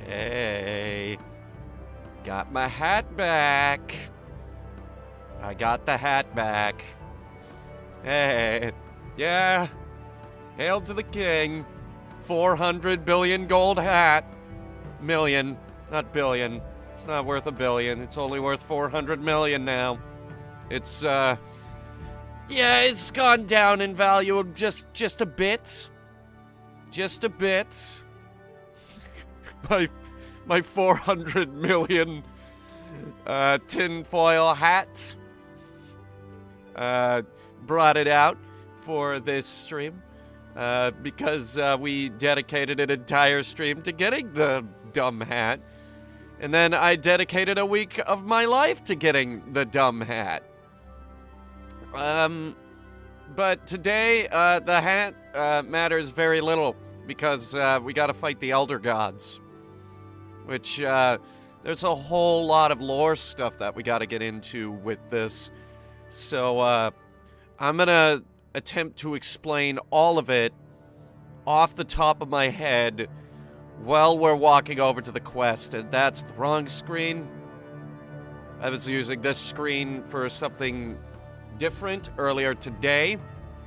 Hey. Got my hat back. I got the hat back. Hey. Yeah. Hail to the king. 400 billion gold hat. Million, not billion. It's not worth a billion. It's only worth 400 million now. It's, yeah, it's gone down in value just a bit. Just a bit. My 400 million tinfoil hat brought it out for this stream because we dedicated an entire stream to getting the dumb hat, and then I dedicated a week of my life to getting the dumb hat. But today the hat matters very little because we gotta fight the Elder Gods, which there's a whole lot of lore stuff that we gotta get into with this. So I'm gonna attempt to explain all of it off the top of my head while we're walking over to the quest, and that's the wrong screen. I was using this screen for something different earlier today.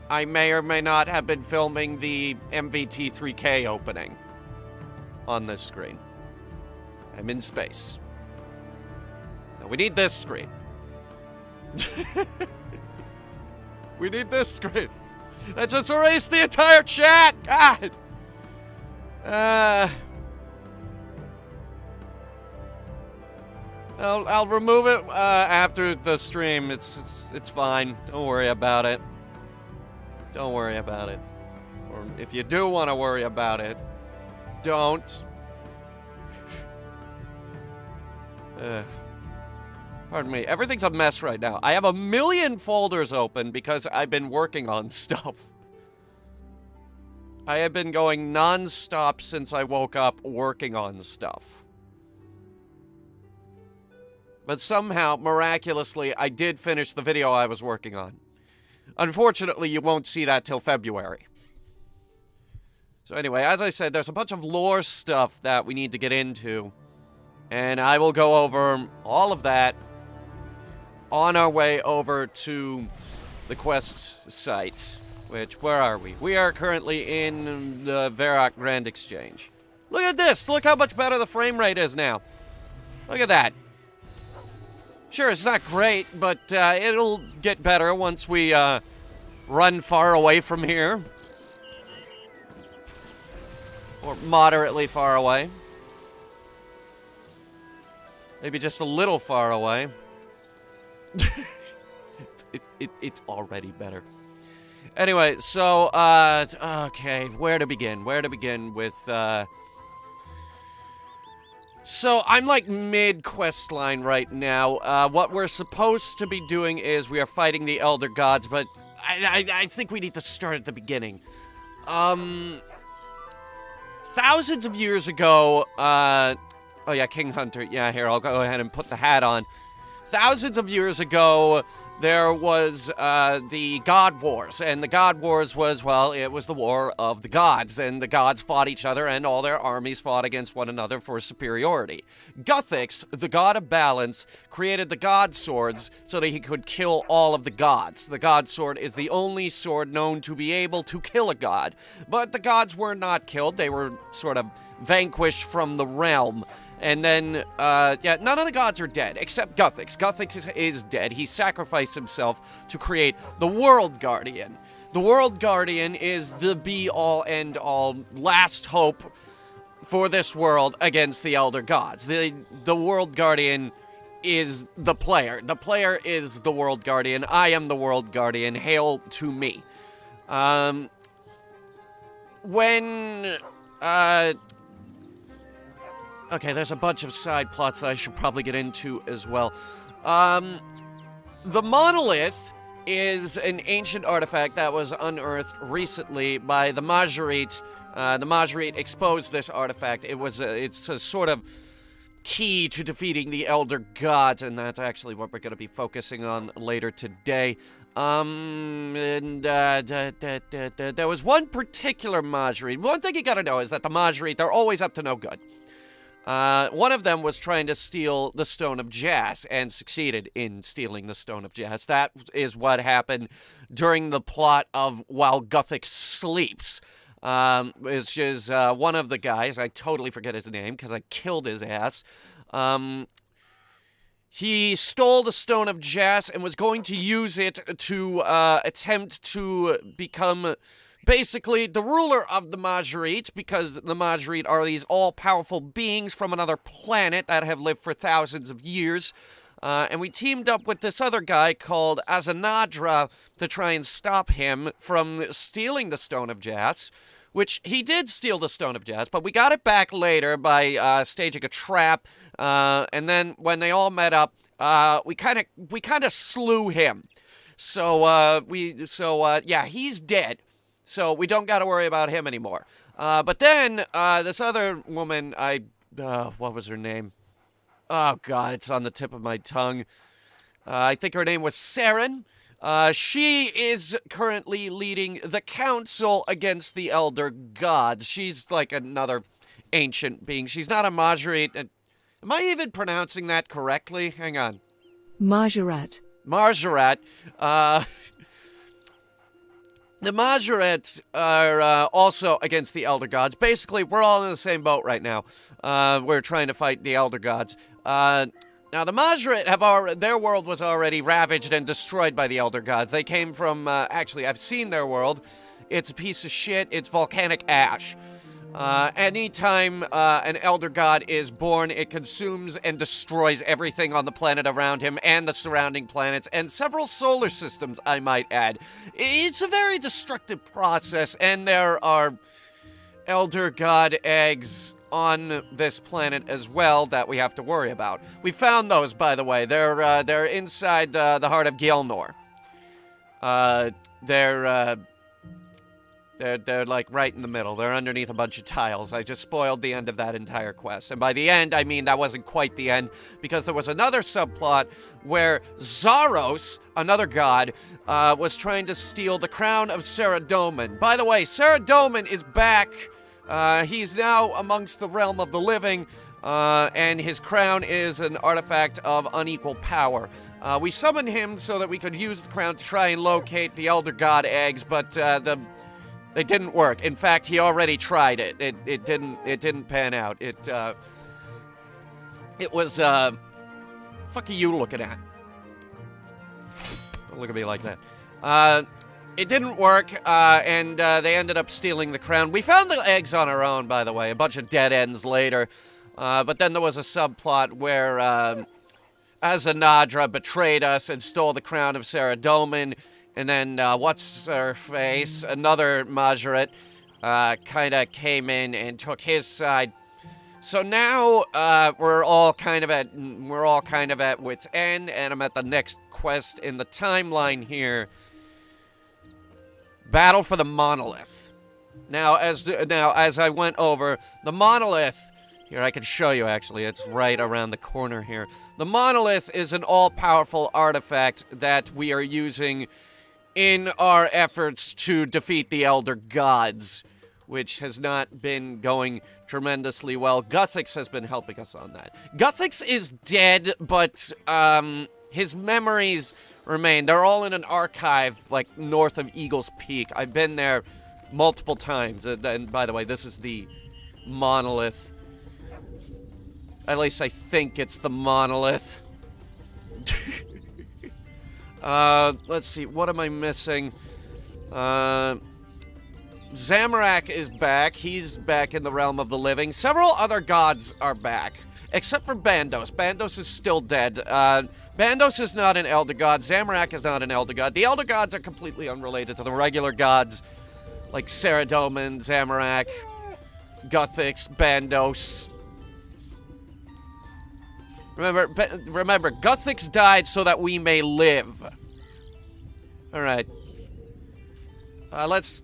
I may or may not have been filming the MVT3K opening on this screen. I'm in space. Now we need this screen. We need this screen. I just erased the entire chat! God! I'll remove it after the stream. It's fine. Don't worry about it. Don't worry about it. Or if you do want to worry about it, don't. Pardon me. Everything's a mess right now. I have a million folders open because I've been working on stuff. I have been going non-stop since I woke up working on stuff. But somehow, miraculously, I did finish the video I was working on. Unfortunately, you won't see that till February. So anyway, as I said, there's a bunch of lore stuff that we need to get into. And I will go over all of that on our way over to the quest site. Which, where are we? We are currently in the Varrock Grand Exchange. Look at this! Look how much better the frame rate is now. Look at that. Sure, it's not great, but it'll get better once we run far away from here. Or moderately far away. Maybe just a little far away. It's already better. Anyway, so, okay, where to begin? Where to begin with, So, I'm like mid-quest line right now. What we're supposed to be doing is we are fighting the Elder Gods, but I think we need to start at the beginning. Thousands of years ago, oh yeah, King Hunter, yeah, here, I'll go ahead and put the hat on. Thousands of years ago, there was the God Wars, and the God Wars was, well, it was the war of the gods, and the gods fought each other, and all their armies fought against one another for superiority. Guthix, the god of balance, created the God Swords so that he could kill all of the gods. The God Sword is the only sword known to be able to kill a god, but the gods were not killed. They were sort of vanquished from the realm. And then, yeah, none of the gods are dead, except Guthix. Guthix is dead. He sacrificed himself to create the World Guardian. The World Guardian is the be-all, end-all, last hope for this world against the Elder Gods. The World Guardian is the player. The player is the World Guardian. I am the World Guardian. Hail to me. Okay, there's a bunch of side plots that I should probably get into as well. The Monolith is an ancient artifact that was unearthed recently by the Majorit. The Majorit exposed this artifact. It's a sort of key to defeating the Elder Gods, and that's actually what we're going to be focusing on later today. There was one particular Majorit. One thing you gotta know is that the Majorit, they're always up to no good. One of them was trying to steal the Stone of Jas and succeeded in stealing the Stone of Jas. That is what happened during the plot of While Guthix Sleeps, which is one of the guys. I totally forget his name because I killed his ass. He stole the Stone of Jas and was going to use it to attempt to become basically the ruler of the Majorite, because the Majorite are these all-powerful beings from another planet that have lived for thousands of years. And we teamed up with this other guy called Azanadra to try and stop him from stealing the Stone of Jas, which he did steal the Stone of Jas, but we got it back later by staging a trap. And then when they all met up, we kind of slew him. So yeah, he's dead. So we don't got to worry about him anymore. But then this other woman, what was her name? Oh God, it's on the tip of my tongue. I think her name was Saren. She is currently leading the council against the Elder Gods. She's like another ancient being. She's not a Majorite. Am I even pronouncing that correctly? Hang on. Margaret. Margaret. The Majorets are also against the Elder Gods. Basically, we're all in the same boat right now. We're trying to fight the Elder Gods. Now, the Majoret their world was already ravaged and destroyed by the Elder Gods. They came from, actually, I've seen their world. It's a piece of shit. It's volcanic ash. Anytime an Elder God is born, it consumes and destroys everything on the planet around him and the surrounding planets and several solar systems, I might add. It's a very destructive process, and there are Elder God eggs on this planet as well that we have to worry about. We found those, by the way. They're inside the heart of Gilnor. They're like right in the middle. They're underneath a bunch of tiles. I just spoiled the end of that entire quest. And by the end, I mean that wasn't quite the end, because there was another subplot where Zaros, another god, was trying to steal the crown of Saradomin. By the way, Saradomin is back. He's now amongst the realm of the living, and his crown is an artifact of unequal power. We summoned him so that we could use the crown to try and locate the Elder God eggs, but they didn't work. In fact, he already tried it. It didn't pan out. It was fuck are you looking at? Don't look at me like that. It didn't work, and they ended up stealing the crown. We found the eggs on our own, by the way, a bunch of dead ends later. But then there was a subplot where Azanadra betrayed us and stole the crown of Saradomin. And then, what's-her-face, another Majoret, kind of came in and took his side. So now, we're all kind of at wit's end, and I'm at the next quest in the timeline here. Battle for the Monolith. Now, as I went over, the Monolith, here, I can show you, actually. It's right around the corner here. The Monolith is an all-powerful artifact that we are using in our efforts to defeat the Elder Gods, which has not been going tremendously well. Guthix has been helping us on that. Guthix is dead, but his memories remain. They're all in an archive, like, north of Eagle's Peak. I've been there multiple times. And by the way, this is the Monolith. At least I think it's the Monolith. Let's see, what am I missing? Zamorak is back. He's back in the realm of the living. Several other gods are back, except for Bandos. Bandos is still dead. Bandos is not an Elder God. Zamorak is not an Elder God. The Elder Gods are completely unrelated to the regular gods, like Saradomin, Zamorak, Guthix, Bandos. Remember, Guthix died so that we may live. All right. Let's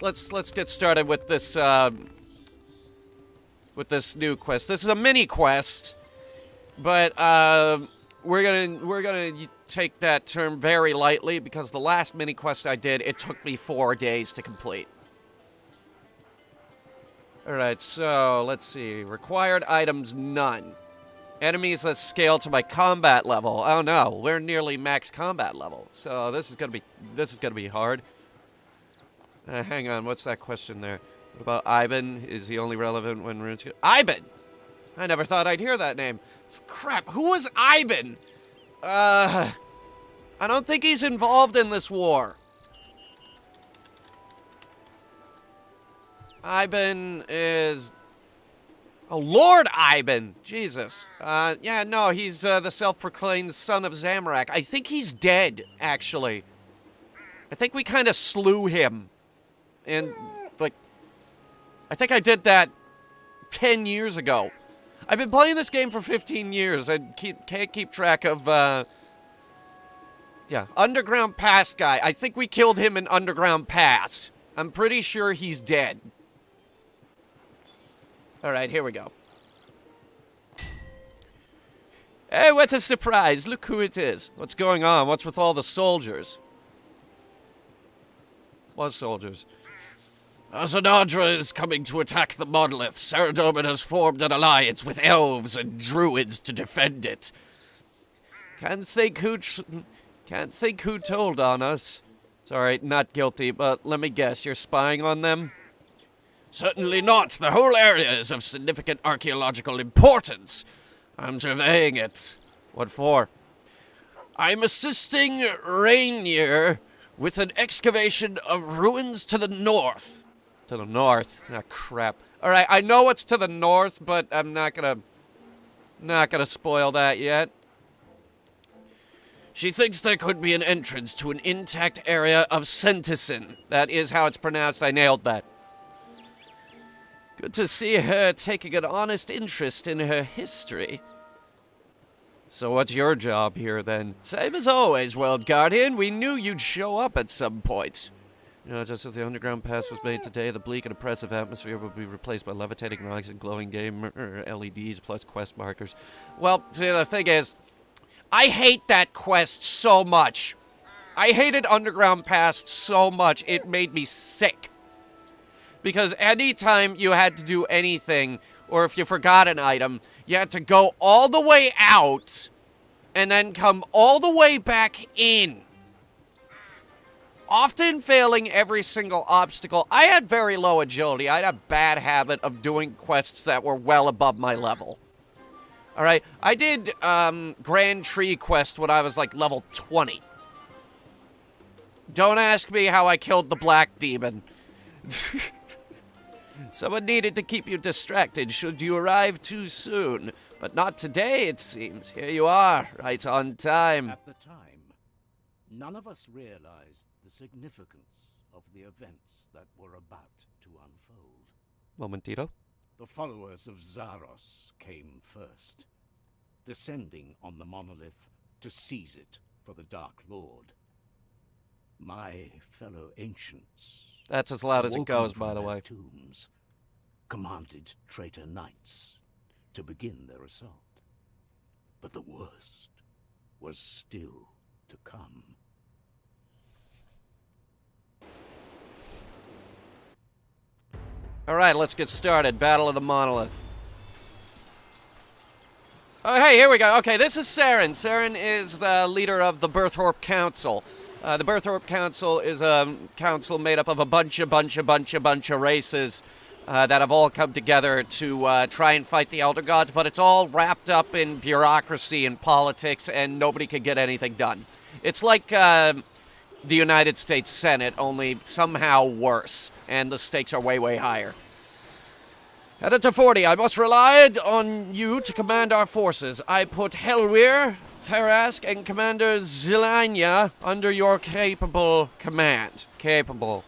get started with this new quest. This is a mini quest, but we're gonna take that term very lightly, because the last mini quest I did, it took me 4 days to complete. Alright, so let's see. Required items, none. Enemies that scale to my combat level. Oh no, we're nearly max combat level. So this is gonna be hard. Hang on, what's that question there? What about Ivan? Is he only relevant when Runescape? Ivan! I never thought I'd hear that name. Crap, who was Ivan? I don't think he's involved in this war. Ivan is... Oh, Lord Ivan! Jesus. Yeah, no, he's the self-proclaimed son of Zamorak. I think he's dead, actually. I think we kind of slew him. And, like... I think I did that 10 years ago. I've been playing this game for 15 years and can't keep track of, yeah, Underground Pass guy. I think we killed him in Underground Pass. I'm pretty sure he's dead. Alright, here we go. Hey, what a surprise. Look who it is. What's going on? What's with all the soldiers? What soldiers? Azanadra is coming to attack the Monolith. Saradomin has formed an alliance with elves and druids to defend it. Can't think who told on us. Sorry, not guilty, but let me guess, you're spying on them? Certainly not. The whole area is of significant archaeological importance. I'm surveying it. What for? I'm assisting Rainier with an excavation of ruins to the north. To the north? Ah, crap. Alright, I know what's to the north, but I'm not gonna spoil that yet. She thinks there could be an entrance to an intact area of Sentison. That is how it's pronounced. I nailed that. Good to see her taking an honest interest in her history. So what's your job here, then? Same as always, World Guardian. We knew you'd show up at some point. You know, just as the underground pass was made today, the bleak and oppressive atmosphere will be replaced by levitating rocks and glowing game LEDs plus quest markers. Well, see, the thing is, I hate that quest so much. I hated Underground Pass so much, it made me sick. Because anytime you had to do anything, or if you forgot an item, you had to go all the way out, and then come all the way back in. Often failing every single obstacle. I had very low agility. I had a bad habit of doing quests that were well above my level. Alright, I did Grand Tree Quest when I was like level 20. Don't ask me how I killed the Black Demon. Someone needed to keep you distracted should you arrive too soon. But not today, it seems. Here you are, right on time. At the time, none of us realized the significance of the events that were about to unfold. Momentito. The followers of Zaros came first, descending on the Monolith to seize it for the Dark Lord. My fellow ancients... That's as loud as it goes, by the way. Tombs, commanded traitor knights to begin their assault. But the worst was still to come. Alright, let's get started. Battle of the Monolith. Oh, hey, here we go. Okay, this is Saren. Saren is the leader of the Birthorpe Council. The Birthorpe Council is a council made up of a bunch of races that have all come together to try and fight the Elder Gods, but it's all wrapped up in bureaucracy and politics, and nobody can get anything done. It's like the United States Senate, only somehow worse, and the stakes are way, way higher. Editor 40, I must rely on you to command our forces. I put Helwyr, Tarask, and Commander Zilanya under your capable command. Capable.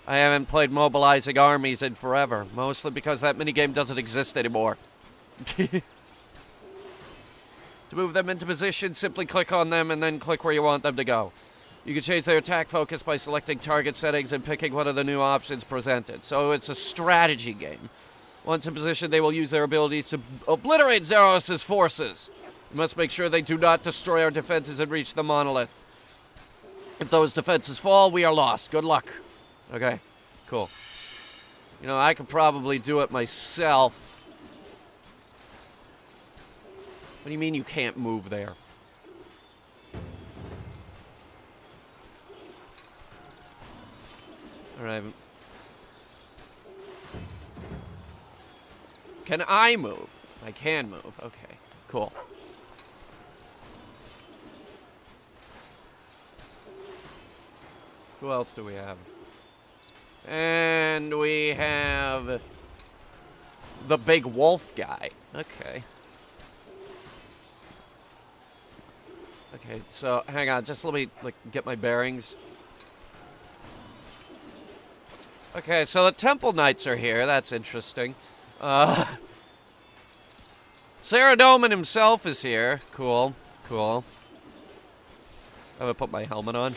I haven't played mobilizing armies in forever, mostly because that minigame doesn't exist anymore. To move them into position, simply click on them and then click where you want them to go. You can change their attack focus by selecting target settings and picking one of the new options presented. So it's a strategy game. Once in position, they will use their abilities to obliterate Zaros' forces. We must make sure they do not destroy our defenses and reach the Monolith. If those defenses fall, we are lost. Good luck. Okay, cool. You know, I could probably do it myself. What do you mean you can't move there? Alright. Can I move? I can move. Okay, cool. Who else do we have? And we have the big wolf guy. Okay. Okay, so hang on, just let me get my bearings. Okay, so the Temple Knights are here. That's interesting. Saradomin himself is here. Cool, cool. I'm gonna put my helmet on.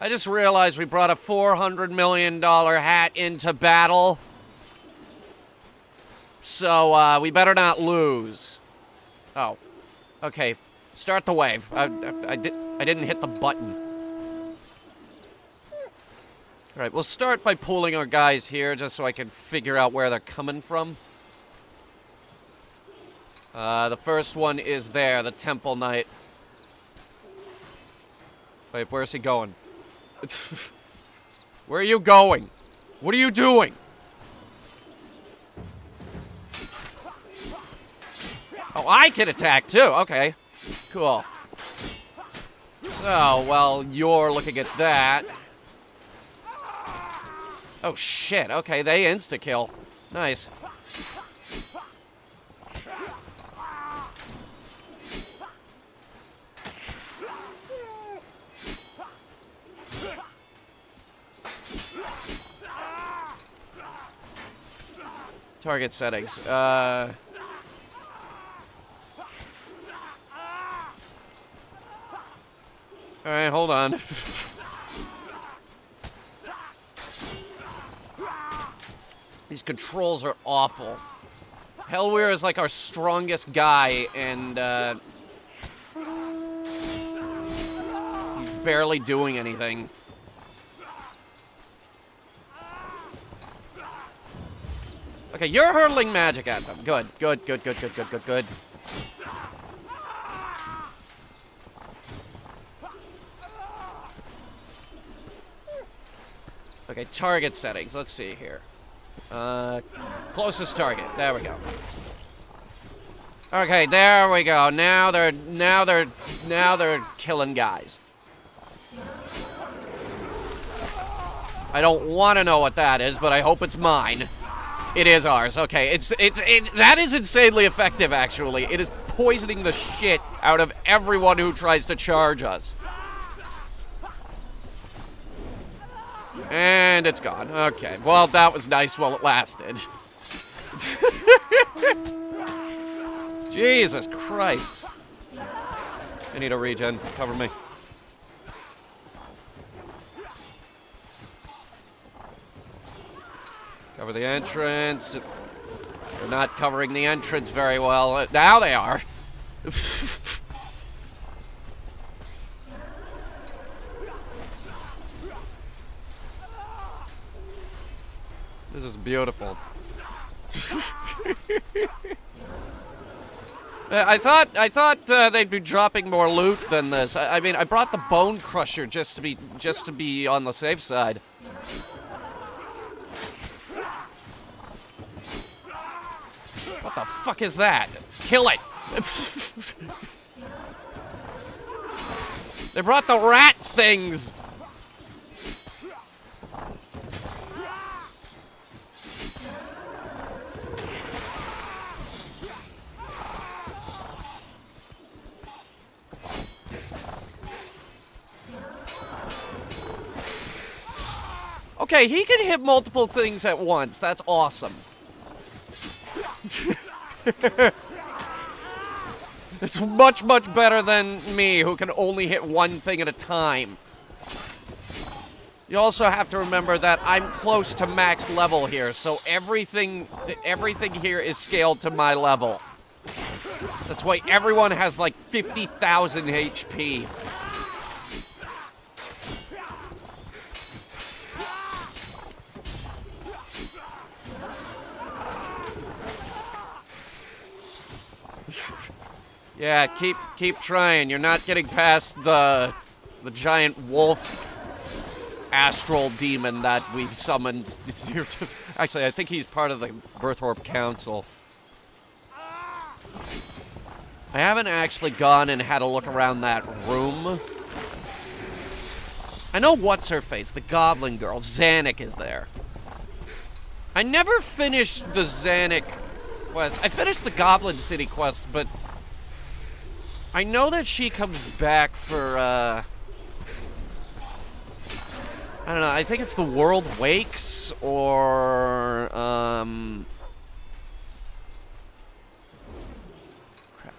I just realized we brought a $400 million hat into battle. So, we better not lose. Oh. Okay. Start the wave. I didn't hit the button. Alright, we'll start by pulling our guys here just so I can figure out where they're coming from. The first one is there, the Temple Knight. Wait, where's he going? Where are you going? What are you doing? Oh, I can attack too. Okay. Cool. So, well, you're looking at that. Oh, shit. Okay, they insta-kill. Nice. Target settings. Alright, hold on. These controls are awful. Hellweir is like our strongest guy, and he's barely doing anything. Okay, you're hurling magic at them. Good, good, good, good, good, good, good, good. Okay, target settings. Let's see here. Closest target. There we go. Okay, there we go. Now they're killing guys. I don't want to know what that is, but I hope it's mine. It is ours. Okay, that is insanely effective, actually. It is poisoning the shit out of everyone who tries to charge us. And it's gone. Okay, well, that was nice while it lasted. Jesus Christ. I need a regen. Cover me. Cover the entrance. They're not covering the entrance very well. Now they are. This is beautiful. I thought they'd be dropping more loot than this. I mean, I brought the Bone Crusher just to be on the safe side. What the fuck is that? Kill it! They brought the rat things! Okay, he can hit multiple things at once. That's awesome. It's much, much better than me, who can only hit one thing at a time. You also have to remember that I'm close to max level here, so everything here is scaled to my level. That's why everyone has like 50,000 HP. Yeah, keep trying. You're not getting past the giant wolf astral demon that we've summoned. Actually, I think he's part of the Birthorpe Council. I haven't actually gone and had a look around that room. I know what's-her-face, the goblin girl. Zanuck is there. I never finished the Zanuck quest. I finished the Goblin City quest, but I know that she comes back for, I don't know, I think it's The World Wakes, or,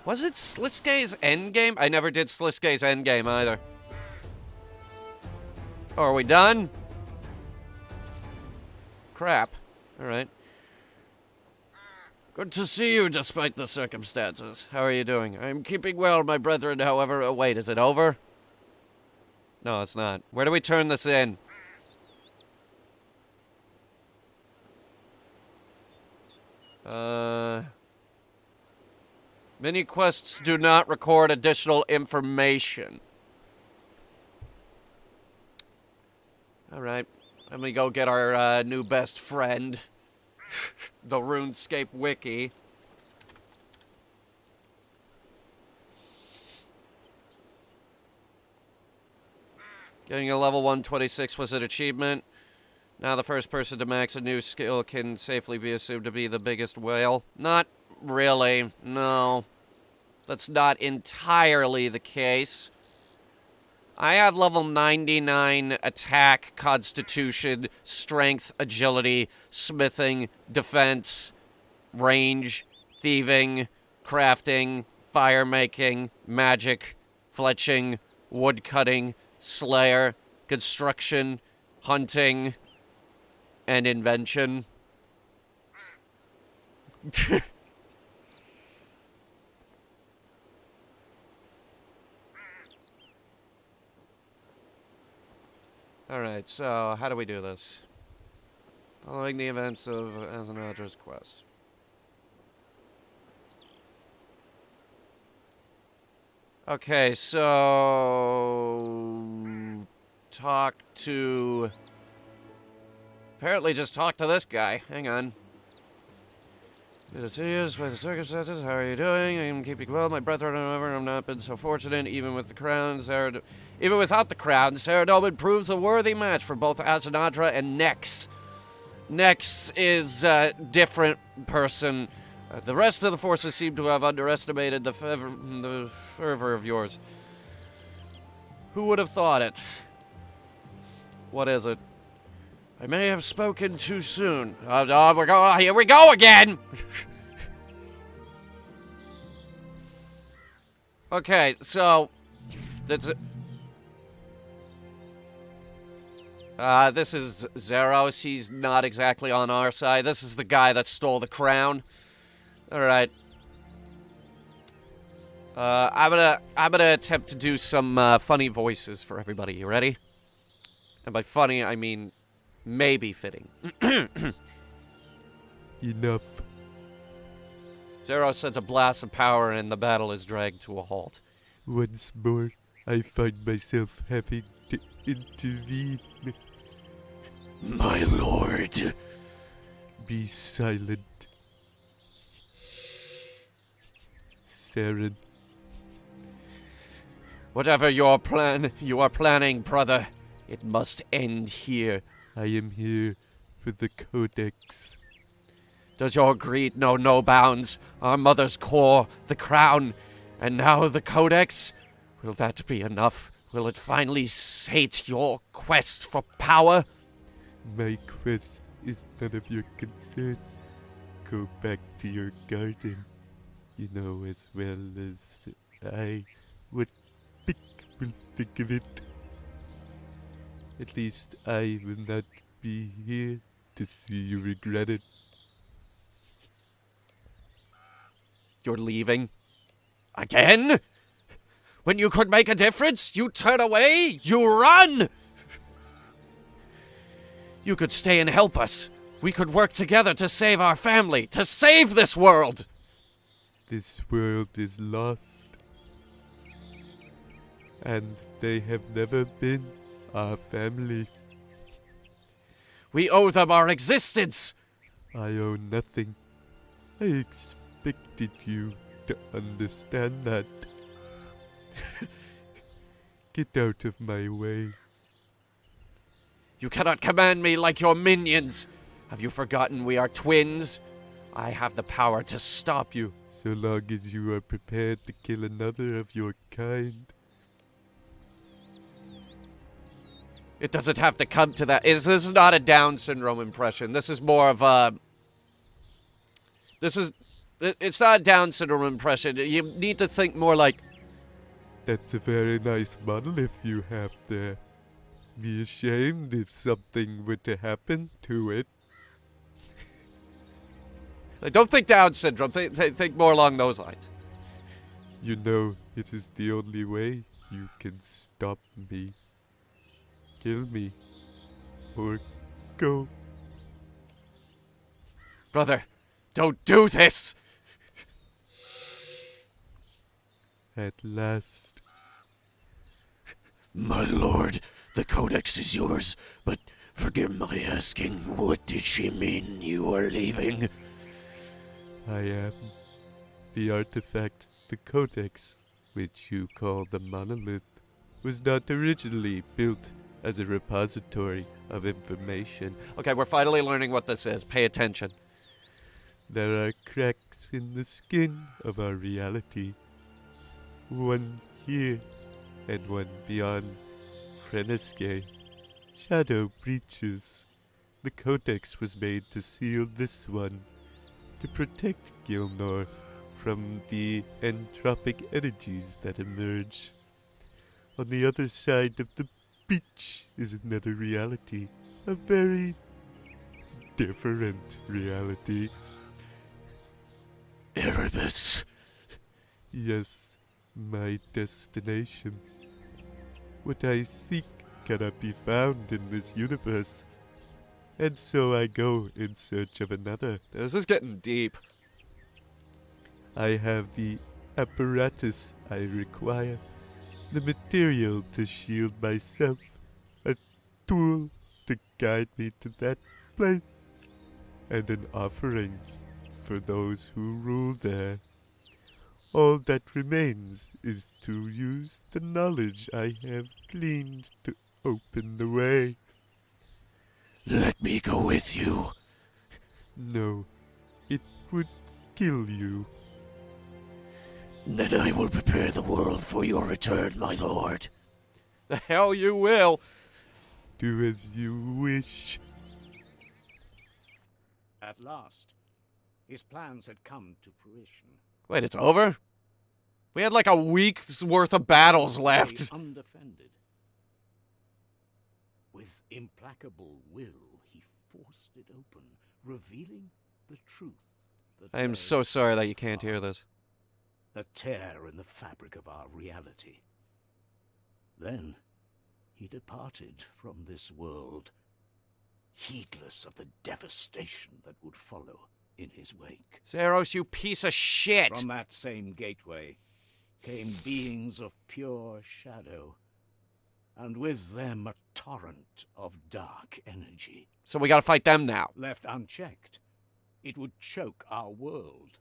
was it Sliskay's Endgame? I never did Sliskay's Endgame either. Oh, are we done? Crap. Alright. Good to see you, despite the circumstances. How are you doing? I'm keeping well, my brethren, however... Oh, wait, is it over? No, it's not. Where do we turn this in? Mini quests do not record additional information. Alright. Let me go get our new best friend. The RuneScape wiki. Getting a level 126 was an achievement. Now the first person to max a new skill can safely be assumed to be the biggest whale. Not really, no. That's not entirely the case. I have level 99 attack, constitution, strength, agility, smithing, defense, range, thieving, crafting, fire making, magic, fletching, wood cutting, slayer, construction, hunting, and invention. Alright, so how do we do this? Following the events of Azanadra's quest. Okay, so... Talk to... Apparently just talk to this guy. Hang on. Good to see you, despite the circumstances. How are you doing? I'm keeping well, my brethren, however, I've not been so fortunate, even with the crown. Even without the crown, Saradomin proves a worthy match for both Azanadra and Nex. Nex is a different person. The rest of the forces seem to have underestimated the fervor of yours. Who would have thought it? What is it? I may have spoken too soon. Here we go again! Okay, so... this is Zeros. He's not exactly on our side. This is the guy that stole the crown. Alright. I'm gonna attempt to do some funny voices for everybody. You ready? And by funny, I mean maybe fitting. Enough. Zeros sends a blast of power and the battle is dragged to a halt. Once more, I find myself having to intervene. My lord. Be silent. Saren. Whatever you are planning, brother, it must end here. I am here for the Codex. Does your greed know no bounds? Our mother's core, the crown, and now the Codex? Will that be enough? Will it finally sate your quest for power? My quest is none of your concern. Go back to your garden. You know as well as I what Pick will think of it. At least I will not be here to see you regret it. You're leaving? Again? When you could make a difference, you turn away, you run! You could stay and help us. We could work together to save our family, to save this world! This world is lost. and they have never been our family. We owe them our existence! I owe nothing. I expected you to understand that. Get out of my way. You cannot command me like your minions! Have you forgotten we are twins? I have the power to stop you. So long as you are prepared to kill another of your kind. It doesn't have to come to that. This is not a Down syndrome impression. This is more of a... It's not a Down syndrome impression. You need to think more like... That's a very nice monolith you have there. Be ashamed if something were to happen to it. Don't think Down syndrome. Think more along those lines. You know, it is the only way you can stop me. Kill me. Or go. Brother, don't do this! At last. My lord, the codex is yours, but forgive my asking, what did she mean you are leaving? I am. The artifact, the codex, which you call the Monolith, was not originally built as a repository of information. Okay, we're finally learning what this is. Pay attention. There are cracks in the skin of our reality. One here, and one beyond Runescape. Shadow breaches. The codex was made to seal this one, to protect Gilnor from the entropic energies that emerge. On the other side of the breach is another reality, a very different reality. Erebus. Yes, my destination. What I seek cannot be found in this universe, and so I go in search of another. This is getting deep. I have the apparatus I require, the material to shield myself, a tool to guide me to that place, and an offering for those who rule there. All that remains is to use the knowledge I have gleaned to open the way. Let me go with you. No, it would kill you. Then I will prepare the world for your return, my lord. The hell you will! Do as you wish. At last, his plans had come to fruition. Wait, it's over? We had like a week's worth of battles left. Lay undefended. With implacable will, he forced it open, revealing the truth. I am so sorry that you can't hear this. A tear in the fabric of our reality. Then he departed from this world, heedless of the devastation that would follow in his wake. Zeros, you piece of shit! From that same gateway came beings of pure shadow, and with them a torrent of dark energy. So we gotta fight them now. Left unchecked, it would choke our world.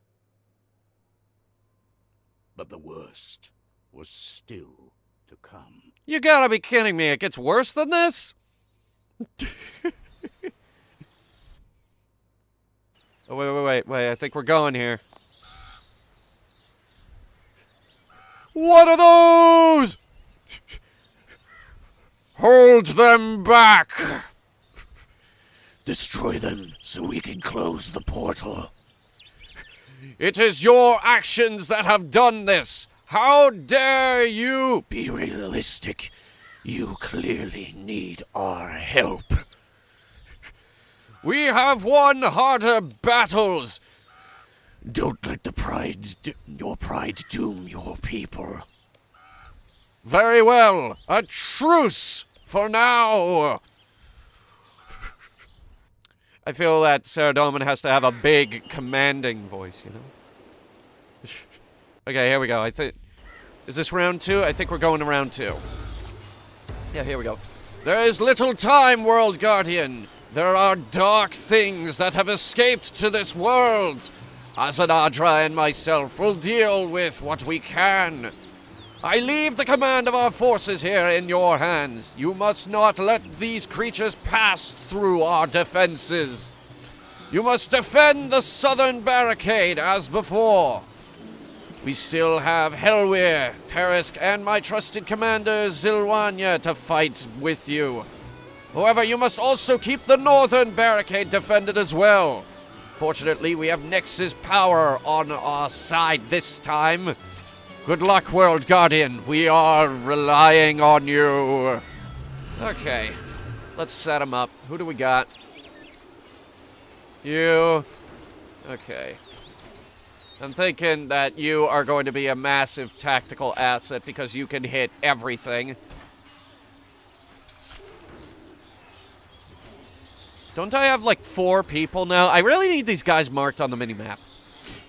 But the worst was still to come. You gotta be kidding me, it gets worse than this? Oh, wait, I think we're going here. What are those? Hold them back! Destroy them so we can close the portal. It is your actions that have done this! How dare you! Be realistic. You clearly need our help. We have won harder battles! Don't let your pride doom your people. Very well, a truce for now! I feel that Saradomin has to have a big, commanding voice, you know? Okay, here we go. Is this round 2? I think we're going to round 2. Yeah, here we go. There is little time, World Guardian. There are dark things that have escaped to this world. Azanadra and myself will deal with what we can. I leave the command of our forces here in your hands. You must not let these creatures pass through our defenses. You must defend the southern barricade as before. We still have Helwyr, Terisk, and my trusted commander Zilwanya to fight with you. However, you must also keep the northern barricade defended as well. Fortunately, we have Nex's power on our side this time. Good luck, World Guardian. We are relying on you. Okay, let's set him up. Who do we got? You. Okay. I'm thinking that you are going to be a massive tactical asset because you can hit everything. Don't I have like 4 people now? I really need these guys marked on the minimap.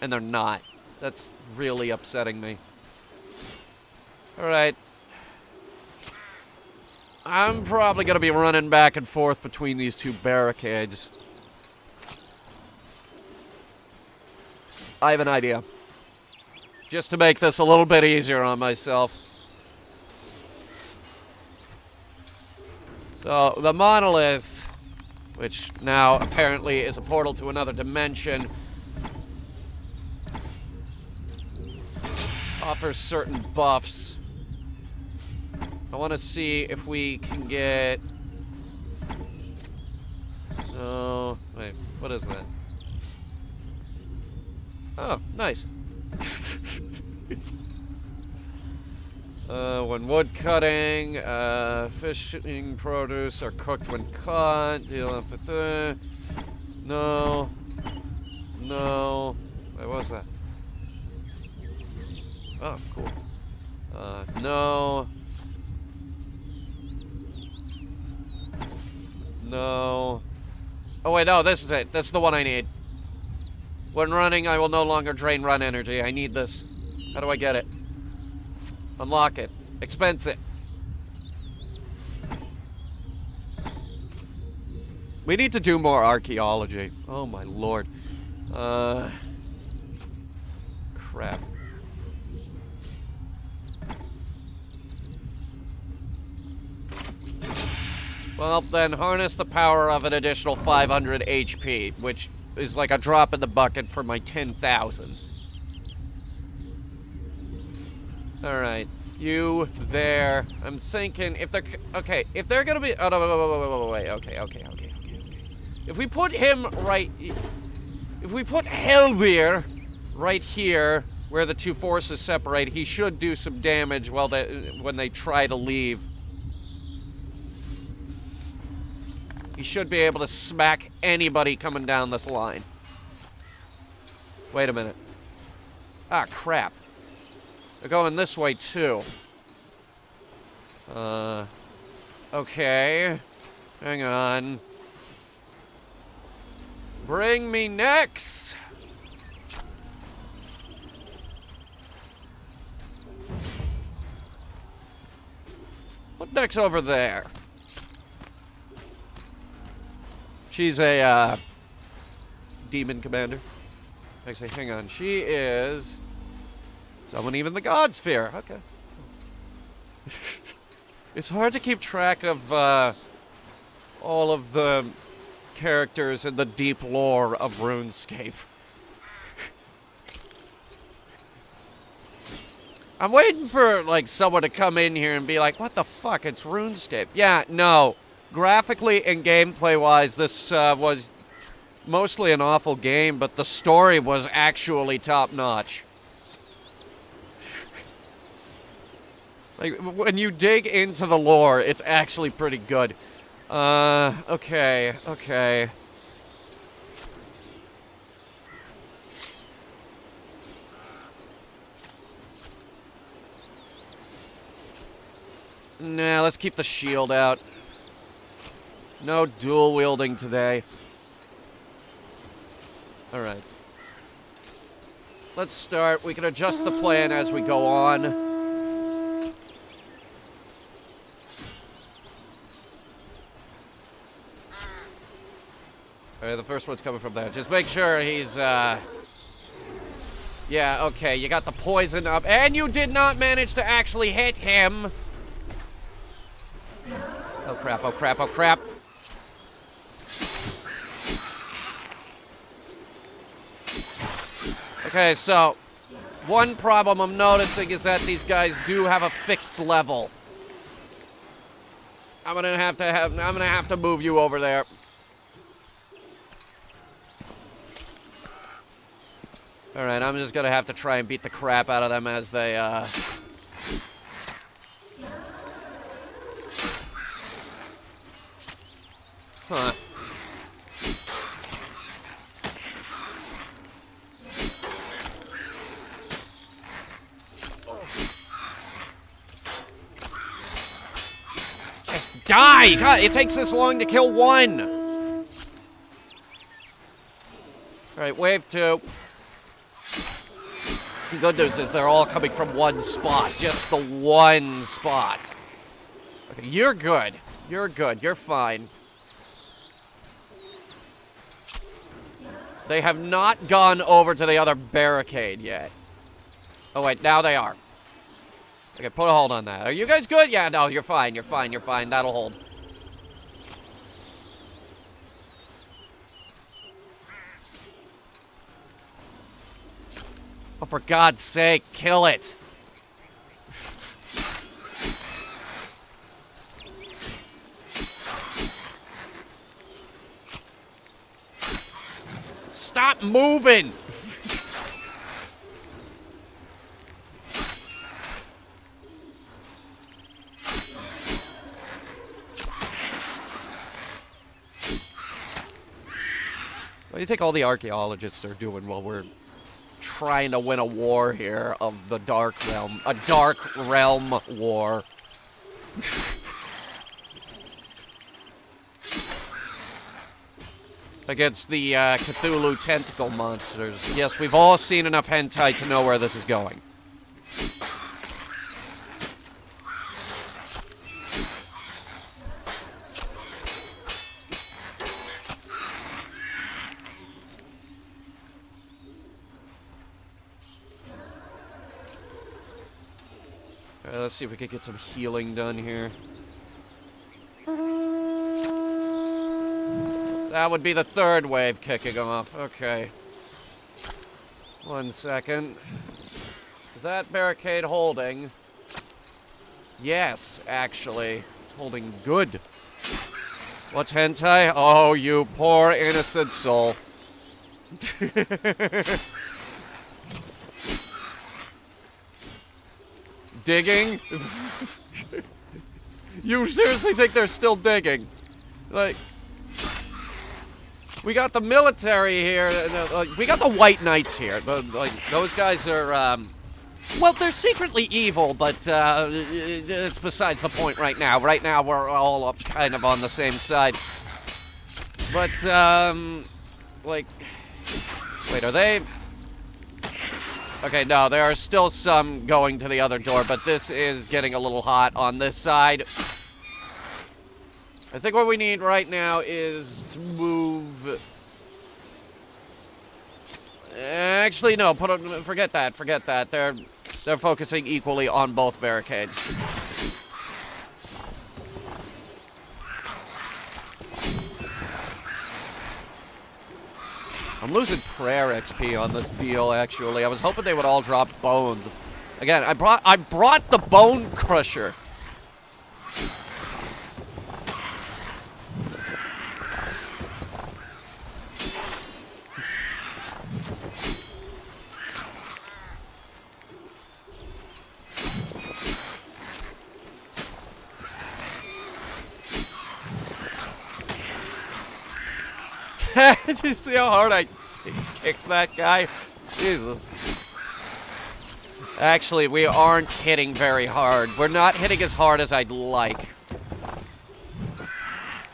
And they're not. That's really upsetting me. Alright. I'm probably going to be running back and forth between these 2 barricades. I have an idea. Just to make this a little bit easier on myself. So, the Monolith, which now apparently is a portal to another dimension, offers certain buffs. I want to see if we can get... Oh, wait, what is that? Oh, nice. When wood cutting, fishing produce are cooked when caught. Deal with the... No. No. Wait, what was that? Oh, cool. No. No. Oh, wait, no, this is it. That's the one I need. When running, I will no longer drain run energy. I need this. How do I get it? Unlock it. Expense it. We need to do more archaeology. Oh my lord. Crap. Well, then harness the power of an additional 500 HP, which is like a drop in the bucket for my 10,000. Alright, you there. I'm thinking if they're... Okay, if they're gonna be... Oh, no, wait, okay. If we put him right... If we put Helwyr right here, where the 2 forces separate, he should do some damage while when they try to leave. He should be able to smack anybody coming down this line. Wait a minute. Ah, crap. They're going this way, too. Okay. Hang on. Bring me Nex! Put Nex over there. She's a, demon commander. Actually, hang on. She is... someone even the God Sphere. Okay. It's hard to keep track of, all of the characters in the deep lore of RuneScape. I'm waiting for, like, someone to come in here and be like, what the fuck, it's RuneScape. Yeah, no. Graphically and gameplay-wise, this was mostly an awful game, but the story was actually top-notch. Like, when you dig into the lore, it's actually pretty good. Okay. Nah, let's keep the shield out. No dual wielding today. Alright. Let's start. We can adjust the plan as we go on. Alright, the first one's coming from there. Just make sure he's, Yeah, okay, you got the poison up. And you did not manage to actually hit him. Oh crap, oh crap, oh crap. Okay, so one problem I'm noticing is that these guys do have a fixed level. I'm gonna have to move you over there. Alright, I'm just gonna have to try and beat the crap out of them as they, Huh. Just die! God, it takes this long to kill one! Alright, wave 2. The good news is they're all coming from one spot. Just the one spot. Okay, you're good. You're good. You're fine. They have not gone over to the other barricade yet. Oh, wait. Now they are. Okay, put a hold on that. Are you guys good? Yeah, no, you're fine. You're fine. You're fine. That'll hold. Oh, for God's sake, kill it. Stop moving! What do you think all the archaeologists are doing while we're trying to win a war here of the Dark Realm? A Dark Realm war. Against the Cthulhu tentacle monsters. Yes, we've all seen enough hentai to know where this is going. Alright, let's see if we can get some healing done here. That would be the third wave kicking off. Okay. 1 second. Is that barricade holding? Yes, actually. It's holding good. What's hentai? Oh, you poor innocent soul. Digging? You seriously think they're still digging? Like... We got the military here. We got the White Knights here. Like, those guys are, well, they're secretly evil, but it's besides the point right now. Right now, we're all up kind of on the same side. But, like, wait, are they? Okay, no, there are still some going to the other door, but this is getting a little hot on this side. I think what we need right now is to move... Actually, no, forget that, forget that. They're focusing equally on both barricades. I'm losing prayer XP on this deal, actually. I was hoping they would all drop bones. Again, I brought the Bone Crusher. Did you see how hard I kicked that guy? Jesus. Actually, we aren't hitting very hard. We're not hitting as hard as I'd like.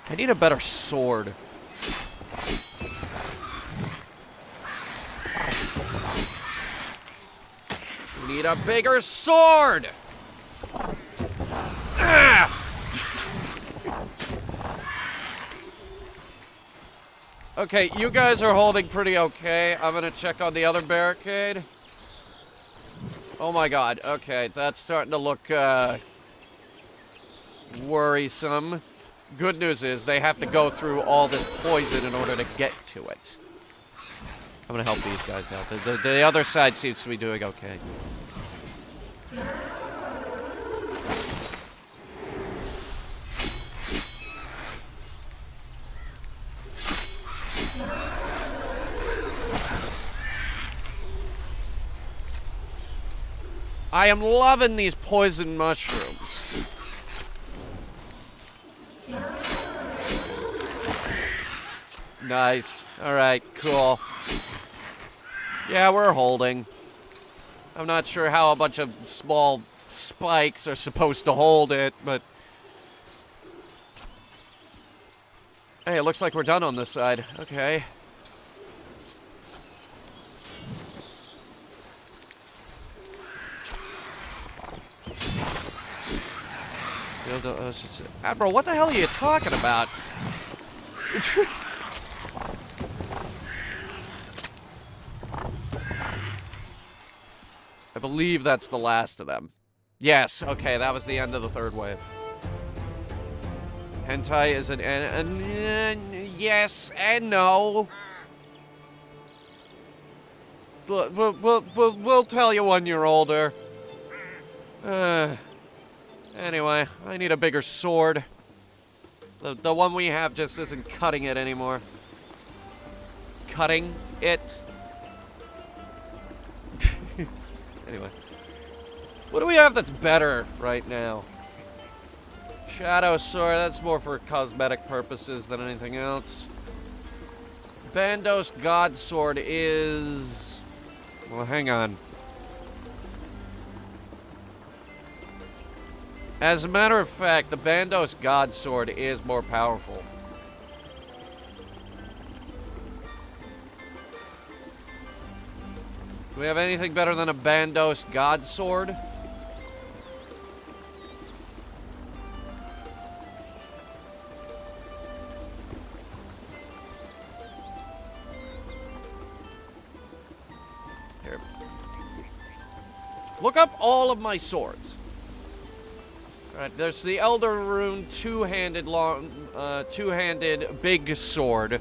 I need a better sword. We need a bigger sword! Ah! Okay, you guys are holding pretty okay. I'm gonna check on the other barricade. Oh my god, okay, that's starting to look, worrisome. Good news is they have to go through all this poison in order to get to it. I'm gonna help these guys out. The other side seems to be doing okay. I am loving these poison mushrooms. Nice. Alright, cool. Yeah, we're holding. I'm not sure how a bunch of small spikes are supposed to hold it, but... Hey, it looks like we're done on this side. Okay. Admiral, what the hell are you talking about? I believe that's the last of them. Yes, okay, that was the end of the third wave. Hentai is an yes and no. We'll tell you when you're older. Anyway, I need a bigger sword. The one we have just isn't cutting it anymore. Cutting it. Anyway. What do we have that's better right now? Shadow Sword, that's more for cosmetic purposes than anything else. Bandos God Sword is... Well, hang on. As a matter of fact, the Bandos God Sword is more powerful. Do we have anything better than a Bandos God Sword? Here. Look up all of my swords. Alright, there's the Elder Rune two-handed big sword.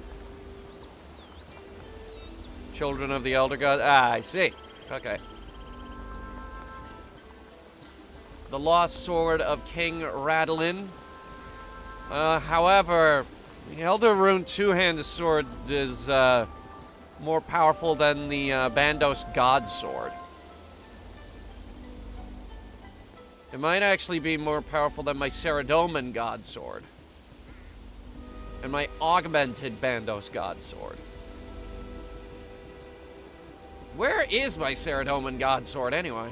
Children of the Elder God. Ah, I see. Okay. The Lost Sword of King Radlin. However, the Elder Rune two-handed sword is more powerful than the Bandos God Sword. It might actually be more powerful than my Saradomin God Sword. And my augmented Bandos God Sword. Where is my Saradomin God Sword anyway?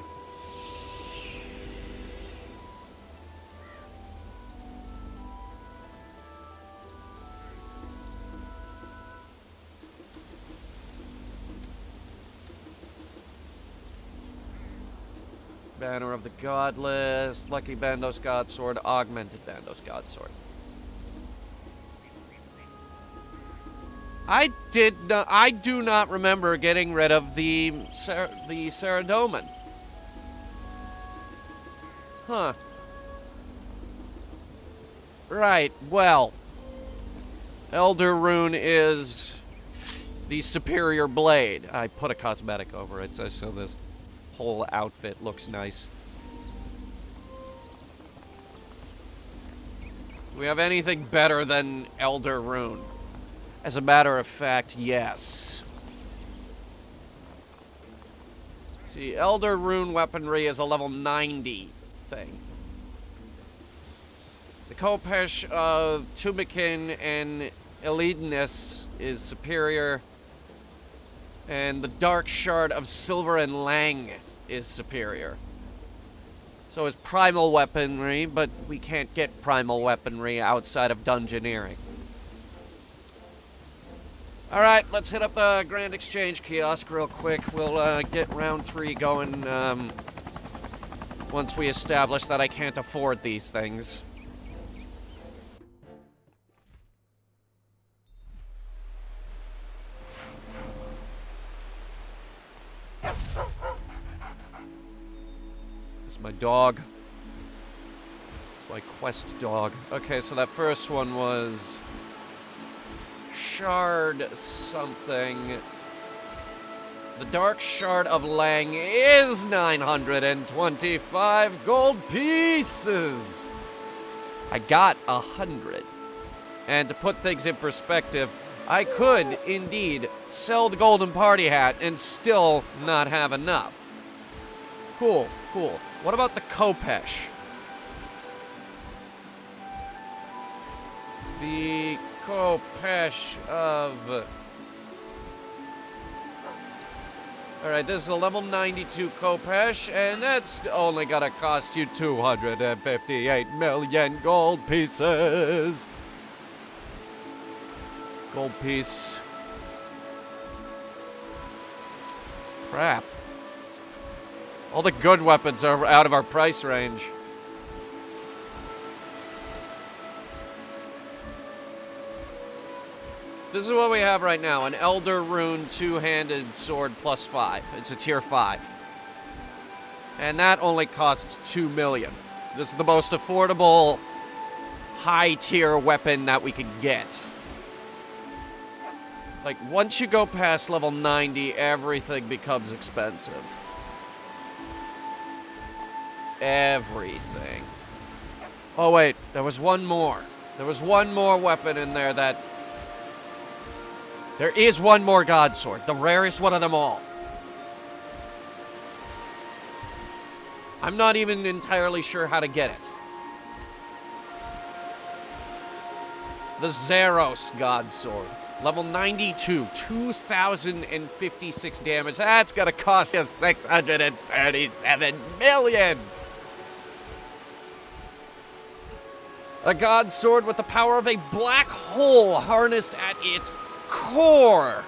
Banner of the Godless, Lucky Bandos God Sword, Augmented Bandos God Sword. I do not remember getting rid of the Saradomin. Huh. Right, well. Elder Rune is the superior blade. I put a cosmetic over it so this whole outfit looks nice. Do we have anything better than Elder Rune? As a matter of fact, yes. See, Elder Rune weaponry is a level 90 thing. The Kopesh of Tumikin and Elidinus is superior. And the Dark Shard of Silver and Lang is superior. So is Primal Weaponry, but we can't get Primal Weaponry outside of Dungeoneering. Alright, let's hit up the Grand Exchange Kiosk real quick. We'll get round 3 going once we establish that I can't afford these things. It's my dog. It's my quest dog. Okay, so that first one was Shard something. The Dark Shard of Lang is 925 gold pieces. I got 100. And to put things in perspective, I could indeed sell the Golden Party Hat and still not have enough. Cool, cool. What about the Khopesh? The Khopesh of... Alright, this is a level 92 Khopesh, and that's only gonna cost you 258 million gold pieces. Gold piece. Crap. All the good weapons are out of our price range. This is what we have right now, an Elder Rune two-handed sword plus 5. It's a tier 5. And that only costs 2 million. This is the most affordable high-tier weapon that we could get. Like, once you go past level 90, everything becomes expensive. Everything. Oh, wait, there was one more. There was one more weapon in there that... There is one more God Sword, the rarest one of them all. I'm not even entirely sure how to get it. The Zeros God Sword. Level 92, 2,056 damage. That's gonna cost us 637 million! A God Sword with the power of a black hole harnessed at its core.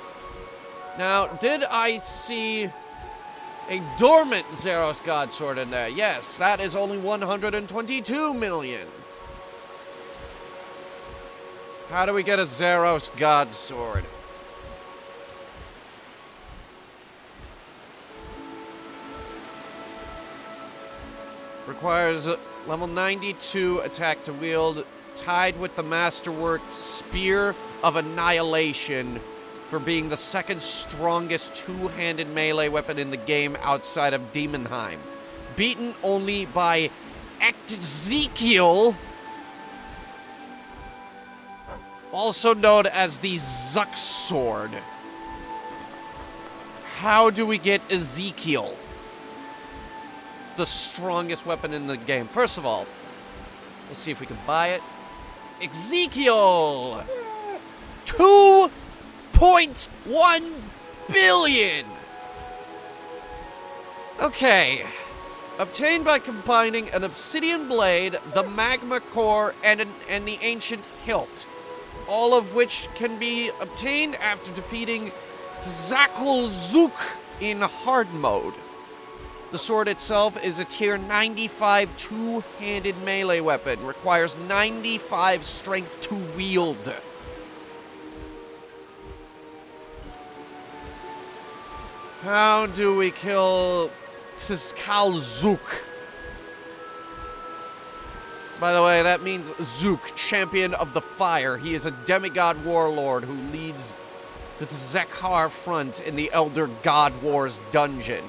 Now, did I see a dormant Zeros God Sword in there? Yes, that is only 122 million. How do we get a Zeros God Sword? Requires a level 92 attack to wield, tied with the Masterwork Spear of Annihilation for being the second strongest two-handed melee weapon in the game outside of Demonheim. Beaten only by Ezekiel, also known as the Zuck Sword. How do we get Ezekiel? It's the strongest weapon in the game. First of all, let's see if we can buy it. Ezekiel! 2.1 billion! Okay. Obtained by combining an obsidian blade, the magma core, and the ancient hilt. All of which can be obtained after defeating Zakulzuk in hard mode. The sword itself is a tier 95 two-handed melee weapon. Requires 95 strength to wield. How do we kill Zakulzuk? By the way, that means Zook, champion of the fire. He is a demigod warlord who leads the Zekhar front in the Elder God Wars dungeon.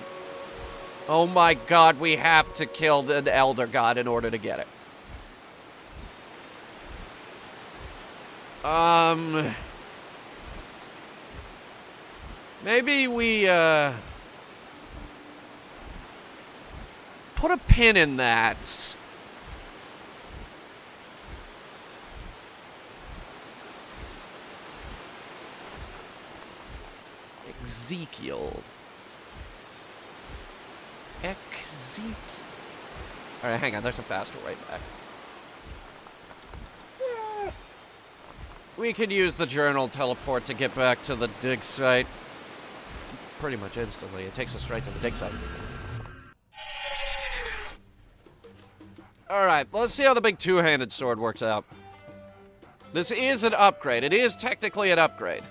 Oh my god, we have to kill an Elder God in order to get it. Maybe we, put a pin in that. Ezekiel. Alright, hang on, there's a faster way back. We can use the journal teleport to get back to the dig site. Pretty much instantly. It takes us straight to the dig site. Alright, let's see how the big two-handed sword works out. This is an upgrade. It is technically an upgrade.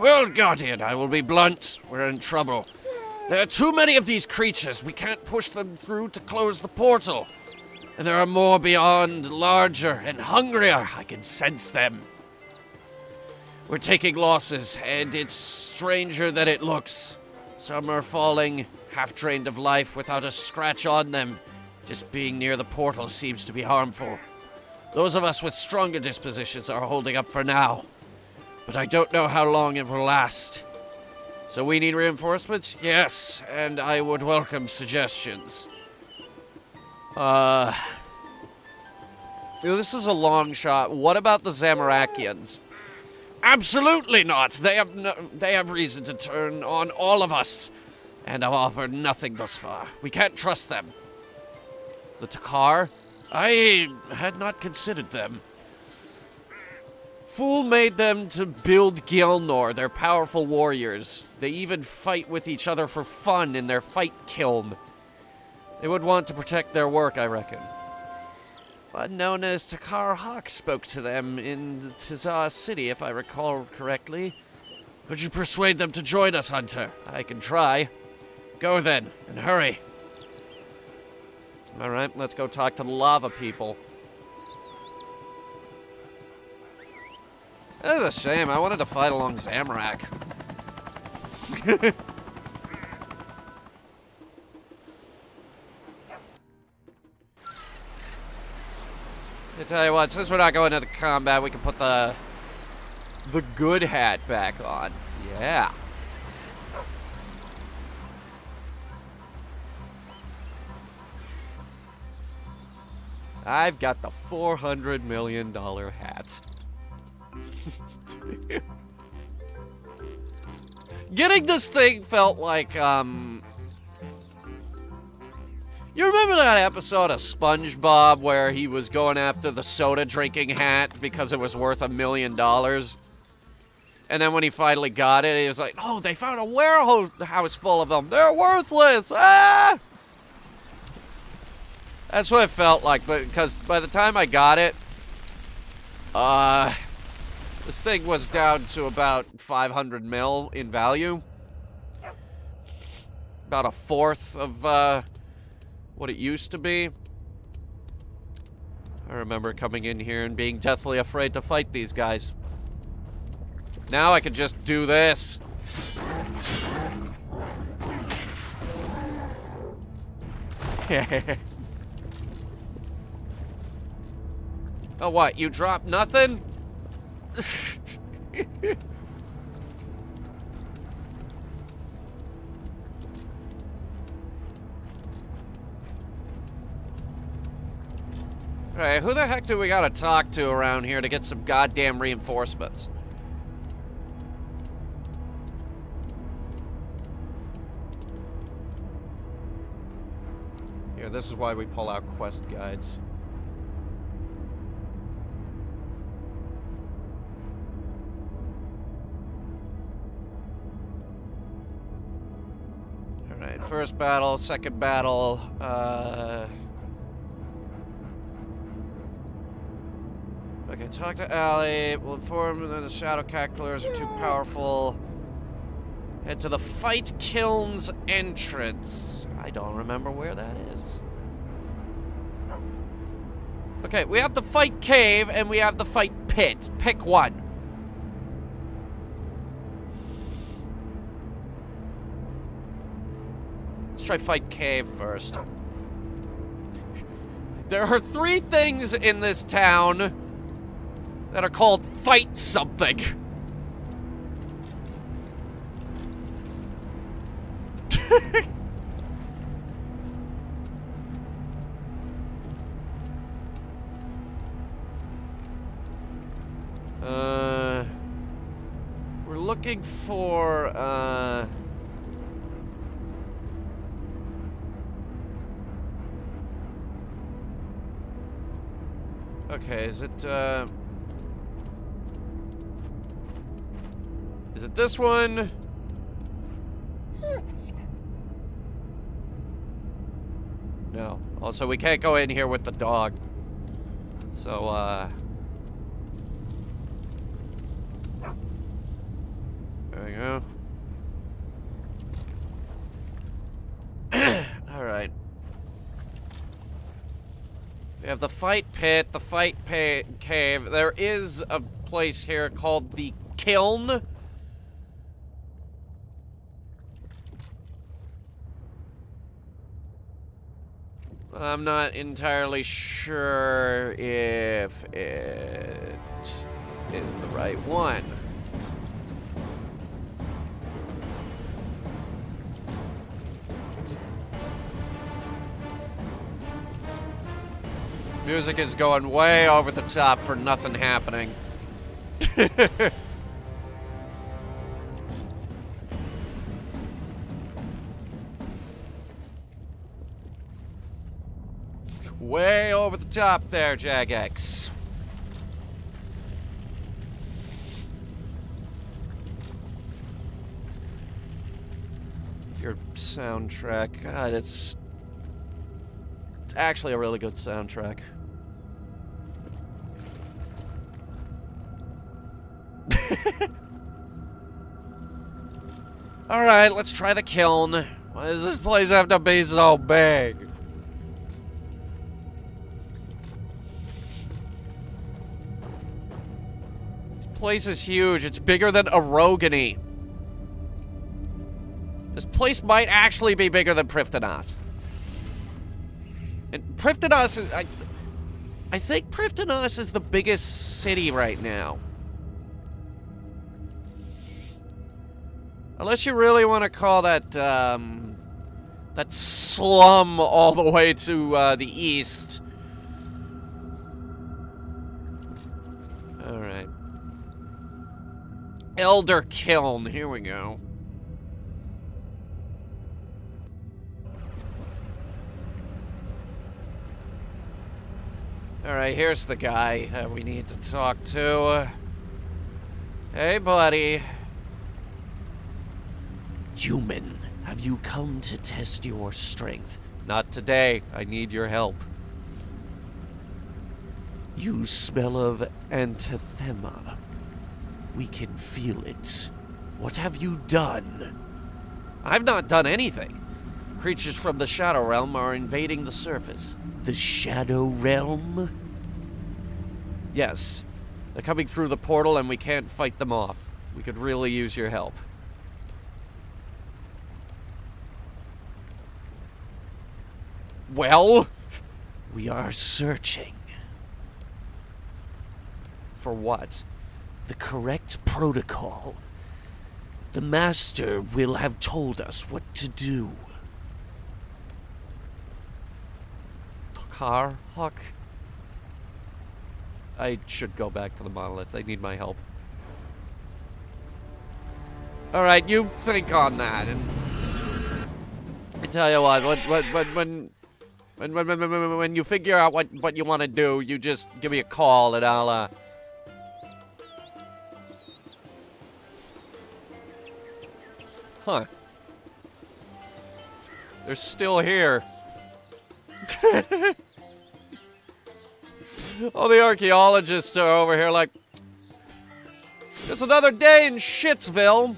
Well, Guardian, I will be blunt. We're in trouble. There are too many of these creatures. We can't push them through to close the portal. And there are more beyond, larger and hungrier. I can sense them. We're taking losses, and it's stranger than it looks. Some are falling, half drained of life without a scratch on them. Just being near the portal seems to be harmful. Those of us with stronger dispositions are holding up for now. But I don't know how long it will last. So we need reinforcements? Yes, and I would welcome suggestions. This is a long shot. What about the Zamorakians? Absolutely not! They have reason to turn on all of us. And have offered nothing thus far. We can't trust them. The Takar? I had not considered them. Fool made them to build Gilnor, their powerful warriors. They even fight with each other for fun in their fight kiln. They would want to protect their work, I reckon. One known as Takar Hawk spoke to them in Tizar City, if I recall correctly. Could you persuade them to join us, Hunter? I can try. Go then, and hurry. Alright, let's go talk to the lava people. That's a shame. I wanted to fight along Zamorak. I tell you what, since we're not going into combat, we can put the good hat back on. Yeah. I've got the $400 million hat. Getting this thing felt like, you remember that episode of SpongeBob where he was going after the soda drinking hat because it was worth $1 million? And then when he finally got it, he was like, oh, they found a warehouse full of them. They're worthless. Ah! That's what it felt like, but because by the time I got it, this thing was down to about 500 mil in value. About a fourth of, what it used to be. I remember coming in here and being deathly afraid to fight these guys. Now I could just do this. Oh, what? You dropped nothing? Alright, who the heck do we gotta talk to around here to get some goddamn reinforcements? Here, this is why we pull out quest guides. Alright, first battle, second battle, okay, talk to Allie. We'll inform them that the Shadow Cacklers are too powerful. Head to the Fight Kiln's entrance. I don't remember where that is. Okay, we have the Fight Cave and we have the Fight Pit. Pick one. Let's try Fight Cave first. There are 3 things in this town that are called Fight Something. We're looking for, okay, is it this one? No. Also, we can't go in here with the dog. So, There we go. Alright. We have the fight pit, the fight cave. There is a place here called the Kiln. I'm not entirely sure if it is the right one. Music is going way over the top for nothing happening. Way over the top there, Jagex. Your soundtrack, God, it's actually a really good soundtrack. Alright, let's try the Kiln. Why does this place have to be so big? This place is huge. It's bigger than Arogany. This place might actually be bigger than Prifddinas. And Prifddinas is... I think Prifddinas is the biggest city right now. Unless you really want to call that, that slum all the way to, the east. Alright. Elder Kiln, here we go. Alright, here's the guy that we need to talk to. Hey, buddy. Human, have you come to test your strength? Not today. I need your help. You smell of anathema. We can feel it. What have you done? I've not done anything. Creatures from the Shadow Realm are invading the surface. The Shadow Realm? Yes. They're coming through the portal and we can't fight them off. We could really use your help. Well, We are searching for what? the correct protocol. The Master will have told us what to do. Car Hawk? I should go back to the Monolith. They need my help. Alright, you think on that, and I tell you what, when you figure out what you want to do, you just give me a call and I'll, Huh. They're still here. All the archaeologists are over here like, it's another day in Shitsville.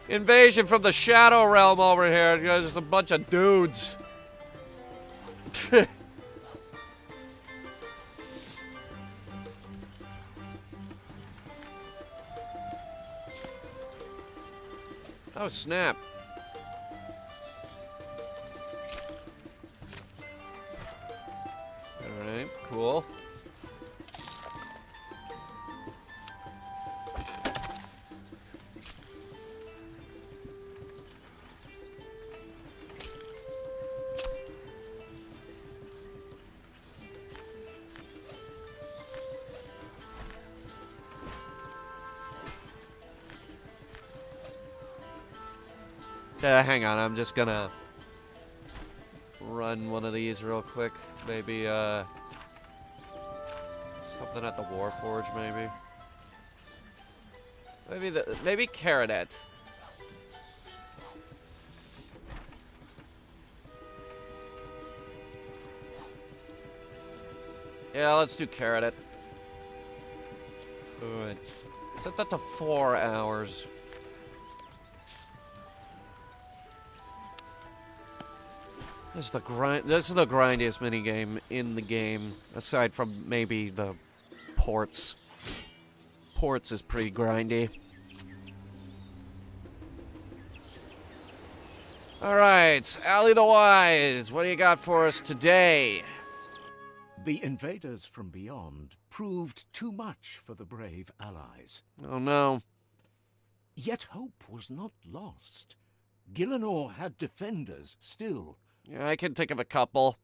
Invasion from the Shadow Realm over here. Just a bunch of dudes. Oh, snap. Alright, cool. Hang on, I'm just gonna run one of these real quick. Maybe, something at the Warforge, maybe. Maybe Caradet. Yeah, let's do Caradet. Alright. Set that to 4 hours. This is the grindiest minigame in the game, aside from maybe the ports. Ports is pretty grindy. Alright, Allie the Wise, what do you got for us today? The invaders from beyond proved too much for the brave allies. Oh no. Yet hope was not lost. Gielinor had defenders still. Yeah, I can think of a couple.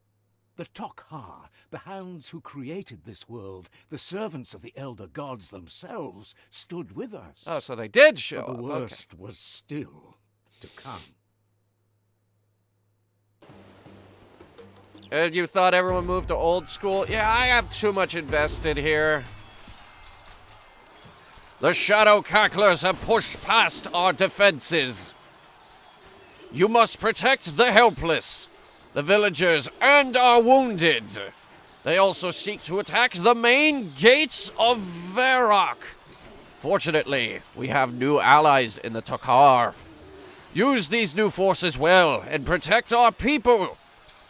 The Tok'ha, the hands who created this world, the servants of the elder gods themselves, stood with us. Oh, so they did show But the up. worst was still to come. And you thought everyone moved to old school? Yeah, I have too much invested here. The Shadow Cacklers have pushed past our defenses. You must protect the helpless, the villagers, and our wounded. They also seek to attack the main gates of Varrock. Fortunately, we have new allies in the Tok'ha. Use these new forces well and protect our people.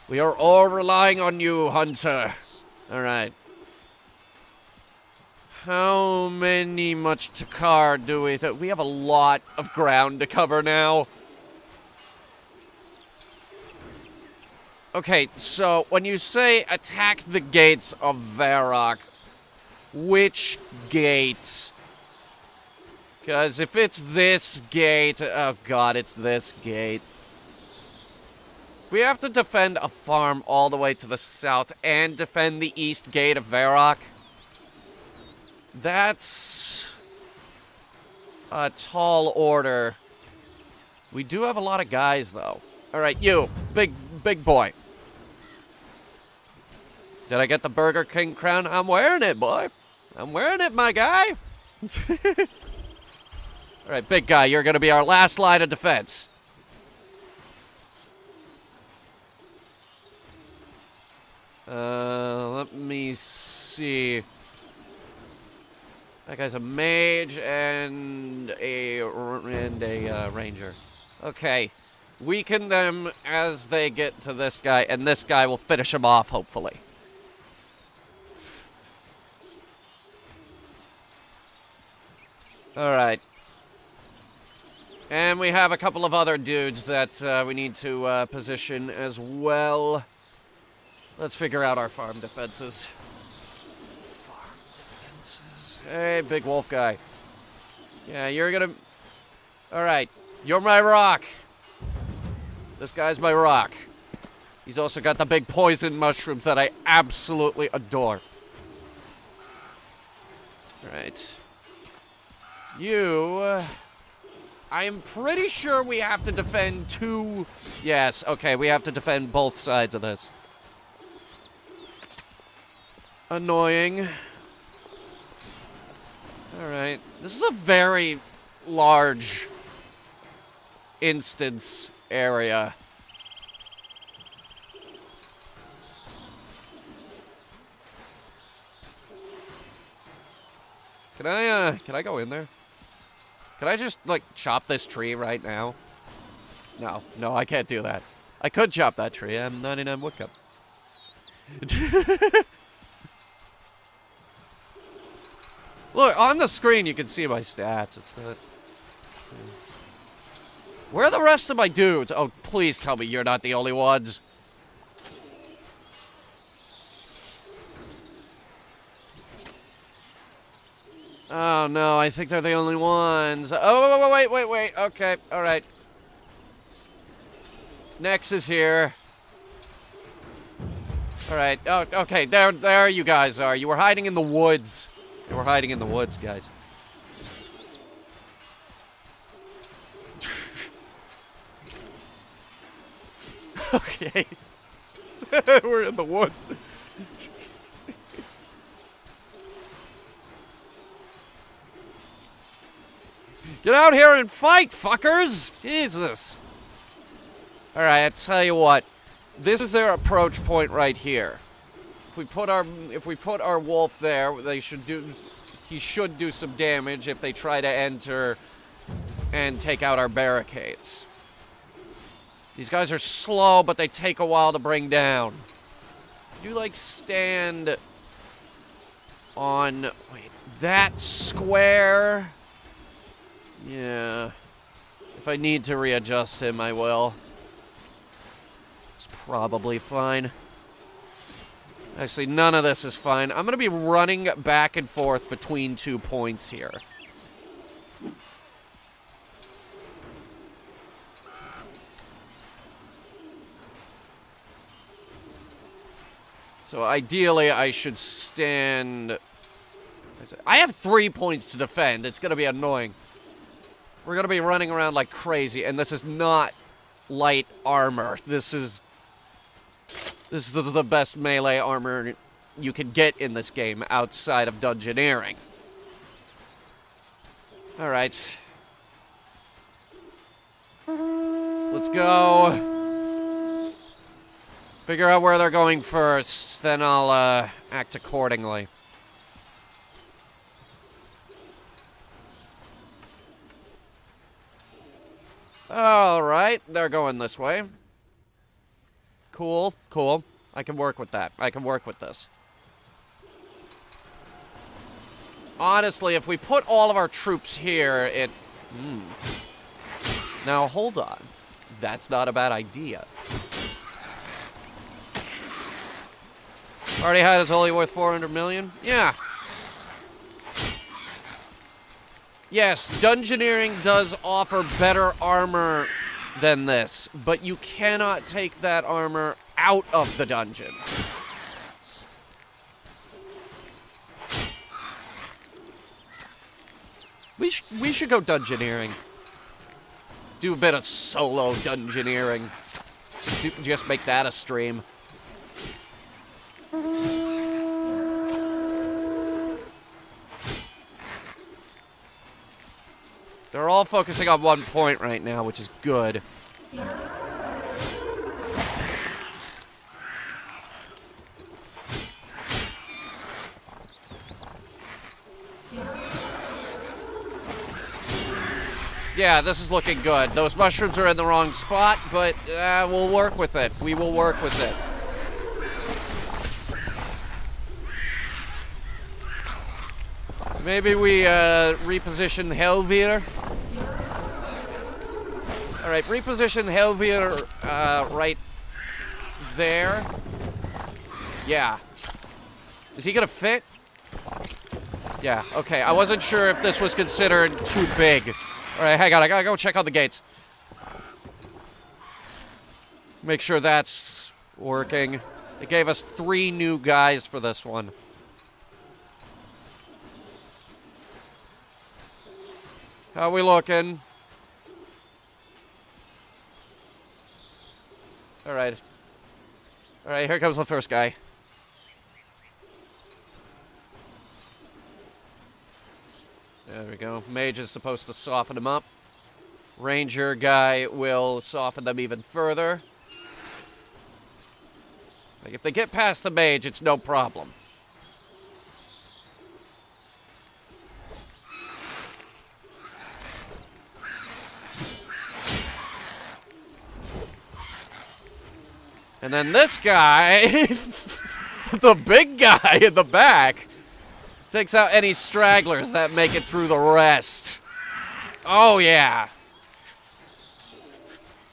We are all relying on you, Hunter. All right. How much Takar do we think? We have a lot of ground to cover now. Okay, so when you say attack the gates of Varrock, which gates? Because if it's this gate, oh god, it's this gate. We have to defend a farm all the way to the south and defend the east gate of Varrock. That's a tall order. We do have a lot of guys, though. All right, you, big boy. Did I get the Burger King crown? I'm wearing it, boy. I'm wearing it, my guy. All right, big guy, you're going to be our last line of defense. Let me see. That guy's a mage and a ranger. Okay. Weaken them as they get to this guy, and this guy will finish him off, hopefully. Alright. And we have a couple of other dudes that we need to position as well. Let's figure out our farm defenses. Farm defenses. Hey, big wolf guy. Yeah, you're gonna... Alright, you're my rock. This guy's my rock. He's also got the big poison mushrooms that I absolutely adore. Alright. You... I'm pretty sure we have to defend two... Yes, okay, we have to defend both sides of this. Annoying. Alright. This is a very large instance area. Can I go in there? Can I just, like, chop this tree right now? No, I can't do that. I could chop that tree. I'm 99 woodcup. Look, on the screen you can see my stats. It's not... Where are the rest of my dudes? Oh, please tell me you're not the only ones. Oh, no, I think they're the only ones. Oh, wait. Okay, all right. Nex is here. All right. Oh, okay, there you guys are. You were hiding in the woods. You were hiding in the woods, guys. Okay. We're in the woods. Get out here and fight, fuckers! Jesus. Alright, I tell you what. This is their approach point right here. If we put our wolf there, they should do... he should do some damage if they try to enter and take out our barricades. These guys are slow, but they take a while to bring down. Do like stand on, wait, that square? Yeah. If I need to readjust him, I will. It's probably fine. Actually, none of this is fine. I'm going to be running back and forth between 2 points here. So ideally, I should stand... I have 3 points to defend. It's going to be annoying. We're going to be running around like crazy, and this is not light armor. This is the best melee armor you can get in this game outside of dungeoneering. Alright. Let's go. Figure out where they're going first, then I'll act accordingly. Alright, they're going this way. Cool, cool. I can work with that. I can work with this. Honestly, if we put all of our troops here, it... Now, hold on. That's not a bad idea. Already had it's only worth 400 million? Yeah. Yes, dungeoneering does offer better armor than this, but you cannot take that armor out of the dungeon. We should go dungeoneering. Do a bit of solo dungeoneering. Just make that a stream. They're all focusing on one point right now, which is good. Yeah, this is looking good. Those mushrooms are in the wrong spot, but we'll work with it. We will work with it. Maybe we reposition Helvir. Alright, reposition Helvir right there. Yeah. Is he gonna fit? Yeah, okay. I wasn't sure if this was considered too big. Alright, hang on. I gotta go check on the gates. Make sure that's working. They gave us 3 new guys for this one. How we looking? Alright. Alright, here comes the first guy. There we go. Mage is supposed to soften him up. Ranger guy will soften them even further. Like, if they get past the mage, it's no problem. And then this guy, the big guy in the back, takes out any stragglers that make it through the rest. Oh, yeah.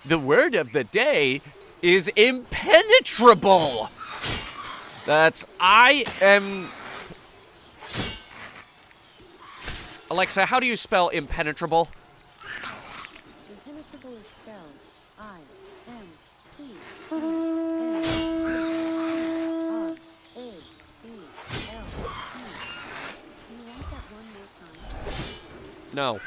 The word of the day is impenetrable. That's Alexa, how do you spell impenetrable? Impenetrable is spelled I-M-P-E-N-E-R-A-B-L-E. Can you want that one more time? No.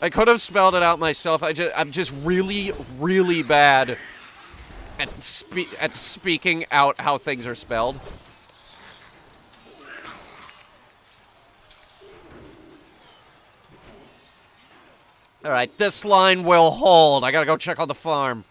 I could have spelled it out myself. I'm just really, really bad at speaking out how things are spelled. All right, this line will hold. I gotta go check on the farm.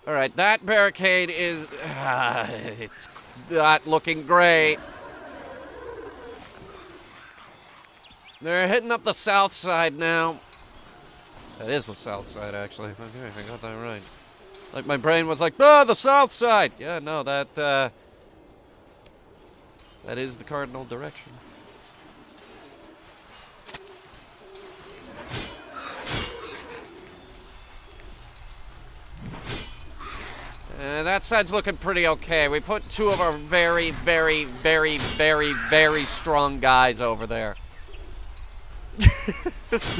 All right, that barricade is... it's not looking great. They're hitting up the south side now. That is the south side, actually. Okay, I got that right. Like, my brain was like, the south side! Yeah, no, that is the cardinal direction. That side's looking pretty okay. We put two of our very, very, very, very, very strong guys over there.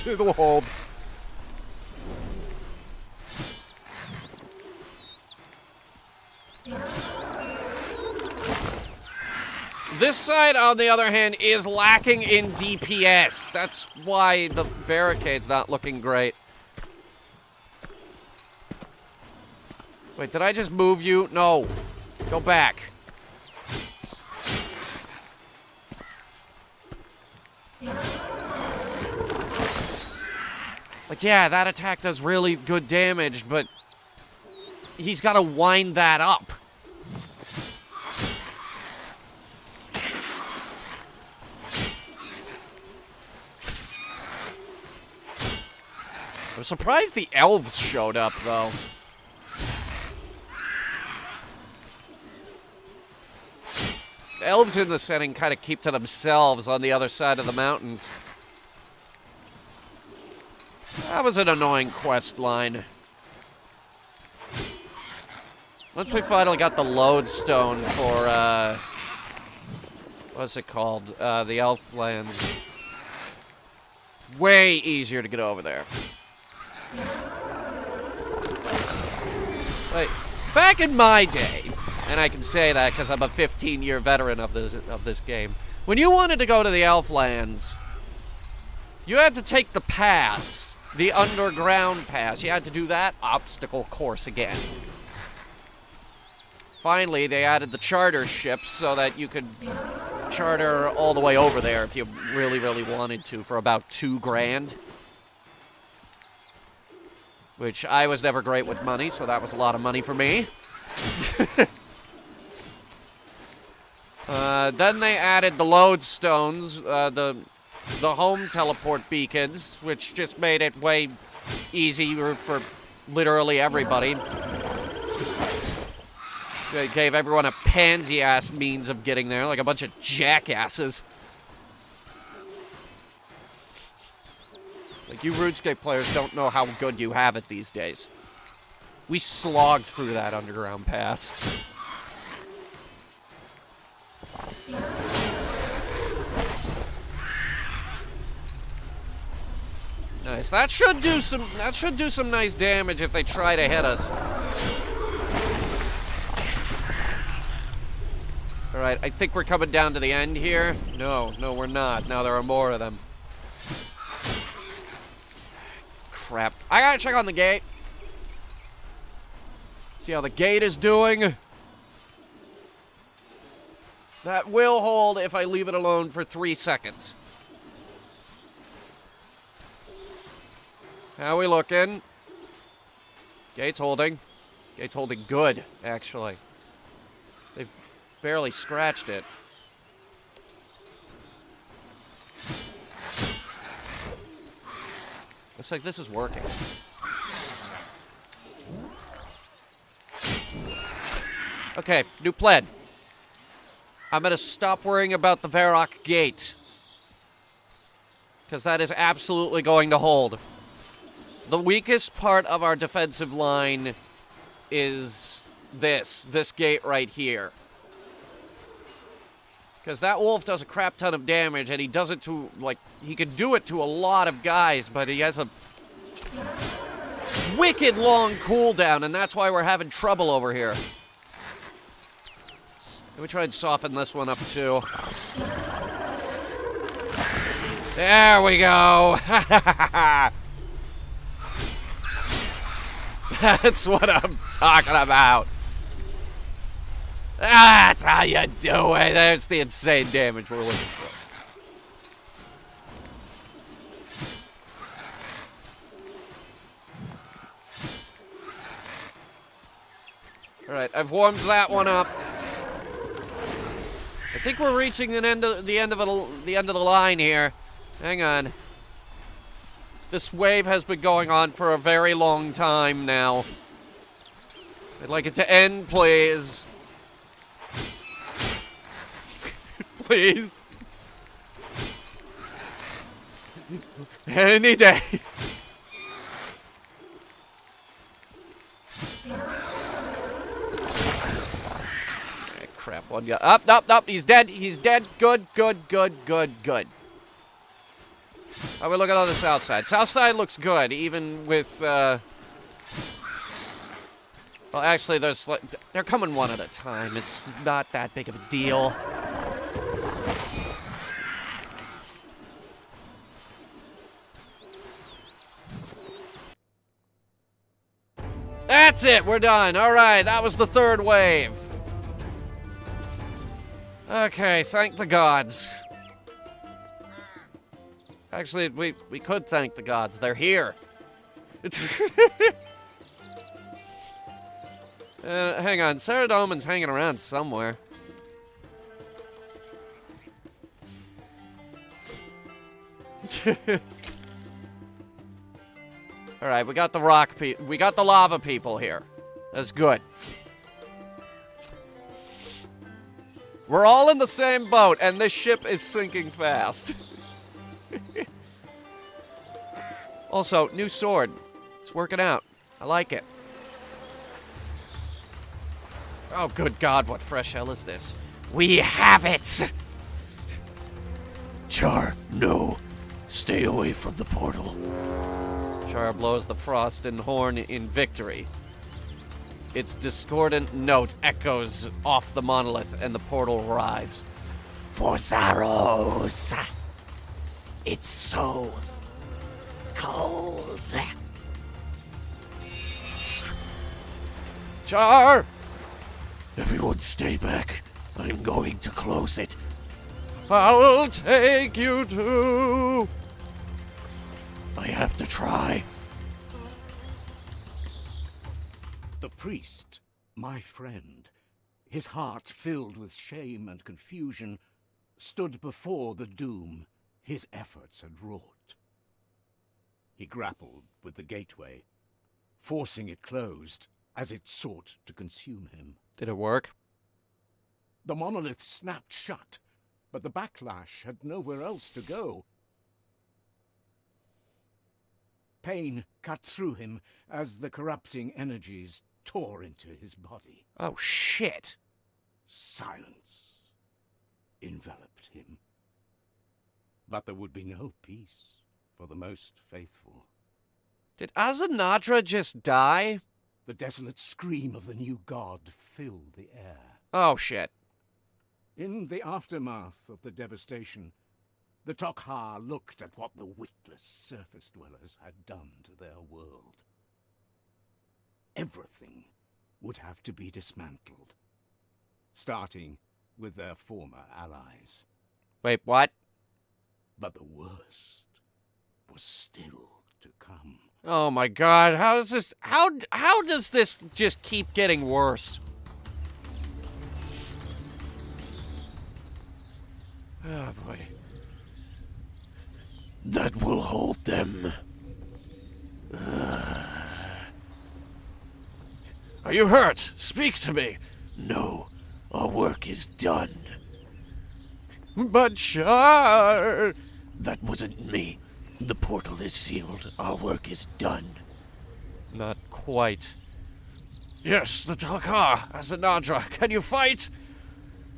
It'll hold. This side, on the other hand, is lacking in DPS. That's why the barricade's not looking great. Wait, did I just move you? No. Go back. Like, yeah, that attack does really good damage, but he's got to wind that up. I'm surprised the elves showed up, though. The elves in the setting kind of keep to themselves on the other side of the mountains. That was an annoying quest line. Once we finally got the lodestone for, what's it called? The elf lands. Way easier to get over there. Wait, back in my day, and I can say that because I'm a 15-year veteran of this game, when you wanted to go to the elf lands, you had to take the pass, the underground pass. You had to do that obstacle course again. Finally, they added the charter ships so that you could charter all the way over there if you really, really wanted to for about $2 grand. Which I was never great with money, so that was a lot of money for me. Then they added the lodestones, the home teleport beacons, which just made it way easier for literally everybody. They gave everyone a pansy-ass means of getting there, like a bunch of jackasses. Like, you Runescape players don't know how good you have it these days. We slogged through that underground pass. Nice. That should do some nice damage if they try to hit us. All right, I think we're coming down to the end here. No, we're not. Now there are more of them. Crap. I gotta check on the gate. See how the gate is doing. That will hold if I leave it alone for 3 seconds. How we looking? Gate's holding. Gate's holding good, actually. They've barely scratched it. Looks like this is working. Okay, new plan. I'm gonna stop worrying about the Varrock Gate. Because that is absolutely going to hold. The weakest part of our defensive line is this gate right here. Because that wolf does a crap ton of damage, and he does it to, like, he can do it to a lot of guys, but he has a wicked long cooldown, and that's why we're having trouble over here. Let me try and soften this one up, too. There we go! That's what I'm talking about. That's how you do it. That's the insane damage we're looking for. Alright, I've warmed that one up. I think we're reaching the end of the line here. Hang on. This wave has been going on for a very long time now. I'd like it to end, please. Please. Any day. Crap, one guy. Up. He's dead. He's dead. Good. How we looking on the south side? South side looks good, even with, well, actually, they're coming one at a time. It's not that big of a deal. That's it. We're done. All right, that was the third wave. Okay, thank the gods. Actually, we could thank the gods. They're here. Hang on. Saradomin's hanging around somewhere. All right, we got the we got the lava people here. That's good. We're all in the same boat, and this ship is sinking fast. Also, new sword. It's working out. I like it. Oh, good God, what fresh hell is this? We have it! Char, no. Stay away from the portal. Char blows the frost and horn in victory. Its discordant note echoes off the monolith, and the portal arrives. For Zaros. It's so cold. Char! Everyone stay back. I'm going to close it. I'll take you to... I have to try. The priest, my friend, his heart filled with shame and confusion, stood before the doom his efforts had wrought. He grappled with the gateway, forcing it closed as it sought to consume him. Did it work? The monolith snapped shut, but the backlash had nowhere else to go. Pain cut through him as the corrupting energies tore into his body. Oh, shit. Silence enveloped him. But there would be no peace for the most faithful. Did Azanadra just die? The desolate scream of the new god filled the air. Oh, shit. In the aftermath of the devastation, the Tok'ha looked at what the witless surface dwellers had done to their world. Everything would have to be dismantled, starting with their former allies. Wait, what? But the worst was still to come. Oh my God, how is this, how does this just keep getting worse? Oh boy. That will hold them. Are you hurt? Speak to me. No, our work is done. But Char... That wasn't me. The portal is sealed. Our work is done. Not quite. Yes, the Tok'ha, Azanadra. Can you fight?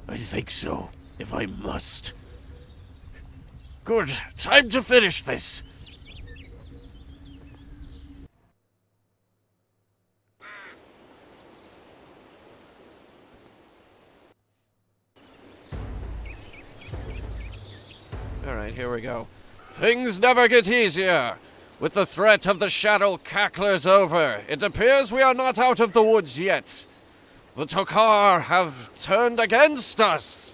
I think so, if I must. Good. Time to finish this. Alright, here we go. Things never get easier. With the threat of the shadow cacklers over, it appears we are not out of the woods yet. The Tok'ha have turned against us.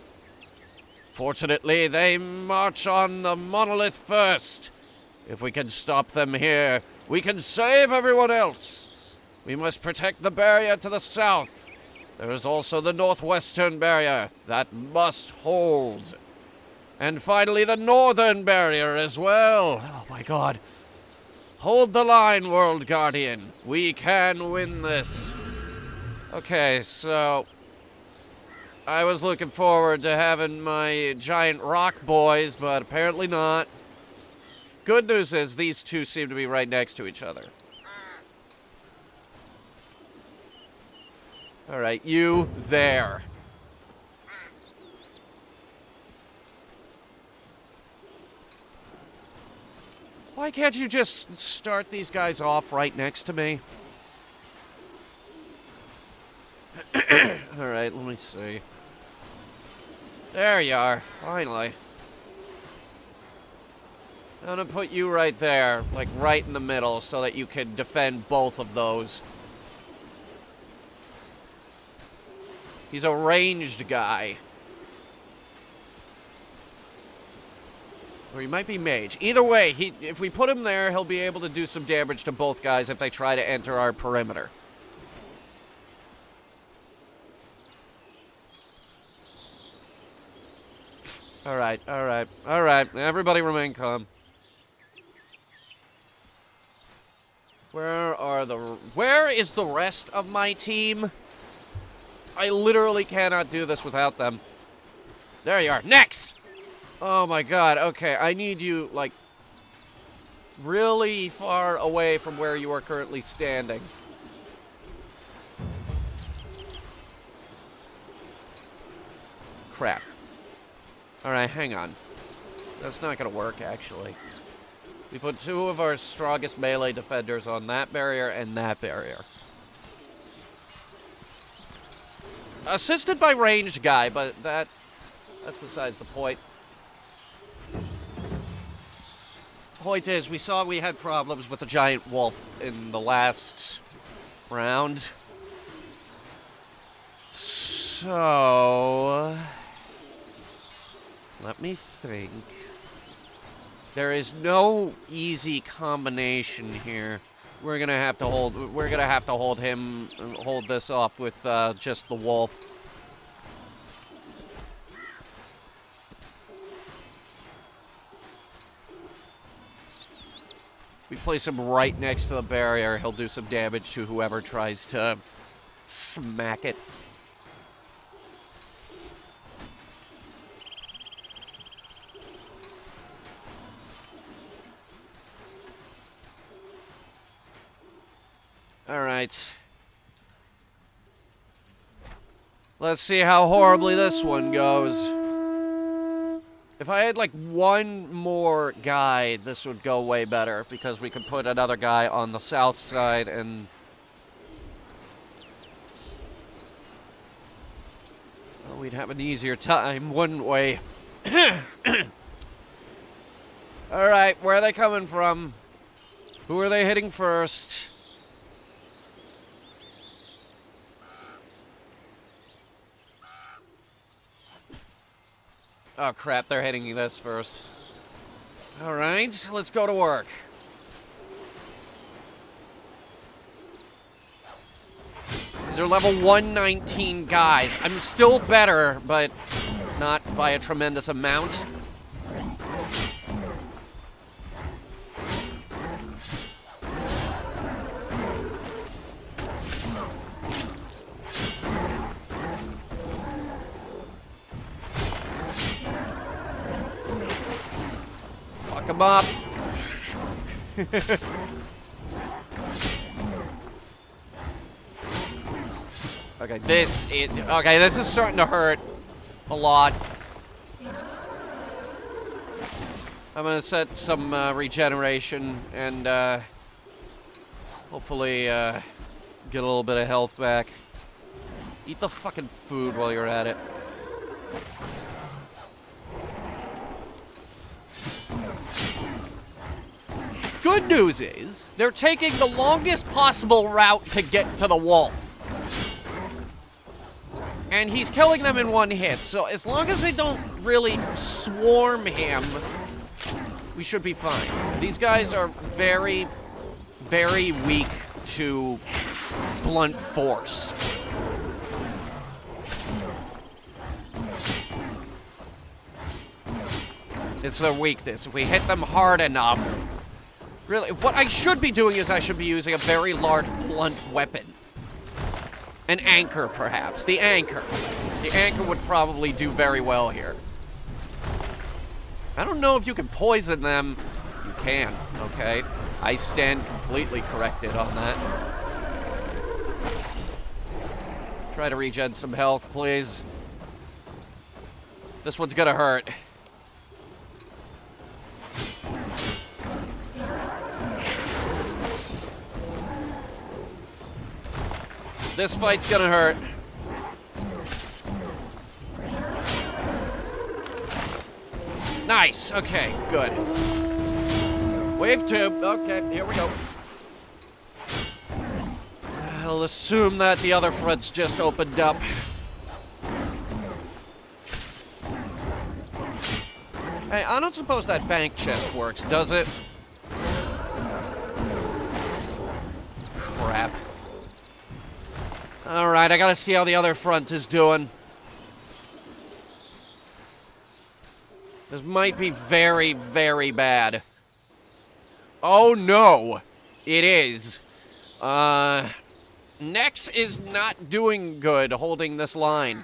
Fortunately, they march on the monolith first. If we can stop them here, we can save everyone else. We must protect the barrier to the south There is also the northwestern barrier that must hold. And finally, the northern barrier as well. Oh my god. Hold the line, World Guardian. We can win this. Okay, so I was looking forward to having my giant rock boys, but apparently not. Good news is these two seem to be right next to each other. All right, you there. Why can't you just start these guys off right next to me? All right, let me see. There you are, finally. I'm gonna put you right there, like right in the middle, so that you can defend both of those. He's a ranged guy. Or he might be mage. Either way, if we put him there, he'll be able to do some damage to both guys if they try to enter our perimeter. Alright, alright, alright. Everybody remain calm. Where is the rest of my team? I literally cannot do this without them. There you are. Next! Oh my god, okay. I need you, like, really far away from where you are currently standing. Crap. Alright, hang on. That's not gonna work, actually. We put two of our strongest melee defenders on that barrier and that barrier. Assisted by ranged guy, but that's besides the point. Point is, we saw we had problems with the giant wolf in the last round. So let me think. There is no easy combination here. We're gonna have to hold this off with just the wolf. We place him right next to the barrier. He'll do some damage to whoever tries to smack it. All right. Let's see how horribly this one goes. If I had, like, one more guy, this would go way better, because we could put another guy on the south side and... well, we'd have an easier time, wouldn't we? Alright, where are they coming from? Who are they hitting first? Oh crap, they're hitting this first. Alright, let's go to work. These are level 119 guys. I'm still better, but not by a tremendous amount. Fuck him up. Okay, this is starting to hurt a lot. I'm gonna set some regeneration and hopefully get a little bit of health back. Eat the fucking food while you're at it. Good news is, they're taking the longest possible route to get to the wolf. And he's killing them in one hit, so as long as they don't really swarm him, we should be fine. These guys are very, very weak to blunt force. It's their weakness. If we hit them hard enough... Really, what I should be doing is I should be using a very large blunt weapon. An anchor, perhaps. The anchor. The anchor would probably do very well here. I don't know if you can poison them. You can, okay? I stand completely corrected on that. Try to regen some health, please. This one's gonna hurt. This fight's gonna hurt. Nice, okay, good. Wave tube, okay, here we go. I'll assume that the other front's just opened up. Hey, I don't suppose that bank chest works, does it? Crap. Alright, I gotta see how the other front is doing. This might be very, very bad. Oh no! It is. Nex is not doing good holding this line.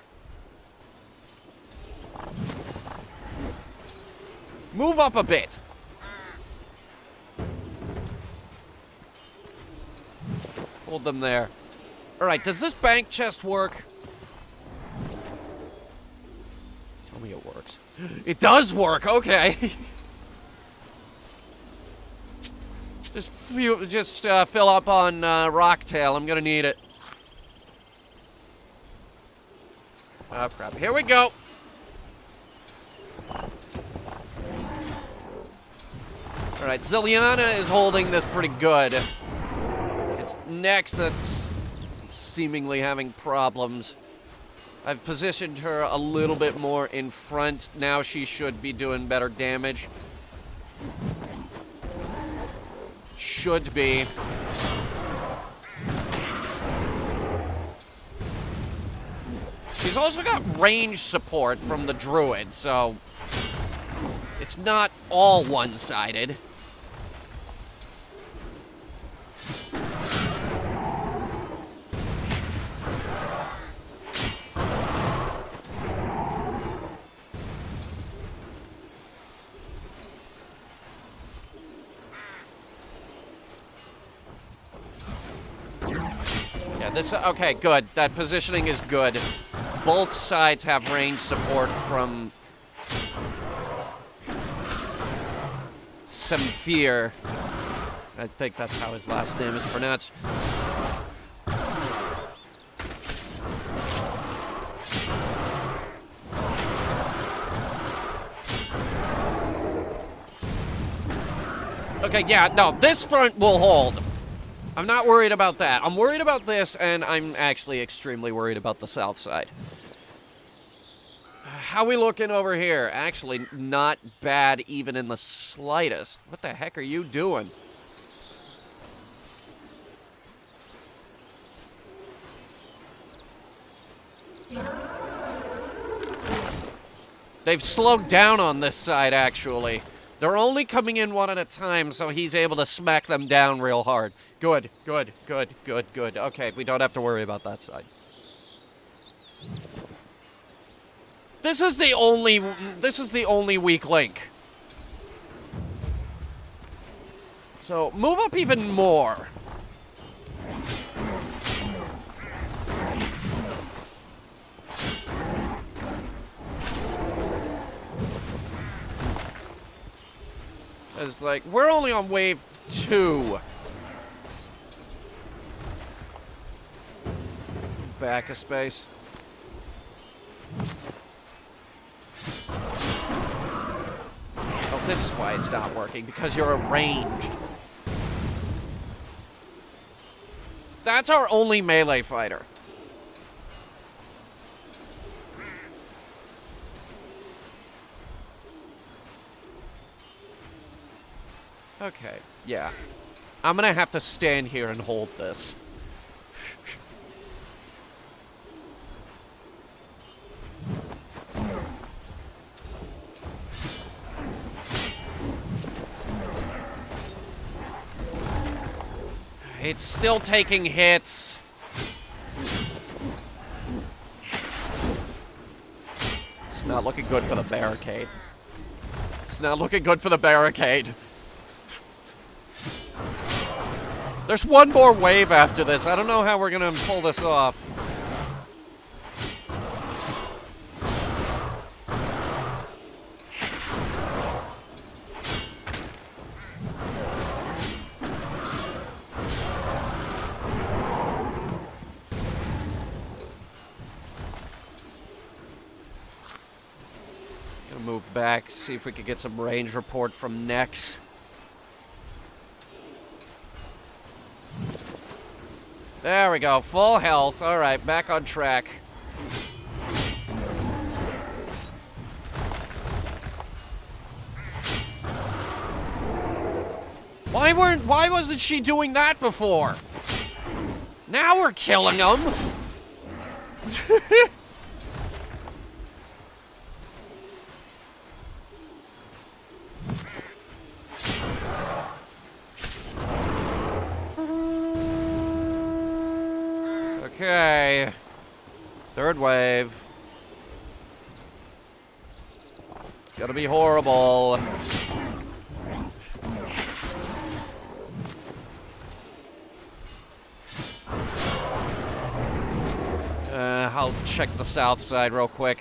Move up a bit. Hold them there. Alright, does this bank chest work? Tell me it works. It does work, okay. Just fill up on Rocktail. I'm gonna need it. Oh crap, here we go. Alright, Zilliana is holding this pretty good. It's Nex that's seemingly having problems. I've positioned her a little bit more in front. Now she should be doing better damage. Should be. She's also got range support from the druid, so it's not all one-sided. Okay, good. That positioning is good. Both sides have range support from Semfir. I think that's how his last name is pronounced. Okay, yeah, no, this front will hold. I'm not worried about that. I'm worried about this, and I'm actually extremely worried about the south side. How we looking over here? Actually, not bad even in the slightest. What the heck are you doing? They've slowed down on this side, actually. They're only coming in one at a time, so he's able to smack them down real hard. Good, good, good, good, good. Okay, we don't have to worry about that side. This is the only weak link. So, move up even more. It's like, we're only on wave 2. Back a space. Oh, this is why it's not working, because you're arranged. That's our only melee fighter. Okay, yeah. I'm gonna have to stand here and hold this. It's still taking hits. It's not looking good for the barricade. It's not looking good for the barricade. There's one more wave after this. I don't know how we're gonna pull this off. Gonna move back, see if we can get some range report from Nex. There we go, full health. All right, back on track. Why wasn't she doing that before? Now we're killing them. Okay. Third wave. It's gonna be horrible. I'll check the south side real quick.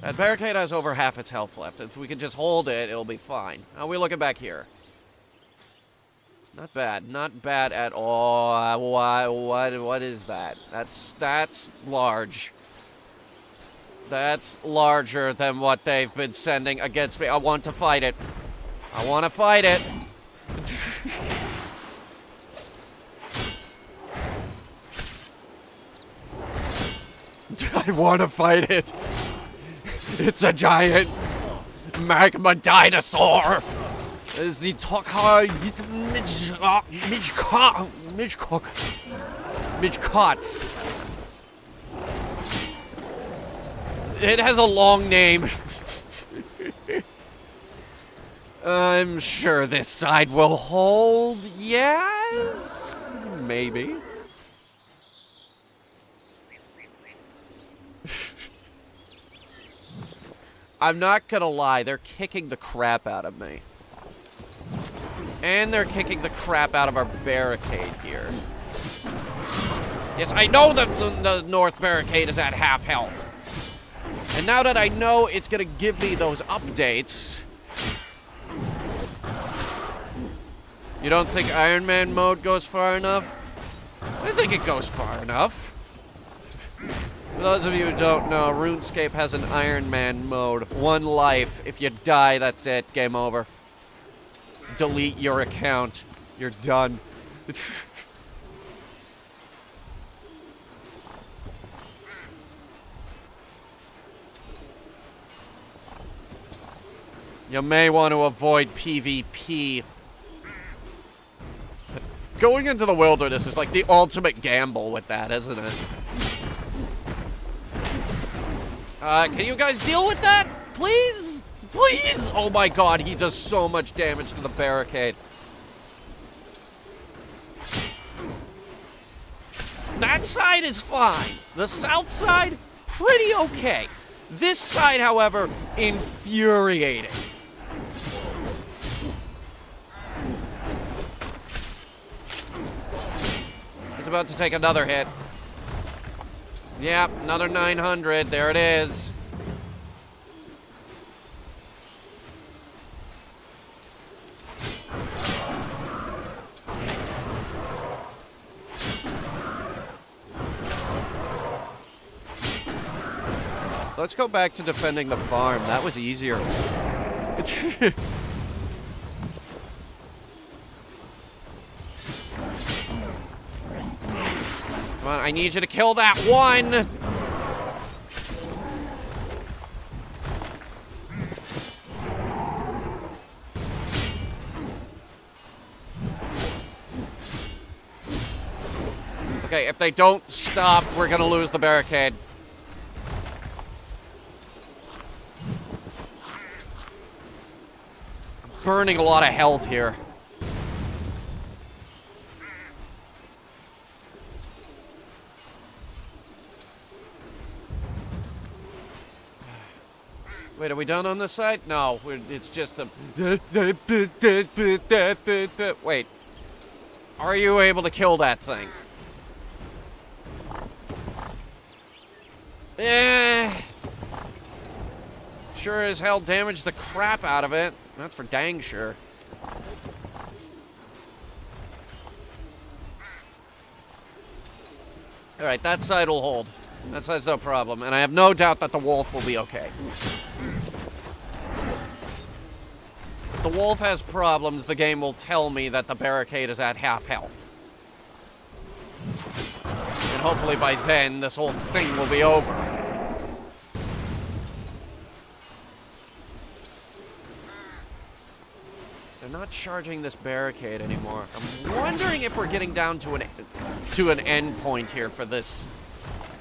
That barricade has over half its health left. If we can just hold it, it'll be fine. How are we looking back here? Not bad. Not bad at all. What is that? That's large. That's larger than what they've been sending against me. I want to fight it. I want to fight it. I want to fight it. It's a giant magma dinosaur. Is the Tokar Midgecot. It has a long name. I'm sure this side will hold. Yes? Maybe. I'm not gonna lie, they're kicking the crap out of me. And they're kicking the crap out of our barricade here. Yes, I know the north barricade is at half health. And now that I know it's gonna give me those updates... You don't think Ironman Mode goes far enough? I think it goes far enough. For those of you who don't know, RuneScape has an Ironman Mode. One life. If you die, that's it. Game over. Delete your account. You're done. You may want to avoid PvP. Going into the wilderness is like the ultimate gamble with that, isn't it? Can you guys deal with that? Please? Please? Oh my god, he does so much damage to the barricade. That side is fine. The south side, pretty okay. This side, however, infuriating. He's about to take another hit. Yep, another 900. There it is. Let's go back to defending the farm. That was easier. Come on, I need you to kill that one! Okay, if they don't stop, we're gonna lose the barricade. burning a lot of health here. Wait, are we done on this side? No, it's just a... Wait. Are you able to kill that thing? Sure as hell damaged the crap out of it. That's for dang sure. Alright, that side will hold. That side's no problem. And I have no doubt that the wolf will be okay. If the wolf has problems, the game will tell me that the barricade is at half health. And hopefully by then, this whole thing will be over. They're not charging this barricade anymore. I'm wondering if we're getting down to an end point here for this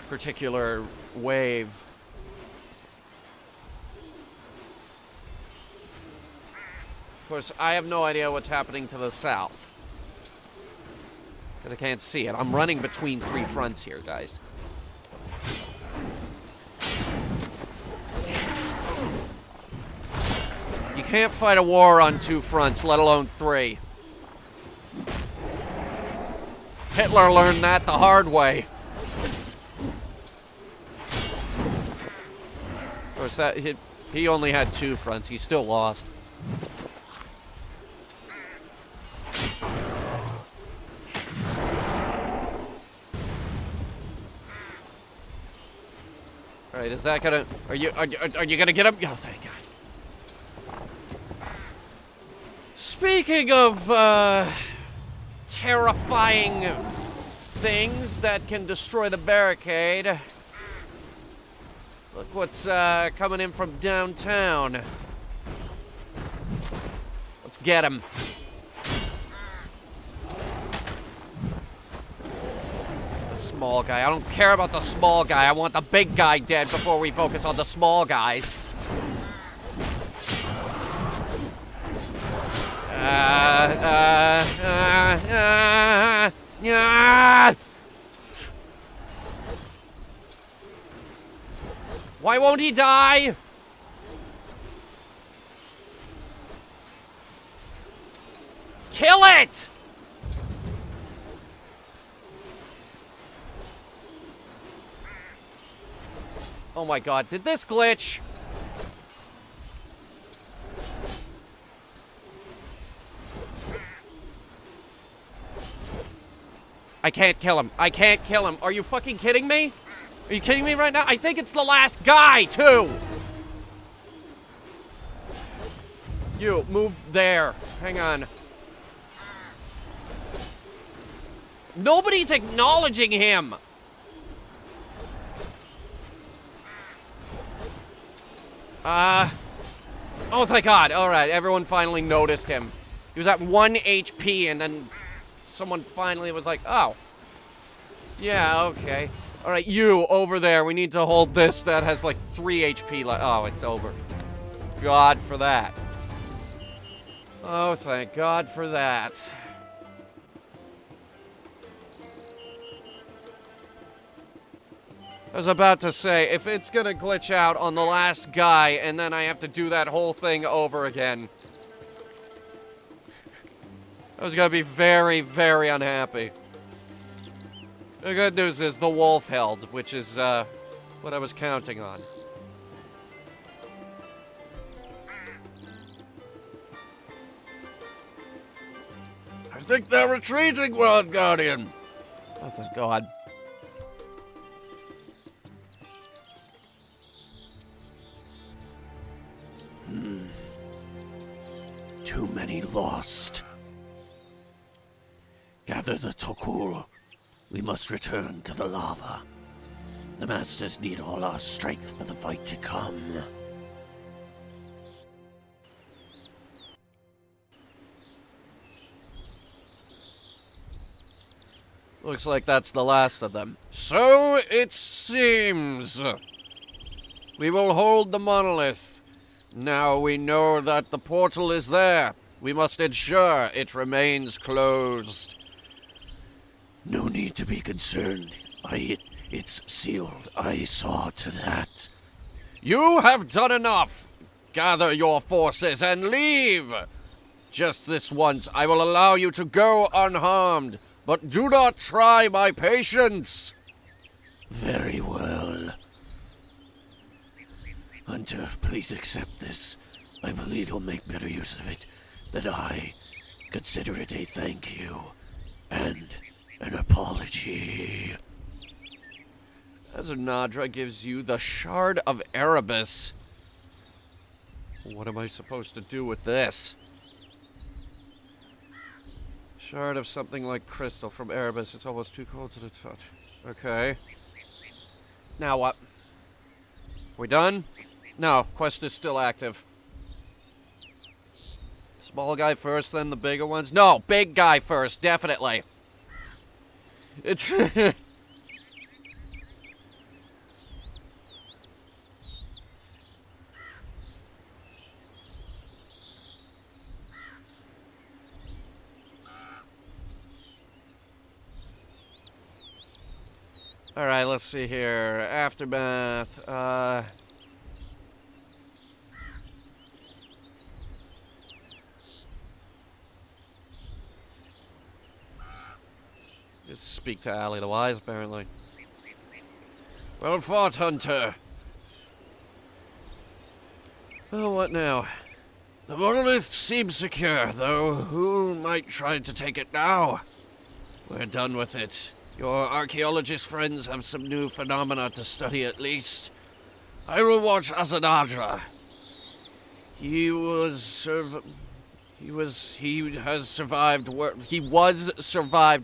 particular wave. Of course, I have no idea what's happening to the south. Because I can't see it. I'm running between three fronts here, guys. You can't fight a war on two fronts, let alone three. Hitler learned that the hard way. Of course, that he only had two fronts. He still lost. All right, is that gonna? Are you gonna get him? Oh, thank God. Speaking of terrifying things that can destroy the barricade, look what's coming in from downtown. Let's get him. The small guy. I don't care about the small guy. I want the big guy dead before we focus on the small guys. Why won't he die? Kill it! Oh my God, did this glitch? I can't kill him. I can't kill him. Are you fucking kidding me? Are you kidding me right now? I think it's the last guy, too. You, move there. Hang on. Nobody's acknowledging him. Oh, thank God. All right, everyone finally noticed him. He was at 1 HP, and then someone finally was like, oh. Yeah, okay. All right, you, over there. We need to hold this that has, like, 3 HP left. Oh, it's over. God for that. Oh, thank God for that. I was about to say, if it's gonna glitch out on the last guy and then I have to do that whole thing over again, I was gonna be very, very unhappy. The good news is the wolf held, which is what I was counting on. I think they're retreating, World Guardian. Oh, thank God. Too many lost. Gather the Tokul. We must return to the lava. The Masters need all our strength for the fight to come. Looks like that's the last of them. So it seems. We will hold the Monolith. Now we know that the portal is there. We must ensure it remains closed. No need to be concerned. It's sealed. I saw to that. You have done enough. Gather your forces and leave. Just this once, I will allow you to go unharmed, but do not try my patience. Very well. Hunter, please accept this. I believe you'll make better use of it than I. Consider it a thank you and an apology. Azanadra gives you the Shard of Erebus. What am I supposed to do with this? Shard of something like crystal from Erebus. It's almost too cold to the touch. Okay. Now what? We done? No, quest is still active. Small guy first, then the bigger ones? No, big guy first, definitely. It's... Alright, let's see here. Aftermath. Just speak to Ali the Wise, apparently. Well fought, Hunter. Oh, what now? The monolith seems secure, though who might try to take it now? We're done with it. Your archaeologist friends have some new phenomena to study at least. I will watch Azanadra. He was survived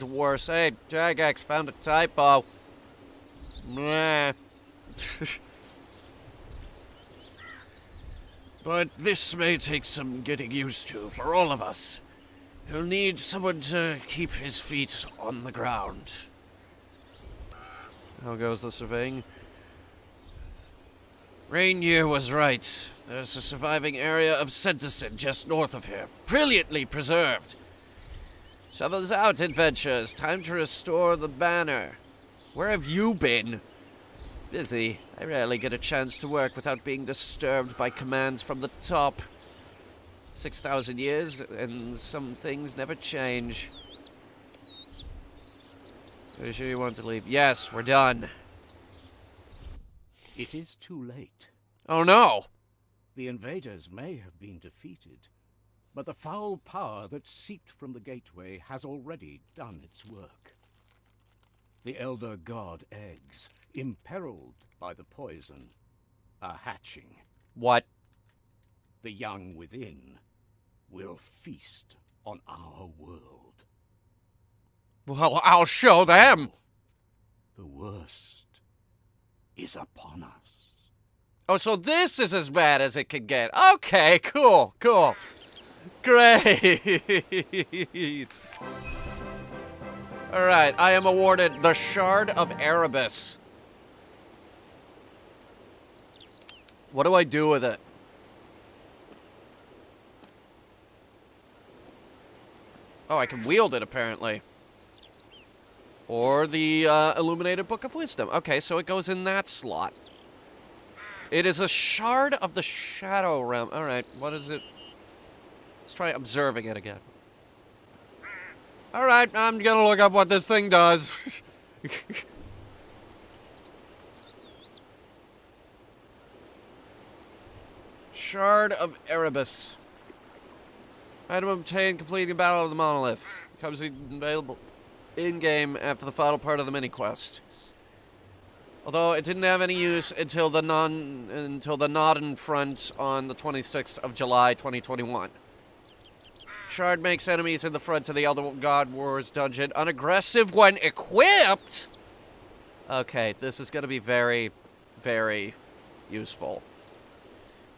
worse. Hey, Jagex found a typo. Meh. But this may take some getting used to for all of us. He'll need someone to keep his feet on the ground. How goes the surveying? Rainier was right. There's a surviving area of Sentencin just north of here. Brilliantly preserved. Shovels out, adventurers. Time to restore the banner. Where have you been? Busy. I rarely get a chance to work without being disturbed by commands from the top. 6,000 years, and some things never change. Are you sure you want to leave? Yes, we're done. It is too late. Oh no! The invaders may have been defeated, but the foul power that seeped from the gateway has already done its work. The elder god eggs, imperiled by the poison, are hatching. What? The young within will feast on our world. Well, I'll show them! The worst is upon us. Oh, so this is as bad as it could get. Okay, cool. Great! Alright, I am awarded the Shard of Erebus. What do I do with it? Oh, I can wield it, apparently. Or the Illuminated Book of Wisdom. Okay, so it goes in that slot. It is a Shard of the Shadow Realm. Alright, what is it? Let's try observing it again. Alright, I'm gonna look up what this thing does. Shard of Erebus. Item obtained completing Battle of the Monolith. Becomes available in-game after the final part of the mini-quest. Although it didn't have any use until the Nodden front on the 26th of July, 2021. Shard makes enemies in the front of the other God Wars dungeon unaggressive when equipped! Okay, this is gonna be very, very useful.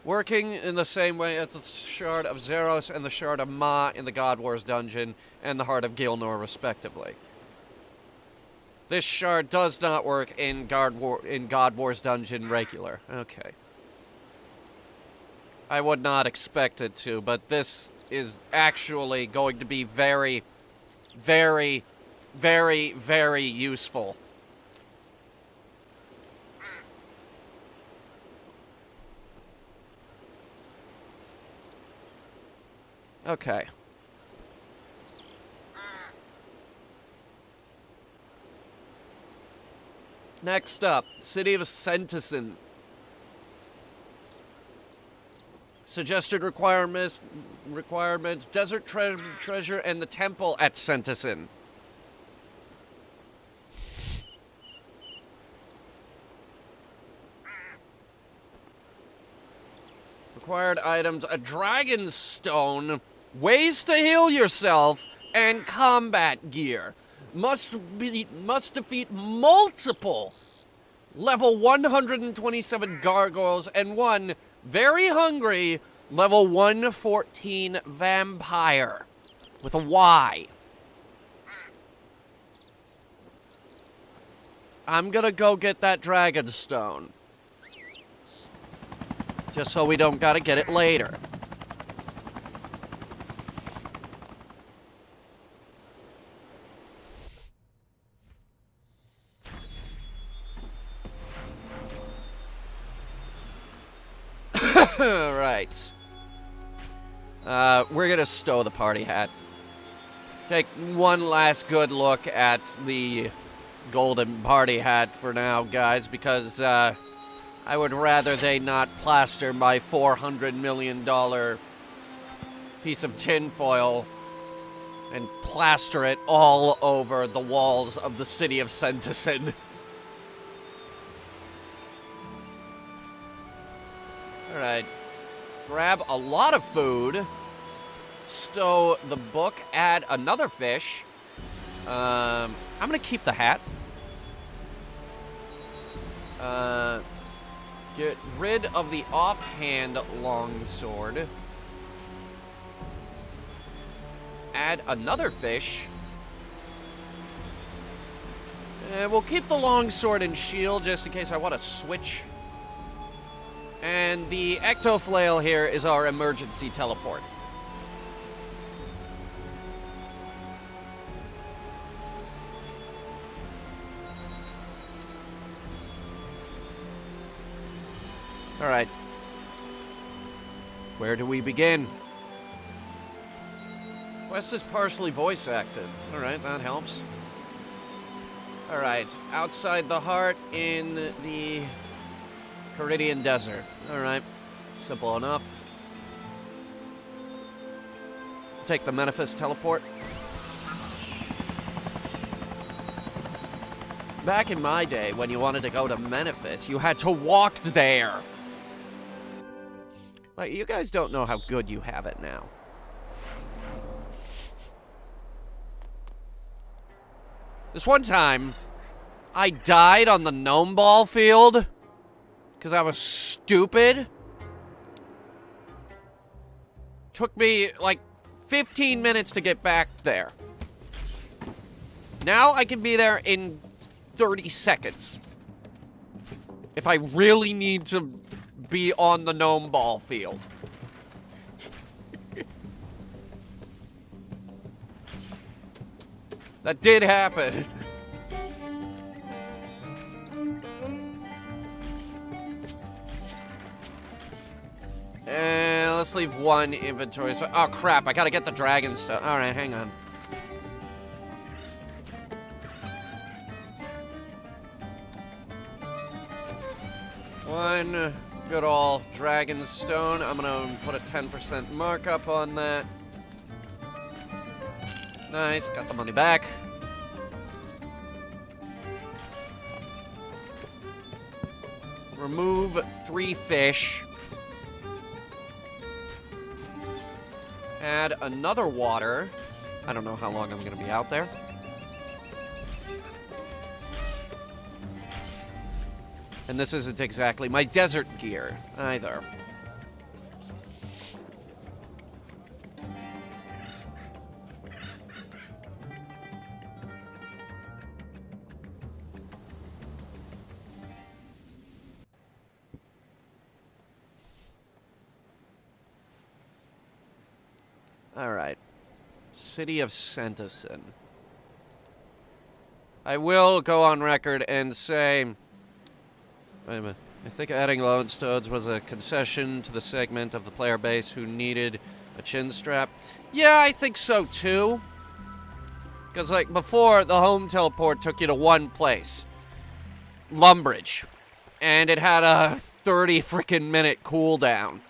Working in the same way as the Shard of Zeros and the Shard of Ma in the God Wars dungeon and the Heart of Gilnor, respectively. This shard does not work in God Wars dungeon regular. Okay. I would not expect it to, but this is actually going to be very, very, very, very useful. Okay. Next up, City of Sentison. Suggested requirements, desert treasure, and the temple at Sentison. Required items, a dragon stone, ways to heal yourself, and combat gear. Must defeat multiple level 127 gargoyles and one very hungry level 114 vampire with a Y. I'm gonna go get that dragon stone. Just so we don't gotta get it later. Alright. We're gonna stow the party hat. Take one last good look at the golden party hat for now, guys, because I would rather they not plaster my $400 million piece of tinfoil and plaster it all over the walls of the city of Sentison. Alright. Grab a lot of food. Stow the book. Add another fish. I'm gonna keep the hat. Get rid of the offhand longsword. Add another fish. We'll keep the longsword and shield just in case I want to switch. And the ectoflail here is our emergency teleport. Alright. Where do we begin? Quest is partially voice acted. Alright, that helps. Alright, outside the heart in the Caridian Desert. Alright, simple enough. Take the Memphis teleport. Back in my day, when you wanted to go to Memphis, you had to walk there. Like, you guys don't know how good you have it now. This one time, I died on the gnome ball field because I was stupid. Took me like 15 minutes to get back there. Now I can be there in 30 seconds. If I really need to be on the gnome ball field. That did happen. And let's leave one inventory. Oh crap, I gotta get the dragon stuff. Alright, hang on. One good old dragon stone. I'm gonna put a 10% markup on that. Nice, got the money back. Remove 3 fish. Add another water. I don't know how long I'm gonna be out there. And this isn't exactly my desert gear, either. Alright. City of Santison. I will go on record and say... Wait a minute. I think adding lodestones was a concession to the segment of the player base who needed a chin strap. Yeah, I think so too. Because, like, before, the home teleport took you to one place. Lumbridge. And it had a 30 freaking minute cooldown.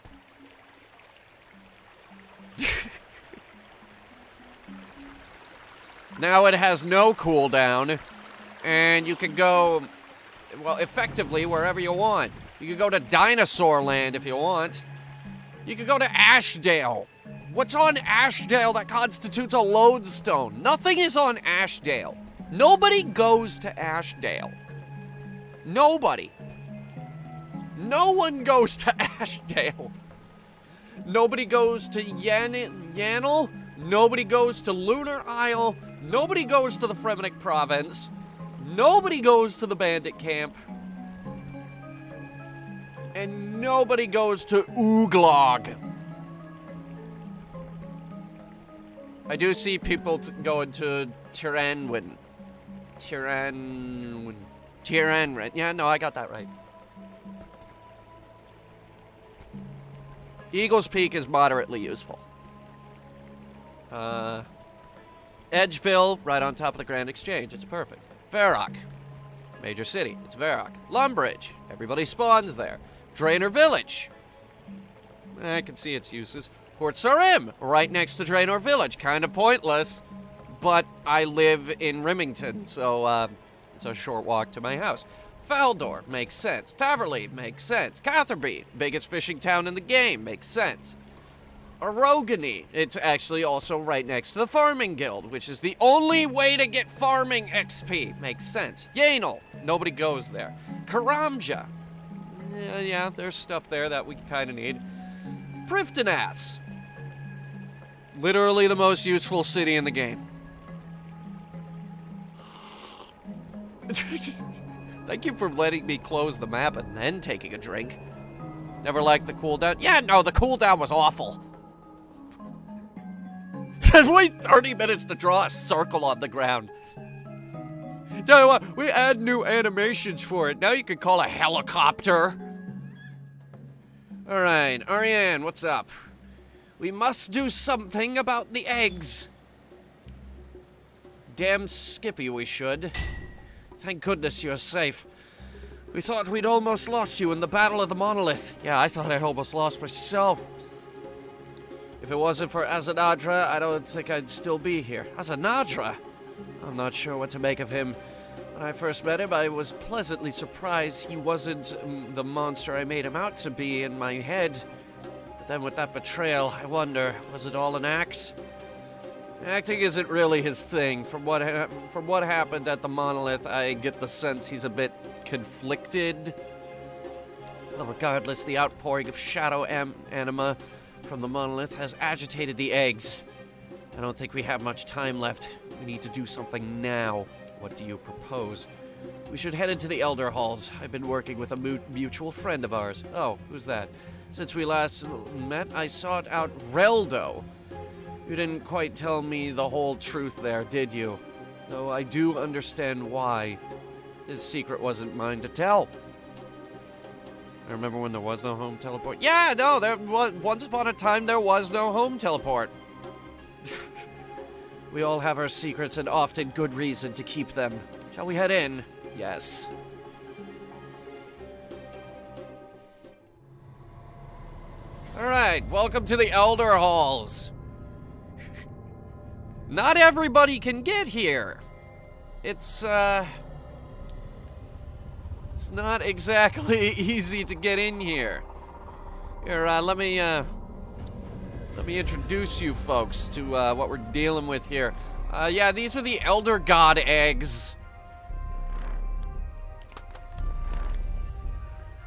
Now it has no cooldown. And you can go, well, effectively wherever you want. You can go to Dinosaur Land if you want. You can go to Ashdale. What's on Ashdale that constitutes a lodestone? Nothing is on Ashdale. Nobody goes to Ashdale. Nobody. No one goes to Ashdale. Nobody goes to Yanel. Nobody goes to Lunar Isle. Nobody goes to the Fremenic Province. Nobody goes to the Bandit Camp. And nobody goes to Ooglog. I do see people going to Tiranwin. Tiranwin. Yeah, no, I got that right. Eagles Peak is moderately useful. Edgeville, right on top of the Grand Exchange. It's perfect. Varrock. Major city. It's Varrock. Lumbridge. Everybody spawns there. Draenor Village. I can see its uses. Port Sarim, right next to Draenor Village. Kind of pointless, but I live in Rimington, so it's a short walk to my house. Faldor, makes sense. Taverley, makes sense. Catherby, biggest fishing town in the game, makes sense. Arogany, it's actually also right next to the Farming Guild, which is the only way to get farming XP, makes sense. Yanel, nobody goes there. Karamja, yeah, there's stuff there that we kind of need. Prifdanath, literally the most useful city in the game. Thank you for letting me close the map and then taking a drink. Never liked the cooldown. Yeah, no, the cooldown was awful. Wait 30 minutes to draw a circle on the ground. Tell you what, we add new animations for it. Now you can call a helicopter. Alright, Ariane, what's up? We must do something about the eggs. Damn Skippy, we should. Thank goodness you're safe. We thought we'd almost lost you in the Battle of the Monolith. Yeah, I thought I almost lost myself. If it wasn't for Azanadra, I don't think I'd still be here. Azanadra? I'm not sure what to make of him. When I first met him, I was pleasantly surprised he wasn't the monster I made him out to be in my head. But then with that betrayal, I wonder, was it all an act? Acting isn't really his thing. From what happened at the Monolith, I get the sense he's a bit conflicted. Well, regardless, the outpouring of shadow anima from the Monolith has agitated the eggs. I don't think we have much time left. We need to do something now. What do you propose? We should head into the Elder Halls. I've been working with a mutual friend of ours. Oh, who's that? Since we last met, I sought out Reldo. You didn't quite tell me the whole truth there, did you? Though I do understand why. His secret wasn't mine to tell. I remember when there was no home teleport. Yeah, no, once upon a time there was no home teleport. We all have our secrets and often good reason to keep them. Shall we head in? Yes. Alright, welcome to the Elder Halls. Not everybody can get here. It's not exactly easy to get in here. Here, let me introduce you folks to what we're dealing with here. Yeah, these are the Elder God eggs.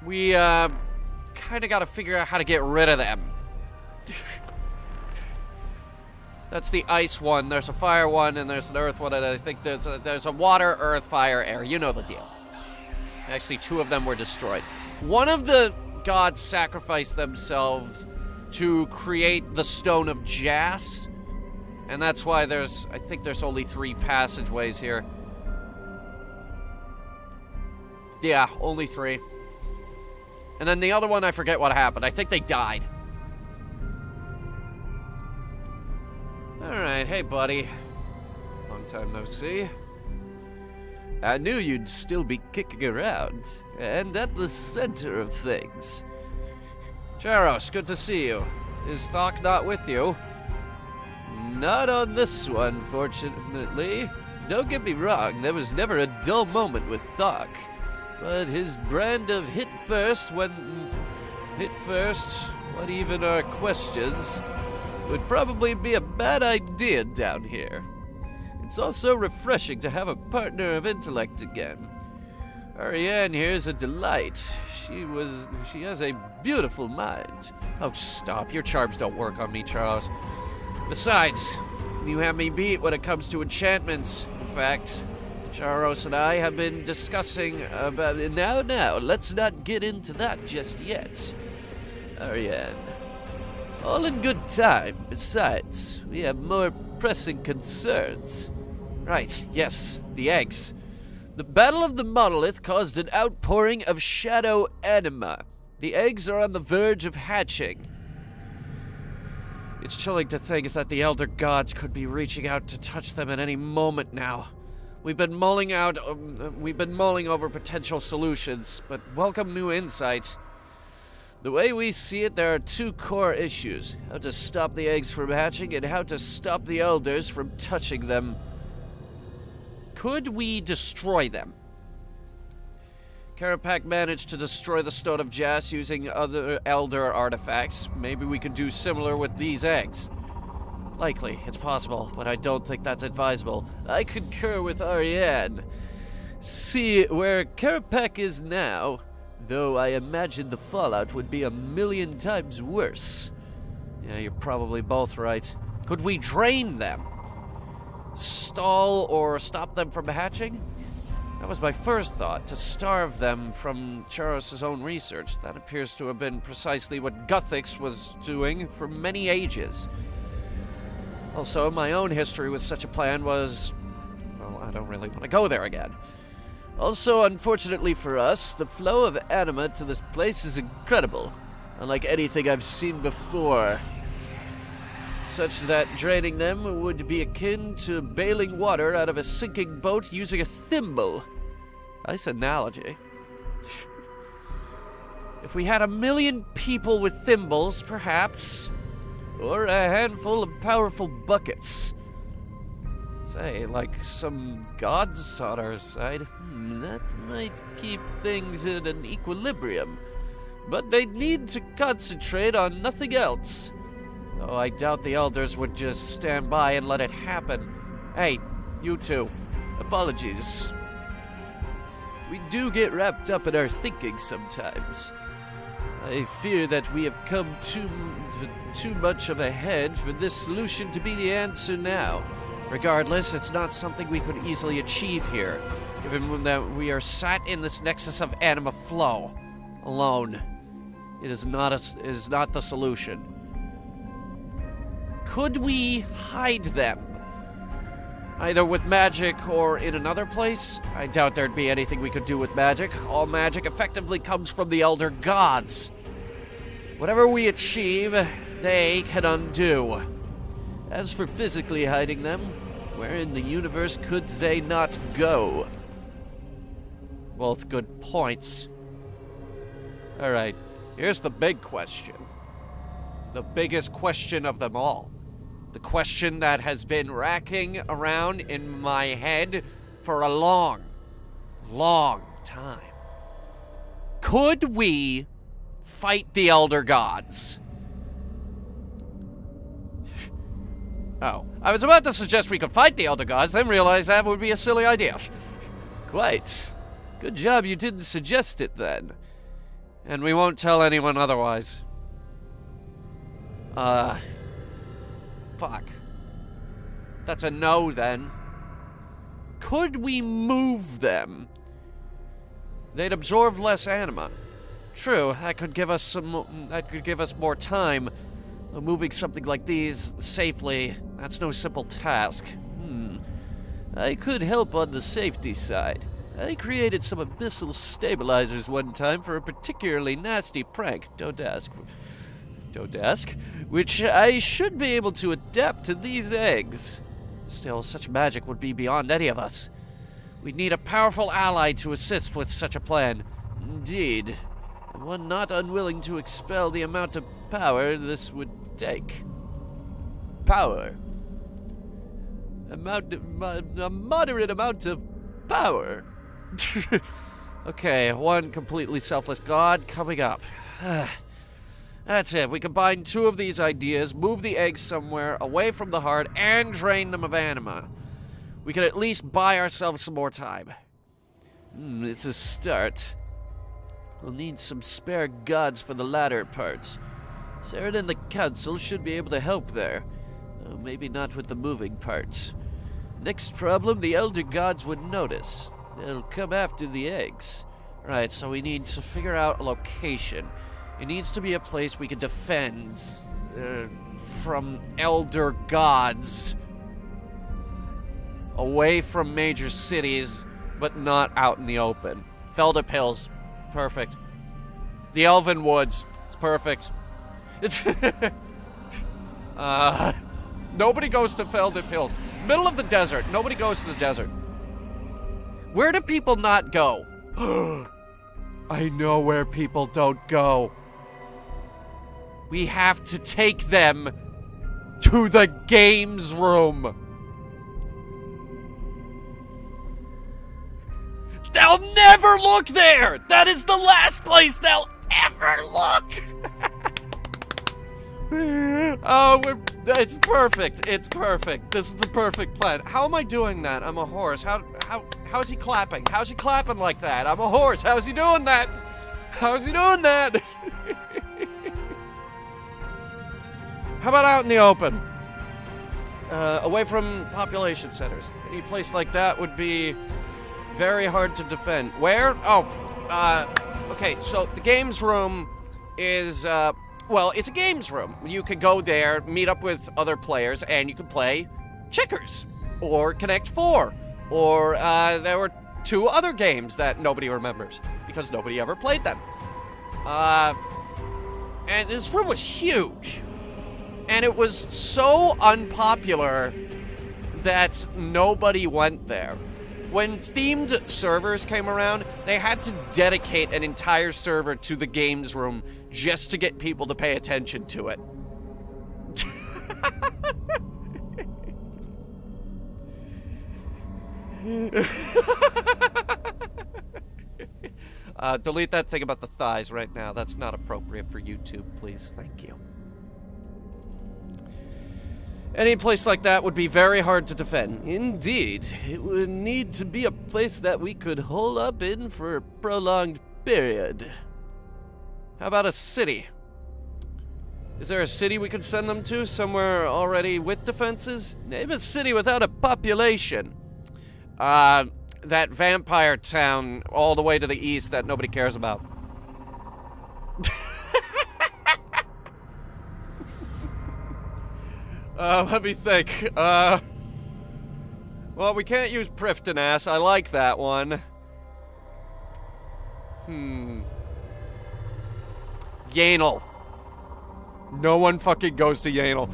We kind of got to figure out how to get rid of them. That's the ice one. There's a fire one, and there's an earth one, and I think there's a water, earth, fire, air. You know the deal. Actually, 2 of them were destroyed. One of the gods sacrificed themselves to create the Stone of Jas, And that's why I think there's only 3 passageways here. Yeah, only 3. And then the other one, I forget what happened. I think they died. Alright, hey buddy. Long time no see. I knew you'd still be kicking around, and at the center of things. Charos, good to see you. Is Thok not with you? Not on this one, fortunately. Don't get me wrong, there was never a dull moment with Thok. But his brand of hit first, what even are questions, would probably be a bad idea down here. It's also refreshing to have a partner of intellect again. Ariane here's a delight. She has a beautiful mind. Oh, stop. Your charms don't work on me, Charles. Besides, you have me beat when it comes to enchantments. In fact, Charos and I have been discussing about it. Now, let's not get into that just yet. Ariane, all in good time. Besides, we have more pressing concerns. Right, yes, the eggs. The Battle of the Monolith caused an outpouring of shadow anima. The eggs are on the verge of hatching. It's chilling to think that the Elder Gods could be reaching out to touch them at any moment now. We've been mulling over potential solutions, but welcome new insights. The way we see it, there are 2 core issues: how to stop the eggs from hatching and how to stop the elders from touching them. Could we destroy them? Karapak managed to destroy the Stone of Jas using other elder artifacts. Maybe we could do similar with these eggs. Likely, it's possible, but I don't think that's advisable. I concur with Ariane. See, where Karapak is now, though I imagine the fallout would be 1,000,000 times worse. Yeah, you're probably both right. Could we drain them? Stall or stop them from hatching? That was my first thought, to starve them from Charos' own research. That appears to have been precisely what Guthix was doing for many ages. Also, my own history with such a plan was... well, I don't really want to go there again. Also, unfortunately for us, the flow of anima to this place is incredible, unlike anything I've seen before. Such that draining them would be akin to bailing water out of a sinking boat using a thimble. Nice analogy. If we had 1,000,000 people with thimbles, perhaps, or a handful of powerful buckets. Say, like some gods on our side, that might keep things in an equilibrium. But they'd need to concentrate on nothing else. Though I doubt the elders would just stand by and let it happen. Hey, you two. Apologies. We do get wrapped up in our thinking sometimes. I fear that we have come too much of ahead for this solution to be the answer now. Regardless, it's not something we could easily achieve here, given that we are sat in this nexus of anima flow. Alone. It is not the solution. Could we hide them? Either with magic or in another place? I doubt there'd be anything we could do with magic. All magic effectively comes from the Elder Gods. Whatever we achieve, they can undo. As for physically hiding them, where in the universe could they not go? Both good points. Alright, here's the big question. The biggest question of them all. The question that has been racking around in my head for a long, long time. Could we fight the Elder Gods? Oh, I was about to suggest we could fight the Elder Gods, then realized that would be a silly idea. Quite. Good job you didn't suggest it then. And we won't tell anyone otherwise. Fuck. That's a no, then. Could we move them? They'd absorb less anima. True, that could give us more time. Though moving something like these safely, That's no simple task. I could help on the safety side. I created some Abyssal Stabilizers one time for a particularly nasty prank, don't ask, which I should be able to adapt to these eggs. Still, such magic would be beyond any of us. We'd need a powerful ally to assist with such a plan. Indeed, and one not unwilling to expel the amount of power this would take. Power? A moderate amount of power. Okay, one completely selfless god coming up. That's it. We combine two of these ideas, move the eggs somewhere away from the heart, and drain them of anima. We could at least buy ourselves some more time. It's a start. We'll need some spare gods for the latter part. Saren and the council should be able to help there. Though maybe not with the moving parts. Next problem, the elder gods would notice. They'll come after the eggs. Right, so we need to figure out a location. It needs to be a place we can defend from elder gods. Away from major cities, but not out in the open. Feldip Hills. Perfect. The Elven Woods. It's perfect. Nobody goes to Feldip Hills. Middle of the desert. Nobody goes to the desert. Where do people not go? I know where people don't go. We have to take them to the games room. They'll never look there! That is the last place they'll ever look! It's perfect. It's perfect. This is the perfect plan. How am I doing that? I'm a horse. How's he clapping? How's he clapping like that? I'm a horse. How's he doing that? How's he doing that? How about out in the open? Away from population centers. Any place like that would be very hard to defend. Where? Okay, so the games room is, well, it's a games room. You could go there, meet up with other players, and you could play checkers, or Connect 4, or there were 2 other games that nobody remembers, because nobody ever played them. And this room was huge. And it was so unpopular that nobody went there. When themed servers came around, they had to dedicate an entire server to the games room just to get people to pay attention to it. Delete that thing about the thighs right now. That's not appropriate for YouTube, please. Thank you. Any place like that would be very hard to defend. Indeed, it would need to be a place that we could hole up in for a prolonged period. How about a city? Is there a city we could send them to, somewhere already with defenses? Name a city without a population. That vampire town all the way to the east that nobody cares about. Let me think. Well, we can't use Prifddinas. I like that one. Yanel. No one fucking goes to Yanel.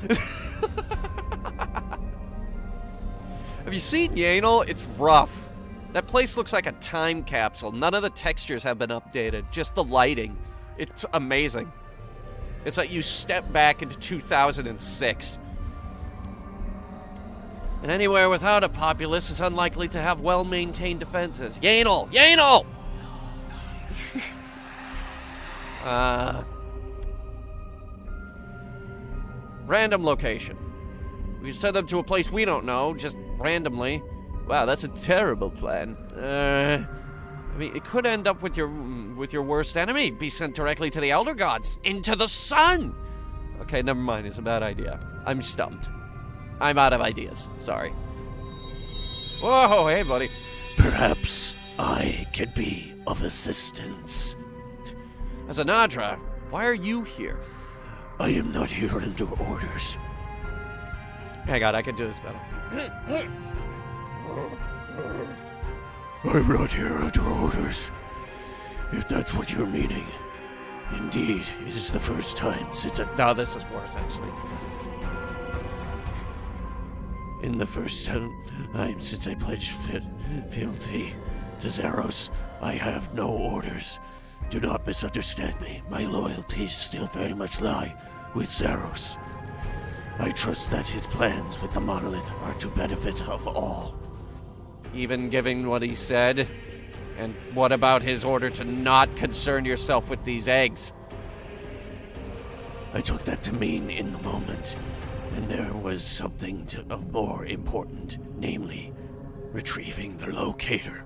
Have you seen Yanel? It's rough. That place looks like a time capsule. None of the textures have been updated. Just the lighting. It's amazing. It's like you step back into 2006. And anywhere without a populace is unlikely to have well-maintained defenses. Yanel! Yanel! Random location. We send them to a place we don't know, just randomly. Wow, that's a terrible plan. I mean, it could end up with your worst enemy. Be sent directly to the Elder Gods. Into the sun! Okay, never mind. It's a bad idea. I'm stumped. I'm out of ideas. Sorry. Whoa, hey, buddy. Perhaps I could be of assistance. As a Nadra, why are you here? I am not here under orders. Hang on, I can do this better. I'm not here at your orders, if that's what you're meaning. Indeed, it is the first time since No, this is worse, actually. in the first time since I pledged fealty to Zaros, I have no orders. Do not misunderstand me. My loyalties still very much lie with Zaros. I trust that his plans with the Monolith are to benefit of all. Even given what he said? And what about his order to not concern yourself with these eggs? I took that to mean in the moment, and there was something of more important, namely, retrieving the locator.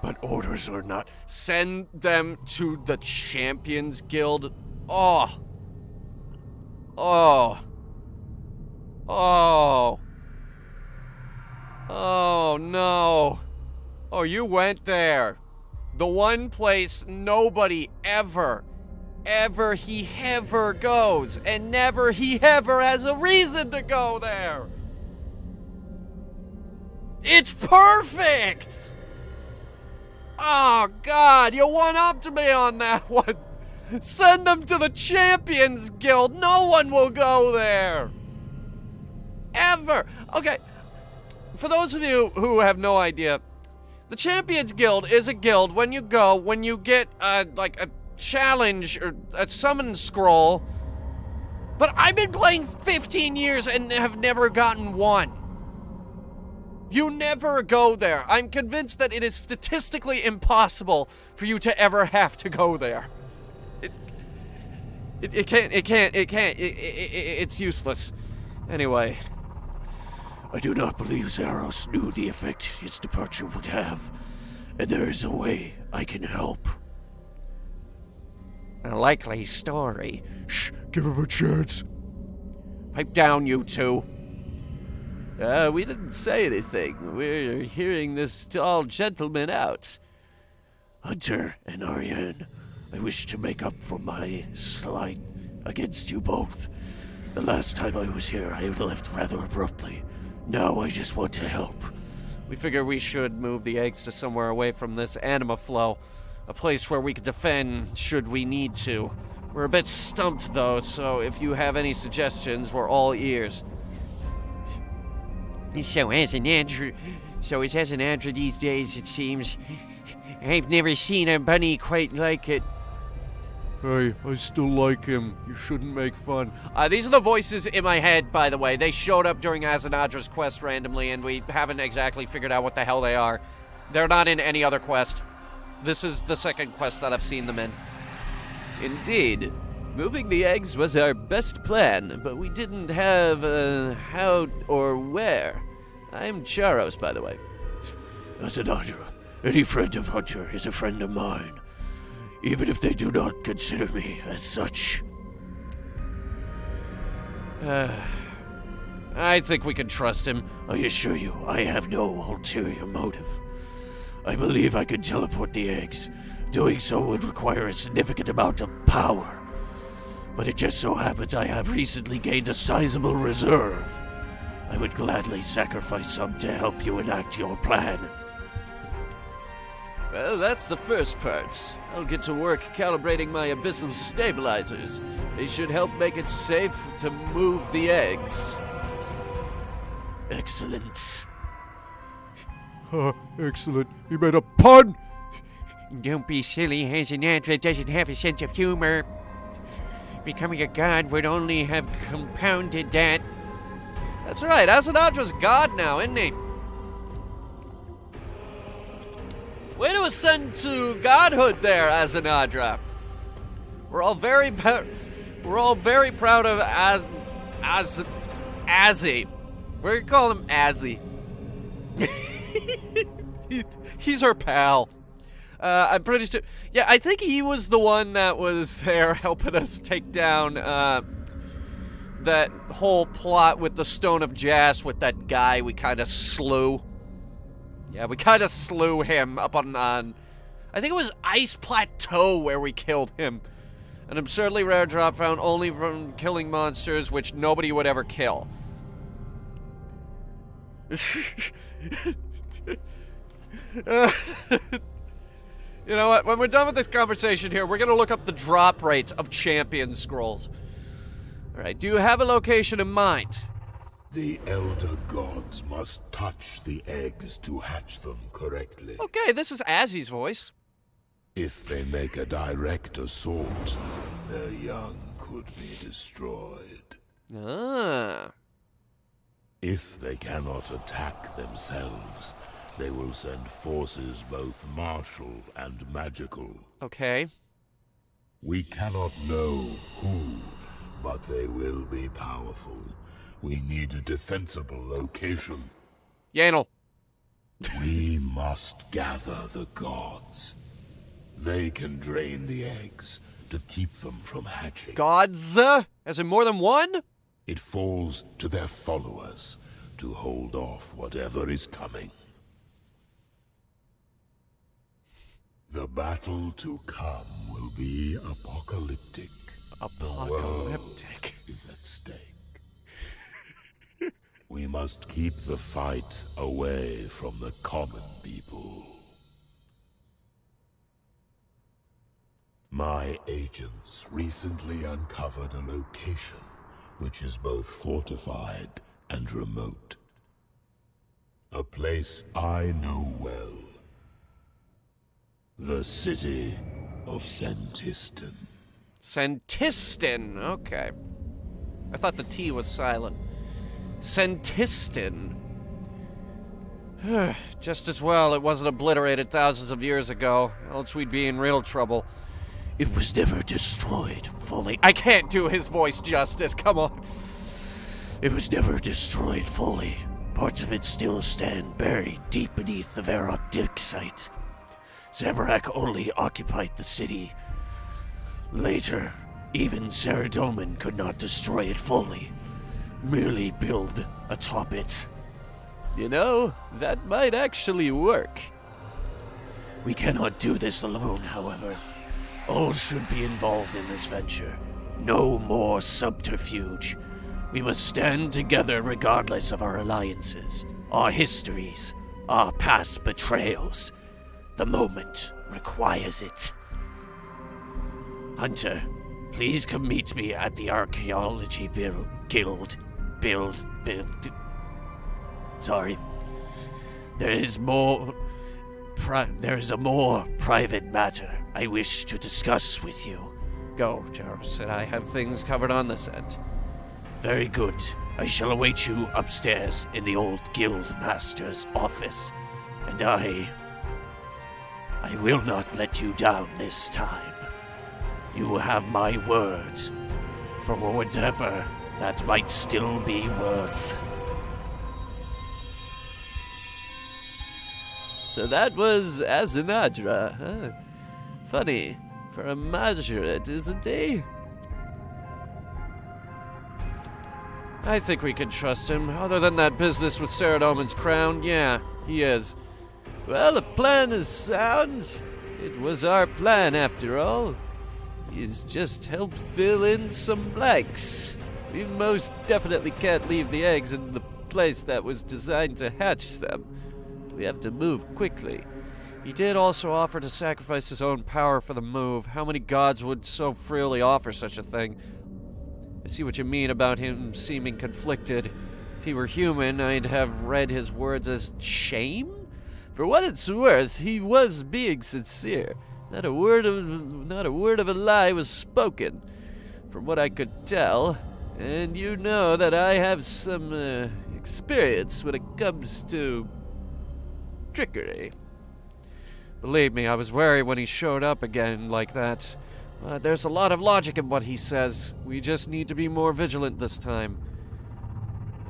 But orders are not. Send them to the Champions Guild? Oh. Oh. Oh. Oh, no. Oh, you went there. The one place nobody ever goes, and never he ever has a reason to go there. It's perfect! Oh, God, you one-upped me on that one. Send them to the Champions Guild. No one will go there. Ever. Okay, for those of you who have no idea, the Champions Guild is a guild when you get, like a challenge or a summon scroll. But I've been playing 15 years and have never gotten one. You never go there. I'm convinced that it is statistically impossible for you to ever have to go there. It's useless. Anyway. I do not believe Zaros knew the effect his departure would have, and there is a way I can help. A likely story. Shh, give him a chance. Pipe down, you two. We didn't say anything. We're hearing this tall gentleman out. Hunter and Ariane, I wish to make up for my slight against you both. The last time I was here, I left rather abruptly. Now I just want to help. We figure we should move the eggs to somewhere away from this anima flow. A place where we could defend should we need to. We're a bit stumped though, so if you have any suggestions, we're all ears. So as an andrew these days, it seems. I've never seen a bunny quite like it. Hey, I still like him. You shouldn't make fun. These are the voices in my head, by the way. They showed up during Azanadra's quest randomly, and we haven't exactly figured out what the hell they are. They're not in any other quest. This is the second quest that I've seen them in. Indeed. Moving the eggs was our best plan, but we didn't have how or where. I'm Charos, by the way. Azanadra, any friend of Hunter is a friend of mine, even if they do not consider me as such. I think we can trust him. I assure you, I have no ulterior motive. I believe I can teleport the eggs. Doing so would require a significant amount of power. But it just so happens I have recently gained a sizable reserve. I would gladly sacrifice some to help you enact your plan. Well, that's the first part. I'll get to work calibrating my Abyssal Stabilizers. They should help make it safe to move the eggs. Excellent. Excellent. He made a pun! Don't be silly, Hazanadra doesn't have a sense of humor. Becoming a god would only have compounded that. That's right, Azanadra's god now, isn't he? Way to ascend to godhood there, Azanadra. We're all very proud of Azzy. We're gonna call him Azzy. He's our pal. I'm pretty sure. Yeah, I think he was the one that was there helping us take down that whole plot with the Stone of Jas with that guy we kind of slew. Yeah, we kind of slew him up on I think it was Ice Plateau where we killed him. An absurdly rare drop found only from killing monsters which nobody would ever kill. You know what? When we're done with this conversation here, we're gonna look up the drop rates of champion scrolls. Alright, do you have a location in mind? The elder gods must touch the eggs to hatch them correctly. Okay, this is Azzy's voice. If they make a direct assault, their young could be destroyed. Ah. If they cannot attack themselves, they will send forces both martial and magical. Okay. We cannot know who, but they will be powerful. We need a defensible location. Yanel. We must gather the gods. They can drain the eggs to keep them from hatching. Gods? As in more than one? It falls to their followers to hold off whatever is coming. The battle to come will be apocalyptic. Apocalyptic. The world is at stake. We must keep the fight away from the common people. My agents recently uncovered a location which is both fortified and remote. A place I know well. The city of Sentiston. Sentiston. Okay. I thought the T was silent. Sentiston. Just as well it wasn't obliterated thousands of years ago, else we'd be in real trouble. It was never destroyed fully. I can't do his voice justice, come on. It was never destroyed fully. Parts of it still stand buried deep beneath the Varrock dig site. Zamorak only occupied the city. Later, even Saradomin could not destroy it fully, merely build atop it. You know, that might actually work. We cannot do this alone, however. All should be involved in this venture. No more subterfuge. We must stand together regardless of our alliances, our histories, our past betrayals. The moment requires it. Hunter, please come meet me at the Archaeology Guild. Sorry. There is a more private matter I wish to discuss with you. Go, Jarvis, and I have things covered on this end. Very good. I shall await you upstairs in the old guild master's office. And I will not let you down this time. You have my word. For whatever that might still be worth. So that was Azinadra, huh? Funny, for a Majoret, isn't he? I think we can trust him. Other than that business with Saradomin's crown, yeah, he is. Well, the plan is sound. It was our plan, after all. He's just helped fill in some blanks. We most definitely can't leave the eggs in the place that was designed to hatch them. We have to move quickly. He did also offer to sacrifice his own power for the move. How many gods would so freely offer such a thing? I see what you mean about him seeming conflicted. If he were human, I'd have read his words as shame? For what it's worth, he was being sincere. Not a word of a lie was spoken, from what I could tell. And you know that I have some experience when it comes to trickery. Believe me, I was wary when he showed up again like that. There's a lot of logic in what he says. We just need to be more vigilant this time.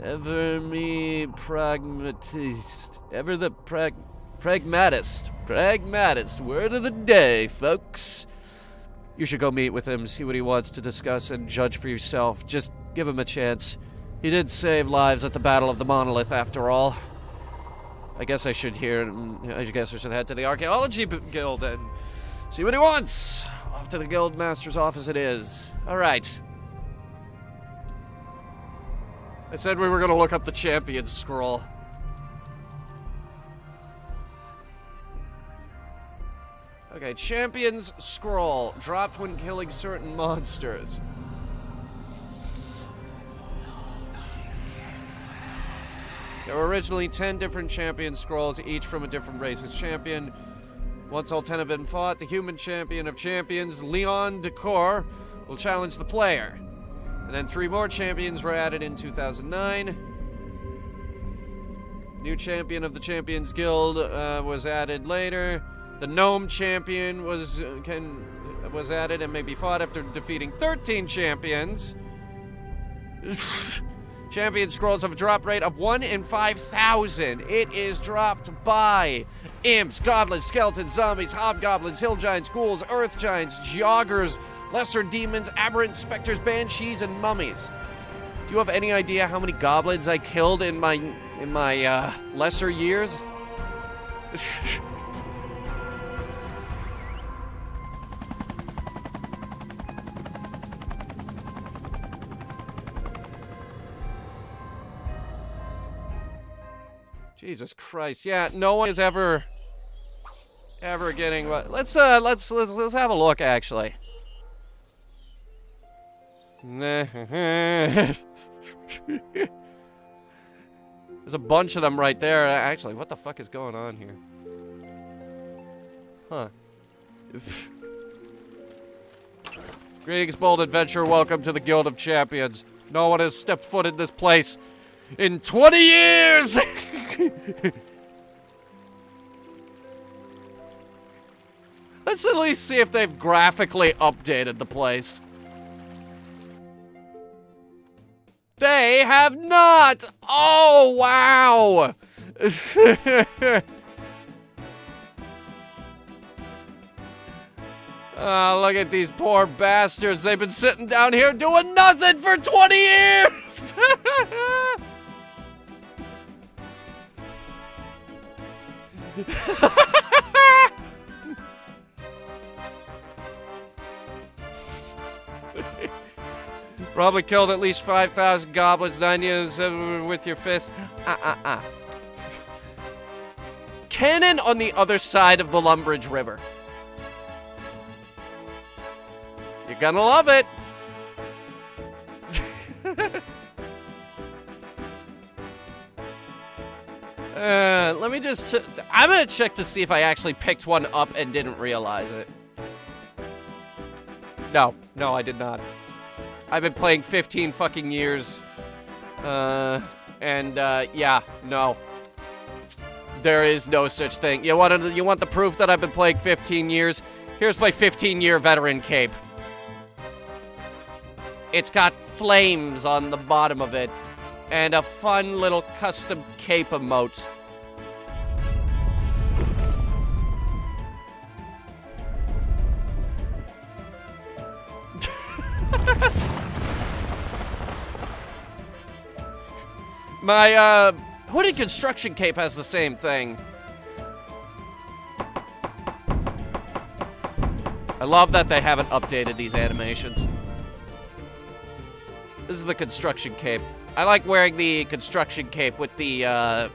Ever the pragmatist. Pragmatist, word of the day, folks. You should go meet with him, see what he wants to discuss, and judge for yourself. Just give him a chance. He did save lives at the Battle of the Monolith, after all. I guess I should head to the Archaeology Guild and see what he wants. Off to the Guildmaster's office it is. Alright. I said we were gonna look up the Champions Scroll. Okay, Champions Scroll. Dropped when killing certain monsters. There were originally 10 different Champion Scrolls, each from a different race's champion. Once all 10 have been fought, the human champion of champions, Leon Decor, will challenge the player. And then 3 more champions were added in 2009. New champion of the Champions Guild was added later. The Gnome champion was added and may be fought after defeating 13 champions. Champion Scrolls have a drop rate of 1 in 5,000. It is dropped by imps, goblins, skeletons, zombies, hobgoblins, hill giants, ghouls, earth giants, joggers, lesser demons, aberrant specters, banshees, and mummies. Do you have any idea how many goblins I killed in my lesser years? Jesus Christ! Yeah, no one is ever getting what. Let's have a look. Actually, there's a bunch of them right there. Actually, what the fuck is going on here? Huh? Greetings, bold adventurer. Welcome to the Guild of Champions. No one has stepped foot in this place in 20 years. Let's at least see if they've graphically updated the place. They have not! Oh, wow! Oh, look at these poor bastards. They've been sitting down here doing nothing for 20 years! Probably killed at least 5,000 goblins, 9 years with your fist. Cannon on the other side of the Lumbridge River. You're gonna love it. Let me just... I'm gonna check to see if I actually picked one up and didn't realize it. No, I did not. I've been playing 15 fucking years. Yeah, no. There is no such thing. You want the proof that I've been playing 15 years? Here's my 15-year veteran cape. It's got flames on the bottom of it, and a fun little custom cape emote. My, hooded construction cape has the same thing. I love that they haven't updated these animations. This is the construction cape. I like wearing the construction cape with the,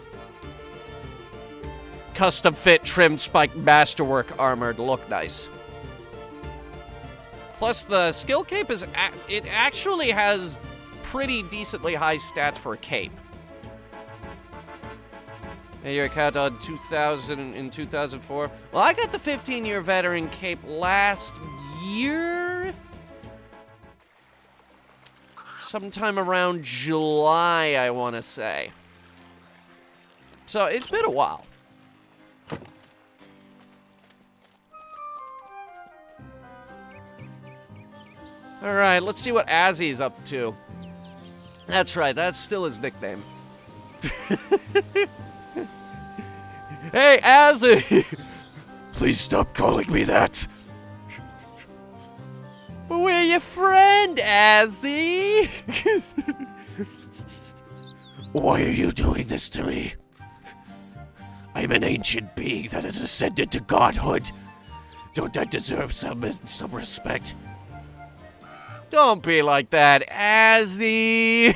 custom fit trimmed spiked masterwork armor to look nice. Plus, the skill cape is, it actually has pretty decently high stats for a cape. Hey, your account on 2000 in 2004. Well, I got the 15-year veteran cape last year? Sometime around July, I want to say. So, it's been a while. Alright, let's see what Azzy's up to. That's right, that's still his nickname. Hey, Azzy! Please stop calling me that. We're your friend, Azzy! Why are you doing this to me? I'm an ancient being that has ascended to godhood. Don't I deserve some respect? Don't be like that, Azzy.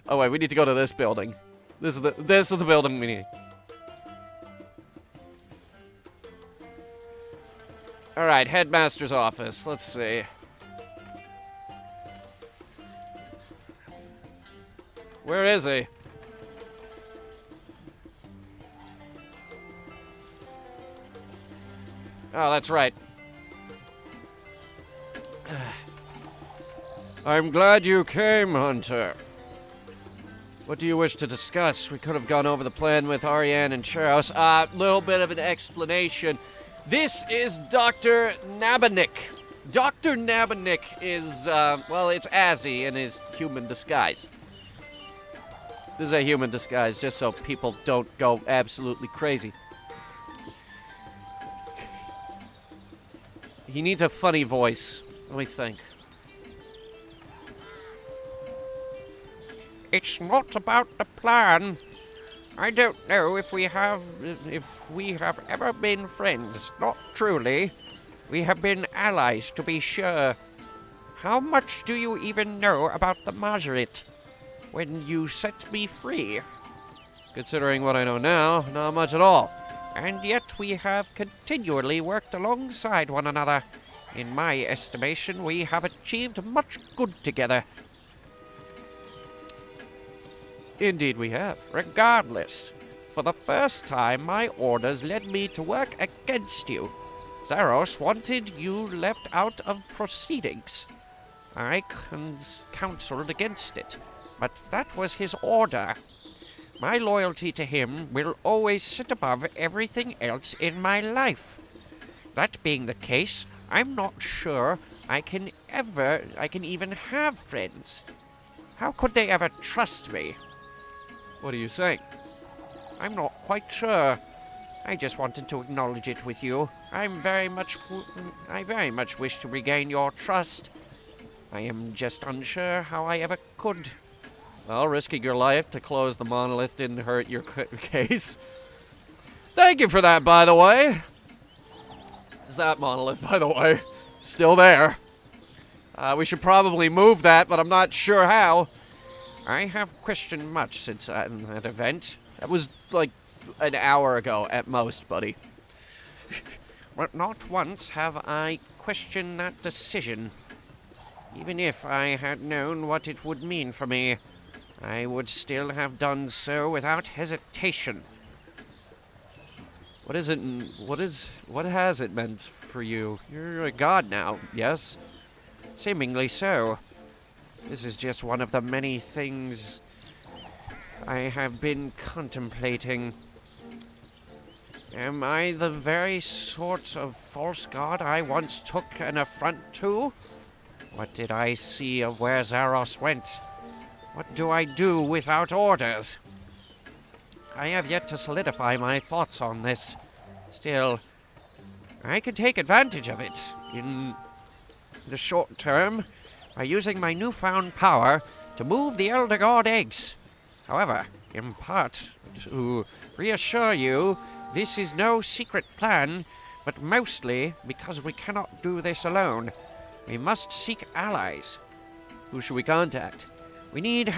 Oh wait, we need to go to this building. This is the building we need. All right, headmaster's office. Let's see. Where is he? Oh, that's right. I'm glad you came, Hunter. What do you wish to discuss? We could have gone over the plan with Ariane and Charos. Little bit of an explanation. This is Dr. Nabanik. Dr. Nabanik is, well, it's Azzy in his human disguise. This is a human disguise, just so people don't go absolutely crazy. He needs a funny voice. Let me think. It's not about the plan. I don't know if we have ever been friends. Not truly. We have been allies, to be sure. How much do you even know about the Monolith when you set me free? Considering what I know now, not much at all. And yet we have continually worked alongside one another. In my estimation, we have achieved much good together. Indeed we have. Regardless, for the first time, my orders led me to work against you. Zaros wanted you left out of proceedings. I counseled against it, but that was his order. My loyalty to him will always sit above everything else in my life. That being the case, I'm not sure I can even have friends. How could they ever trust me? What are you saying? I'm not quite sure. I just wanted to acknowledge it with you. I very much wish to regain your trust. I am just unsure how I ever could. Well, risking your life to close the monolith didn't hurt your case. Thank you for that, by the way. Is that monolith, by the way, still there? We should probably move that, but I'm not sure how. I have questioned much since that event. That was like an hour ago at most, buddy. But not once have I questioned that decision. Even if I had known what it would mean for me, I would still have done so without hesitation. What has it meant for you? You're a god now, yes? Seemingly so. This is just one of the many things I have been contemplating. Am I the very sort of false god I once took an affront to? What did I see of where Zaros went? What do I do without orders? I have yet to solidify my thoughts on this. Still, I could take advantage of it in the short term by using my newfound power to move the Elder God eggs. However, in part to reassure you, this is no secret plan, but mostly because we cannot do this alone. We must seek allies. Who should we contact? We need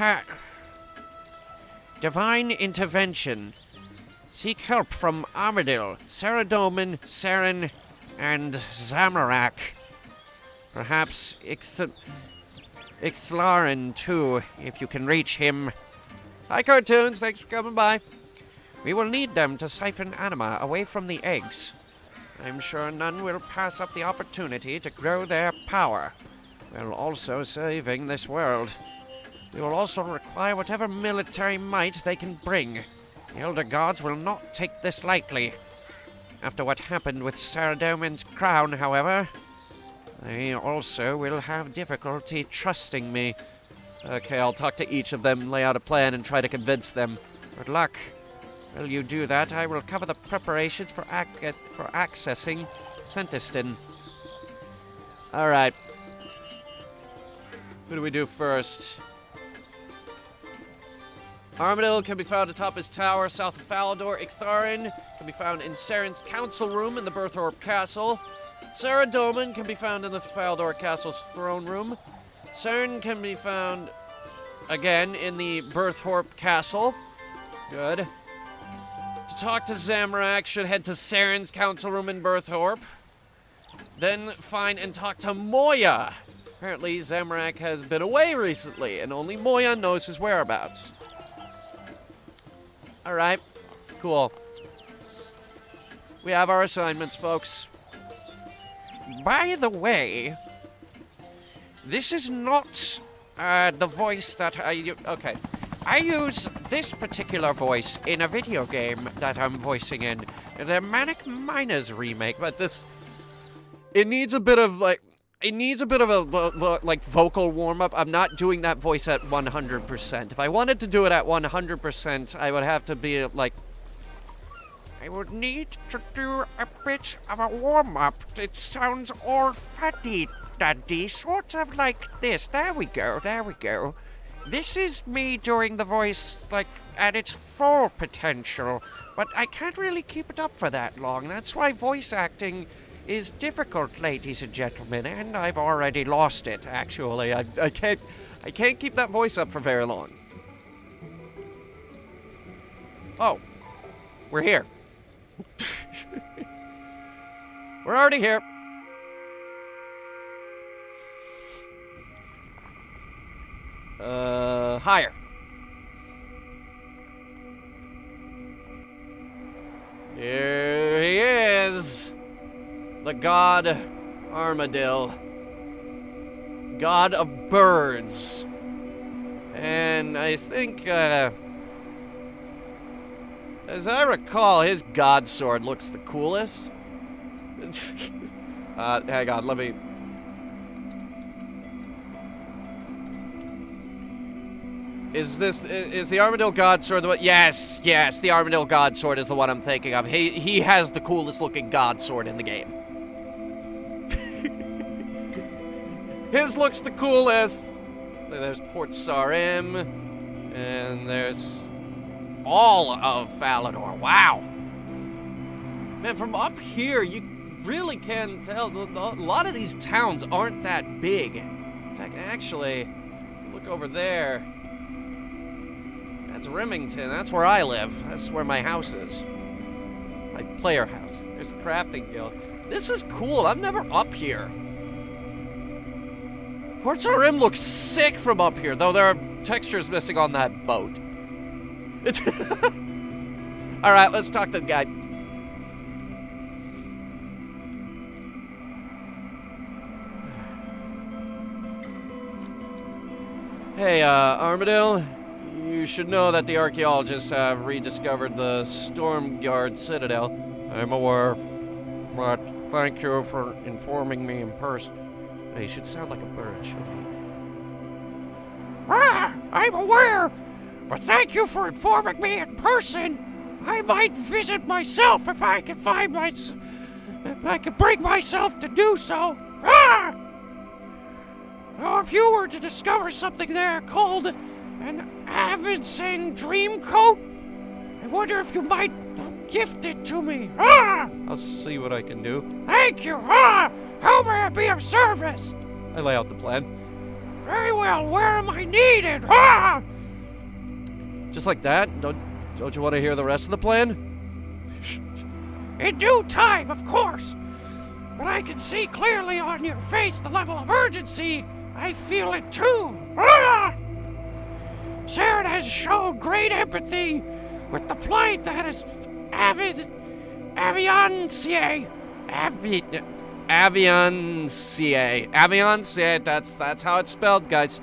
divine intervention. Seek help from Armadillo, Saradomin, Saren, and Zamorak. Perhaps Ixthlarin, too, if you can reach him. Hi, Cartoons. Thanks for coming by. We will need them to siphon anima away from the eggs. I'm sure none will pass up the opportunity to grow their power, while also saving this world. We will also require whatever military might they can bring. The Elder Gods will not take this lightly. After what happened with Saradomin's crown, however, they also will have difficulty trusting me. Okay, I'll talk to each of them, lay out a plan, and try to convince them. Good luck. While you do that, I will cover the preparations for accessing Centiston. All right. Who do we do first? Armadillo can be found atop his tower south of Falador. Ixtharin can be found in Saren's council room in the Berthorpe Castle. Saradomin can be found in the Falador Castle's throne room. Saren can be found again in the Berthorpe Castle. Good. To talk to Zamorak, should head to Saren's council room in Berthorpe. Then find and talk to Moya. Apparently, Zamorak has been away recently, and only Moya knows his whereabouts. Alright, cool. We have our assignments, folks. By the way, this is not the voice that I use. Okay. I use this particular voice in a video game that I'm voicing in. The Manic Miners remake, but this... It needs a bit of, like... It needs a bit of a, like, vocal warm-up. I'm not doing that voice at 100%. If I wanted to do it at 100%, I would have to be, like... I would need to do a bit of a warm-up. It sounds all fatty, Daddy. Sort of like this. There we go, there we go. This is me doing the voice, like, at its full potential. But I can't really keep it up for that long. That's why voice acting is difficult, ladies and gentlemen, and I've already lost it, actually. I can't keep that voice up for very long. Oh. We're here. We're already here. Higher. Here he is. The god Armadillo. God of birds. And I think, as I recall, his God Sword looks the coolest. Hang on, let me... Is the Armadillo God Sword the one? Yes, the Armadillo God Sword is the one I'm thinking of. He has the coolest looking God Sword in the game. His looks the coolest. There's Port Sarim, and there's all of Falador. Wow. Man, from up here, you really can tell a lot of these towns aren't that big. In fact, actually, look over there. That's Remington. That's where I live. That's where my house is. My player house. There's the crafting guild. This is cool. I'm never up here. Port Sarim looks sick from up here, though there are textures missing on that boat. Alright, let's talk to the guy. Hey, Armadillo. You should know that the archaeologists have rediscovered the Stormguard Citadel. I'm aware, but thank you for informing me in person. Hey, you should sound like a bird, shouldn't you? I'm aware, but thank you for informing me in person. I might visit myself if I can if I can bring myself to do so. Now, if you were to discover something there called an Avidsane dream coat, I wonder if you might gift it to me. I'll see what I can do. Thank you. How may I be of service? I lay out the plan. Very well. Where am I needed? Just like that? Don't you want to hear the rest of the plan? In due time, of course. But I can see clearly on your face the level of urgency. I feel it too. Sharon has shown great empathy with the plight that is Aviancier. Aviancier, that's how it's spelled, guys.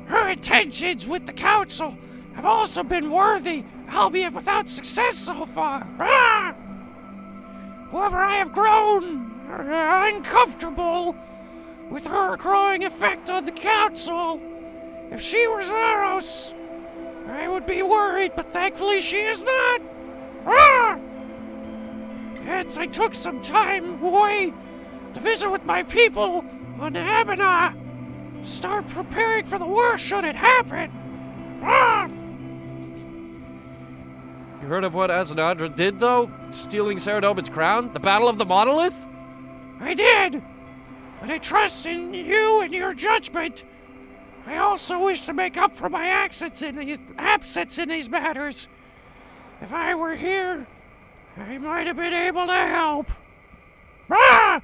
Her intentions with the council have also been worthy, albeit without success so far. However, I have grown uncomfortable with her growing effect on the council. If she were Zaros, I would be worried, but thankfully she is not. Hence, I took some time away to visit with my people on Abana. Start preparing for the worst should it happen. You heard of what Azanadra did, though? Stealing Saradomin's crown? The Battle of the Monolith? I did! But I trust in you and your judgment. I also wish to make up for my absence in these matters. If I were here, I might have been able to help. Ah!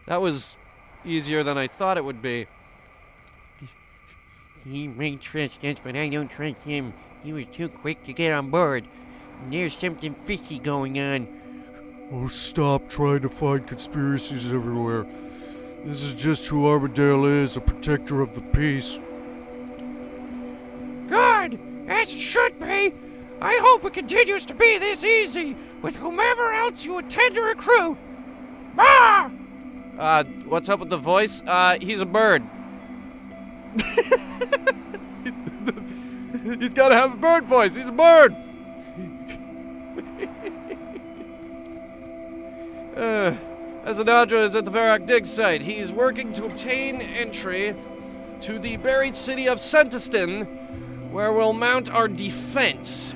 That was easier than I thought it would be. He may trust us, but I don't trust him. He was too quick to get on board. And there's something fishy going on. Oh, stop trying to find conspiracies everywhere. This is just who Armadillo is, a protector of the peace. Good! As it should be! I hope it continues to be this easy with whomever else you intend to recruit. Ah! What's up with the voice? He's a bird. He's gotta have a bird voice. He's a bird. Azanadra is at the Varrock dig site. He's working to obtain entry to the buried city of Sentiston, where we'll mount our defense.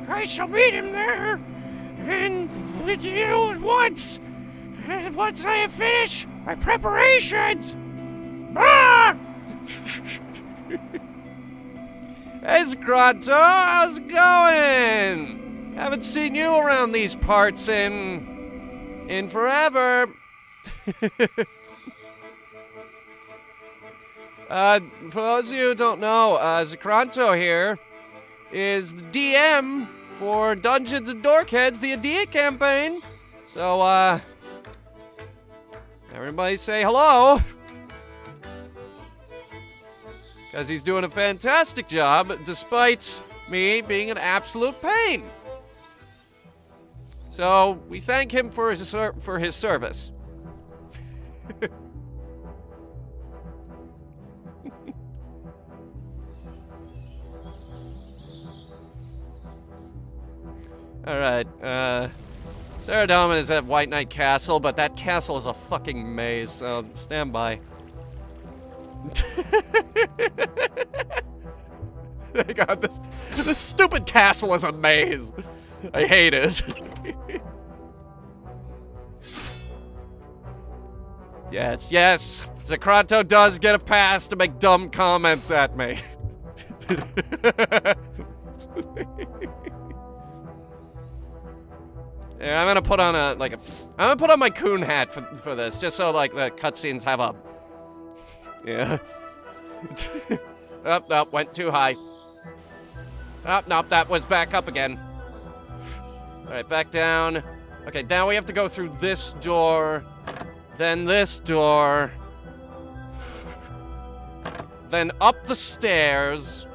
I shall meet him there, and with you at once. And once I have finished my preparations. Ah! Hey, Scronto, how's it going? Haven't seen you around these parts in forever. For those of you who don't know, Zacronto here is the DM for Dungeons and Dorkheads, the Adia campaign. So, everybody say hello. Because he's doing a fantastic job, despite me being an absolute pain. So, we thank him for his service. Alright, Saradomin is at White Knight Castle, but that castle is a fucking maze, so stand by. God, this stupid castle is a maze. I hate it. Yes, Zacronto does get a pass to make dumb comments at me. Yeah, I'm gonna put on I'm gonna put on my coon hat for this, just so like the cutscenes have a. Yeah. Oh, went too high. Oh, nope, that was back up again. Alright, back down. Okay, now we have to go through this door, then this door, then up the stairs.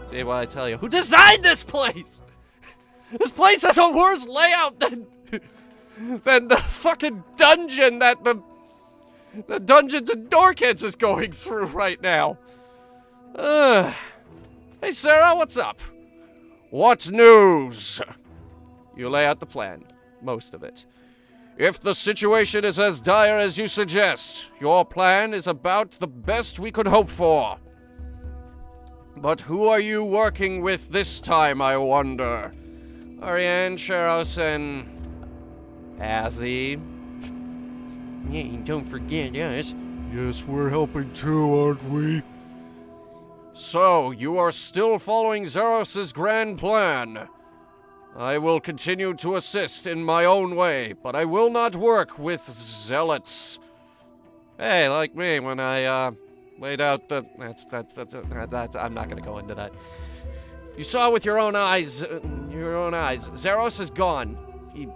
See what I tell you. Who designed this place? This place has a worse layout than the fucking dungeon that the Dungeons and Dorkheads is going through right now. Hey, Sarah, what's up? What news? You lay out the plan. Most of it. If the situation is as dire as you suggest, your plan is about the best we could hope for. But who are you working with this time, I wonder? Ariane, Sheros, and Azzy. Yeah, don't forget us. Yes, we're helping too, aren't we? So, you are still following Zeros' grand plan. I will continue to assist in my own way, but I will not work with zealots. Hey, like me, when I, laid out the... That's I'm not gonna go into that. You saw with your own eyes, Zeros is gone. He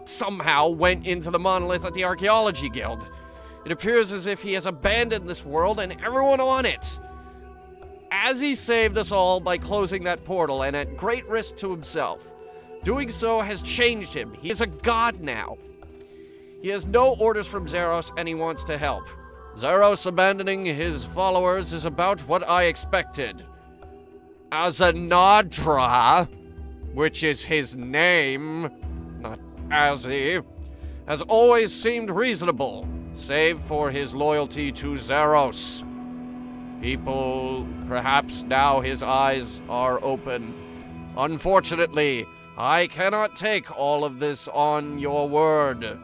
somehow went into the Monolith at the Archaeology Guild. It appears as if he has abandoned this world and everyone on it. As he saved us all by closing that portal and at great risk to himself. Doing so has changed him. He is a god now. He has no orders from Zeros and he wants to help. Zeros abandoning his followers is about what I expected. Azanadra, which is his name, not Azzy, has always seemed reasonable, save for his loyalty to Zeros. Perhaps now his eyes are open. Unfortunately, I cannot take all of this on your word.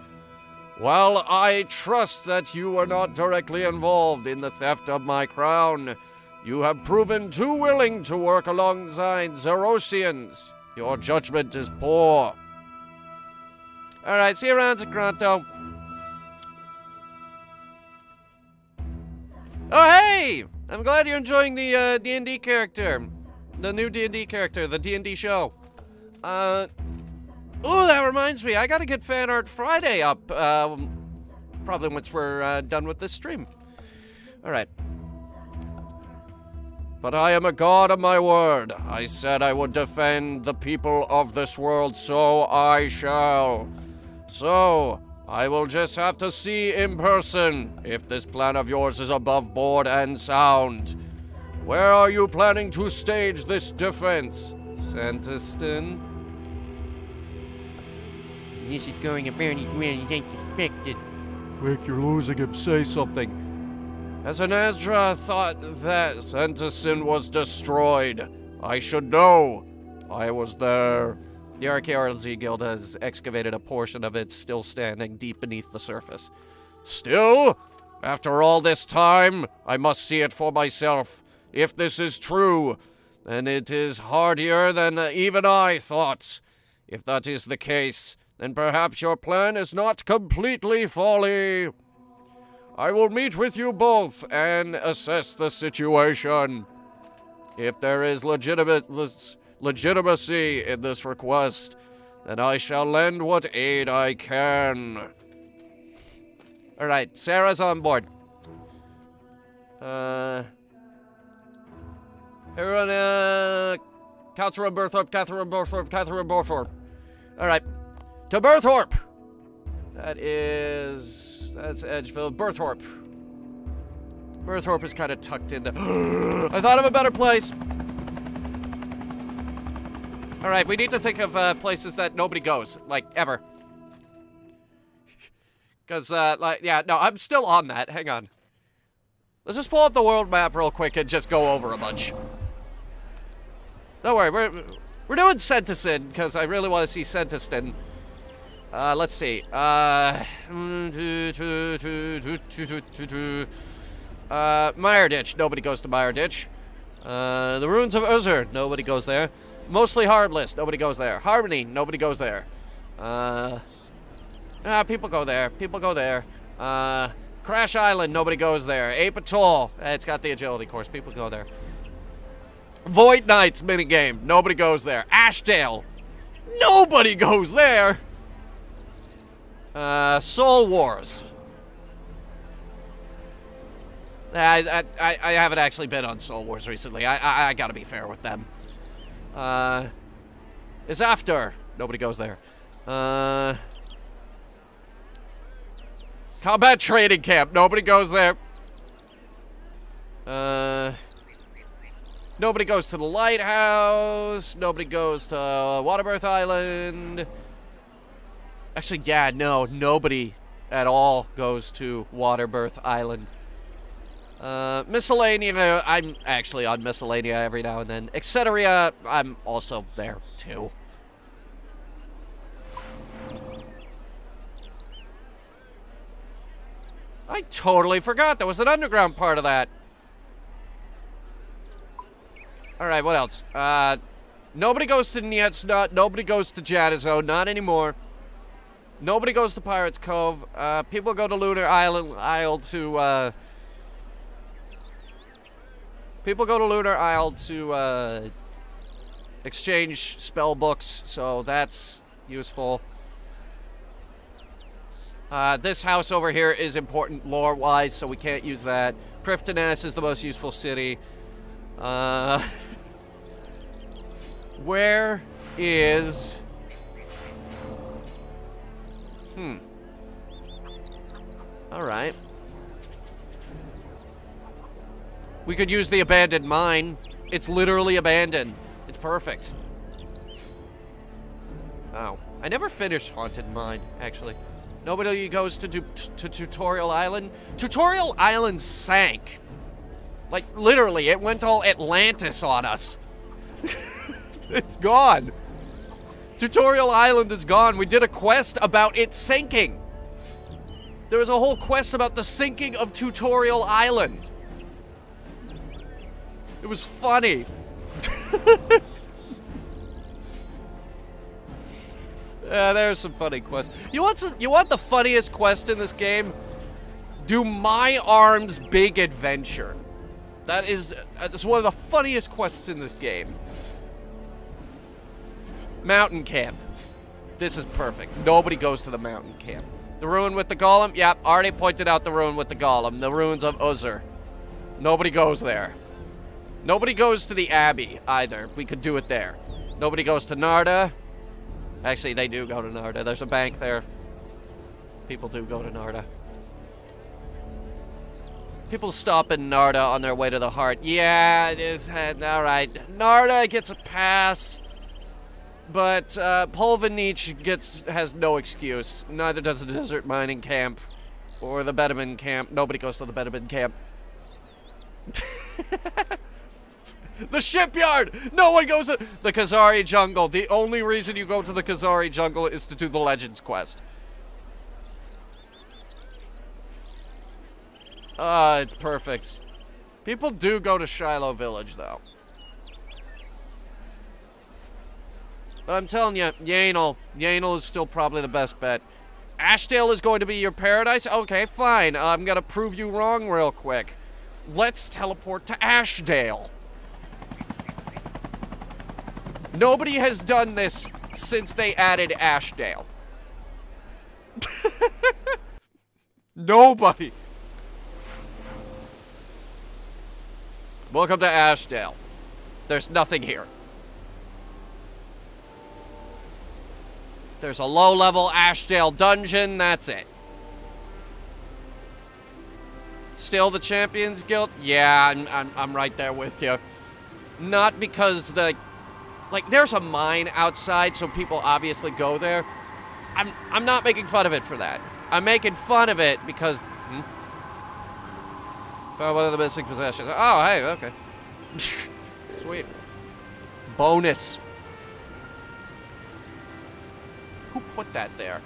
While I trust that you are not directly involved in the theft of my crown, you have proven too willing to work alongside Zerosians. Your judgment is poor. Alright, see you around, Zacranto. Oh, hey! I'm glad you're enjoying the D&D character. The new D&D character, the D&D show. Oh, that reminds me, I gotta get Fan Art Friday up, probably once we're done with this stream. Alright. But I am a god of my word. I said I would defend the people of this world, so I shall. So, I will just have to see in person if this plan of yours is above board and sound. Where are you planning to stage this defense? Santiston? This is going apparently well as expected. Quick, you're losing him. Say something. As an Azra thought that Santiston was destroyed, I should know. I was there. The Archaeology Guild has excavated a portion of it still standing deep beneath the surface. Still? After all this time, I must see it for myself. If this is true, then it is hardier than even I thought. If that is the case, then perhaps your plan is not completely folly. I will meet with you both and assess the situation. If there is legitimacy in this request, then I shall lend what aid I can. Alright, Sarah's on board. Everyone, Catherine Berthorpe. Alright. To Berthorpe! That's Edgeville. Berthorpe. Berthorpe is kind of tucked into... I thought of a better place! Alright, we need to think of places that nobody goes. Like, ever. Because, I'm still on that. Hang on. Let's just pull up the world map real quick and just go over a bunch. Don't worry, we're doing Sentiston, because I really want to see Sentiston. Let's see. Mireditch. Nobody goes to Mireditch. The Ruins of Uzur. Nobody goes there. Mostly Heartless. Nobody goes there. Harmony. Nobody goes there. People go there. People go there. Crash Island. Nobody goes there. Ape Atoll. It's got the agility course. People go there. Void Knights minigame. Nobody goes there. Ashdale. Nobody goes there. Soul Wars. I haven't actually been on Soul Wars recently. I gotta be fair with them. Is After. Nobody goes there. Combat Training Camp. Nobody goes there. Nobody goes to the Lighthouse. Nobody goes to Waterbirth Island. Actually, yeah, no, nobody at all goes to Waterbirth Island. Miscellanea, I'm actually on Miscellanea every now and then. Etc., I'm also there, too. I totally forgot there was an underground part of that. Alright, what else? Nobody goes to Nietsnut. Nobody goes to Jadizo. Not anymore. Nobody goes to Pirates Cove. People go to Lunar Isle to, people go to Lunar Isle to, exchange spell books, so that's useful. This house over here is important lore-wise, so we can't use that. Prifddinas is the most useful city. Where is... Alright. We could use the abandoned mine. It's literally abandoned. It's perfect. Oh. I never finished Haunted Mine, actually. Nobody goes to Tutorial Island. Tutorial Island sank. Like, literally, it went all Atlantis on us. It's gone. Tutorial Island is gone. We did a quest about it sinking. There was a whole quest about the sinking of Tutorial Island. It was funny. There's some funny quests. You want the funniest quest in this game? Do My Arm's Big Adventure. That's one of the funniest quests in this game. Mountain camp. This is perfect. Nobody goes to the mountain camp. The ruin with the golem? Yep, already pointed out the ruin with the golem. The ruins of Uzur. Nobody goes there. Nobody goes to the Abbey, either. We could do it there. Nobody goes to Narda. Actually, they do go to Narda. There's a bank there. People do go to Narda. People stop in Narda on their way to the heart. Yeah, it's alright. Narda gets a pass. But Polvanich has no excuse. Neither does the desert mining camp or the Bedaman camp. Nobody goes to the Bedaman camp. The shipyard! No one goes to the Khazari jungle. The only reason you go to the Khazari jungle is to do the Legends quest. It's perfect. People do go to Shiloh Village, though. But I'm telling you, Yanel is still probably the best bet. Ashdale is going to be your paradise? Okay, fine. I'm gonna prove you wrong real quick. Let's teleport to Ashdale. Nobody has done this since they added Ashdale. Nobody. Welcome to Ashdale. There's nothing here. There's a low-level Ashdale dungeon, that's it. Still the Champions Guild? Yeah, I'm right there with you. Not because there's a mine outside, so people obviously go there. I'm not making fun of it for that. I'm making fun of it because... Found one of the missing possessions. Oh, hey, okay. Sweet. Bonus. Who put that there?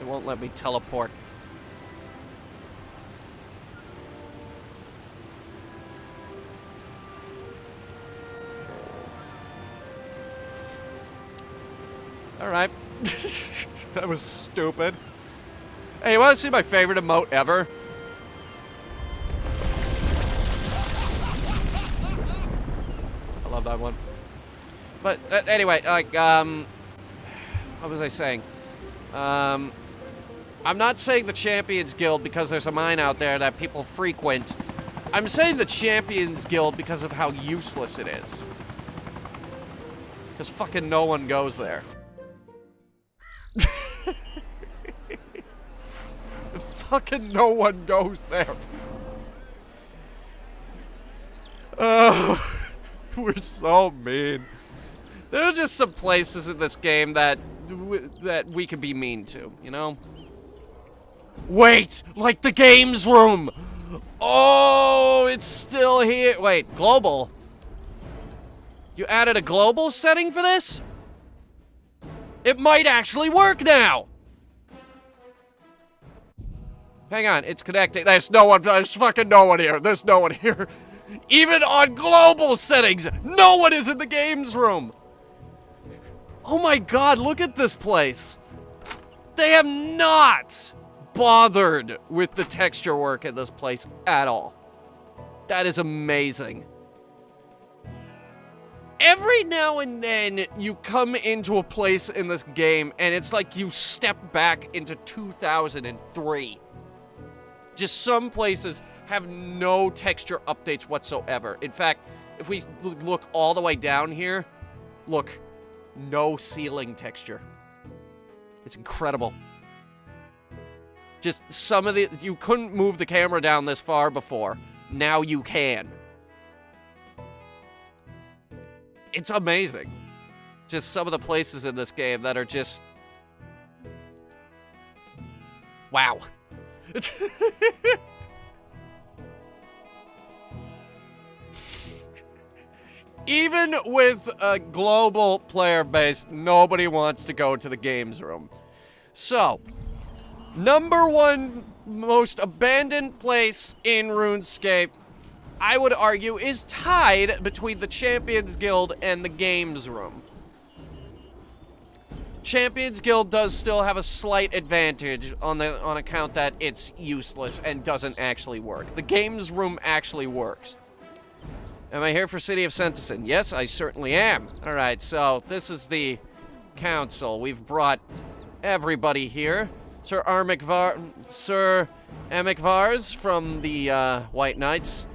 It won't let me teleport. Alright. That was stupid. Hey, you want to see my favorite emote ever? I love that one. But anyway, like, what was I saying? I'm not saying the Champions Guild because there's a mine out there that people frequent. I'm saying the Champions Guild because of how useless it is. Because fucking no one goes there. Fucking no one goes there. Oh, we're so mean. There are just some places in this game that we could be mean to, you know? Wait, like the games room. Oh, it's still here. Wait, global. You added a global setting for this? It might actually work now. Hang on, it's connecting. There's no one. There's fucking no one here. There's no one here. Even on global settings, no one is in the games room. Oh my god, look at this place. They have not bothered with the texture work in this place at all. That is amazing. Every now and then, you come into a place in this game, and it's like you step back into 2003. Just some places have no texture updates whatsoever. In fact, if we look all the way down here, look, no ceiling texture. It's incredible. Just some of you couldn't move the camera down this far before. Now you can. It's amazing. Just some of the places in this game that are just... wow. Even with a global player base, nobody wants to go to the games room. So, number one most abandoned place in RuneScape, I would argue, is tied between the Champions Guild and the games room. Champions Guild does still have a slight advantage on account that it's useless and doesn't actually work. The games room actually works. Am I here for City of Sentison? Yes, I certainly am. Alright, so this is the council. We've brought everybody here. Sir Amikvars from the White Knights.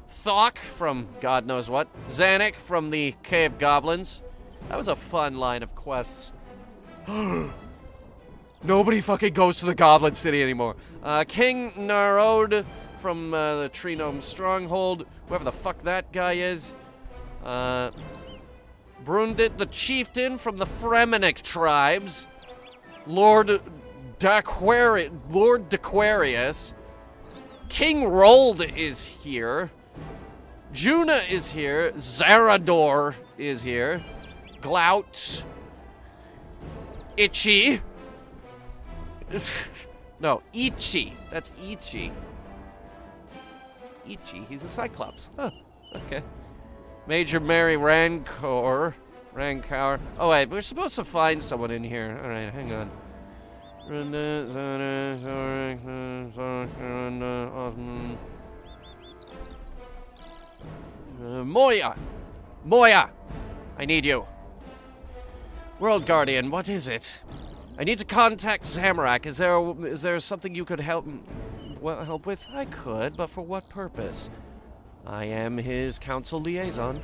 Thok from God knows what. Zanuck from the Cave Goblins. That was a fun line of quests. Nobody fucking goes to the Goblin City anymore. King Narod from the Tree Gnome Stronghold. Whoever the fuck that guy is. Brundit the Chieftain from the Fremenic tribes. Lord Dequarius. King Rold is here. Juna is here. Zarador is here. Glout. Itchy. No, Ichi. That's Ichi. It's Ichi. He's a Cyclops. Huh. Okay. Major Mary Rancor. Oh, wait. We're supposed to find someone in here. Alright, hang on. Moya! I need you. World Guardian, what is it? I need to contact Zamorak. Is there something you could help with? I could, but for what purpose? I am his council liaison.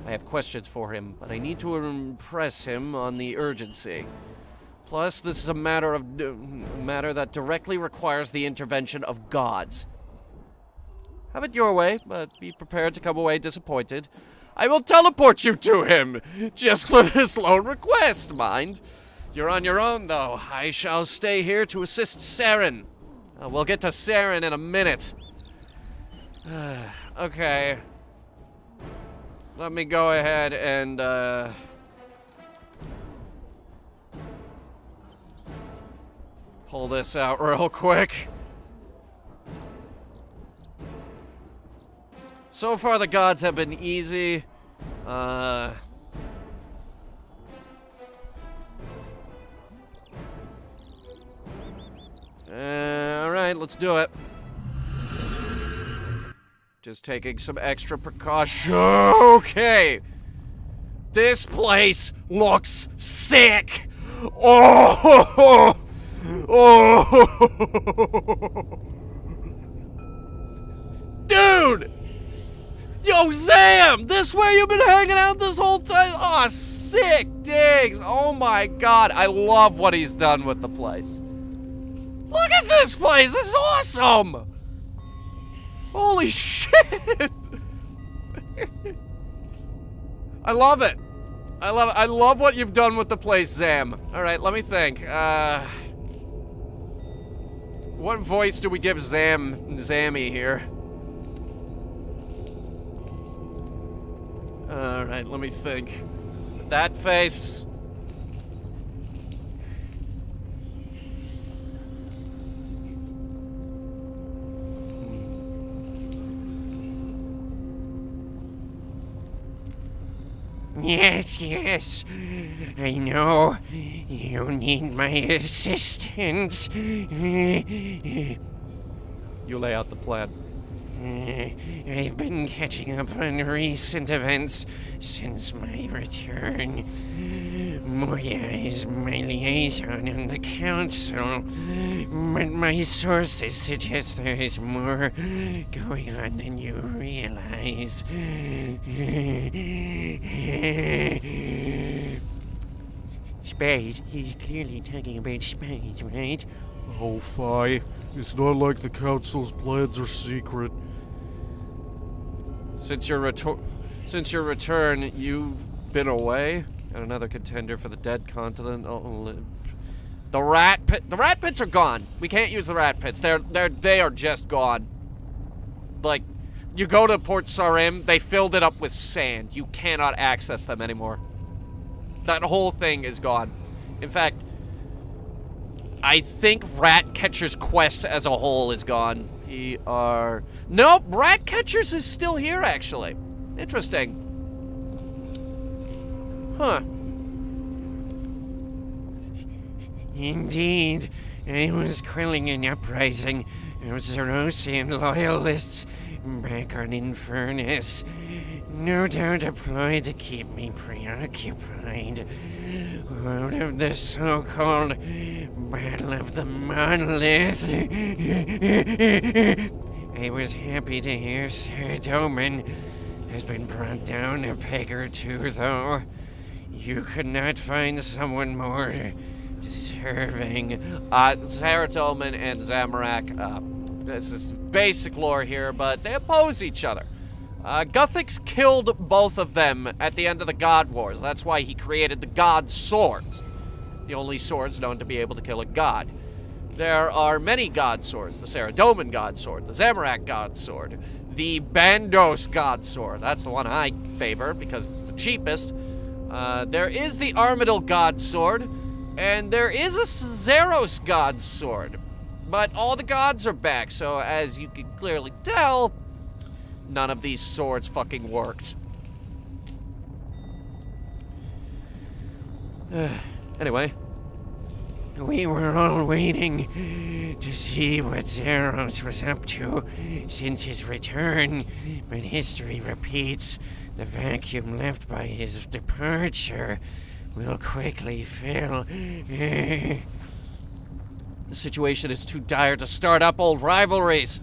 I have questions for him, but I need to impress him on the urgency. Plus, this is a matter that directly requires the intervention of gods. Have it your way, but be prepared to come away disappointed. I will teleport you to him, just for this lone request, mind. You're on your own, though. I shall stay here to assist Saren. We'll get to Saren in a minute. Okay. Let me go ahead and, pull this out real quick. So far, the gods have been easy. Alright, let's do it. Just taking some extra precaution. Okay. This place looks sick. Oh! Oh! Dude! Yo, Zam! This where you've been hanging out this whole time? Oh, sick digs! Oh my god, I love what he's done with the place. Look at this place! This is awesome! Holy shit! I love it. I love it. I love what you've done with the place, Zam. Alright, let me think. What voice do we give Zammy here? Alright, let me think. That face. Yes, yes. I know. You need my assistance. You lay out the plan. I've been catching up on recent events since my return. Moya is my liaison on the council, but my sources suggest there is more going on than you realize. Spies? He's clearly talking about spies, right? Oh, Fi. It's not like the council's plans are secret. Since your return, you've been away. Got another contender for the dead continent. The rat pit. The rat pits are gone. We can't use the rat pits. They are just gone. Like, You go to Port Sarim, they filled it up with sand. You cannot access them anymore. That whole thing is gone. In fact, I think Ratcatcher's quest as a whole is gone. Nope, Ratcatcher's is still here, actually. Interesting. Huh. Indeed, I was quelling an uprising of Zerosian loyalists back on Infernus. No doubt a ploy to keep me preoccupied. Out of the so-called Battle of the Monolith. I was happy to hear Sir Doman has been brought down a peg or two, though. You could not find someone more deserving. Zaradoman and Zamorak, this is basic lore here, but they oppose each other. Guthix killed both of them at the end of the God Wars. That's why he created the God Swords. The only swords known to be able to kill a god. There are many God Swords. The Zaradoman God Sword, the Zamorak God Sword, the Bandos God Sword. That's the one I favor because it's the cheapest. There is the Armadillo God Sword, and there is a Zeros God Sword. But all the gods are back, so as you can clearly tell, none of these swords fucking worked. Anyway. We were all waiting to see what Zeros was up to since his return, but history repeats. The vacuum left by his departure will quickly fill. The situation is too dire to start up old rivalries.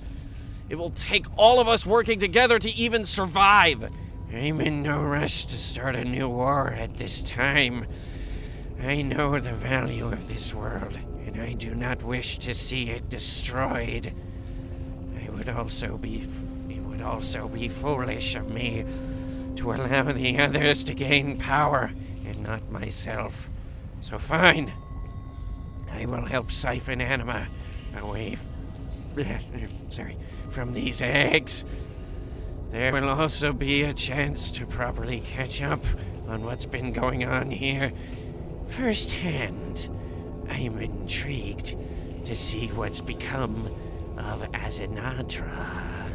It will take all of us working together to even survive. I'm in no rush to start a new war at this time. I know the value of this world, and I do not wish to see it destroyed. It would also be foolish of me to allow the others to gain power, and not myself. So fine. I will help siphon anima away from these eggs. There will also be a chance to properly catch up on what's been going on here firsthand. I'm intrigued to see what's become of Azinadra.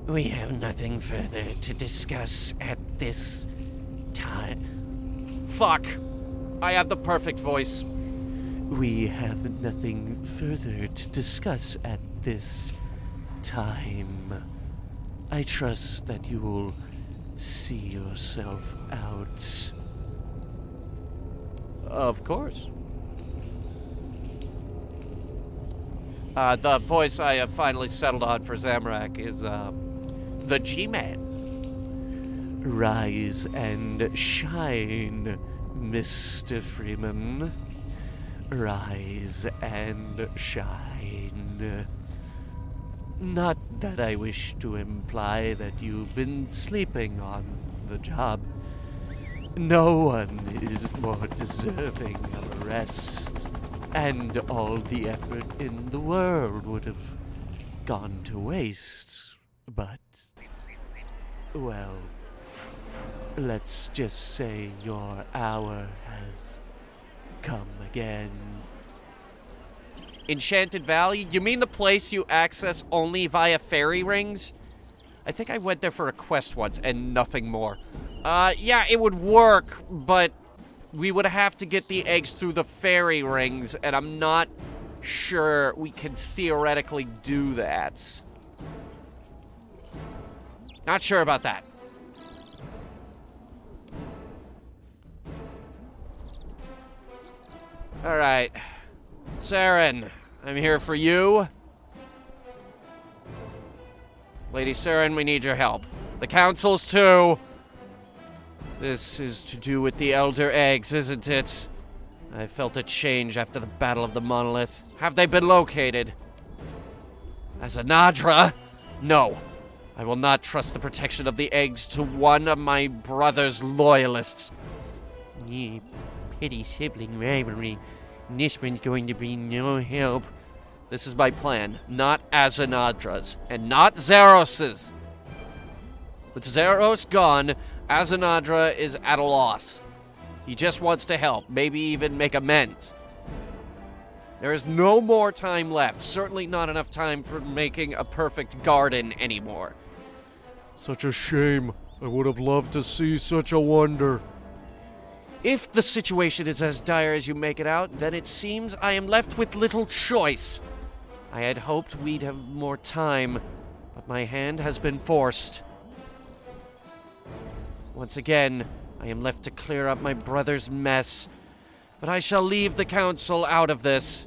We have nothing further to discuss at this time. Fuck. I have the perfect voice. We have nothing further to discuss at this time. I trust that you will see yourself out. Of course. The voice I have finally settled on for Zamorak is, the G-Man. Rise and shine, Mr. Freeman. Rise and shine. Not that I wish to imply that you've been sleeping on the job. No one is more deserving of a rest, and all the effort in the world would have gone to waste. But, well, let's just say your hour has come again. Enchanted Valley? You mean the place you access only via fairy rings? I think I went there for a quest once and nothing more. Yeah, it would work, but we would have to get the eggs through the fairy rings, and I'm not sure we can theoretically do that. Not sure about that. Alright. Saren, I'm here for you. Lady Saren, we need your help. The council's too. This is to do with the Elder Eggs, isn't it? I felt a change after the Battle of the Monolith. Have they been located? Azinadra? No. I will not trust the protection of the eggs to one of my brother's loyalists. Petty sibling rivalry. This one's going to be no help. This is my plan, not Azanadra's, and not Zaros's. With Zaros gone, Azanadra is at a loss. He just wants to help, maybe even make amends. There is no more time left, certainly not enough time for making a perfect garden anymore. Such a shame. I would have loved to see such a wonder. If the situation is as dire as you make it out, then it seems I am left with little choice. I had hoped we'd have more time, but my hand has been forced. Once again, I am left to clear up my brother's mess, but I shall leave the council out of this.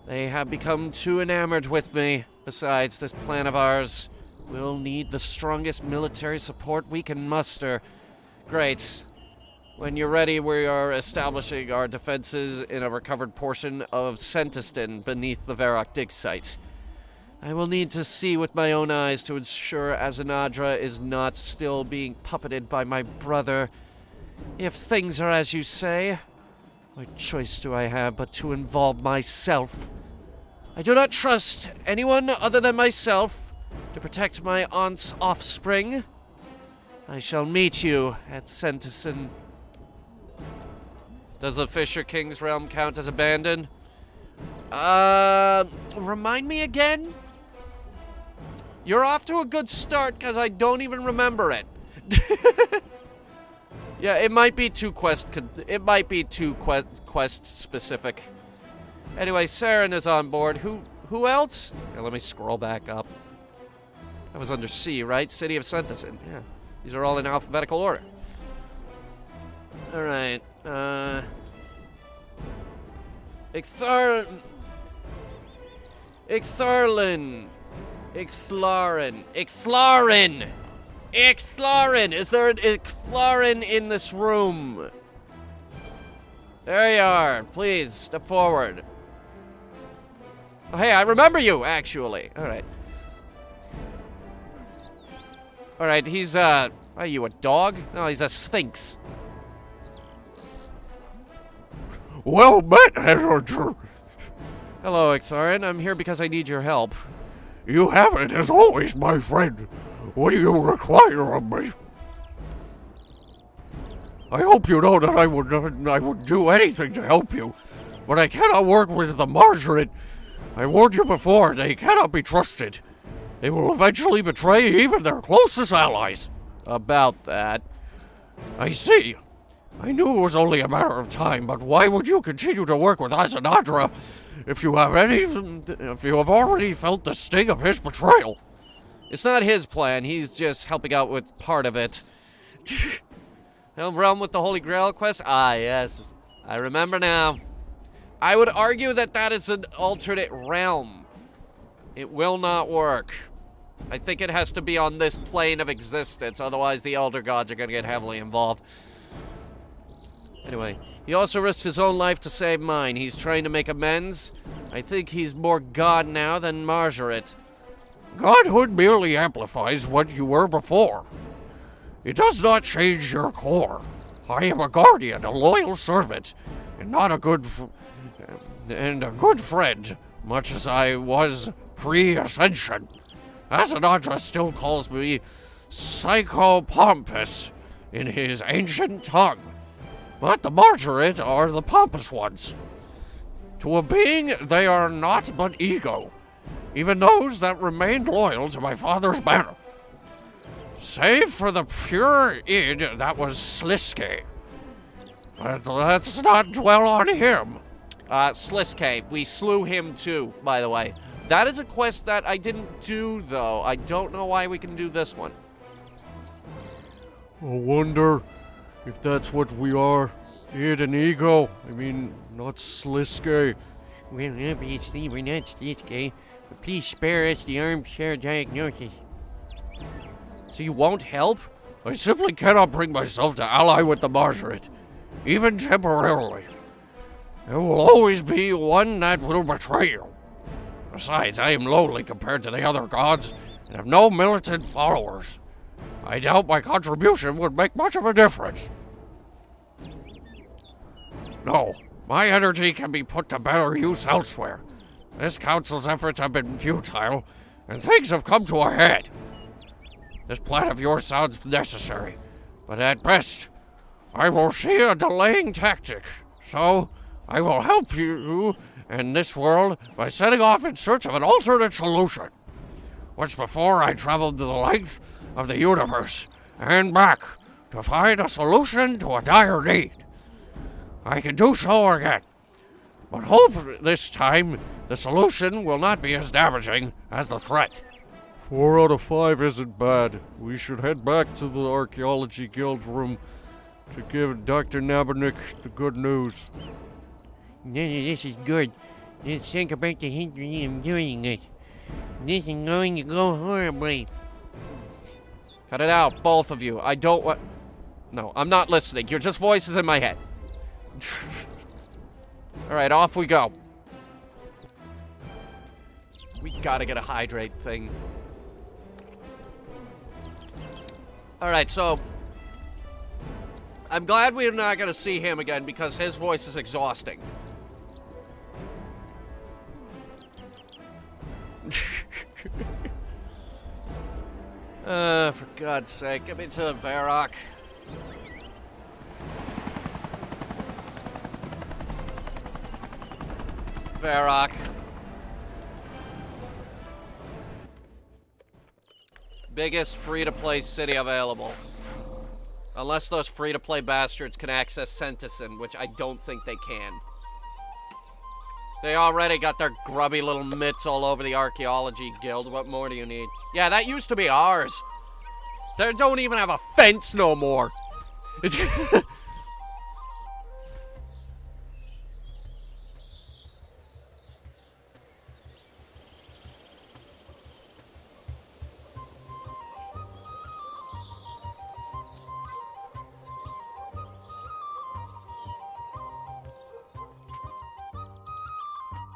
They have become too enamored with me. Besides, this plan of ours will need the strongest military support we can muster. Great. When you're ready, we are establishing our defenses in a recovered portion of Sentiston beneath the Varrock dig site. I will need to see with my own eyes to ensure Azanadra is not still being puppeted by my brother. If things are as you say, what choice do I have but to involve myself? I do not trust anyone other than myself to protect my aunt's offspring. I shall meet you at Sentiston. Does the Fisher King's realm count as abandoned? Remind me again? You're off to a good start, because I don't even remember it. Yeah, it might be too quest specific. Anyway, Saren is on board. Who else? Yeah, let me scroll back up. That was under C, right? City of Sentiston. Yeah, these are all in alphabetical order. All right. Ixtharlin. Is there an Ixthlarin in this room? There you are. Please, step forward. Oh, hey, I remember you, actually. All right. All right, he's, are you a dog? No, he's a sphinx. Well met, Editor. Hello, Ixtharin. I'm here because I need your help. You have it, as always, my friend. What do you require of me? I hope you know that I would do anything to help you, but I cannot work with the Margaret. I warned you before, they cannot be trusted. They will eventually betray even their closest allies. About that. I see. I knew it was only a matter of time, but why would you continue to work with Azanadra if you have already felt the sting of his betrayal? It's not his plan, he's just helping out with part of it. Realm with the Holy Grail quest? Ah, yes. I remember now. I would argue that that is an alternate realm. It will not work. I think it has to be on this plane of existence, otherwise the Elder Gods are going to get heavily involved. Anyway, he also risked his own life to save mine. He's trying to make amends. I think he's more God now than Margaret. Godhood merely amplifies what you were before. It does not change your core. I am a guardian, a loyal servant, and a good friend, much as I was pre-ascension. Azanadra still calls me Psychopompous in his ancient tongue, but the Margaret are the pompous ones. To a being, they are naught but ego, even those that remained loyal to my father's banner. Save for the pure id that was Sliske. But let's not dwell on him. Sliske, we slew him too, by the way. That is a quest that I didn't do, though. I don't know why we can do this one. I wonder if that's what we are. Id and ego. I mean, not Sliske. Well, obviously we're not Sliske, but please spare us the armchair diagnosis. So you won't help? I simply cannot bring myself to ally with the Margaret, even temporarily. There will always be one that will betray you. Besides, I am lowly compared to the other gods, and have no militant followers. I doubt my contribution would make much of a difference. No, my energy can be put to better use elsewhere. This council's efforts have been futile, and things have come to a head. This plan of yours sounds necessary, but at best, I will see a delaying tactic. So, I will help you in this world by setting off in search of an alternate solution. Once before, I traveled the length of the universe and back to find a solution to a dire need. I can do so again, but hope this time the solution will not be as damaging as the threat. 4 out of 5 isn't bad. We should head back to the Archaeology Guild room to give Dr. Nabernick the good news. This is good. Let's think about the history of doing this. This is going to go horribly. Cut it out, both of you. I don't want... No, I'm not listening. You're just voices in my head. Alright, off we go. We gotta get a hydrate thing. Alright, so... I'm glad we're not gonna see him again because his voice is exhausting. For God's sake, get me to Varrock. Varrock. Biggest free-to-play city available. Unless those free-to-play bastards can access Sentison, which I don't think they can. They already got their grubby little mitts all over the Archaeology Guild. What more do you need? Yeah, that used to be ours. They don't even have a fence no more.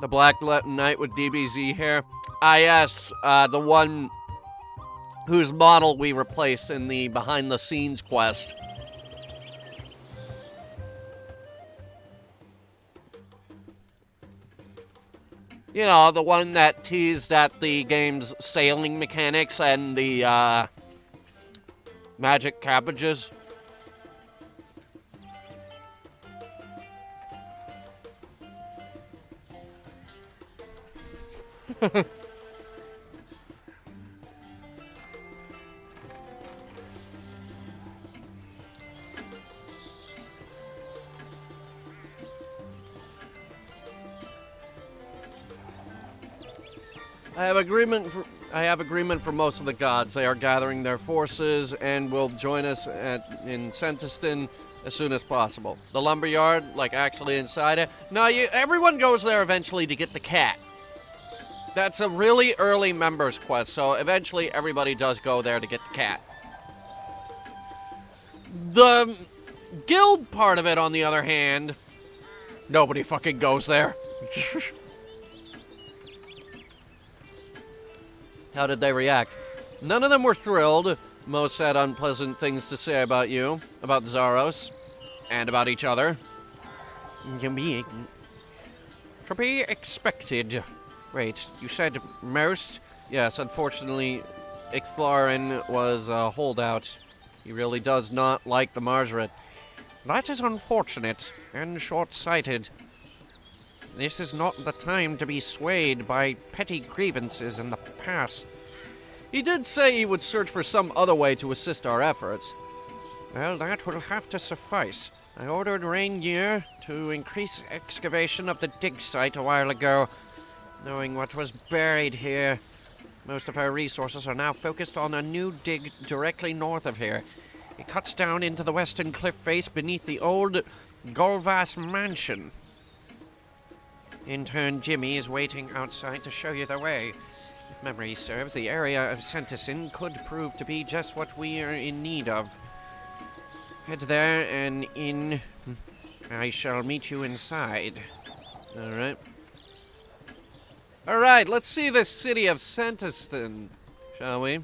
The Black Knight with DBZ hair. Ah, yes, the one whose model we replaced in the behind-the-scenes quest. You know, the one that teased at the game's sailing mechanics and the, magic cabbages. I have agreement for most of the gods. They are gathering their forces and will join us in Sentiston as soon as possible. The lumberyard, like actually inside it. No, everyone goes there eventually to get the cat. That's a really early members quest, so eventually everybody does go there to get the cat. The guild part of it, on the other hand, nobody fucking goes there. How did they react? None of them were thrilled. Most had unpleasant things to say about you, about Zaros, and about each other. To be expected. Wait, you said most? Yes, unfortunately, Ixthlarin was a holdout. He really does not like the Margaret. That is unfortunate and short-sighted. This is not the time to be swayed by petty grievances in the past. He did say he would search for some other way to assist our efforts. Well, that will have to suffice. I ordered Rainier to increase excavation of the dig site a while ago, knowing what was buried here. Most of our resources are now focused on a new dig directly north of here. It cuts down into the western cliff face beneath the old Golvas mansion. Intern Jimmy is waiting outside to show you the way. If memory serves, the area of Sentison could prove to be just what we are in need of. Head there and in. I shall meet you inside. Alright. Alright, let's see this city of Sentiston, shall we? Is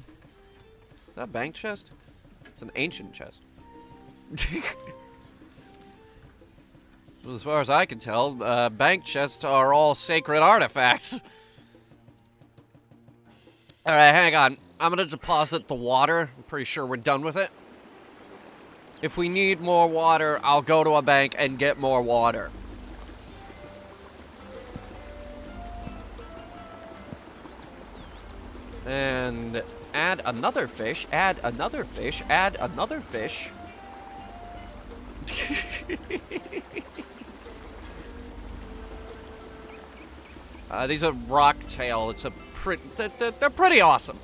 that a bank chest? It's an ancient chest. As far as I can tell, bank chests are all sacred artifacts. Alright, hang on. I'm gonna deposit the water. I'm pretty sure we're done with it. If we need more water, I'll go to a bank and get more water. And add another fish, add another fish, add another fish. These are rocktail. It's a they're pretty awesome.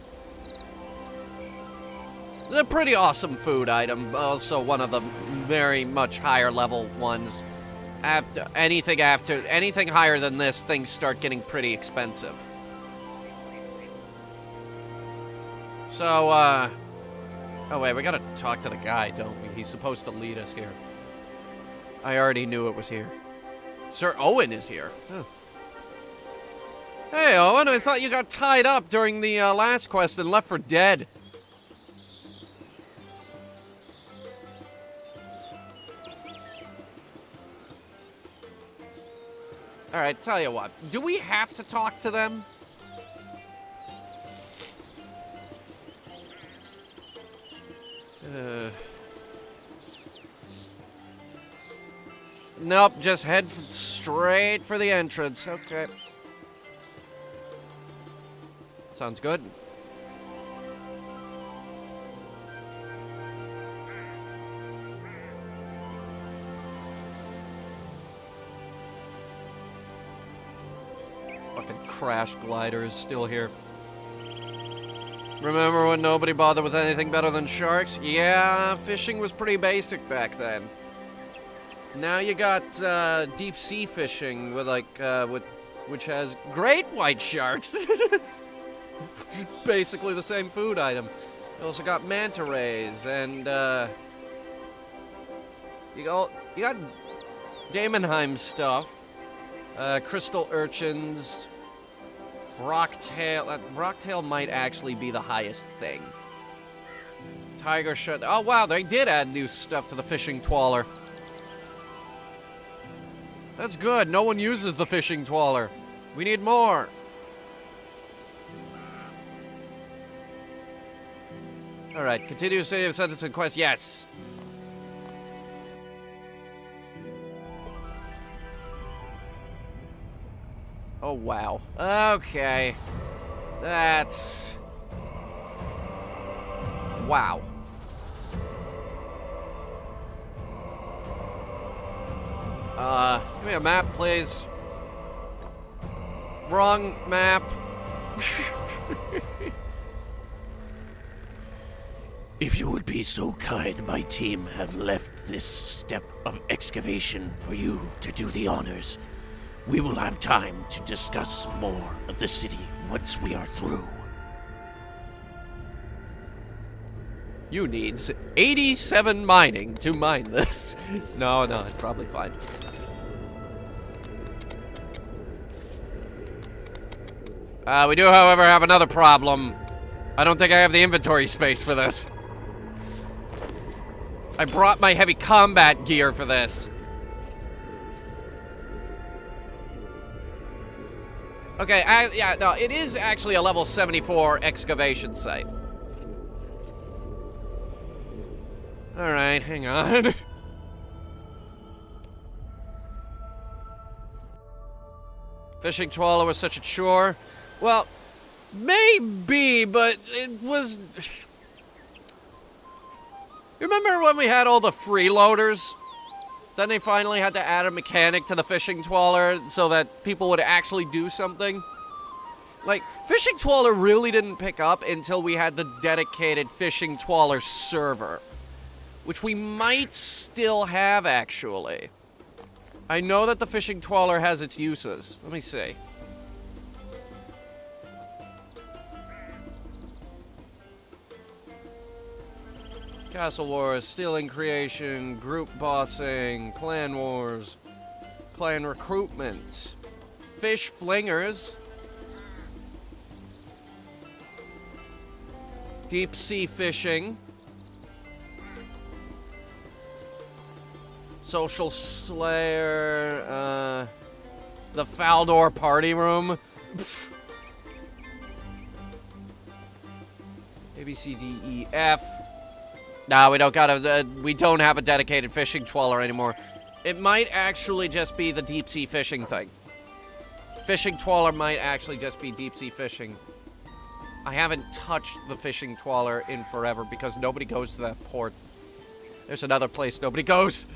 They're a pretty awesome food item. Also one of the very much higher level ones. Anything higher than this, things start getting pretty expensive. So, oh wait, we gotta talk to the guy, don't we? He's supposed to lead us here. I already knew it was here. Sir Owen is here. Huh. Hey, Owen, I thought you got tied up during the last quest and left for dead. Alright, tell you what. Do we have to talk to them? Nope, just head straight for the entrance. Okay. Sounds good. Fucking crash glider is still here. Remember when nobody bothered with anything better than sharks? Yeah, fishing was pretty basic back then. Now you got deep sea fishing with which has great white sharks. It's basically the same food item. You also got manta rays and you got Daemonheim stuff, crystal urchins, rocktail. Rocktail might actually be the highest thing. Tiger shut. Oh wow, they did add new stuff to the fishing trawler. That's good. No one uses the fishing trawler. We need more. All right, continue to save sentence and quest. Yes. Oh wow. Okay. That's wow. Give me a map, please. Wrong map. If you would be so kind, my team have left this step of excavation for you to do the honors. We will have time to discuss more of the city once we are through. You need 87 mining to mine this. No, it's probably fine. We do, however, have another problem. I don't think I have the inventory space for this. I brought my heavy combat gear for this. Okay, yeah, no, it is actually a level 74 excavation site. Alright, hang on. Fishing trawler was such a chore. Well, maybe, but it was... Remember when we had all the freeloaders? Then they finally had to add a mechanic to the fishing trawler so that people would actually do something? Like, fishing trawler really didn't pick up until we had the dedicated fishing trawler server. Which we might still have, actually. I know that the fishing trawler has its uses. Let me see. Castle Wars, Stealing Creation, Group Bossing, Clan Wars, Clan Recruitment, Fish Flingers, Deep Sea Fishing, Social Slayer, the Faldor party room. A, B, C, D, E, F. Nah, we don't have a dedicated fishing trawler anymore. It might actually just be the deep sea fishing thing. Fishing trawler might actually just be deep sea fishing. I haven't touched the fishing trawler in forever because nobody goes to that port. There's another place nobody goes.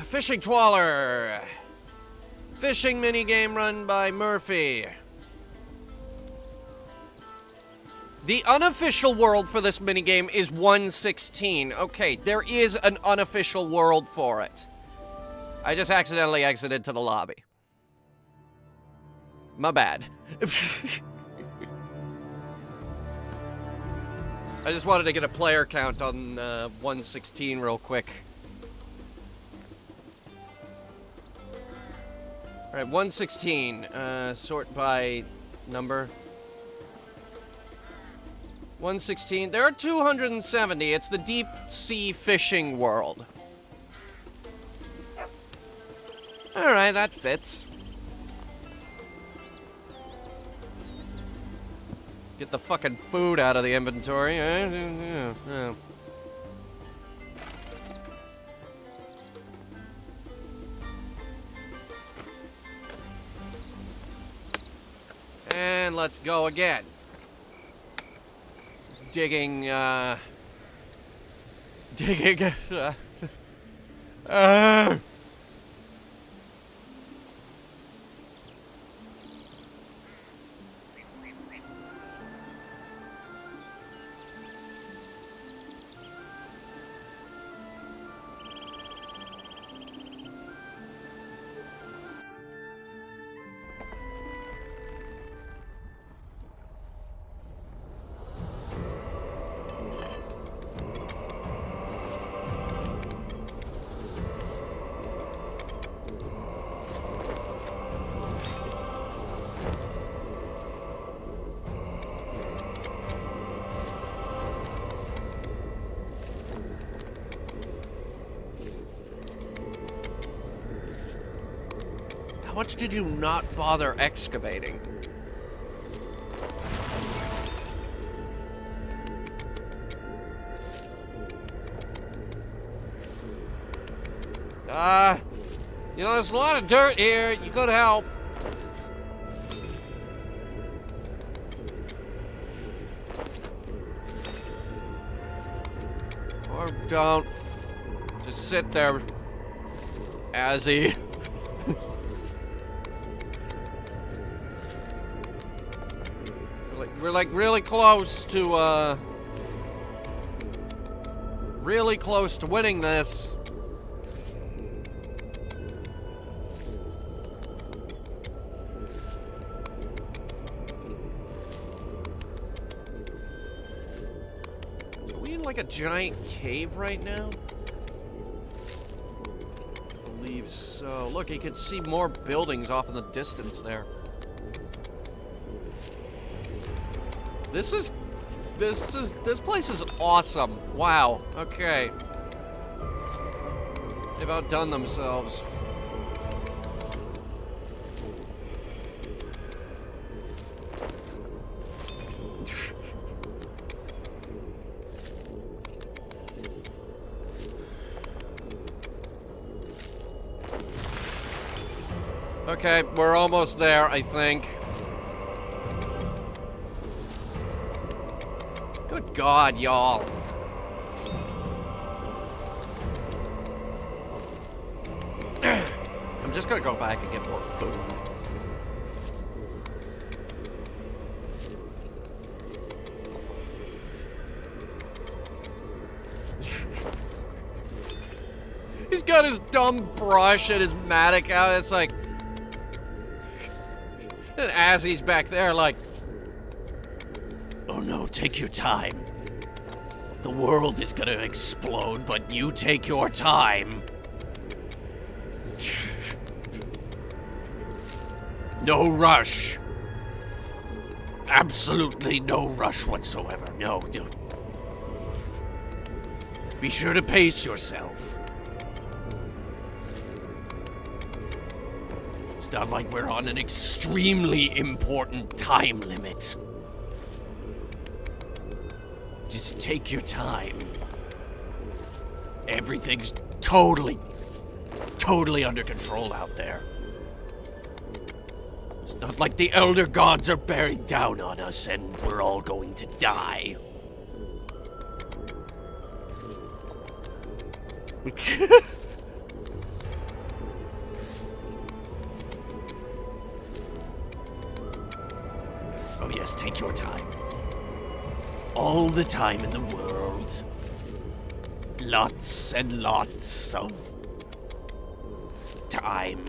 Fishing trawler. Fishing minigame run by Murphy. The unofficial world for this minigame is 116. Okay, there is an unofficial world for it. I just accidentally exited to the lobby. My bad. I just wanted to get a player count on 116 real quick. Alright, 116. Sort by number. 116. There are 270. It's the deep sea fishing world. Alright, that fits. Get the fucking food out of the inventory. Yeah. And let's go again. Digging. How much did you not bother excavating? You know, there's a lot of dirt here. You could help. Or don't. Just sit there, Azzy. We're like really close to winning this. Are we in like a giant cave right now? I believe so. Look, you can see more buildings off in the distance there. This place is awesome. Wow. Okay. They've outdone themselves. Okay, we're almost there, I think. Good God, y'all. I'm just gonna go back and get more food. He's got his dumb brush and his mattock out. It's like... And Azzy's back there like... Oh no, take your time. The world is gonna explode, but you take your time. No rush. absolutely no rush whatsoever. No, dude. Be sure to pace yourself. It's not like we're on an extremely important time limit. Just take your time. Everything's totally under control out there. It's not like the Elder Gods are bearing down on us and we're all going to die. Oh yes, take your time. All the time in the world. Lots and lots of time.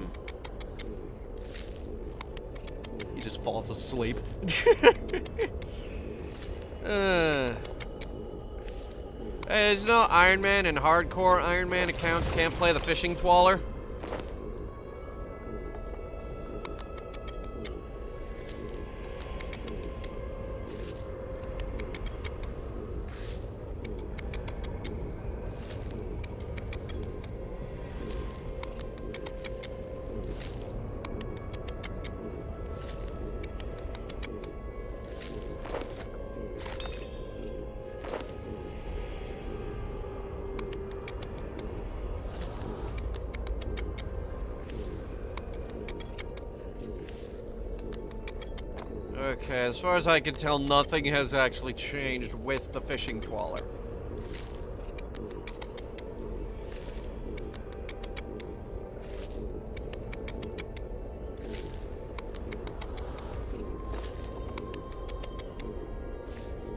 He just falls asleep. Hey, there's no Iron Man and hardcore Iron Man accounts can't play the fishing twaller. Okay, as far as I can tell, nothing has actually changed with the fishing trawler.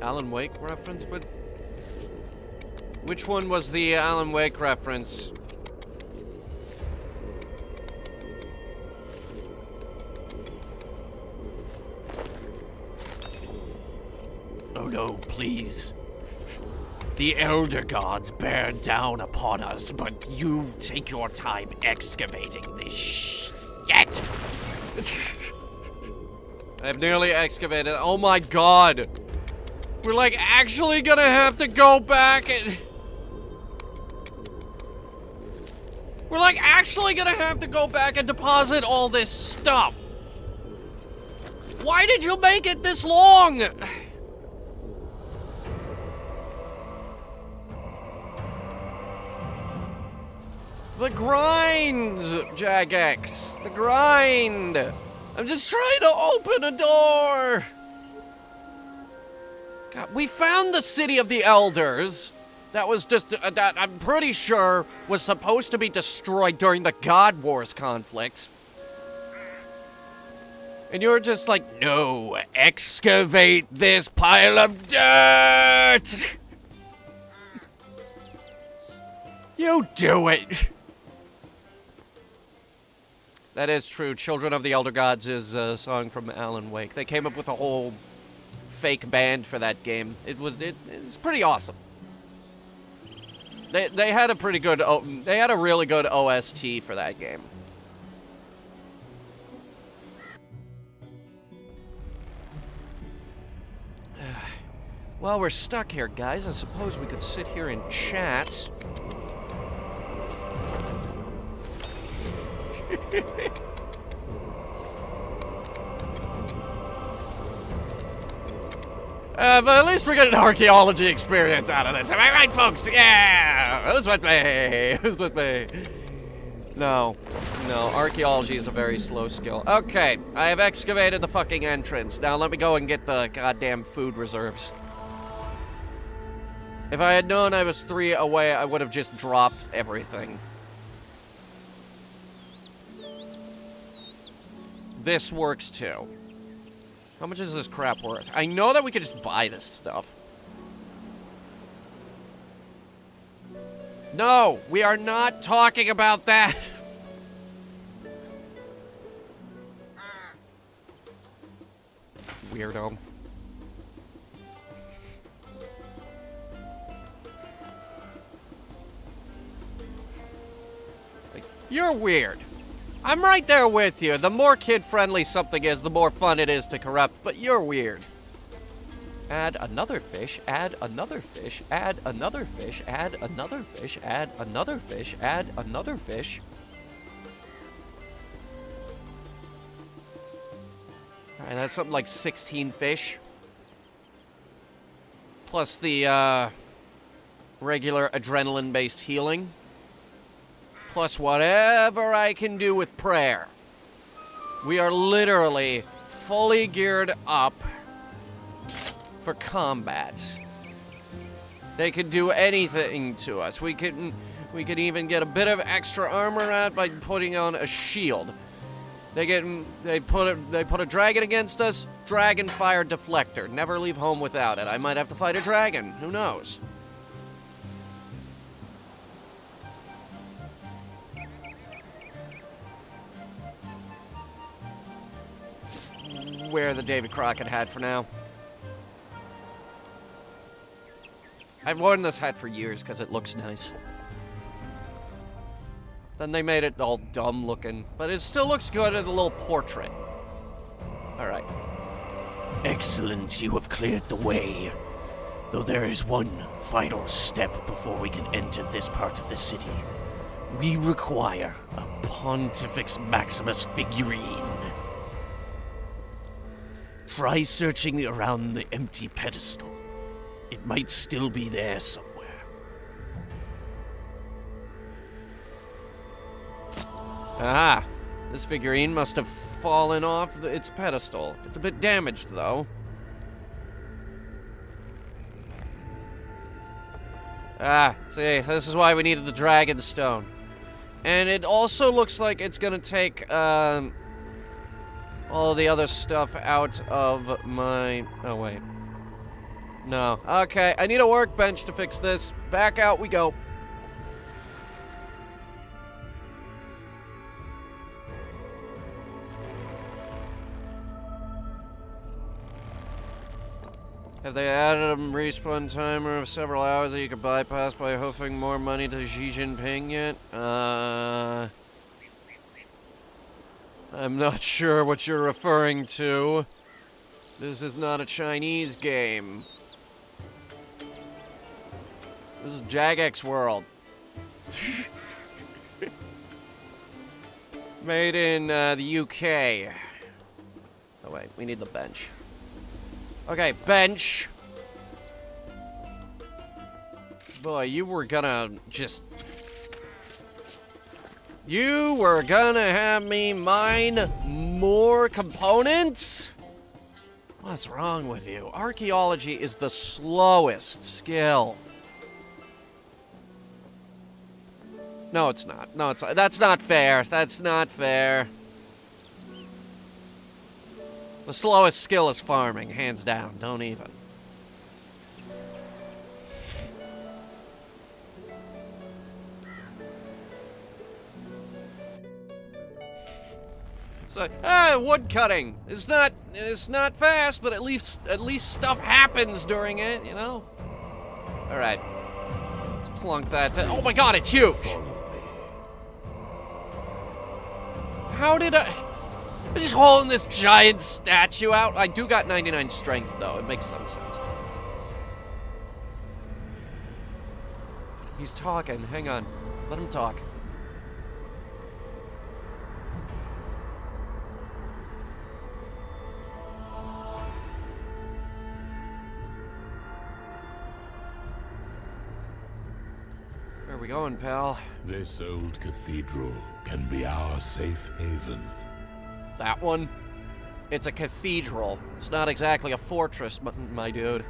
Alan Wake reference? But which one was the Alan Wake reference? Oh no, please. The Elder Gods bear down upon us, but you take your time excavating this shit. I've nearly excavated. Oh my god. We're like actually gonna have to go back and... We're like actually gonna have to go back and deposit all this stuff. Why did you make it this long? The grind, Jagex. The grind. I'm just trying to open a door. God, we found the City of the Elders. That was just, that I'm pretty sure was supposed to be destroyed during the God Wars conflict. And you're just like, no, excavate this pile of dirt. You do it. That is true. Children of the Elder Gods is a song from Alan Wake. They came up with a whole fake band for that game. It's pretty awesome. They had a pretty good they had a really good OST for that game. While we're stuck here, guys, I suppose we could sit here and chat. But at least we're getting an archaeology experience out of this. Am I right, folks? Yeah! Who's with me? Who's with me? No. No, archaeology is a very slow skill. Okay, I have excavated the fucking entrance. Now let me go and get the goddamn food reserves. If I had known I was 3 away, I would have just dropped everything. This works too. How much is this crap worth? I know that we could just buy this stuff. No, we are not talking about that. Weirdo. Like, you're weird. I'm right there with you. The more kid-friendly something is, the more fun it is to corrupt, but you're weird. Add another fish, add another fish, add another fish, add another fish, add another fish, add another fish. Alright, that's something like 16 fish. Plus the, regular adrenaline-based healing. Plus whatever I can do with prayer. We are literally fully geared up for combat. They can do anything to us. We can even get a bit of extra armor out by putting on a shield. They put a dragon against us, dragon fire deflector. Never leave home without it. I might have to fight a dragon. Who knows? Wear the David Crockett hat for now. I've worn this hat for years because it looks nice. Then they made it all dumb looking, but it still looks good in a little portrait. Alright. Excellent, you have cleared the way. Though there is one final step before we can enter this part of the city. We require a Pontifex Maximus figurine. Try searching around the empty pedestal. It might still be there somewhere. Ah, this figurine must have fallen off its pedestal. It's a bit damaged, though. Ah, see, this is why we needed the Dragon Stone. And it also looks like it's gonna take, all the other stuff out of my... Oh, wait. No. Okay, I need a workbench to fix this. Back out we go. Have they added a respawn timer of several hours that you could bypass by hoofing more money to Xi Jinping yet? I'm not sure what you're referring to. This is not a Chinese game. This is Jagex World. Made in the UK. Oh wait, we need the bench. Okay, bench. Boy, you were gonna just... You were gonna have me mine more components? What's wrong with you? Archaeology is the slowest skill. No, it's not. No, it's not. That's not fair. That's not fair. The slowest skill is farming, hands down. Don't even. So, wood cutting. It's not fast, but at least stuff happens during it, you know? All right. Let's plunk that down. Oh my god, it's huge. How did I'm just holding this giant statue out. I do got 99 strength, though. It makes some sense. He's talking. Hang on. Let him talk. Where are we going, pal? This old cathedral can be our safe haven. That one? It's a cathedral. It's not exactly a fortress, my dude.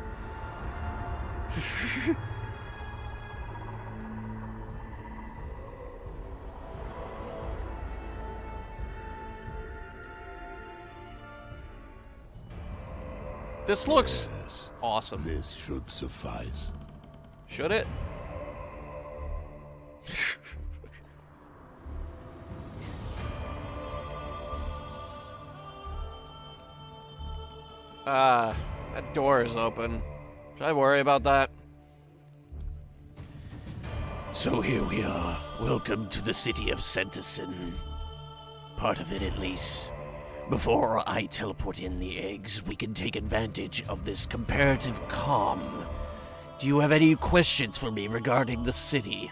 This looks awesome. This should suffice. Should it? That door is open. Should I worry about that? So here we are. Welcome to the city of Sentison. Part of it, at least. Before I teleport in the eggs, we can take advantage of this comparative calm. Do you have any questions for me regarding the city?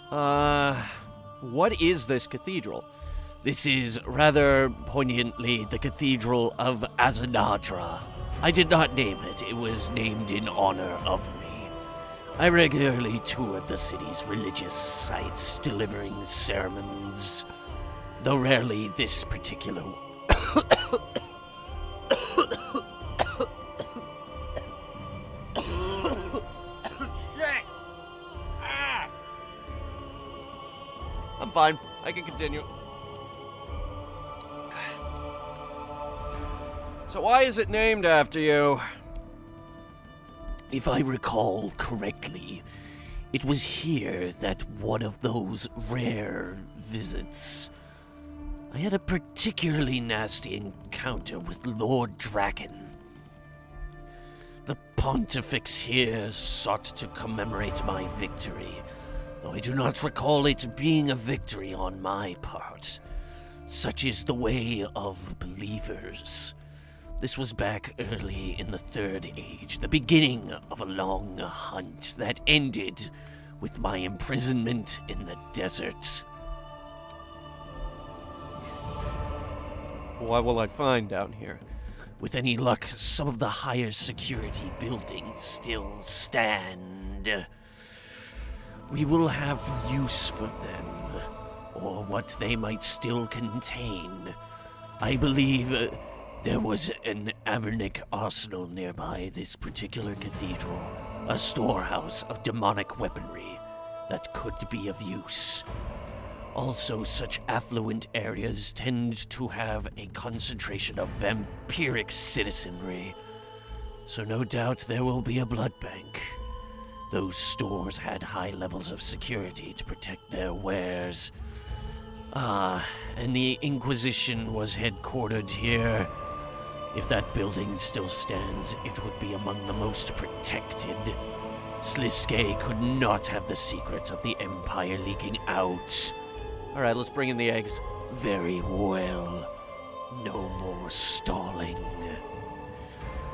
What is this cathedral? This is, rather poignantly, the Cathedral of Azanadra. I did not name it. It was named in honor of me. I regularly toured the city's religious sites, delivering sermons, though rarely this particular I'm fine. I can continue. So why is it named after you? If I recall correctly, it was here that one of those rare visits. I had a particularly nasty encounter with Lord Draken. The Pontifex here sought to commemorate my victory, though I do not recall it being a victory on my part. Such is the way of believers. This was back early in the Third Age, the beginning of a long hunt that ended with my imprisonment in the desert. What will I find down here? With any luck, some of the higher security buildings still stand. We will have use for them, or what they might still contain. I believe there was an Avernic arsenal nearby this particular cathedral, a storehouse of demonic weaponry that could be of use. Also, such affluent areas tend to have a concentration of vampiric citizenry, so no doubt there will be a blood bank. Those stores had high levels of security to protect their wares. And the Inquisition was headquartered here. If that building still stands, it would be among the most protected. Sliske could not have the secrets of the Empire leaking out. Alright, let's bring in the eggs. Very well. No more stalling.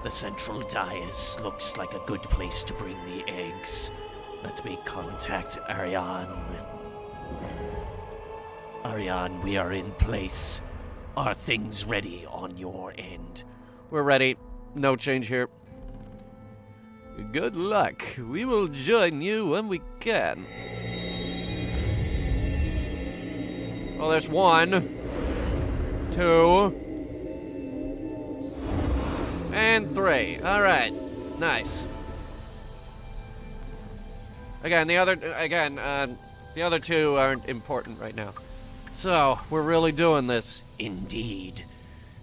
The central dais looks like a good place to bring the eggs. Let me contact Ariane. Ariane, we are in place. Are things ready on your end? We're ready. No change here. Good luck. We will join you when we can. Well, there's 1, 2, and 3. All right, nice. Again, the other 2 aren't important right now. So we're really doing this. Indeed.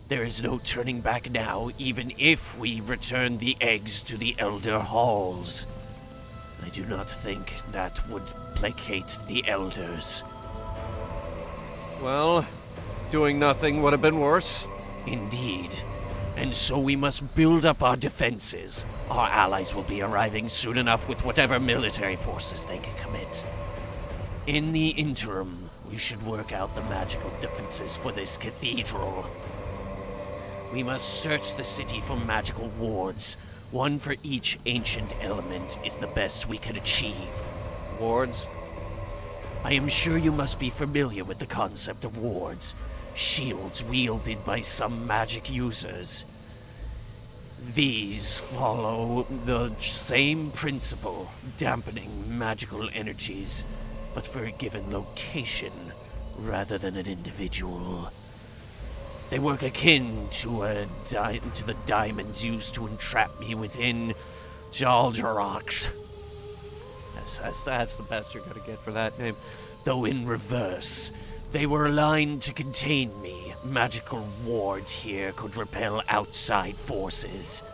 There is no turning back now, even if we return the eggs to the Elder Halls. I do not think that would placate the Elders. Well, doing nothing would have been worse. Indeed. And so we must build up our defenses. Our allies will be arriving soon enough with whatever military forces they can commit. In the interim, we should work out the magical defenses for this cathedral. We must search the city for magical wards. One for each ancient element is the best we can achieve. Wards? I am sure you must be familiar with the concept of wards. Shields wielded by some magic users. These follow the same principle, dampening magical energies, but for a given location rather than an individual. They work akin to the diamonds used to entrap me within Jaldarox. That's the best you're gonna get for that name. Though in reverse, they were aligned to contain me. Magical wards here could repel outside forces.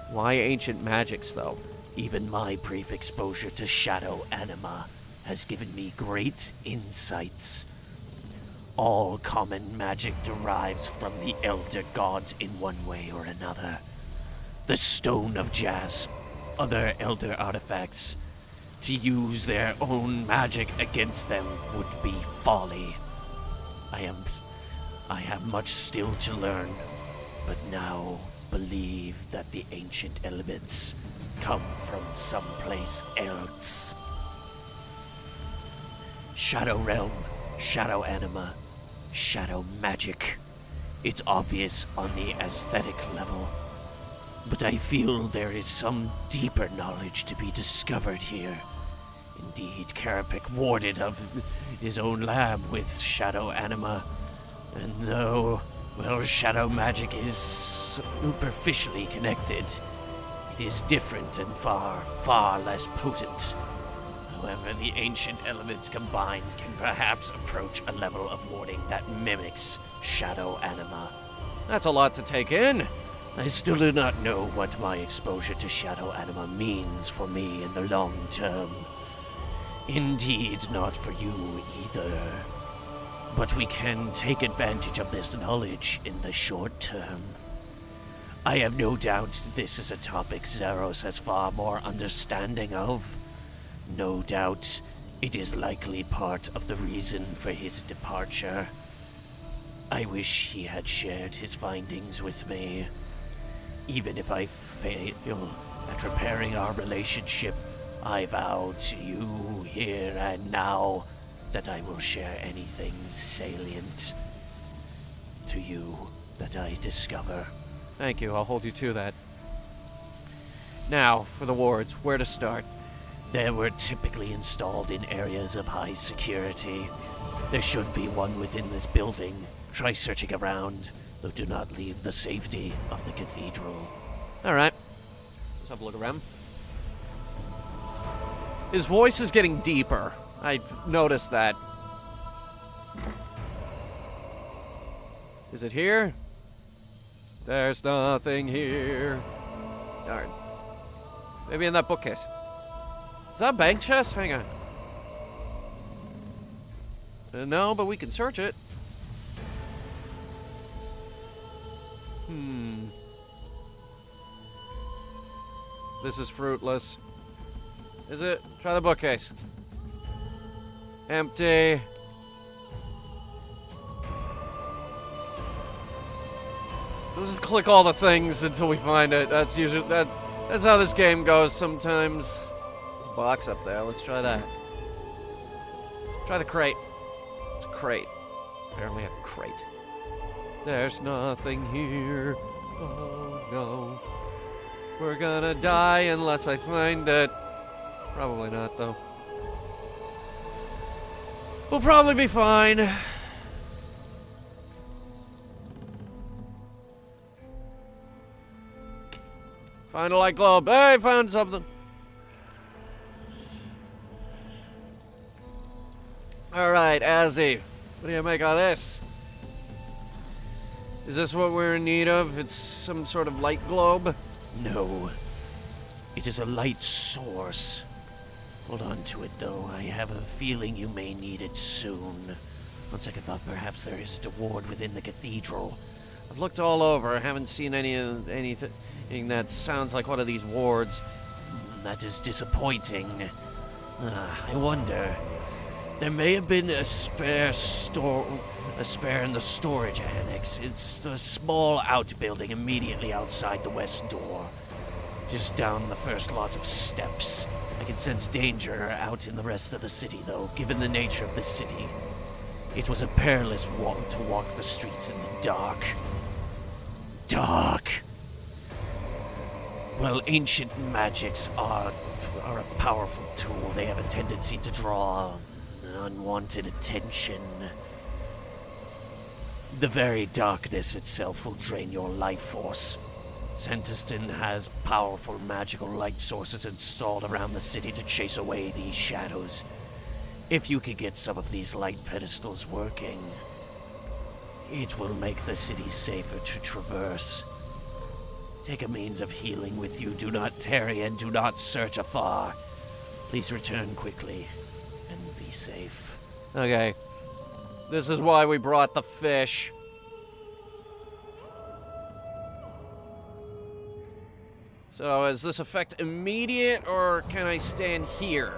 Why ancient magics, though? Even my brief exposure to shadow anima has given me great insights. All common magic derives from the elder gods in one way or another. The Stone of Jas, other elder artifacts. To use their own magic against them would be folly. I have much still to learn, but now believe that the ancient elements come from someplace else. Shadow Realm, Shadow Anima, Shadow Magic. It's obvious on the aesthetic level, but I feel there is some deeper knowledge to be discovered here. Indeed, Carapic warded of his own lab with Shadow Anima, and though, well, Shadow Magic is superficially connected, it is different and far, far less potent. However, the ancient elements combined can perhaps approach a level of warding that mimics Shadow Anima. That's a lot to take in. I still do not know what my exposure to Shadow Anima means for me in the long term. Indeed, not for you either. But we can take advantage of this knowledge in the short term. I have no doubt this is a topic Zaros has far more understanding of. No doubt it is likely part of the reason for his departure. I wish he had shared his findings with me. Even if I fail at repairing our relationship, I vow to you here and now that I will share anything salient to you that I discover. Thank you, I'll hold you to that. Now, for the wards, where to start? They were typically installed in areas of high security. There should be one within this building. Try searching around, though do not leave the safety of the cathedral. Alright. Let's have a look around. His voice is getting deeper. I've noticed that. Is it here? There's nothing here. Darn. Maybe in that bookcase. Is that a bank chest? Hang on. No, but we can search it. This is fruitless. Is it? Try the bookcase. Empty. Let's just click all the things until we find it. That's usually that's how this game goes sometimes. There's a box up there. Let's try that. Try the crate. It's a crate. Apparently a crate. There's nothing here. Oh no. We're gonna die unless I find it. Probably not, though. We'll probably be fine. Find a light globe. Hey, found something. Alright, Azzy. What do you make of this? Is this what we're in need of? It's some sort of light globe? No. It is a light source. Hold on to it, though. I have a feeling you may need it soon. On second thought, perhaps there is a ward within the cathedral. I've looked all over. I haven't seen anything that sounds like one of these wards. That is disappointing. I wonder. There may have been a spare in the storage annex. It's the small outbuilding immediately outside the west door. Just down the first lot of steps. I can sense danger out in the rest of the city, though, given the nature of the city. It was a perilous walk to walk the streets in the dark. Dark. Well, ancient magics are a powerful tool. They have a tendency to draw unwanted attention. The very darkness itself will drain your life force. Santiston has powerful magical light sources installed around the city to chase away these shadows. If you could get some of these light pedestals working, it will make the city safer to traverse. Take a means of healing with you. Do not tarry and do not search afar. Please return quickly and be safe. Okay. This is why we brought the fish. So, is this effect immediate, or can I stand here?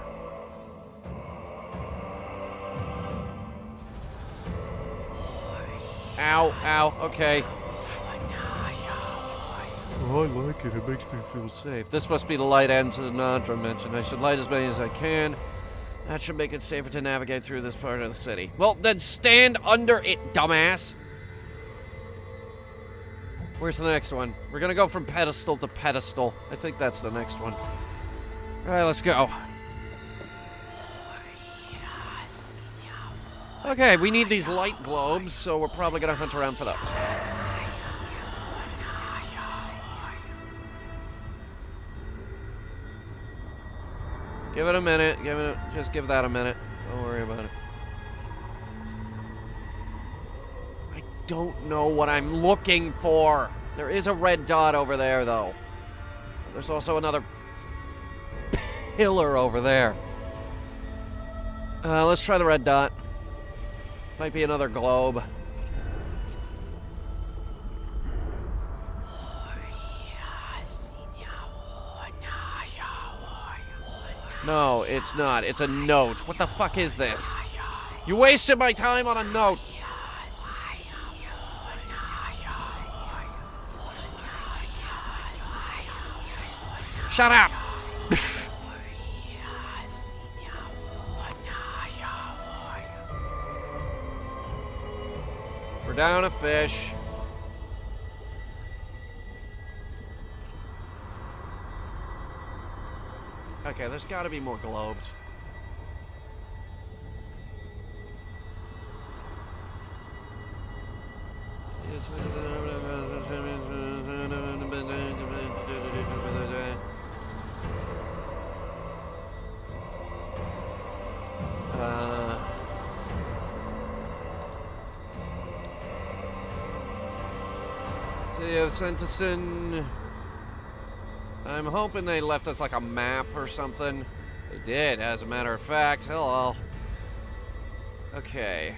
Ow, ow, okay. Oh, I like it. It makes me feel safe. Safe. This must be the light end to the Nadra mentioned. I should light as many as I can. That should make it safer to navigate through this part of the city. Well, then stand under it, dumbass. Where's the next one? We're gonna go from pedestal to pedestal. I think that's the next one. Alright, let's go. Okay, we need these light globes, so we're probably gonna hunt around for those. Give it a minute. Just give that a minute. Don't worry about it. I don't know what I'm looking for. There is a red dot over there, though. There's also another pillar over there. Let's try the red dot. Might be another globe. No, it's not. It's a note. What the fuck is this? You wasted my time on a note. Shut up! We're down a fish. Okay, there's gotta be more globes. Sentencing. I'm hoping they left us like a map or something. They did, as a matter of fact. Hello. Okay.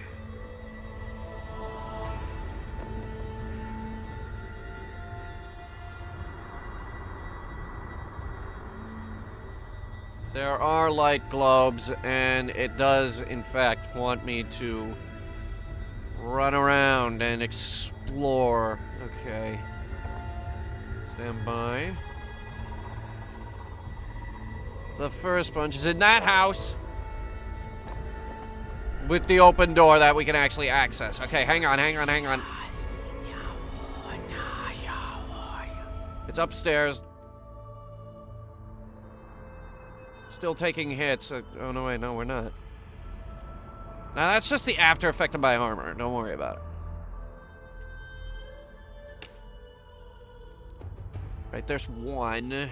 There are light globes, and it does, in fact, want me to run around and explore. Okay. Stand by. The first bunch is in that house. With the open door that we can actually access. Okay, hang on. It's upstairs. Still taking hits. Oh, no, wait, no, we're not. Now, that's just the after effect of my armor. Don't worry about it. Right, there's one.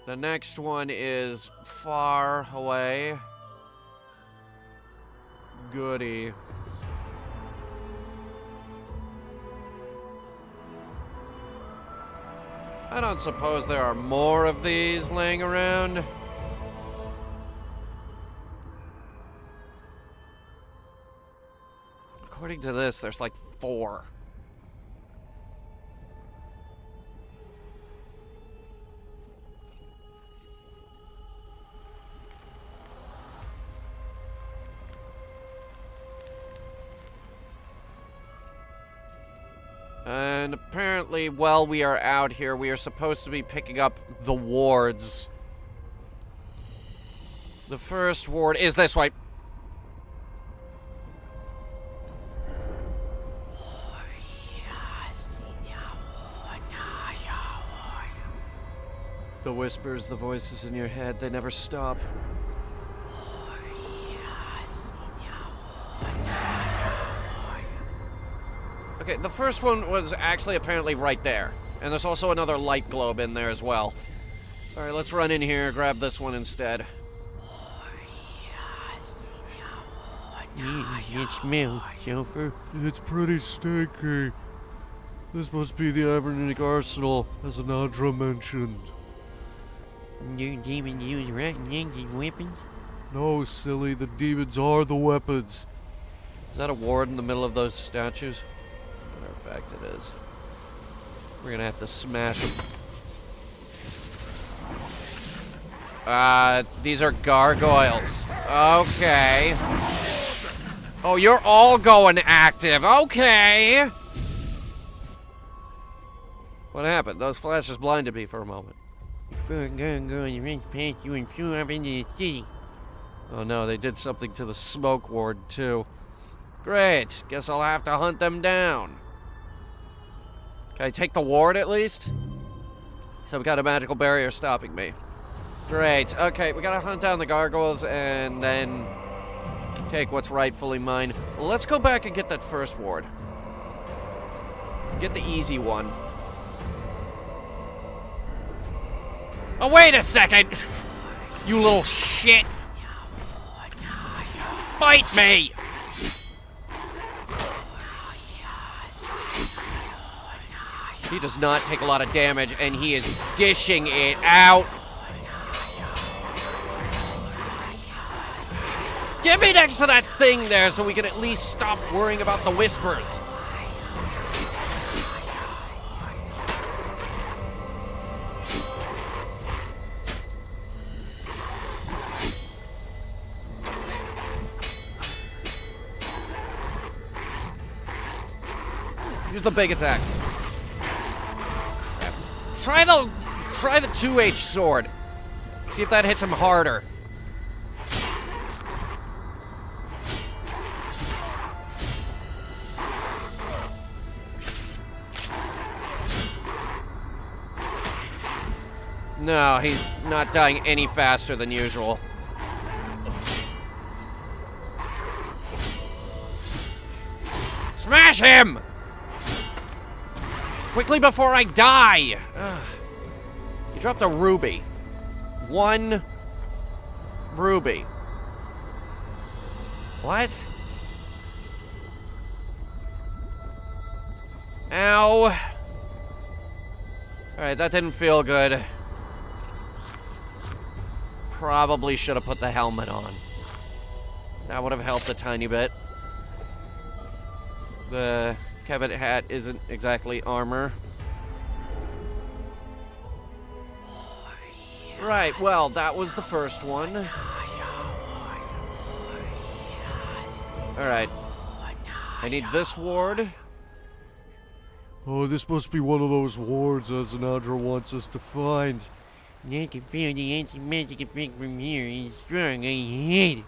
The next one is far away. Goody. I don't suppose there are more of these laying around. According to this, there's like 4. And apparently, while we are out here, we are supposed to be picking up the wards. The first ward is this way. The whispers, the voices in your head, they never stop. Okay, the first one was actually apparently right there. And there's also another light globe in there as well. Alright, let's run in here, grab this one instead. It smells, Sulfur. It's pretty stinky. This must be the Ironman Arsenal, as Anandra mentioned. You demons use rotten eggs as weapons? No, silly, the demons are the weapons. Is that a ward in the middle of those statues? Matter of fact, it is. We're gonna have to smash them. These are gargoyles. Okay. Oh, you're all going active. Okay. What happened? Those flashes blinded me for a moment. Oh no, they did something to the smoke ward too. Great. Guess I'll have to hunt them down. Can I take the ward at least? Some kind of magical barrier stopping me. Great. Okay, we gotta hunt down the gargoyles and then take what's rightfully mine. Well, let's go back and get that first ward. Get the easy one. Oh, wait a second! You little shit! Fight me! He does not take a lot of damage, and he is dishing it out. Get me next to that thing there so we can at least stop worrying about the whispers. Use the big attack. Try the 2H sword. See if that hits him harder. No, he's not dying any faster than usual. Smash him! Quickly before I die! Ugh. He dropped a ruby. 1 ruby. What? Ow. Alright, that didn't feel good. Probably should have put the helmet on. That would have helped a tiny bit. The cabinet hat isn't exactly armor. Right, well, that was the first one. Alright. I need this ward. Oh, this must be one of those wards Azanadra wants us to find. I can feel the anti-magic effect from here. It's strong. I hate it.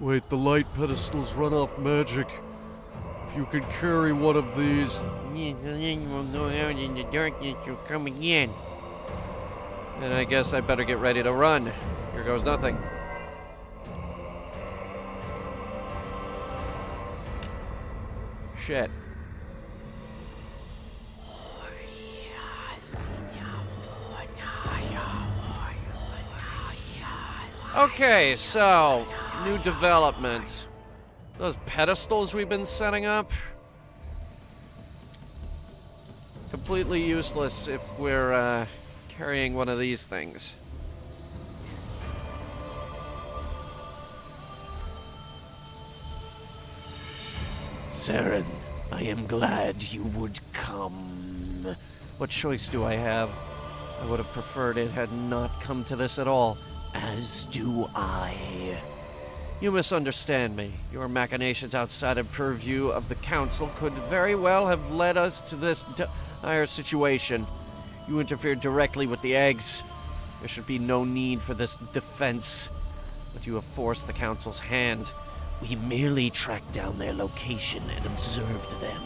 Wait, the light pedestals run off magic. If you could carry one of these... Yes, the light will go out and the darkness will come again. And I guess I better get ready to run. Here goes nothing. Shit. Okay, so, new developments. Those pedestals we've been setting up? Completely useless if we're, carrying one of these things. Saren, I am glad you would come. What choice do I have? I would have preferred it had not come to this at all. As do I. You misunderstand me. Your machinations outside of purview of the council could very well have led us to this dire situation. You interfered directly with the eggs. There should be no need for this defense. But you have forced the council's hand. We merely tracked down their location and observed them.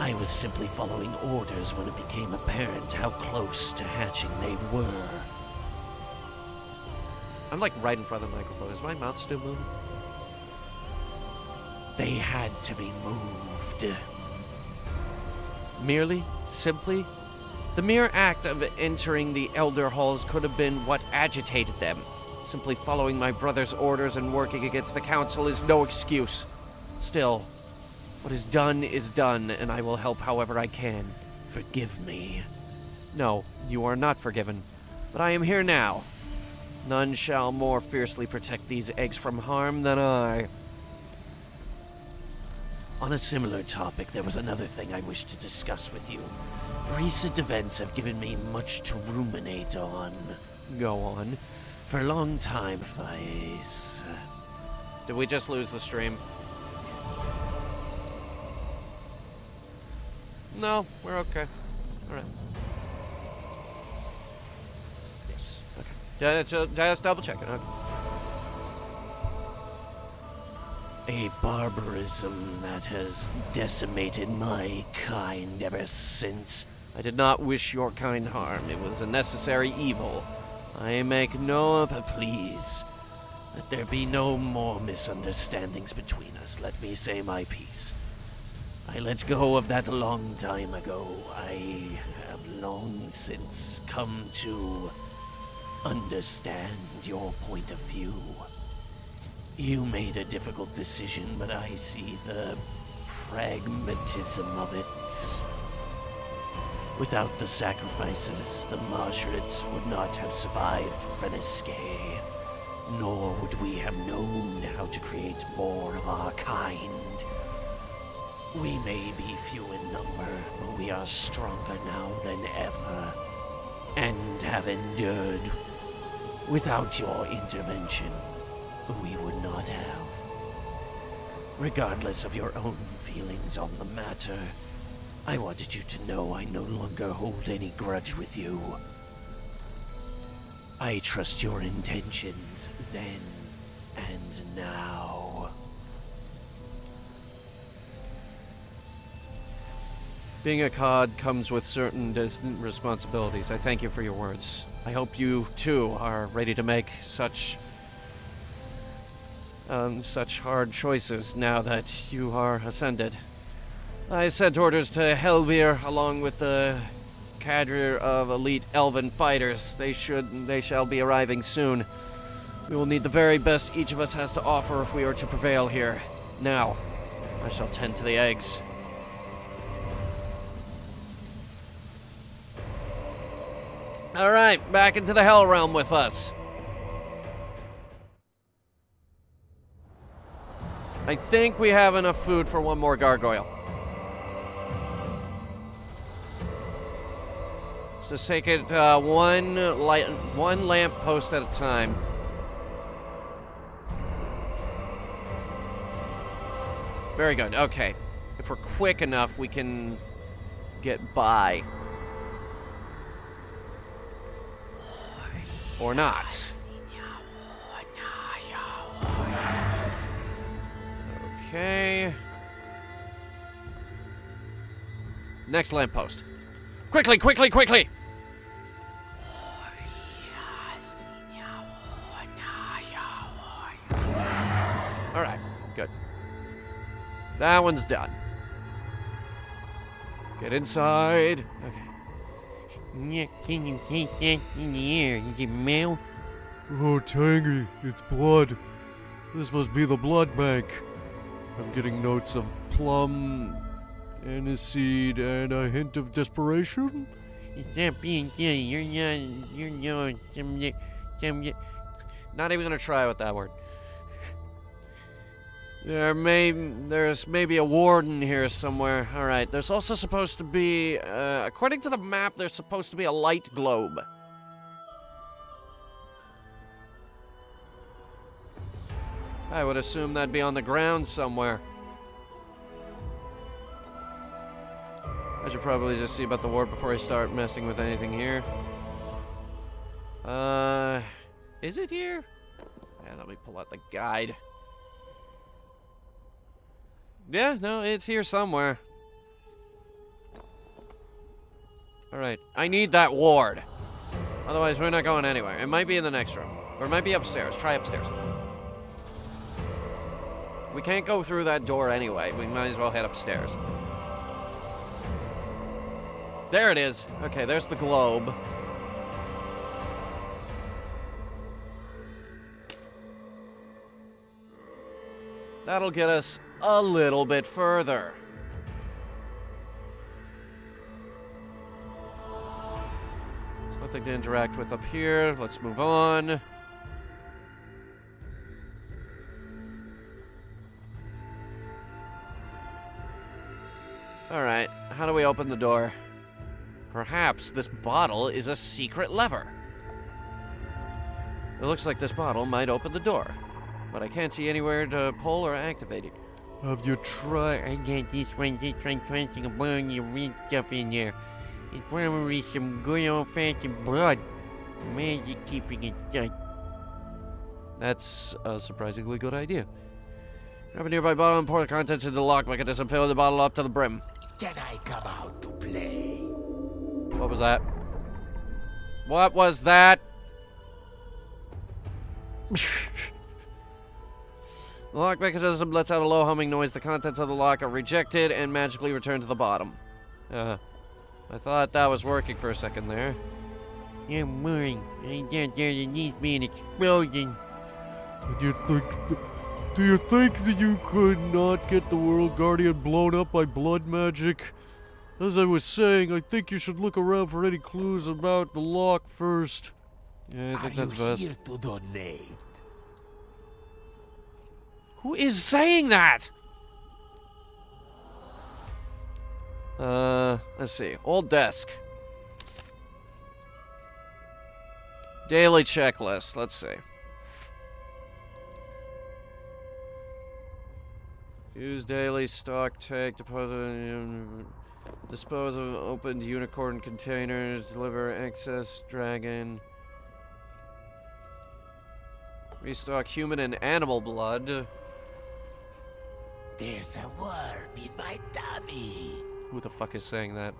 I was simply following orders when it became apparent how close to hatching they were. I'm like right in front of the microphone. Is my mouth still moving? They had to be moved. Merely? Simply? The mere act of entering the Elder Halls could have been what agitated them. Simply following my brother's orders and working against the council is no excuse. Still, what is done, and I will help however I can. Forgive me. No, you are not forgiven. But I am here now. None shall more fiercely protect these eggs from harm than I. On a similar topic, there was another thing I wish to discuss with you. Recent events have given me much to ruminate on. Go on. For a long time, Faiz, Did we just lose the stream? No, we're okay. Alright. Yes. Okay. Just double checking. Okay. A barbarism that has decimated my kind ever since. I did not wish your kind harm. It was a necessary evil. I make no... Please, let there be no more misunderstandings between us. Let me say my piece. I let go of that a long time ago. I have long since come to understand your point of view. You made a difficult decision, but I see the pragmatism of it. Without the sacrifices, the Majorits would not have survived Runescape, nor would we have known how to create more of our kind. We may be few in number, but we are stronger now than ever, and have endured. Without your intervention, we would not have. Regardless of your own feelings on the matter, I wanted you to know I no longer hold any grudge with you. I trust your intentions then and now. Being a COD comes with certain distant responsibilities. I thank you for your words. I hope you, too, are ready to make such hard choices now that you are ascended. I sent orders to Helvir along with the cadre of elite elven fighters. They shall be arriving soon. We will need the very best each of us has to offer if we are to prevail here. Now, I shall tend to the eggs. Alright, back into the Hell Realm with us. I think we have enough food for one more gargoyle. Let's just take it one lamp post at a time. Very good, okay. If we're quick enough, we can get by. Or not. Okay. Next lamppost. Quickly, quickly, quickly! Alright, good. That one's done. Get inside. Okay. Can you take that in the air? Is it mail? Oh, Tangy, it's blood. This must be the blood bank. I'm getting notes of plum, aniseed, and a hint of desperation. Is that being silly? You're Not even gonna try with that word. There's maybe a warden here somewhere. Alright, there's also supposed to be, according to the map, there's supposed to be a light globe. I would assume that'd be on the ground somewhere. I should probably just see about the warp before I start messing with anything here. Is it here? Yeah, let me pull out the guide. Yeah, no, it's here somewhere. Alright, I need that ward. Otherwise, we're not going anywhere. It might be in the next room. Or it might be upstairs. Try upstairs. We can't go through that door anyway. We might as well head upstairs. There it is. Okay, there's the globe. That'll get us a little bit further. There's nothing to interact with up here. Let's move on. Alright, how do we open the door? Perhaps this bottle is a secret lever. It looks like this bottle might open the door. but I can't see anywhere to pull or activate it. Have you tried? I got this one pressing a button, you read stuff in there. It's probably some good old-fashioned blood. Magic keeping it shut. That's a surprisingly good idea. Grab a nearby bottle and pour the contents into the lock mechanism. Fill the bottle up to the brim. Can I come out to play? What was that? What was that? The lock mechanism lets out a low humming noise. The contents of the lock are rejected and magically return to the bottom. I thought that was working for a second there. I'm worrying. I doubt there needs to be an explosion. Do you think that you could not get the World Guardian blown up by blood magic? As I was saying, I think you should look around for any clues about the lock first. Yeah, I think that's best. Here to donate? Who is saying that? Let's see. Old desk. Daily checklist. Let's see. Use daily stock take, deposit, dispose of opened unicorn containers, deliver excess dragon, restock human and animal blood. There's a worm in my tummy. Who the fuck is saying that?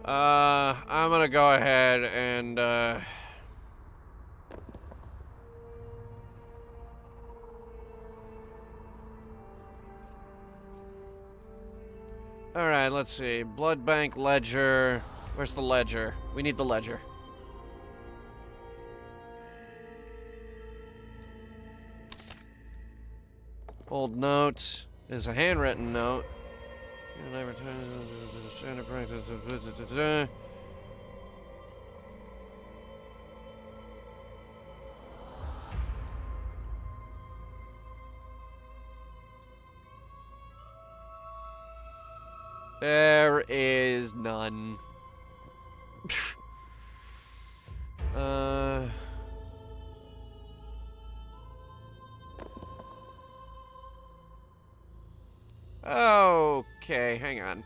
I'm gonna go ahead and, Alright, let's see. Blood bank ledger. Where's the ledger? We need the ledger. Old note. There's a handwritten note. There is none. Okay, hang on.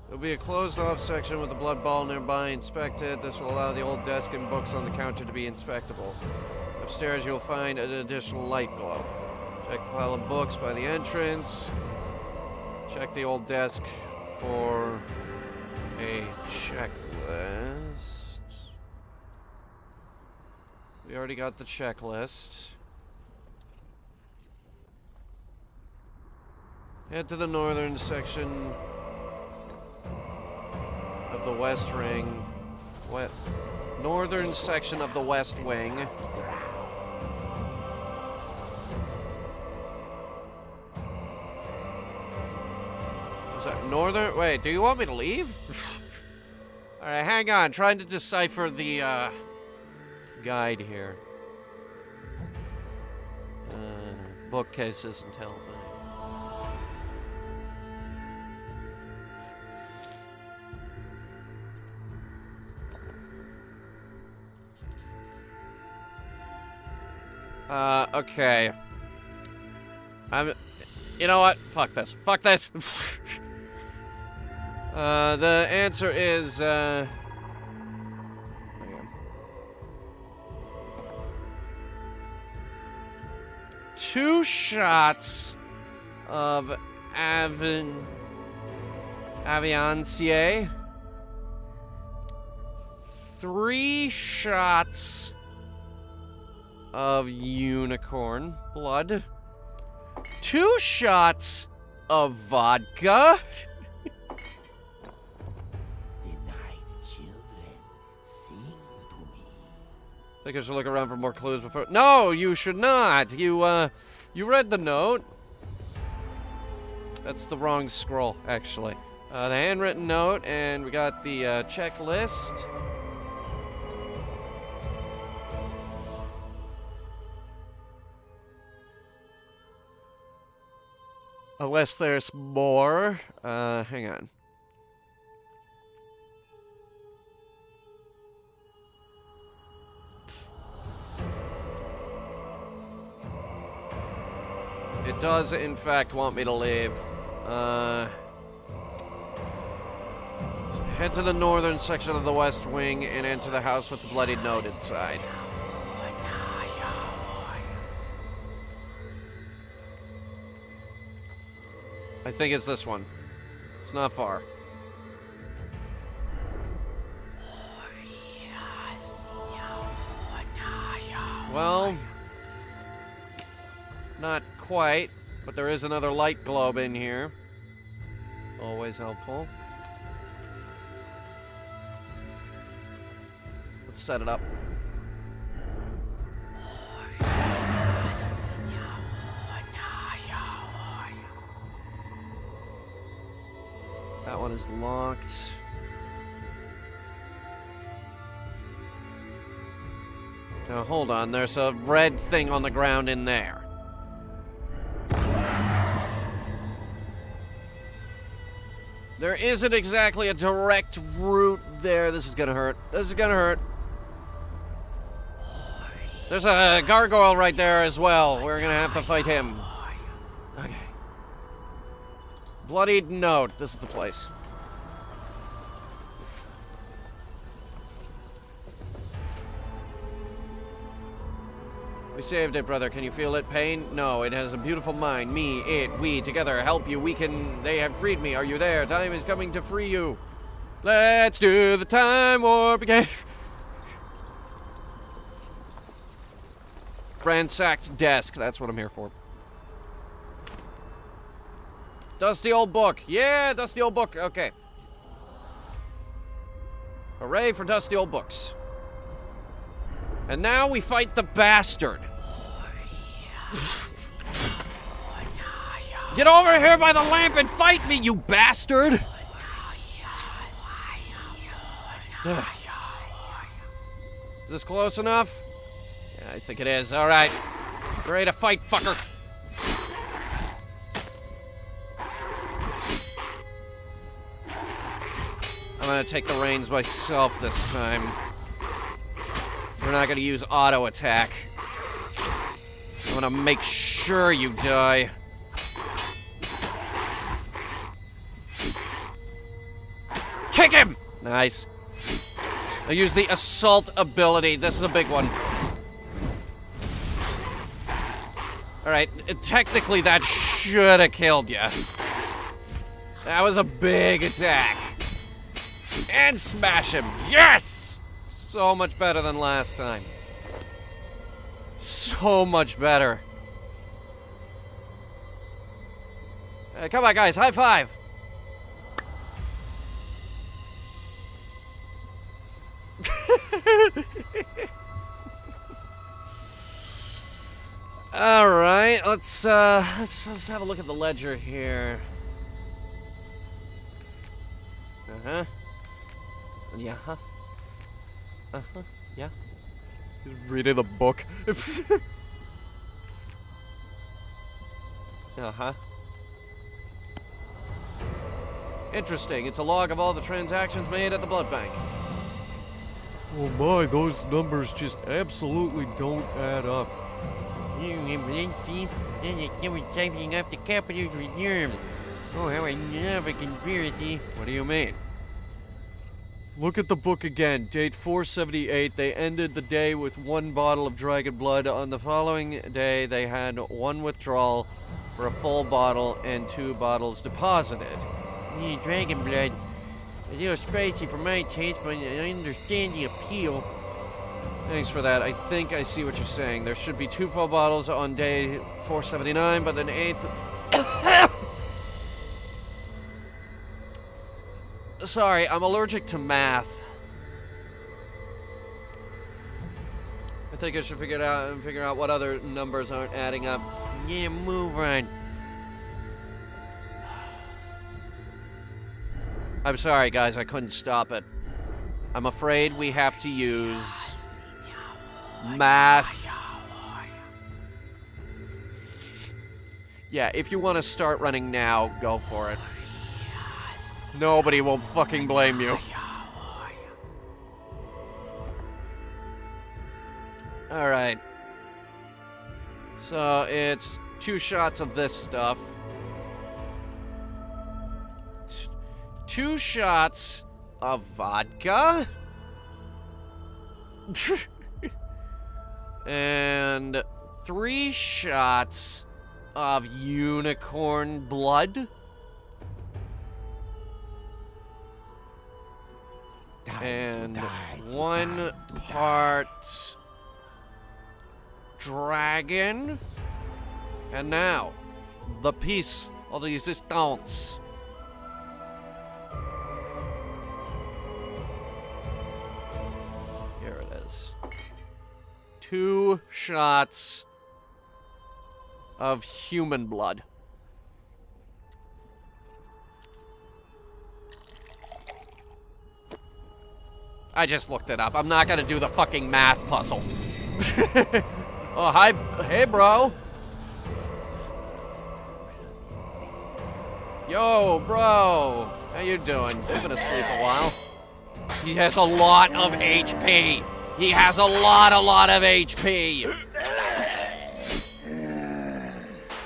There'll be a closed-off section with the blood ball nearby. Inspect it. This will allow the old desk and books on the counter to be inspectable. Upstairs, you'll find an additional light glow. Check the pile of books by the entrance. Check the old desk for a checklist. We already got the checklist. Head to the northern section of the West Ring. Northern section of the West Wing. Is that northern? Wait, do you want me to leave? Alright, hang on. Trying to decipher the, guide here. Bookcase isn't helping. Okay. You know what? Fuck this. Fuck this! The answer is, hang on. 2 shots of Aviancier. 3 shots of unicorn blood. 2 shots of vodka. The night children sing to me. I think I should look around for more clues before. No, you should not. You read the note. That's the wrong scroll, actually. The handwritten note, and we got the checklist. Unless there's more. Hang on. It does, in fact, want me to leave. So head to the northern section of the west wing and enter the house with the bloodied note inside. I think it's this one. It's not far. Well, not quite, but there is another light globe in here. Always helpful. Let's set it up. That one is locked. Now hold on, there's a red thing on the ground in there. There isn't exactly a direct route there. This is gonna hurt. This is gonna hurt. There's a gargoyle right there as well. We're gonna have to fight him. Okay. Bloodied note. This is the place. We saved it, brother. Can you feel it? Pain? No, it has a beautiful mind. Me, it, we, together help you. We can... They have freed me. Are you there? Time is coming to free you. Let's do the time warp again. Ransacked desk. That's what I'm here for. Dusty old book. Yeah, dusty old book. Okay. Hooray for dusty old books. And now we fight the bastard. Get over here by the lamp and fight me, you bastard! Is this close enough? Yeah, I think it is. Alright. Ready to fight, fucker. I'm gonna take the reins myself this time. We're not gonna use auto attack. I'm gonna make sure you die. Kick him! Nice. I use the assault ability. This is a big one. Alright, technically that should have killed you. That was a big attack. And smash him. Yes! So much better than last time. So much better. Come on, guys. High five. All right. Let's have a look at the ledger here. Uh-huh. Yeah. Uh-huh, yeah. He's reading the book. Uh-huh. Interesting. It's a log of all the transactions made at the blood bank. Oh my, those numbers just absolutely don't add up. Up the capital's reserve. Oh, how I love a conspiracy. What do you mean? Look at the book again. Date 478. They ended the day with 1 bottle of dragon blood. On the following day, they had 1 withdrawal for a full bottle and 2 bottles deposited. Dragon blood. A little spicy for my taste, but I understand the appeal. Thanks for that. I think I see what you're saying. There should be 2 full bottles on day 479, but an 8th... Sorry, I'm allergic to math. I think I should figure out what other numbers aren't adding up. Yeah, move on. I'm sorry, guys. I couldn't stop it. I'm afraid we have to use math. Yeah, if you want to start running now, go for it. Nobody will fucking blame you. Alright. So, it's 2 shots of this stuff. 2 shots of vodka. And 3 shots of unicorn blood. And 1 part dragon. And now, the piece of the resistance. Here it is. 2 shots of human blood. I just looked it up. I'm not gonna do the fucking math puzzle. Oh, hi. Hey, bro. Yo, bro. How you doing? You've been asleep a while. He has a lot of HP. He has a lot of HP.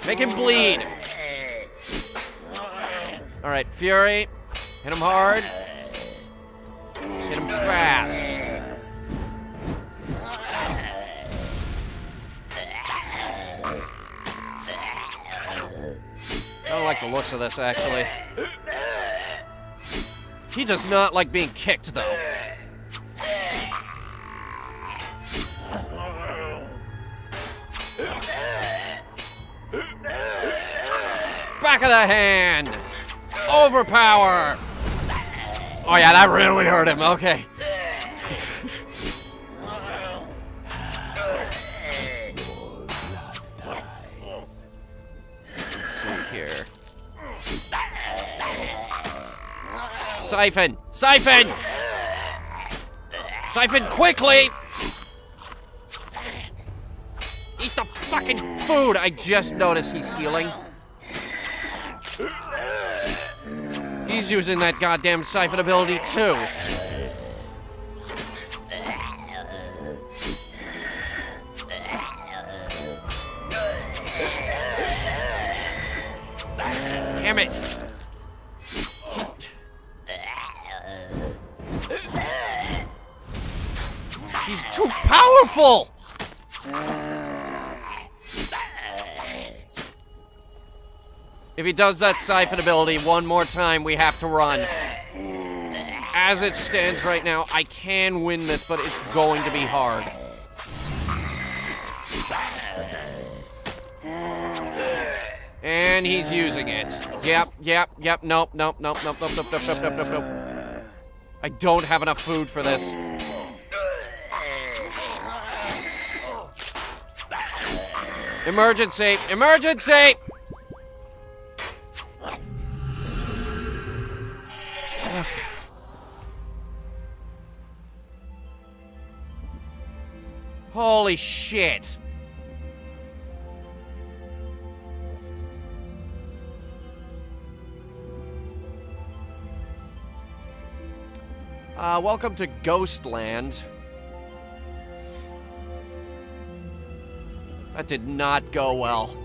Make him bleed. All right, Fury. Hit him hard. Hit him fast. I don't like the looks of this, actually. He does not like being kicked, though. Back of the hand! Overpower! Oh yeah, that really hurt him, okay. Let's see here. Siphon! Siphon! Siphon quickly! Eat the fucking food! I just noticed he's healing. He's using that goddamn siphon ability too. Damn it. He's too powerful! If he does that siphon ability one more time, we have to run. As it stands right now, I can win this, but it's going to be hard. And he's using it. Yep. Nope. I don't have enough food for this. Emergency! Emergency! Holy shit. Welcome to Ghostland. That did not go well.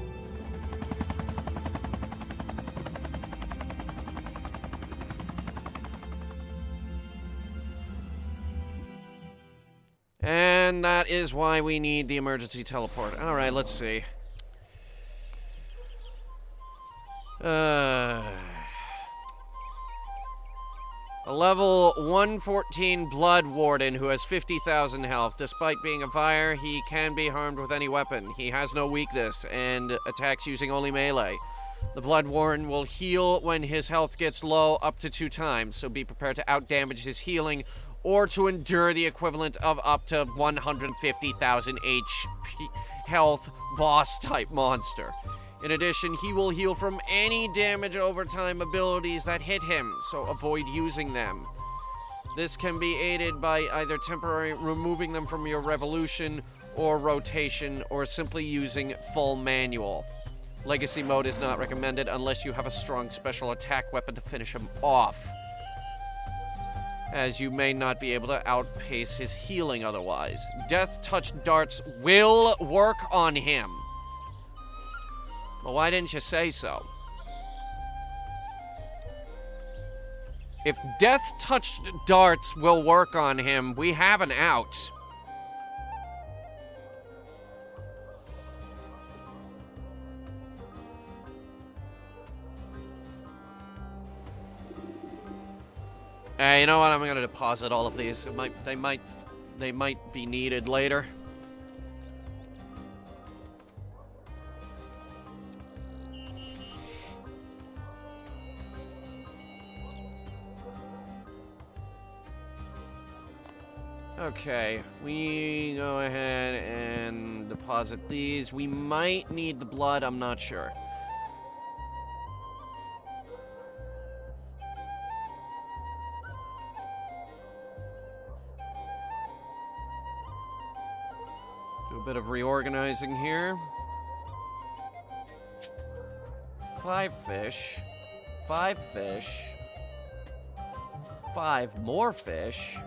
And that is why we need the emergency teleport. Alright, let's see. A level 114 Blood Warden who has 50,000 health. Despite being a fire, he can be harmed with any weapon. He has no weakness and attacks using only melee. The Blood Warden will heal when his health gets low up to 2 times, so be prepared to outdamage his healing or to endure the equivalent of up to 150,000 HP health boss-type monster. In addition, he will heal from any damage over time abilities that hit him, so avoid using them. This can be aided by either temporarily removing them from your revolution or rotation, or simply using full manual. Legacy mode is not recommended unless you have a strong special attack weapon to finish him off, as you may not be able to outpace his healing otherwise. Death Touch darts will work on him. Well, why didn't you say so? If Death Touch darts will work on him, we have an out. You know what? I'm gonna deposit all of these. They might be needed later. Okay, we go ahead and deposit these. We might need the blood, I'm not sure. Do a bit of reorganizing here. 5 fish. 5 fish. 5 more fish.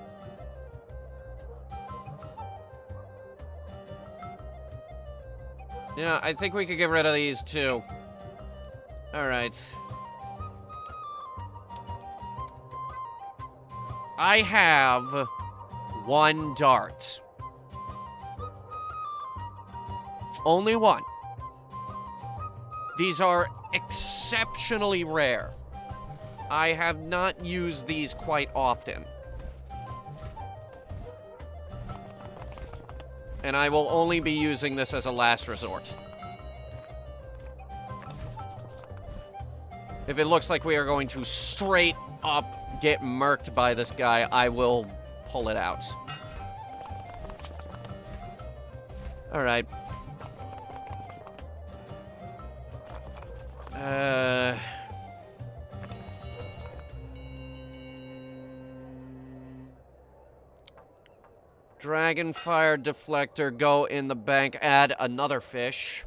Yeah, I think we could get rid of these too. Alright. I have 1 dart. Only 1. These are exceptionally rare. I have not used these quite often. And I will only be using this as a last resort. If it looks like we are going to straight up get murked by this guy, I will pull it out. Alright. Dragonfire Deflector, go in the bank, add another fish.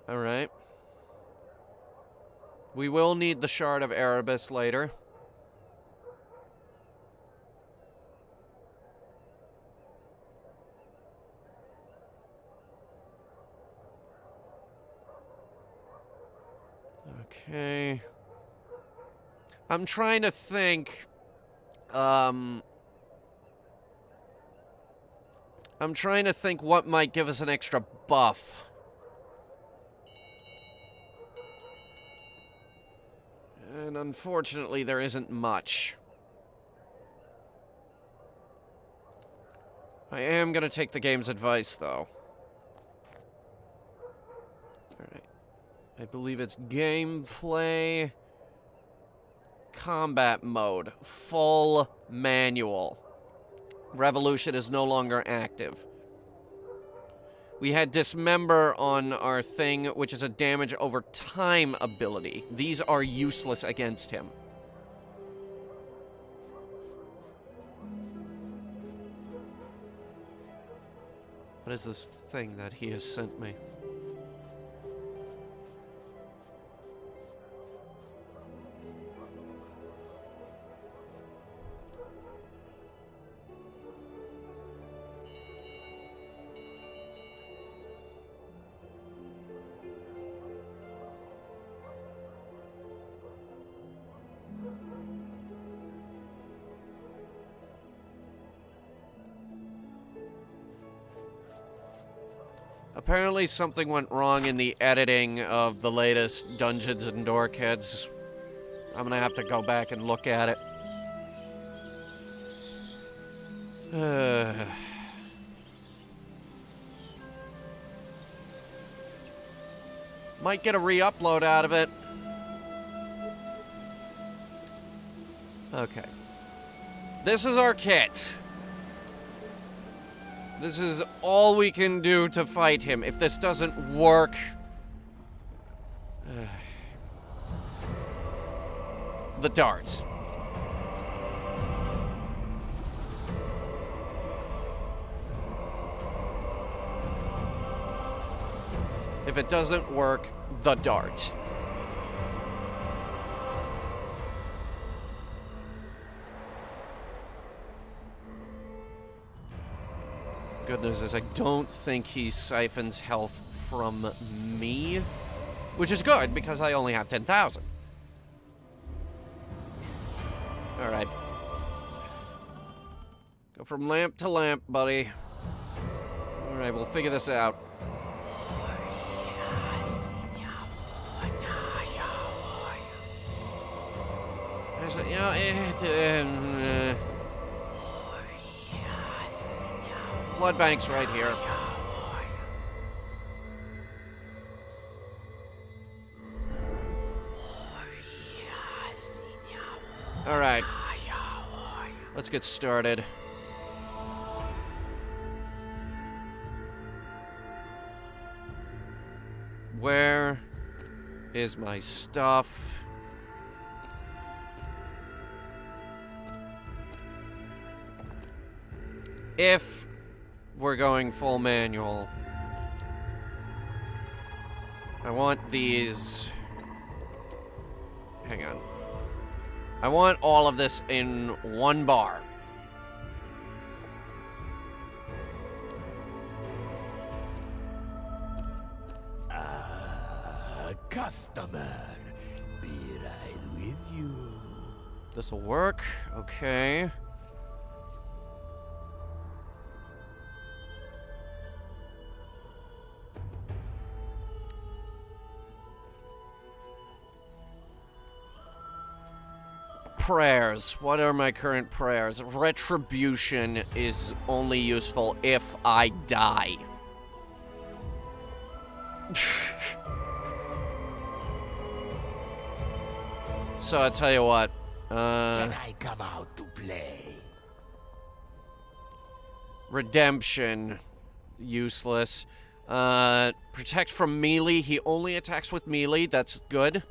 Alright. We will need the Shard of Erebus later. Okay. I'm trying to think. I'm trying to think what might give us an extra buff. And unfortunately, there isn't much. I am gonna take the game's advice, though. Alright. I believe it's gameplay, combat mode, full manual. Revolution is no longer active. We had Dismember on our thing, which is a damage over time ability. These are useless against him. What is this thing that he has sent me? Apparently something went wrong in the editing of the latest Dungeons and Dorkheads. I'm gonna have to go back and look at it. Might get a re-upload out of it. Okay. This is our kit. This is all we can do to fight him. If this doesn't work... the dart. If it doesn't work, the dart. Good news is I don't think he siphons health from me, which is good because I only have 10,000. All right. Go from lamp to lamp, buddy. All right, we'll figure this out. There's a, you know, blood bank's right here. All right. Let's get started. Where is my stuff? If we're going full manual, I want these. Hang on. I want all of this in one bar. Customer, be right with you. This'll work. Okay. Prayers. What are my current prayers? Retribution is only useful if I die. So I tell you what. Can I come out to play? Redemption. Useless. Protect from melee. He only attacks with melee. That's good.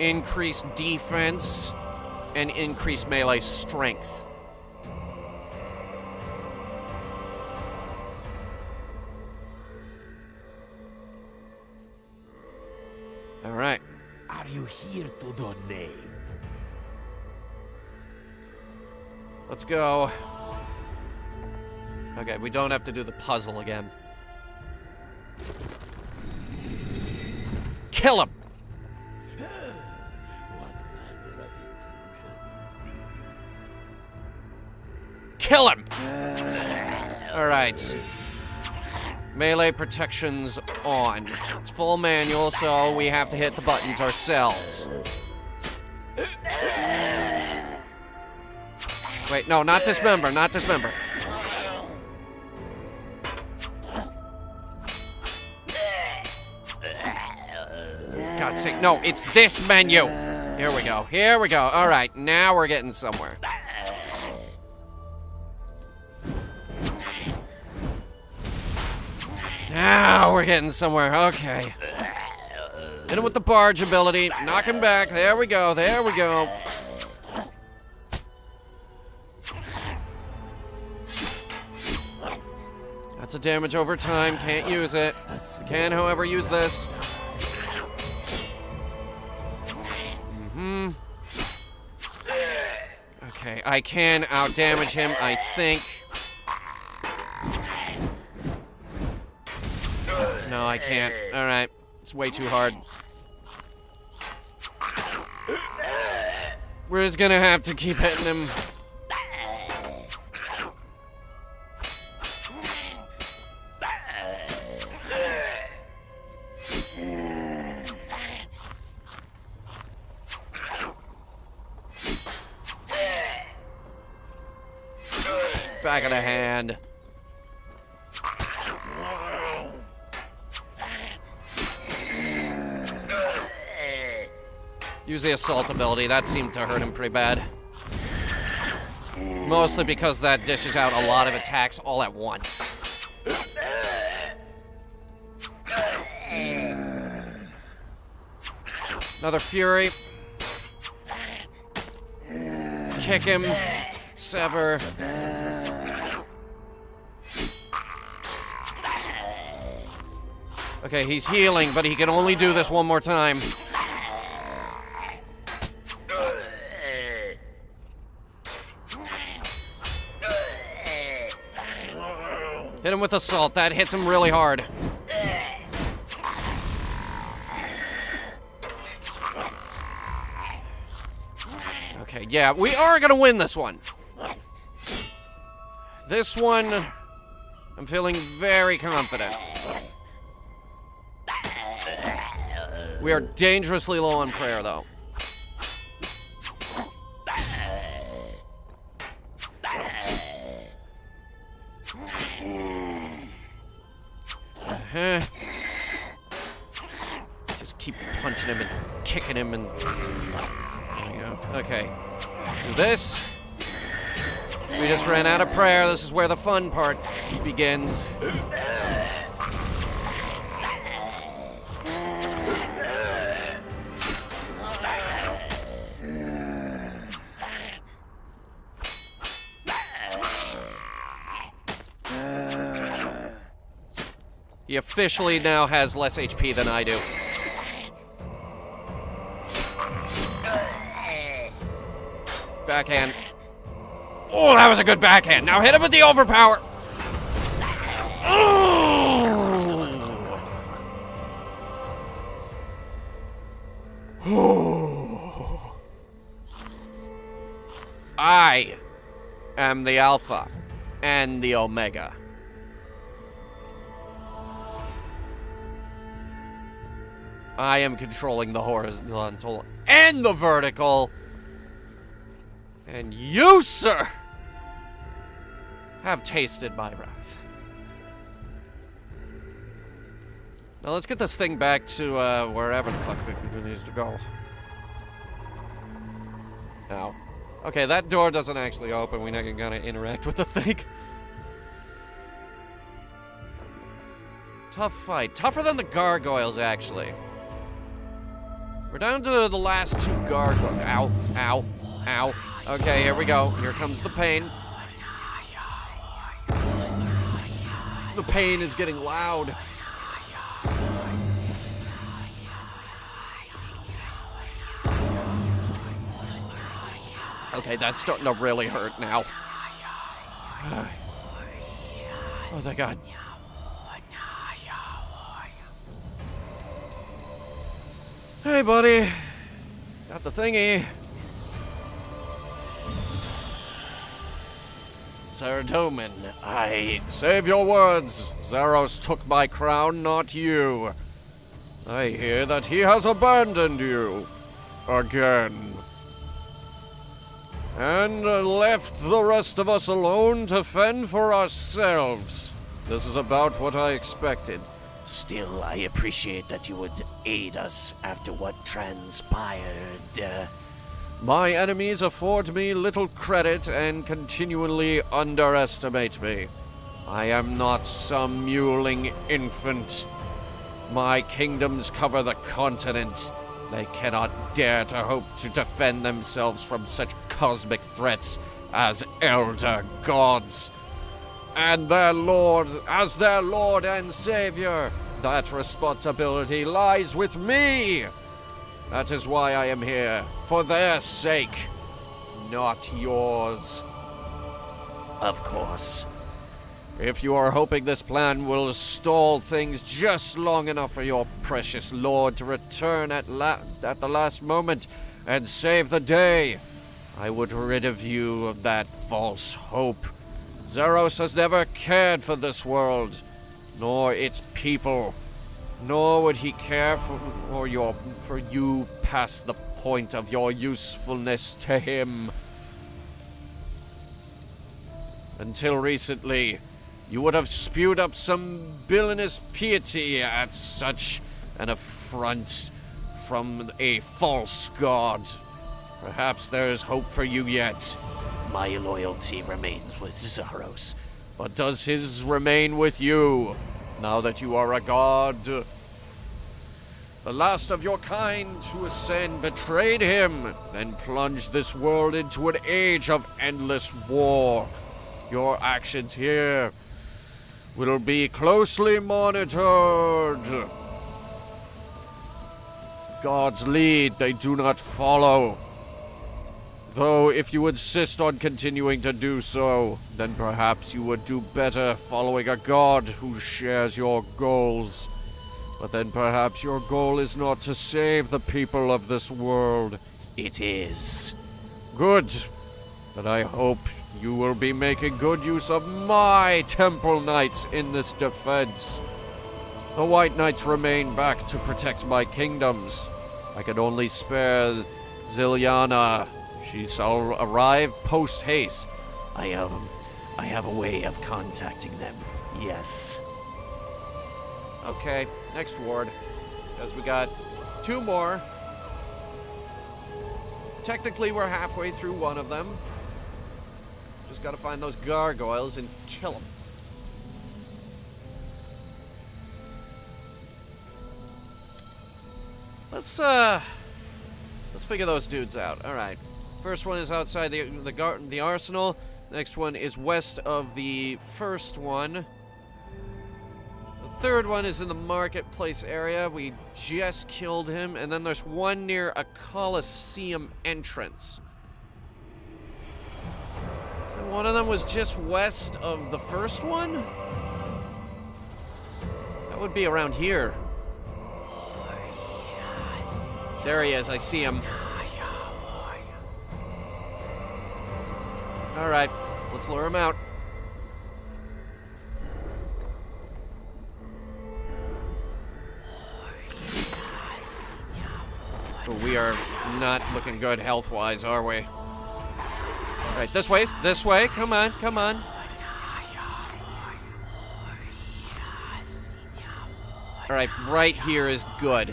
Increase defense and increase melee strength. All right. Are you here to donate? Let's go. Okay, we don't have to do the puzzle again. Kill him! Kill him! Alright. Melee protection's on. It's full manual, so we have to hit the buttons ourselves. Wait, no, not dismember, not dismember. For God's sake, no, it's this menu! Here we go, here we go. Alright, now we're getting somewhere. Now we're getting somewhere. Okay. Hit him with the barge ability. Knock him back. There we go. There we go. That's a damage over time. Can't use it. Can, however, use this. Mm-hmm. Okay, I can out-damage him, I think. No, I can't. Alright. It's way too hard. We're just gonna have to keep hitting him. Back of the hand. Use the assault ability. That seemed to hurt him pretty bad. Mostly because that dishes out a lot of attacks all at once. Another Fury. kick him. Sever. Okay, he's healing, but he can only do this one more time. Hit him with assault. That hits him really hard. Okay, yeah, we are gonna win this one. This one, I'm feeling very confident. We are dangerously low on prayer, though. Just keep punching him and kicking him and... There we go. Okay. Do this. We just ran out of prayer. This is where the fun part begins. He officially now has less HP than I do. Backhand. Oh, that was a good backhand. Now hit him with the overpower. Oh. I am the Alpha and the Omega. I am controlling the horizontal and the vertical. And you, sir, have tasted my wrath. Now let's get this thing back to wherever the fuck it needs to go. Now, okay, that door doesn't actually open. We're not gonna interact with the thing. Tough fight. Tougher than the gargoyles, actually. We're down to the last two gargoyles. Ow, ow, ow. Okay, here we go. Here comes the pain. The pain is getting loud. Okay, that's starting to really hurt now. Oh, thank God. Hey, buddy. Got the thingy. Sir Doman, I save your words. Zaros took my crown, not you. I hear that he has abandoned you. Again. And left the rest of us alone to fend for ourselves. This is about what I expected. Still, I appreciate that you would aid us after what transpired. My enemies afford me little credit and continually underestimate me. I am not some mewling infant. My kingdoms cover the continent. They cannot dare to hope to defend themselves from such cosmic threats as elder gods. And their lord, as their lord and savior, that responsibility lies with me. That is why I am here, for their sake, not yours. Of course. If you are hoping this plan will stall things just long enough for your precious lord to return at the last moment and save the day, I would rid of you of that false hope. Zaros has never cared for this world, nor its people, nor would he care for you past the point of your usefulness to him. Until recently, you would have spewed up some villainous piety at such an affront from a false god. Perhaps there is hope for you yet. My loyalty remains with Zaros. But does his remain with you, now that you are a god? The last of your kind to ascend betrayed him and plunged this world into an age of endless war. Your actions here will be closely monitored. God's lead they do not follow. Though if you insist on continuing to do so, then perhaps you would do better following a god who shares your goals. But then perhaps your goal is not to save the people of this world. It is. Good. But I hope you will be making good use of my temple knights in this defense. The White Knights remain back to protect my kingdoms. I can only spare Ziliana. She shall arrive post-haste. I have a way of contacting them. Yes. Okay, next ward. Because we got 2 more. Technically, we're halfway through one of them. Just gotta find those gargoyles and kill them. Let's figure those dudes out. All right. First one is outside the arsenal. Next one is west of the first one. The third one is in the marketplace area. We just killed him. And then there's one near a Colosseum entrance. So one of them was just west of the first one? That would be around here. There he is. I see him. All right, let's lure him out. But we are not looking good health-wise, are we? All right, this way. Come on, come on. All right, right here is good.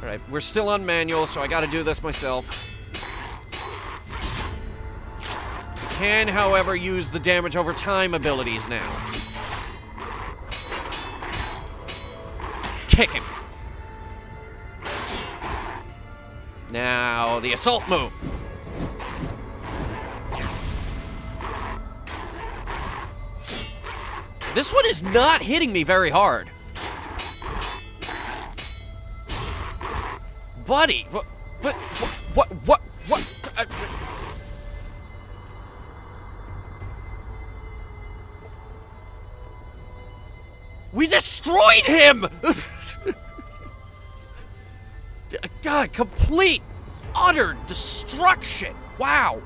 All right, we're still on manual, so I got to do this myself. Can, however, use the damage over time abilities now. Kick him. Now, the assault move. This one is not hitting me very hard. Buddy, what? We destroyed him! God, complete, utter destruction. Wow.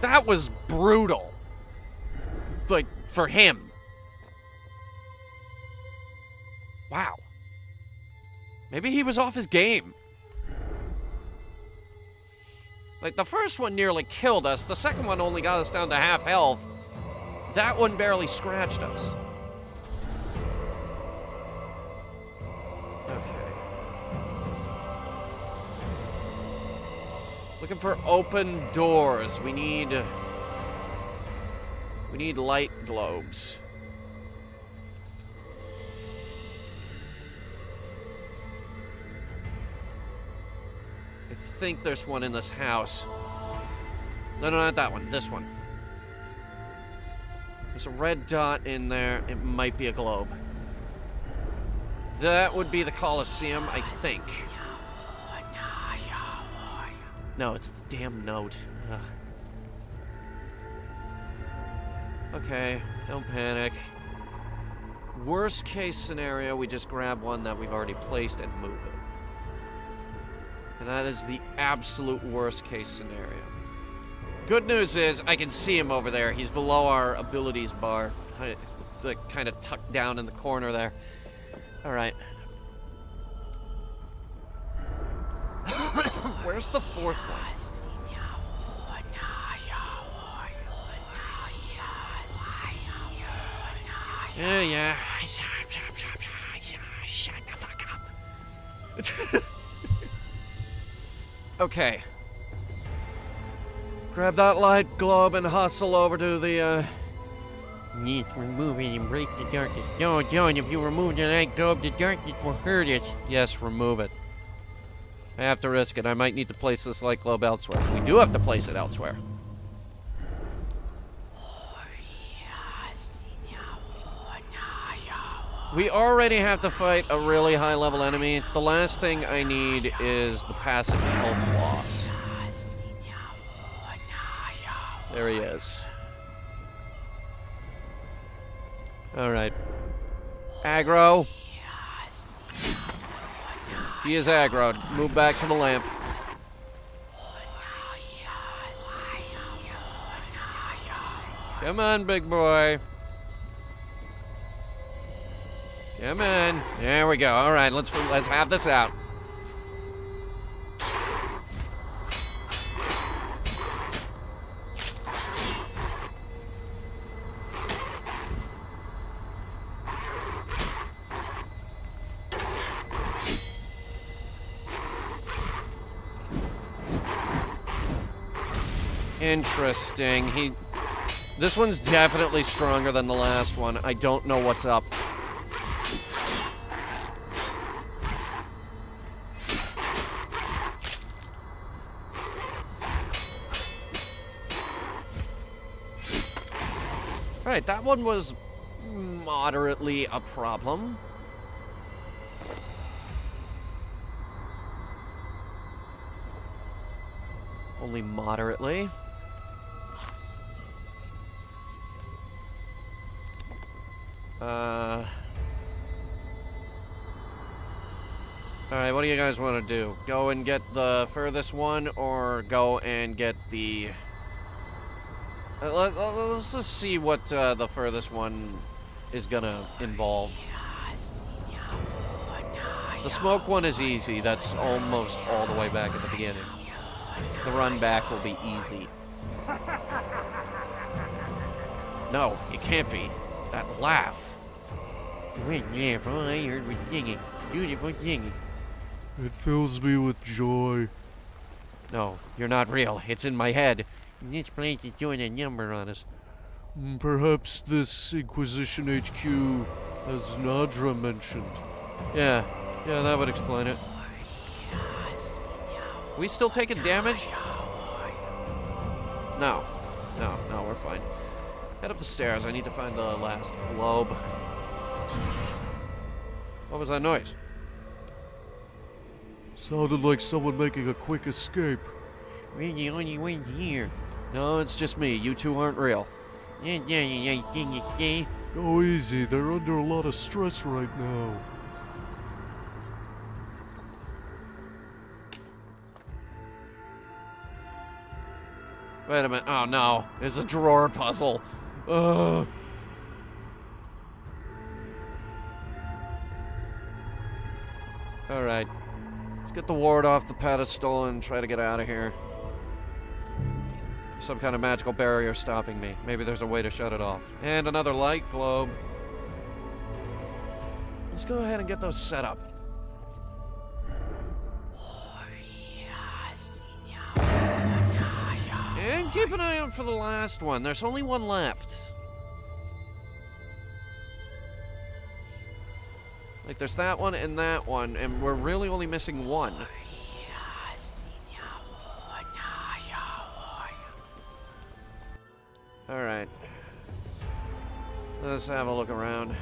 That was brutal. Like, for him. Wow. Maybe he was off his game. Like, the first one nearly killed us. The second one only got us down to half health. That one barely scratched us. Okay. Looking for open doors. We need light globes. I think there's one in this house. No, not that one. This one. There's a red dot in there. It might be a globe. That would be the Colosseum, I think. No, it's the damn note. Ugh. Okay, don't panic. Worst case scenario, we just grab one that we've already placed and move it. And that is the absolute worst case scenario. Good news is, I can see him over there. He's below our abilities bar. Like, kind of tucked down in the corner there. Alright. Where's the fourth one? Yeah. Shut the fuck up. Okay. Grab that light globe and hustle over to the, Need to remove it and break the darkness. No, John, if you remove the light globe, the darkness will hurt it. Yes, remove it. I have to risk it. I might need to place this light globe elsewhere. We do have to place it elsewhere. We already have to fight a really high level enemy. The last thing I need is the passive health loss. There he is. Alright. Aggro. He is aggroed. Move back to the lamp. Come on, big boy. Come on. There we go. All right, let's have this out. Interesting. This one's definitely stronger than the last one. I don't know what's up. Alright, that one was moderately a problem. Only moderately. Alright, what do you guys want to do? Go and get the furthest one, or go and get the... let's just see what the furthest one is gonna involve. The smoke one is easy. That's almost all the way back at the beginning. The run back will be easy. No, it can't be. That laugh. Yeah, all I heard was singing. Beautiful singing. It fills me with joy. No, you're not real. It's in my head. This place is doing a number on us. Perhaps this Inquisition HQ, as Nadra mentioned. Yeah, that would explain it. We still taking damage? No, we're fine. Head up the stairs. I need to find the last globe. What was that noise? Sounded like someone making a quick escape. We're the only ones here. No, it's just me. You two aren't real. Yeah. Go easy, they're under a lot of stress right now. Wait a minute. Oh no, it's a drawer puzzle. Alright. Let's get the ward off the pedestal and try to get out of here. Some kind of magical barrier stopping me. Maybe there's a way to shut it off. And another light globe. Let's go ahead and get those set up. And keep an eye out for the last one. There's only one left. Like, there's that one, and we're really only missing one. Alright. Let's have a look around.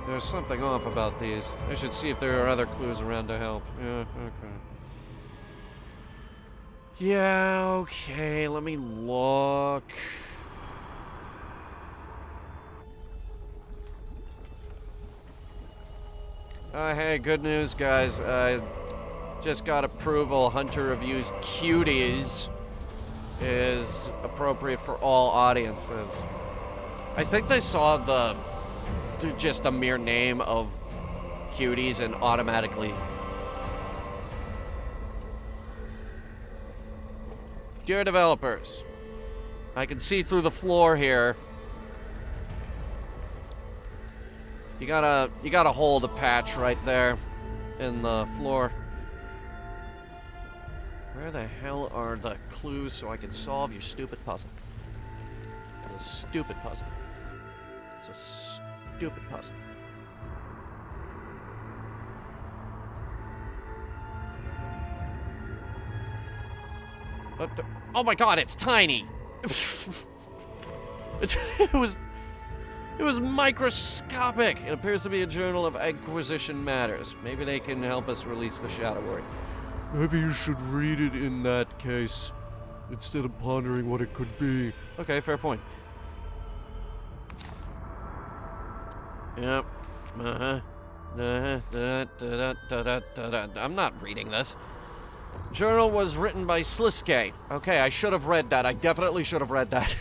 There's something off about these. I should see if there are other clues around to help. Yeah, okay. Yeah, okay, let me look. Hey, good news, guys. I just got approval. Hunter Reviews Cuties is appropriate for all audiences. I think they saw just a mere name of Cuties and automatically... Dear developers, I can see through the floor here. You gotta hold a patch right there in the floor. Where the hell are the clues so I can solve your stupid puzzle? It's a stupid puzzle. It's a stupid puzzle. What the? Oh my god, it's tiny! It was microscopic! It appears to be a journal of acquisition matters. Maybe they can help us release the Shadow Word. Maybe you should read it in that case, instead of pondering what it could be. Okay, fair point. Yep. I'm not reading this. Journal was written by Sliske. Okay, I should have read that. I definitely should have read that.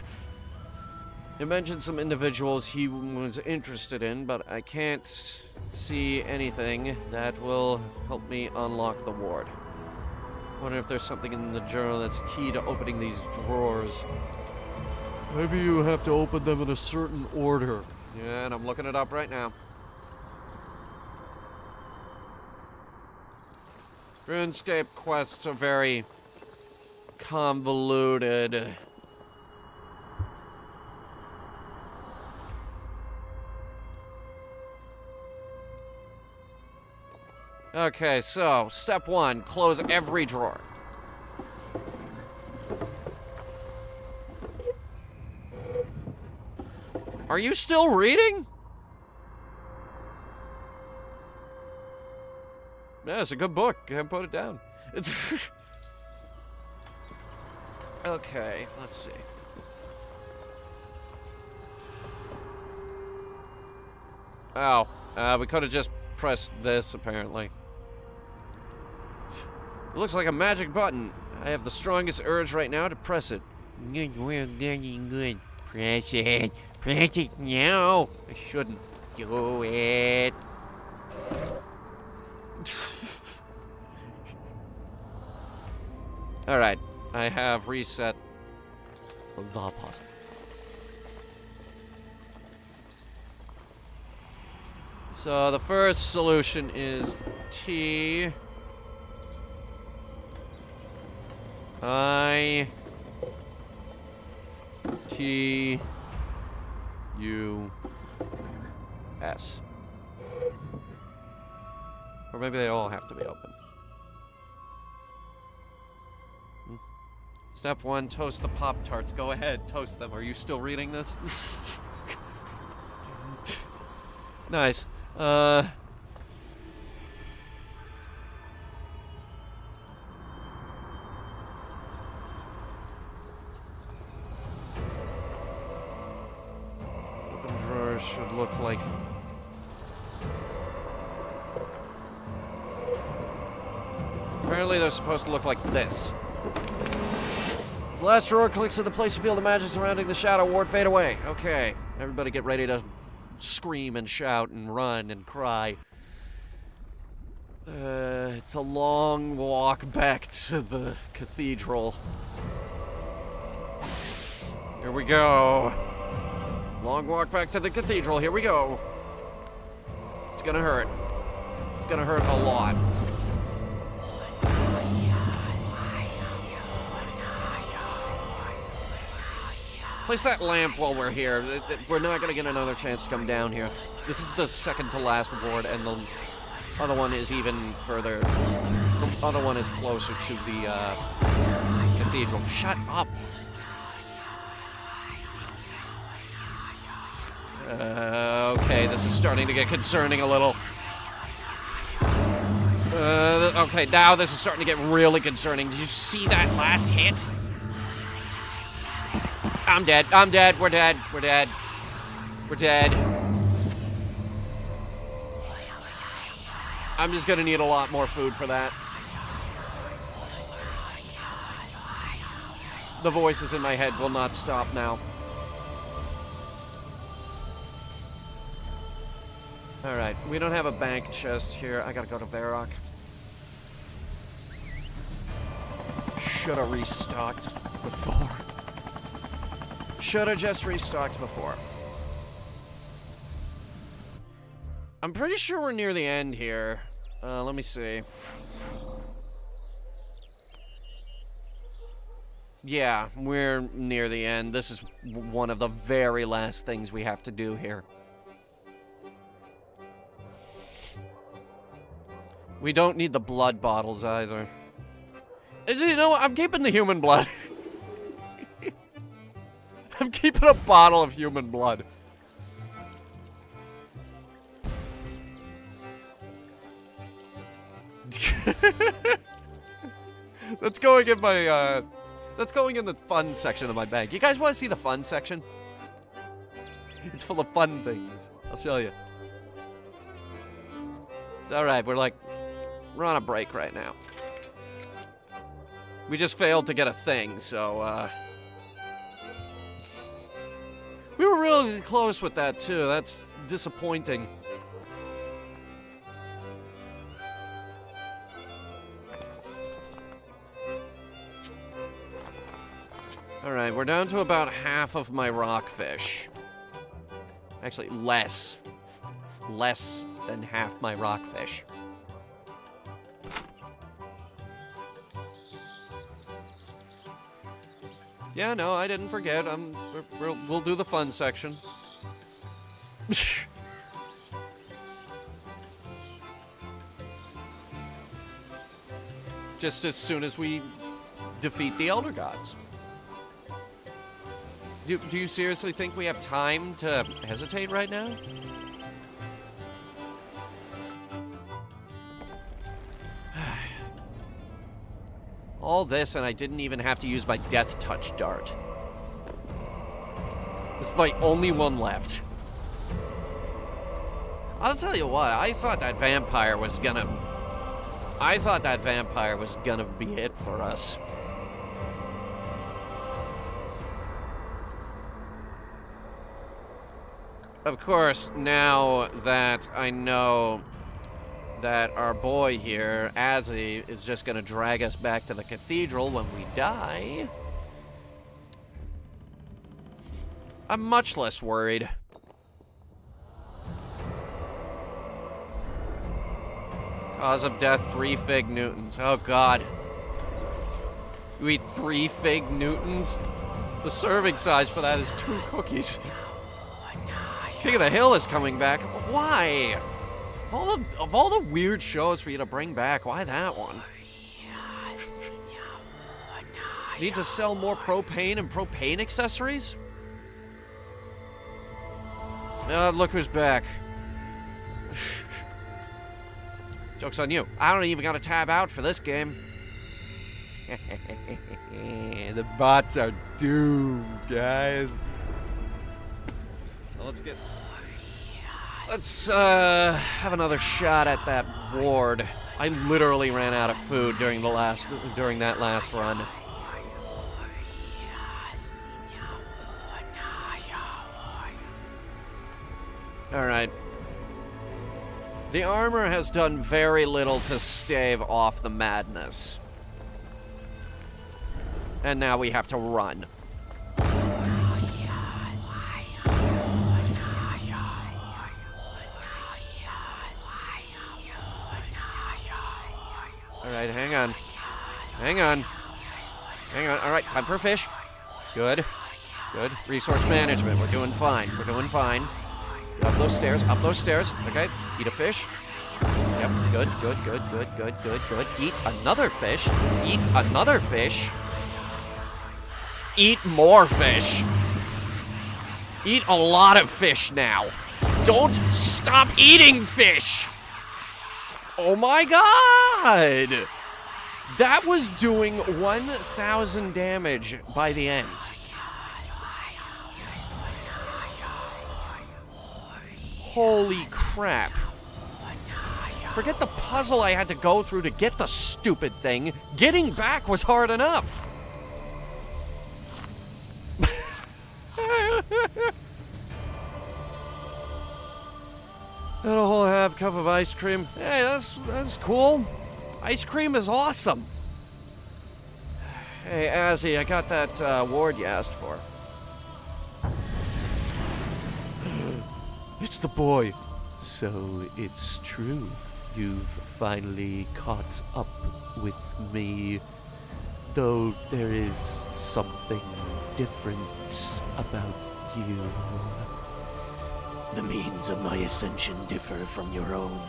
It mentioned some individuals he was interested in, but I can't see anything that will help me unlock the ward. Wonder if there's something in the journal that's key to opening these drawers. Maybe you have to open them in a certain order. Yeah, and I'm looking it up right now. RuneScape quests are very convoluted. Okay, so, step 1, close every drawer. Are you still reading? Yeah, it's a good book. Can't put it down. It's okay, let's see. Oh, we could have just pressed this, apparently. It looks like a magic button. I have the strongest urge right now to press it. Good, well done, good. Press it. Press it now. I shouldn't do it. Alright, I have reset the puzzle. So the first solution is T I T U S. Or maybe they all have to be open. Step 1, toast the Pop-Tarts. Go ahead, toast them. Are you still reading this? Nice. Open drawers should look like... Apparently they're supposed to look like this. As the last drawer clicks into place, you feel the magic surrounding the Shadow Ward fade away. Okay, everybody get ready to scream and shout and run and cry. It's a long walk back to the cathedral. Here we go. Long walk back to the cathedral. Here we go. It's gonna hurt. It's gonna hurt a lot. Place that lamp while we're here. We're not gonna get another chance to come down here. This is the second to last ward, and the other one is even further. The other one is closer to the cathedral. Shut up! Okay, this is starting to get concerning a little. Okay, now this is starting to get really concerning. Did you see that last hit? I'm dead. I'm dead. We're dead. We're dead. We're dead. I'm just gonna need a lot more food for that. The voices in my head will not stop now. Alright, we don't have a bank chest here. I gotta go to Varrock. Should have restocked before. Should have just restocked before. I'm pretty sure we're near the end here. Let me see. Yeah, we're near the end. This is one of the very last things we have to do here. We don't need the blood bottles either. You know what? I'm keeping the human blood. I'm keeping a bottle of human blood. That's going in my, that's going in the fun section of my bag. You guys want to see the fun section? It's full of fun things. I'll show you. It's alright, we're on a break right now. We just failed to get a thing, so, we were really close with that, too. That's disappointing. Alright, we're down to about half of my rockfish. Actually, less. Less than half my rockfish. Yeah, no, I didn't forget. We'll do the fun section. Just as soon as we defeat the Elder Gods. Do you seriously think we have time to hesitate right now? All this, and I didn't even have to use my Death Touch dart. This is my only one left. I'll tell you what, I thought that vampire was gonna be it for us. Of course, now that I know that our boy here, Azzy, is just gonna drag us back to the cathedral when we die, I'm much less worried. Cause of death, 3 Fig Newtons. Oh god. You eat 3 Fig Newtons? The serving size for that is 2 cookies. King of the Hill is coming back. Why? Of all the weird shows for you to bring back, why that one? Need to sell more propane and propane accessories? Look who's back. Joke's on you. I don't even got to tab out for this game. The bots are doomed, guys. Well, let's have another shot at that ward. I literally ran out of food during that last run. All right. The armor has done very little to stave off the madness. And now we have to run. Alright, hang on. Hang on. Hang on. Alright, time for a fish. Good. Good. Resource management. We're doing fine. We're doing fine. Up those stairs. Up those stairs. Okay. Eat a fish. Yep. Good, good, good, good, good, good, good. Eat another fish. Eat another fish. Eat more fish. Eat a lot of fish now. Don't stop eating fish! Oh my god! That was doing 1,000 damage by the end. Holy crap. Forget the puzzle I had to go through to get the stupid thing. Getting back was hard enough. And a whole half cup of ice cream. Hey, that's cool. Ice cream is awesome. Hey, Azzy, I got that ward you asked for. It's the boy. So it's true. You've finally caught up with me. though there is something different about you. The means of my ascension differ from your own.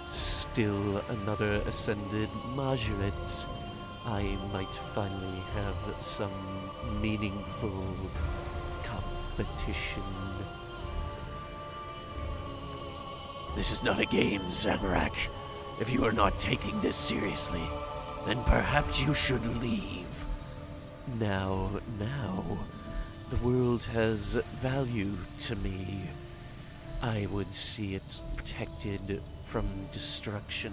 Still another ascended Majoret. I might finally have some meaningful competition. This is not a game, Zamorak. If you are not taking this seriously, then perhaps you should leave. Now, the world has value to me. I would see it protected from destruction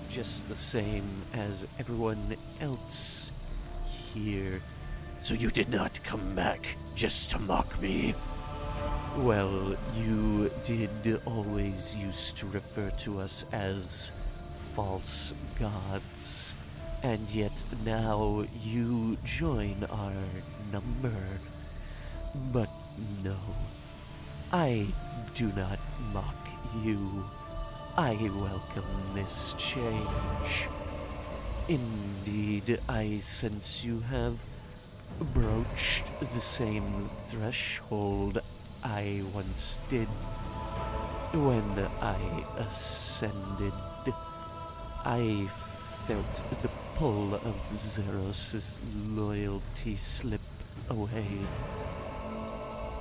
just the same as everyone else here. So you did not come back just to mock me? Well, you did always used to refer to us as false gods, and yet now you join our number. But no, I do not mock you. I welcome this change. Indeed, I sense you have broached the same threshold I once did. When I ascended, I felt the pull of Zeros's loyalty slip away.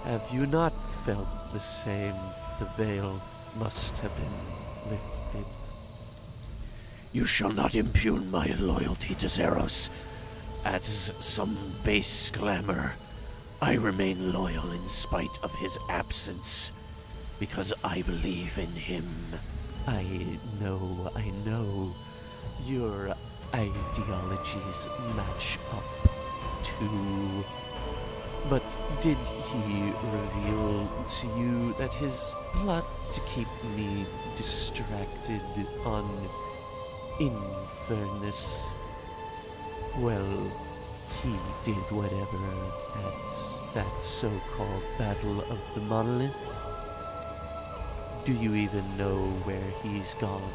Have you not felt the same? The veil must have been lifted. You shall not impugn my loyalty to Zeros. As some base glamour, I remain loyal in spite of his absence, because I believe in him. I know. Your ideologies match up too. But did he reveal to you that his plot to keep me distracted on Infernus, well, he did whatever at that so-called Battle of the Monolith? Do you even know where he's gone,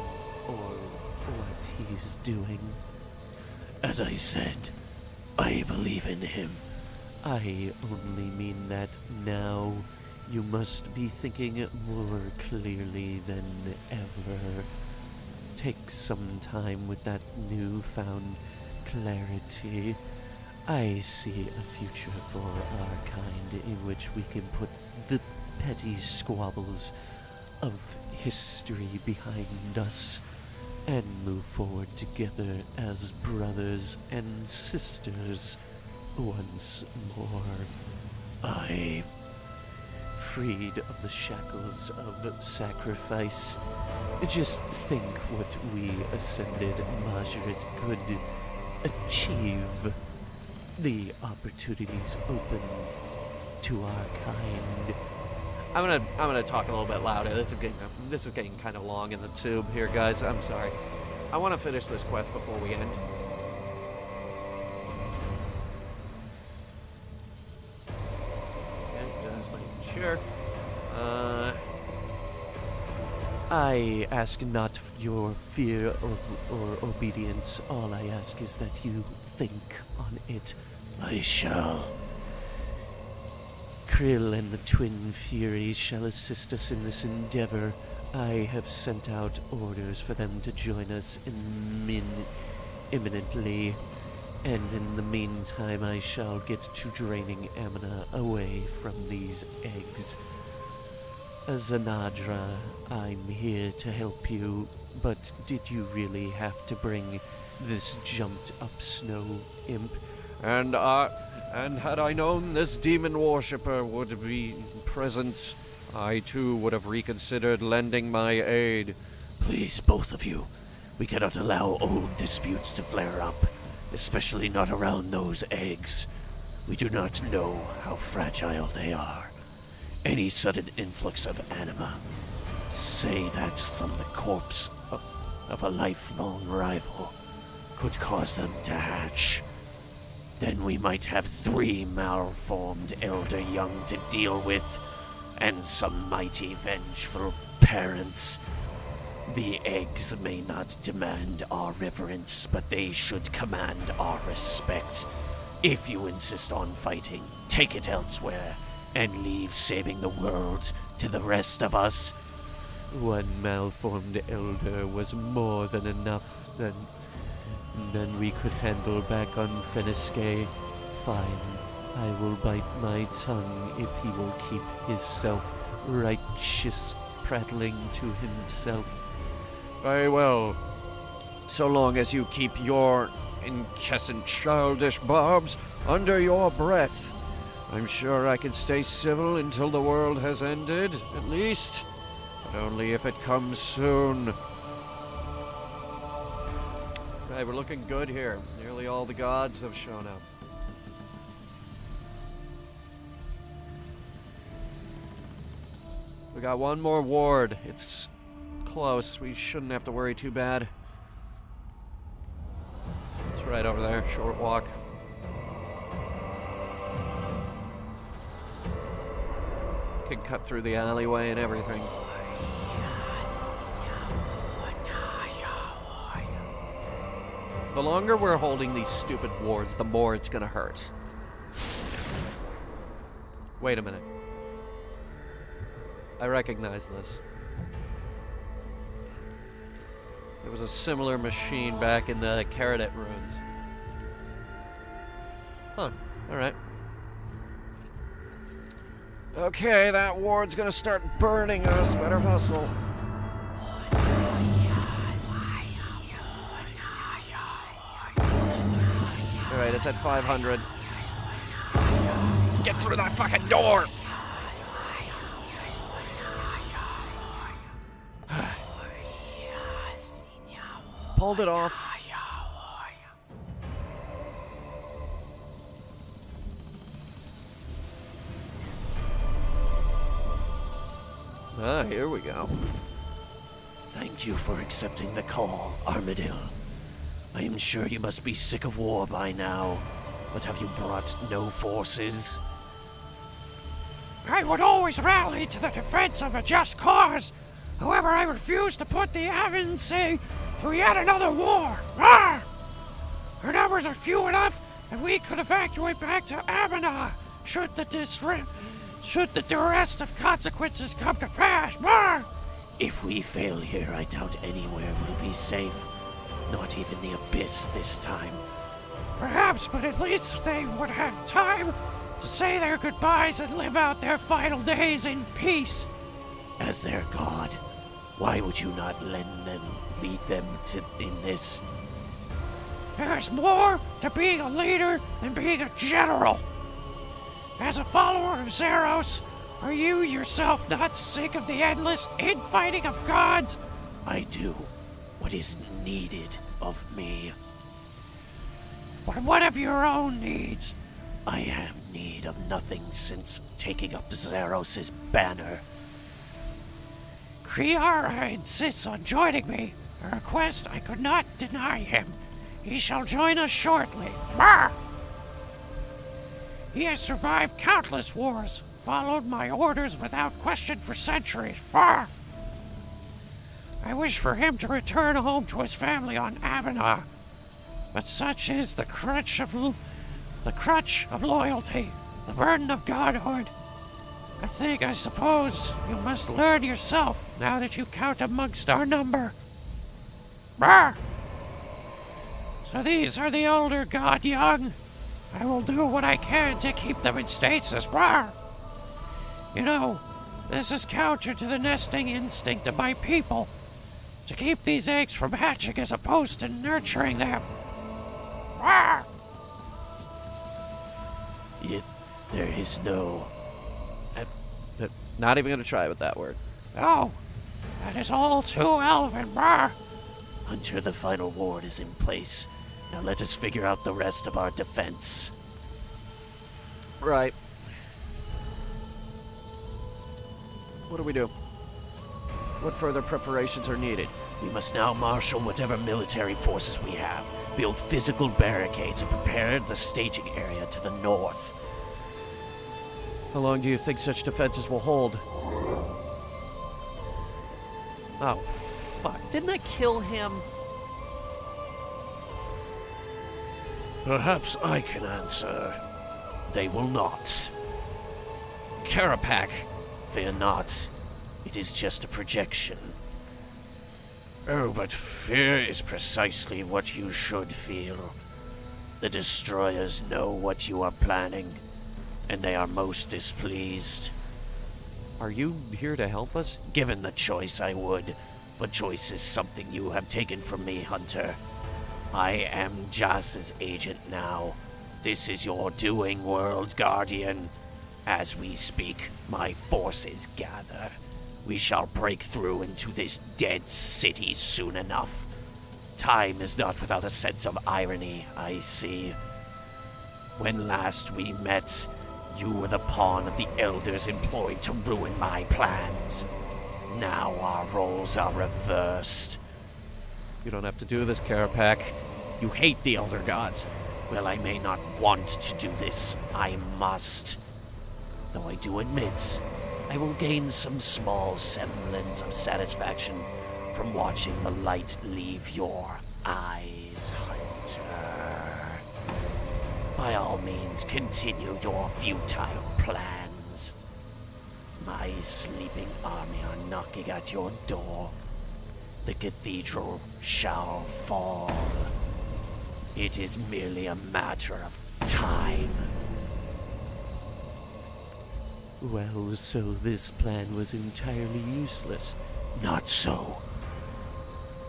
or what he's doing? As I said, I believe in him. I only mean that now you must be thinking more clearly than ever. Take some time with that newfound clarity. I see a future for our kind in which we can put the petty squabbles of history behind us and move forward together as brothers and sisters once more. I, freed of the shackles of sacrifice, just think what we ascended Majoret could achieve. The opportunities open to our kind. I'm gonna talk a little bit louder. This is getting kind of long in the tube here, guys. I'm sorry. I want to finish this quest before we end. Okay, just making sure. I ask not your fear or obedience. All I ask is that you think on it. I shall. Krill and the Twin Furies shall assist us in this endeavor. I have sent out orders for them to join us imminently, and in the meantime I shall get to draining Amina away from these eggs. Zanadra, I'm here to help you, but did you really have to bring this jumped-up snow imp? And had I known this demon worshipper would be present, I too would have reconsidered lending my aid. Please, both of you. We cannot allow old disputes to flare up, especially not around those eggs. We do not know how fragile they are. Any sudden influx of anima, say that from the corpse of a lifelong rival, could cause them to hatch. Then we might have 3 malformed elder young to deal with, and some mighty vengeful parents. The eggs may not demand our reverence, but they should command our respect. If you insist on fighting, take it elsewhere, and leave saving the world to the rest of us. One malformed elder was more than enough than we could handle back on Runescape. Fine, I will bite my tongue if he will keep his self-righteous prattling to himself. Very well. So long as you keep your incessant childish barbs under your breath. I'm sure I can stay civil until the world has ended, at least. But only if it comes soon. Hey, we're looking good here. Nearly all the gods have shown up. We got one more ward. It's close. We shouldn't have to worry too bad. It's right over there. Short walk. Can cut through the alleyway and everything. The longer we're holding these stupid wards, the more it's gonna hurt. Wait a minute. I recognize this. There was a similar machine back in the Caradet ruins. Huh, alright. Okay, that ward's gonna start burning us. Better hustle. Alright, it's at 500. Get through that fucking door! Pulled it off. Ah, here we go. Thank you for accepting the call, Armadillo. I am sure you must be sick of war by now, but have you brought no forces? I would always rally to the defense of a just cause. However, I refuse to put the Avancey through yet another war. Arr! Our numbers are few enough that we could evacuate back to Abana should the duress of consequences come to pass. Arr! If we fail here, I doubt anywhere will be safe. Not even the Abyss this time. Perhaps, but at least they would have time to say their goodbyes and live out their final days in peace. As their god, why would you not lead them in this? There's more to being a leader than being a general. As a follower of Zeros, are you yourself not sick of the endless infighting of gods? I do what is needed of me. But what of your own needs? I have need of nothing since taking up Zeros' banner. Kriara insists on joining me, a request I could not deny him. He shall join us shortly. Brr! He has survived countless wars, followed my orders without question for centuries. Brr! I wish for him to return home to his family on Abana, but such is the crutch of loyalty, the burden of godhood. I suppose you must learn yourself now that you count amongst our number. Brr! So these are the older god young. I will do what I can to keep them in stasis. Brr! You know, this is counter to the nesting instinct of my people, to keep these eggs from hatching as opposed to nurturing them. Brr! Yet there is no... Not even gonna try with that word. Oh, that is all too elven. Brr! Hunter, the final ward is in place. Now let us figure out the rest of our defense. Right. What do we do? What further preparations are needed? We must now marshal whatever military forces we have, build physical barricades, and prepare the staging area to the north. How long do you think such defenses will hold? Oh, fuck? Didn't I kill him? Perhaps I can answer. They will not. Karapak. Fear not. It is just a projection. Oh, but fear is precisely what you should feel. The destroyers know what you are planning, and they are most displeased. Are you here to help us? Given the choice, I would, but choice is something you have taken from me, Hunter. I am Jas's agent now. This is your doing, World Guardian. As we speak, my forces gather. We shall break through into this dead city soon enough. Time is not without a sense of irony, I see. When last we met, you were the pawn of the elders employed to ruin my plans. Now our roles are reversed. You don't have to do this, Karapak. You hate the Elder Gods. Well, I may not want to do this. I must. Though I do admit, I will gain some small semblance of satisfaction from watching the light leave your eyes, Hunter. By all means, continue your futile plans. My sleeping army are knocking at your door. The cathedral shall fall. It is merely a matter of time. Well, so this plan was entirely useless. Not so.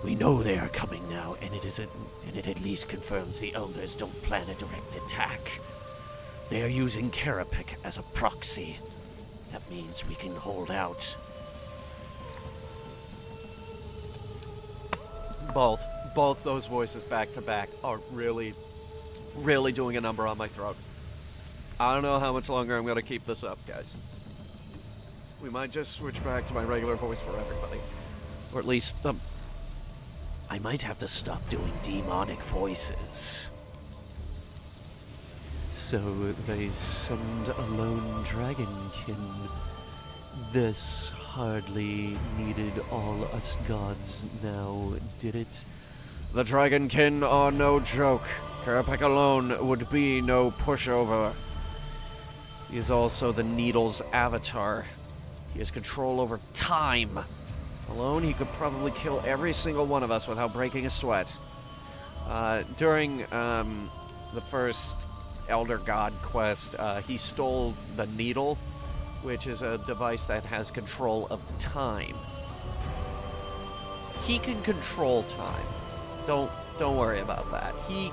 We know they are coming now, and it at least confirms the elders don't plan a direct attack. They are using Karapak as a proxy. That means we can hold out. Both those voices back to back are really, really doing a number on my throat. I don't know how much longer I'm going to keep this up, guys. We might just switch back to my regular voice for everybody. Or at least, I might have to stop doing demonic voices. So they summoned a lone dragonkin. This hardly needed all us gods now, did it? The dragonkin are no joke. Karapak alone would be no pushover. He is also the Needle's avatar. He has control over time. Alone, he could probably kill every single one of us without breaking a sweat. During the first Elder God quest, he stole the Needle, which is a device that has control of time. He can control time. Don't worry about that. He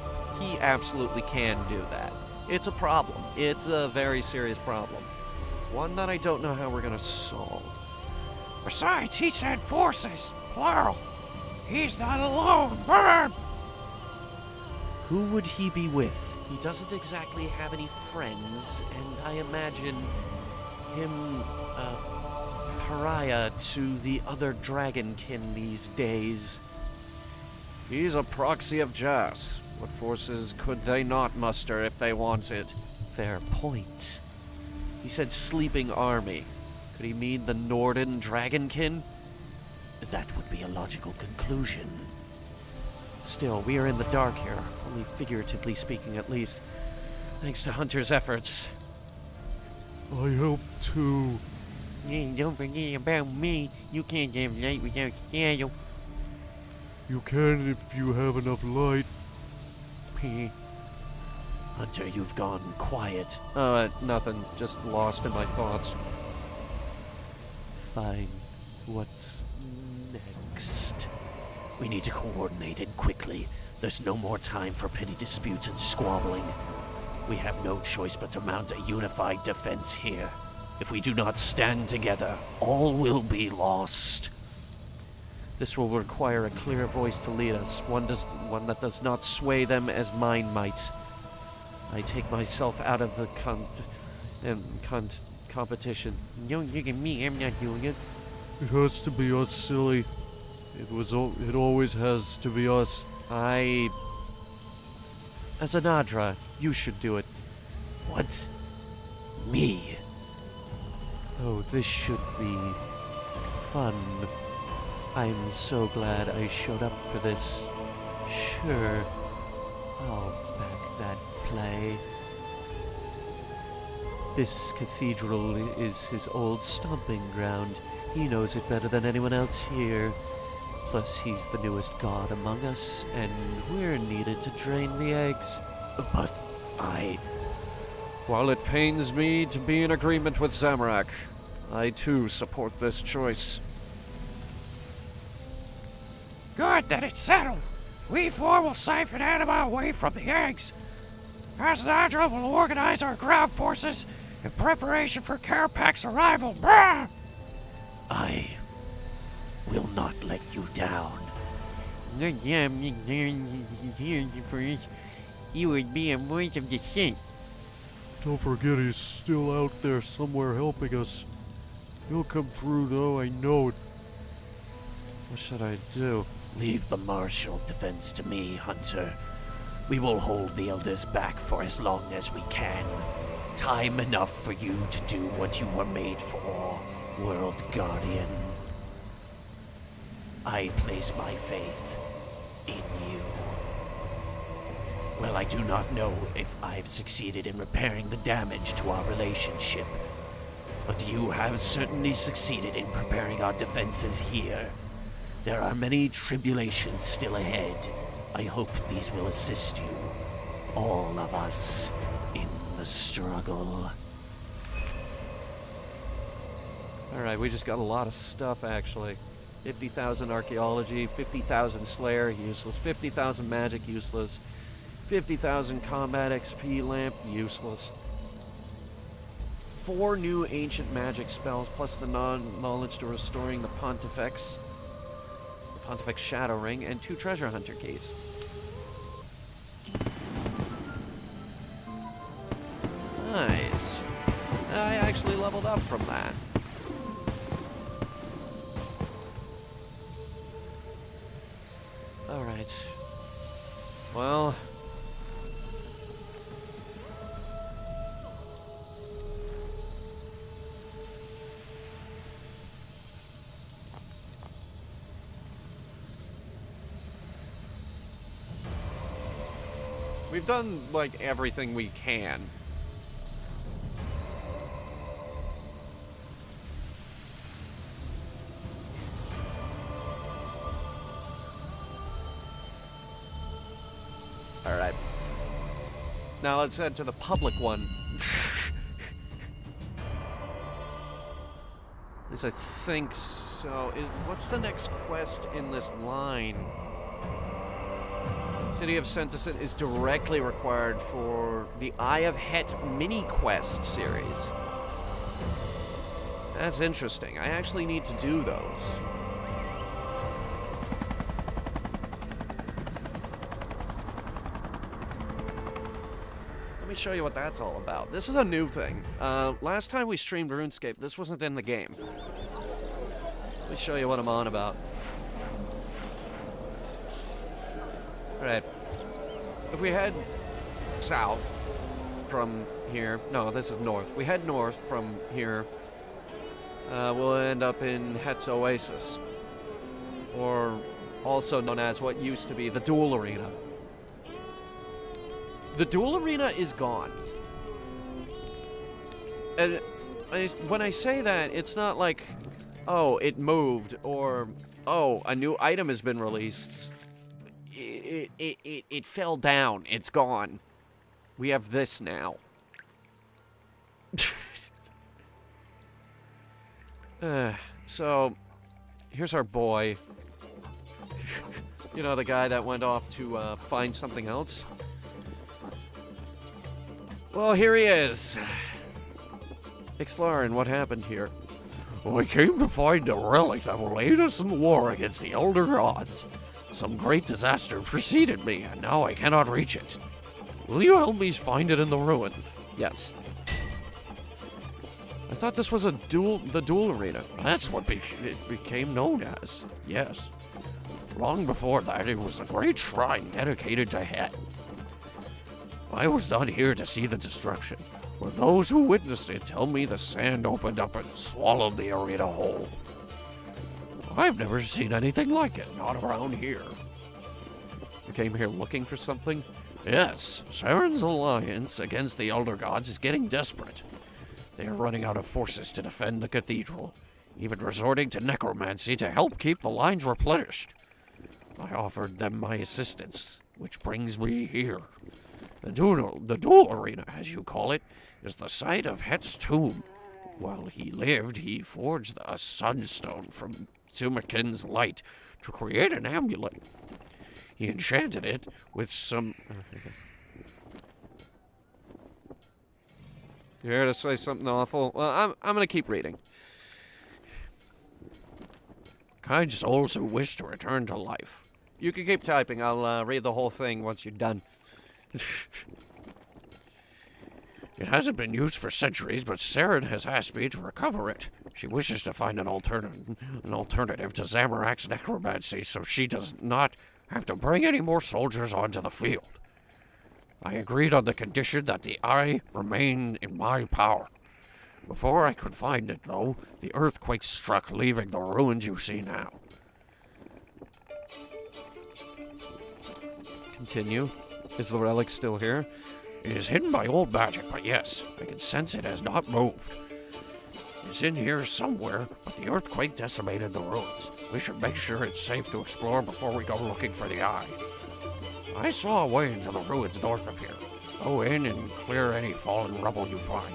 absolutely can do that. It's a problem. It's a very serious problem. One that I don't know how we're gonna solve. Besides, he said forces, plural. He's not alone. Burn! Who would he be with? He doesn't exactly have any friends, and I imagine him a pariah to the other dragonkin these days. He's a proxy of Jas. What forces could they not muster if they wanted? Fair point. He said sleeping army. Could he mean the Norden dragonkin? That would be a logical conclusion. Still, we are in the dark here, only figuratively speaking at least, thanks to Hunter's efforts. I hope too. Don't forget about me. You can't have light without shadow. You can if you have enough light. Hunter, you've gone quiet. Nothing. Just lost in my thoughts. Fine. What's next? We need to coordinate it quickly. There's no more time for petty disputes and squabbling. We have no choice but to mount a unified defense here. If we do not stand together, all will be lost. This will require a clear voice to lead us, one that does not sway them as mine might. I take myself out of the competition. Don't look at me, I'm not doing it. It has to be us, silly. It always has to be us. As a Nadra, you should do it. What? Me? Oh, this should be fun. I'm so glad I showed up for this. Sure, I'll back that play. This cathedral is his old stomping ground. He knows it better than anyone else here. Plus, he's the newest god among us, and we're needed to drain the eggs. But while it pains me to be in agreement with Zamorak, I too support this choice. Good that it's settled. We four will siphon anima away from the eggs. Cassandra will organize our ground forces in preparation for Karapak's arrival. Brah! I will not let you down. You would be a voice of dissent. Don't forget he's still out there somewhere helping us. He'll come through though, I know it. What should I do? Leave the martial defense to me, Hunter. We will hold the elders back for as long as we can. Time enough for you to do what you were made for, World Guardian. I place my faith in you. Well, I do not know if I've succeeded in repairing the damage to our relationship, but you have certainly succeeded in preparing our defenses here. There are many tribulations still ahead. I hope these will assist you, all of us, in the struggle. Alright, we just got a lot of stuff, actually. 50,000 archaeology, 50,000 slayer, useless. 50,000 magic, useless. 50,000 combat XP lamp, useless. 4 new ancient magic spells, plus the knowledge to restoring the Pontifex. The Pontifex Shadow Ring, and 2 treasure hunter keys. Nice. I actually leveled up from that. Alright. Well... we've done, like, everything we can. Alright. Now let's head to the public one. At least I think so. What's the next quest in this line? City of Sentisant is directly required for the Eye of Het mini-quest series. That's interesting. I actually need to do those. Let me show you what that's all about. This is a new thing. Last time we streamed RuneScape, this wasn't in the game. Let me show you what I'm on about. Right. If we head south from here, no, this is north. We head north from here, we'll end up in Het's Oasis, or also known as what used to be the Duel Arena. The Duel Arena is gone. And when I say that, it's not like, oh, it moved, or, oh, a new item has been released. It fell down. It's gone. We have this now. So, here's our boy. You know, the guy that went off to find something else? Well, here he is. Exploring what happened here. I came to find a relic that will aid us in the war against the Elder Gods. Some great disaster preceded me, and now I cannot reach it. Will you help me find it in the ruins? Yes. I thought this was the Duel Arena. That's what it became known as, yes. Long before that, it was a great shrine dedicated to Het. I was not here to see the destruction, but those who witnessed it tell me the sand opened up and swallowed the arena whole. I've never seen anything like it, not around here. You came here looking for something? Yes, Saren's alliance against the Elder Gods is getting desperate. They are running out of forces to defend the cathedral, even resorting to necromancy to help keep the lines replenished. I offered them my assistance, which brings me here. The duel arena, as you call it, is the site of Het's tomb. While he lived, he forged a sunstone from Sumakin's light to create an amulet. He enchanted it with some... You here to say something awful? Well, I'm gonna keep reading. Kind souls who wish to return to life. You can keep typing. I'll read the whole thing once you're done. It hasn't been used for centuries, but Saren has asked me to recover it. She wishes to find an alternative to Zamorak's necromancy so she does not have to bring any more soldiers onto the field. I agreed on the condition that the eye remain in my power. Before I could find it, though, the earthquake struck, leaving the ruins you see now. Continue. Is the relic still here? It is hidden by old magic, but yes, I can sense it has not moved. It's in here somewhere, but the earthquake decimated the ruins. We should make sure it's safe to explore before we go looking for the eye. I saw a way into the ruins north of here. Go in and clear any fallen rubble you find.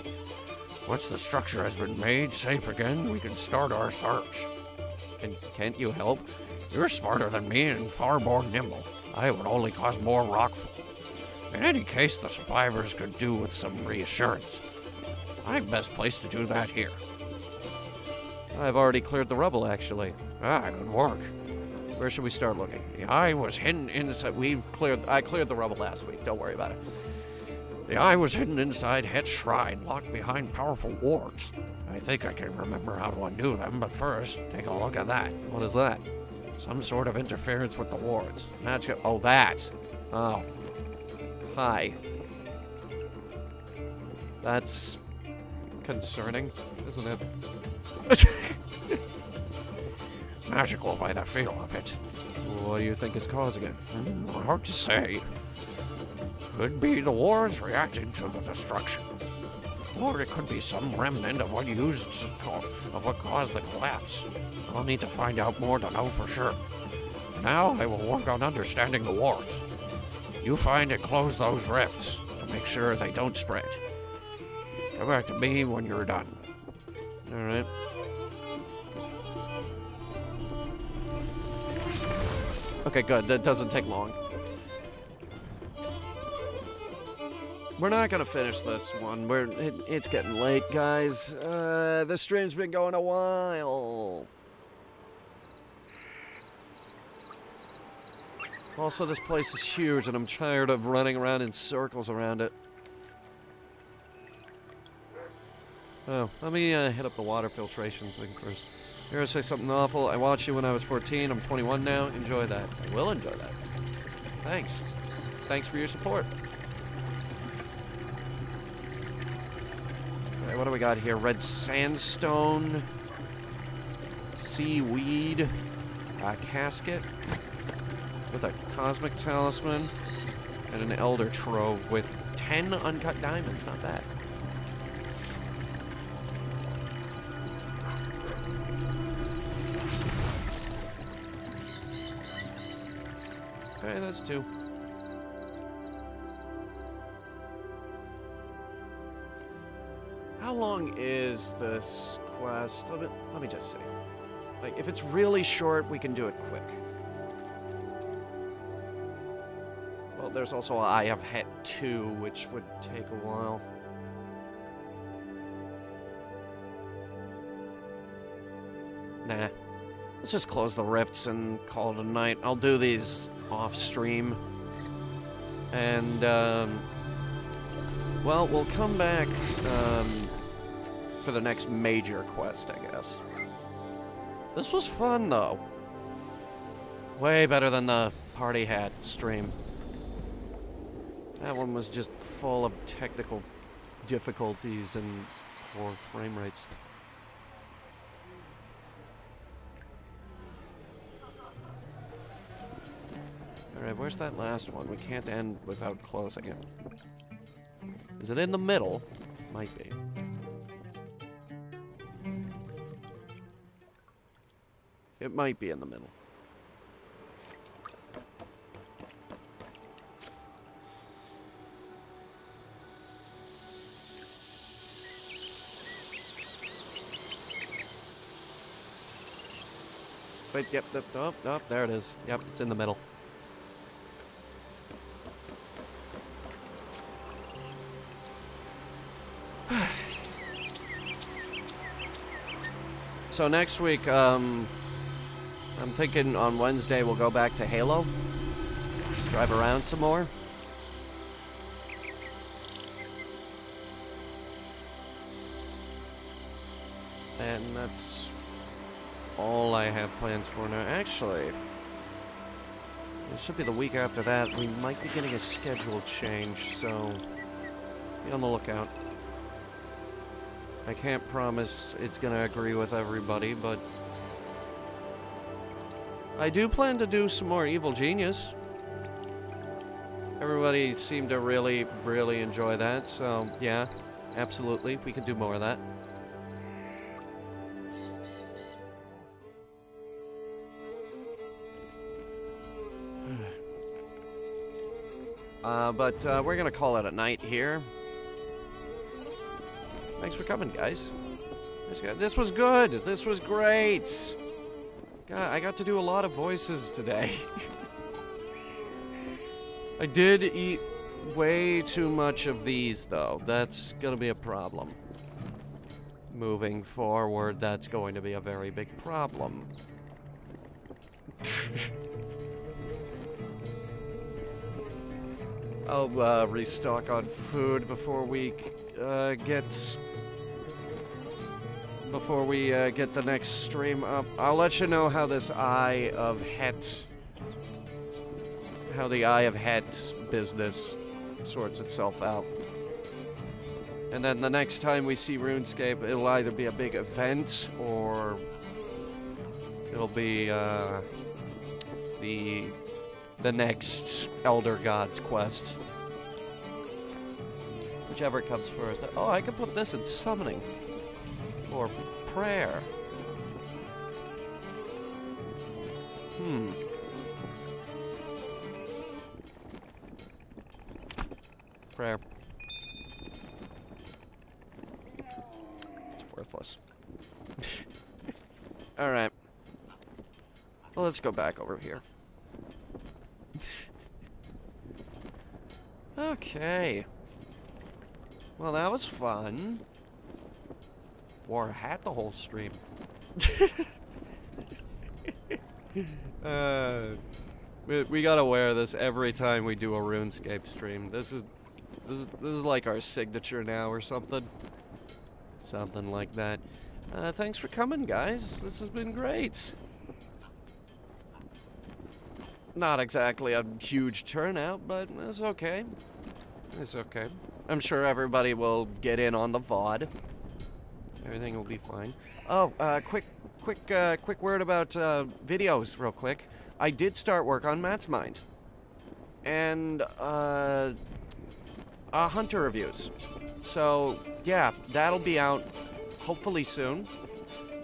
Once the structure has been made safe again, we can start our search. And can't you help? You're smarter than me and far more nimble. I would only cause more rockfall. In any case, the survivors could do with some reassurance. I'm best placed to do that here. I've already cleared the rubble, actually. Ah, good work. Where should we start looking? The eye was hidden inside... I cleared the rubble last week. Don't worry about it. The eye was hidden inside Het's shrine, locked behind powerful wards. I think I can remember how to undo them, but first, take a look at that. What is that? Some sort of interference with the wards. Magic. Oh, that. Oh. Hi. That's concerning, isn't it? Magical by the feel of it. What do you think is causing it? Hard to say. Could be the wards reacting to the destruction. Or it could be some remnant of what caused the collapse. I'll need to find out more to know for sure. Now I will work on understanding the wards. You find and close those rifts to make sure they don't spread. Come back to me when you're done. All right. Okay, good. That doesn't take long. We're not gonna finish this one. It's getting late, guys. The stream's been going a while. Also, this place is huge, and I'm tired of running around in circles around it. Oh, let me hit up the water filtration thing first. Here, I say something awful. I watched you when I was 14. I'm 21 now. Enjoy that. I will enjoy that. Thanks. Thanks for your support. Okay, what do we got here? Red sandstone, seaweed, a casket with a cosmic talisman, and an elder trove with 10 uncut diamonds. Not bad. Okay, that's 2. How long is this quest? Let me just see. Like, if it's really short, we can do it quick. Well, there's also Eye of Het 2, which would take a while. Nah. Let's just close the rifts and call it a night. I'll do these off stream. And, well, we'll come back, for the next major quest, I guess. This was fun, though. Way better than the Party Hat stream. That one was just full of technical difficulties and poor frame rates. Alright, where's that last one? We can't end without closing it. Is it in the middle? Might be. It might be in the middle. Wait, yep, oh, there it is. Yep, it's in the middle. So next week, I'm thinking on Wednesday we'll go back to Halo. Just drive around some more. And that's all I have plans for now. Actually, it should be the week after that. We might be getting a schedule change, so be on the lookout. I can't promise it's gonna agree with everybody, but I do plan to do some more Evil Genius. Everybody seemed to really, really enjoy that, so yeah, absolutely, we can do more of that. But we're gonna call it a night here. Thanks for coming, guys. This was good. This was great. God, I got to do a lot of voices today. I did eat way too much of these, though. That's gonna be a problem. Moving forward, that's going to be a very big problem. I'll restock on food before we get the next stream up. I'll let you know how this Eye of Het, how the Eye of Het business sorts itself out. And then the next time we see RuneScape, it'll either be a big event or it'll be the next Elder Gods quest. Whichever comes first. Oh, I could put this in summoning. Or prayer. Prayer. It's worthless. Alright. Well, let's go back over here. Okay. Well, that was fun. Wore a hat the whole stream. We gotta wear this every time we do a RuneScape stream. This is like our signature now or something. Something like that. Thanks for coming, guys. This has been great. Not exactly a huge turnout, but it's okay. It's okay. I'm sure everybody will get in on the VOD. Everything will be fine. Oh, quick word about videos, real quick. I did start work on Matt's Mind, and Hunter reviews. So yeah, that'll be out hopefully soon.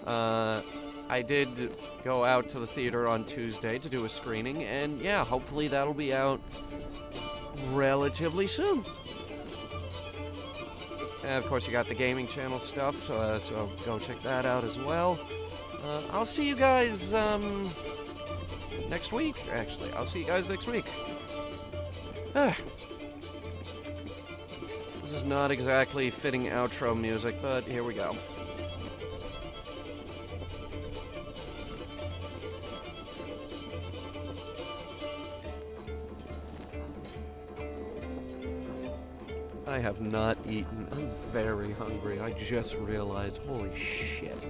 I did go out to the theater on Tuesday to do a screening, and yeah, hopefully that'll be out relatively soon. And of course, you got the gaming channel stuff, so go check that out as well. I'll see you guys next week, actually. I'll see you guys next week. This is not exactly fitting outro music, but here we go. I have not eaten. I'm very hungry. I just realized. Holy shit.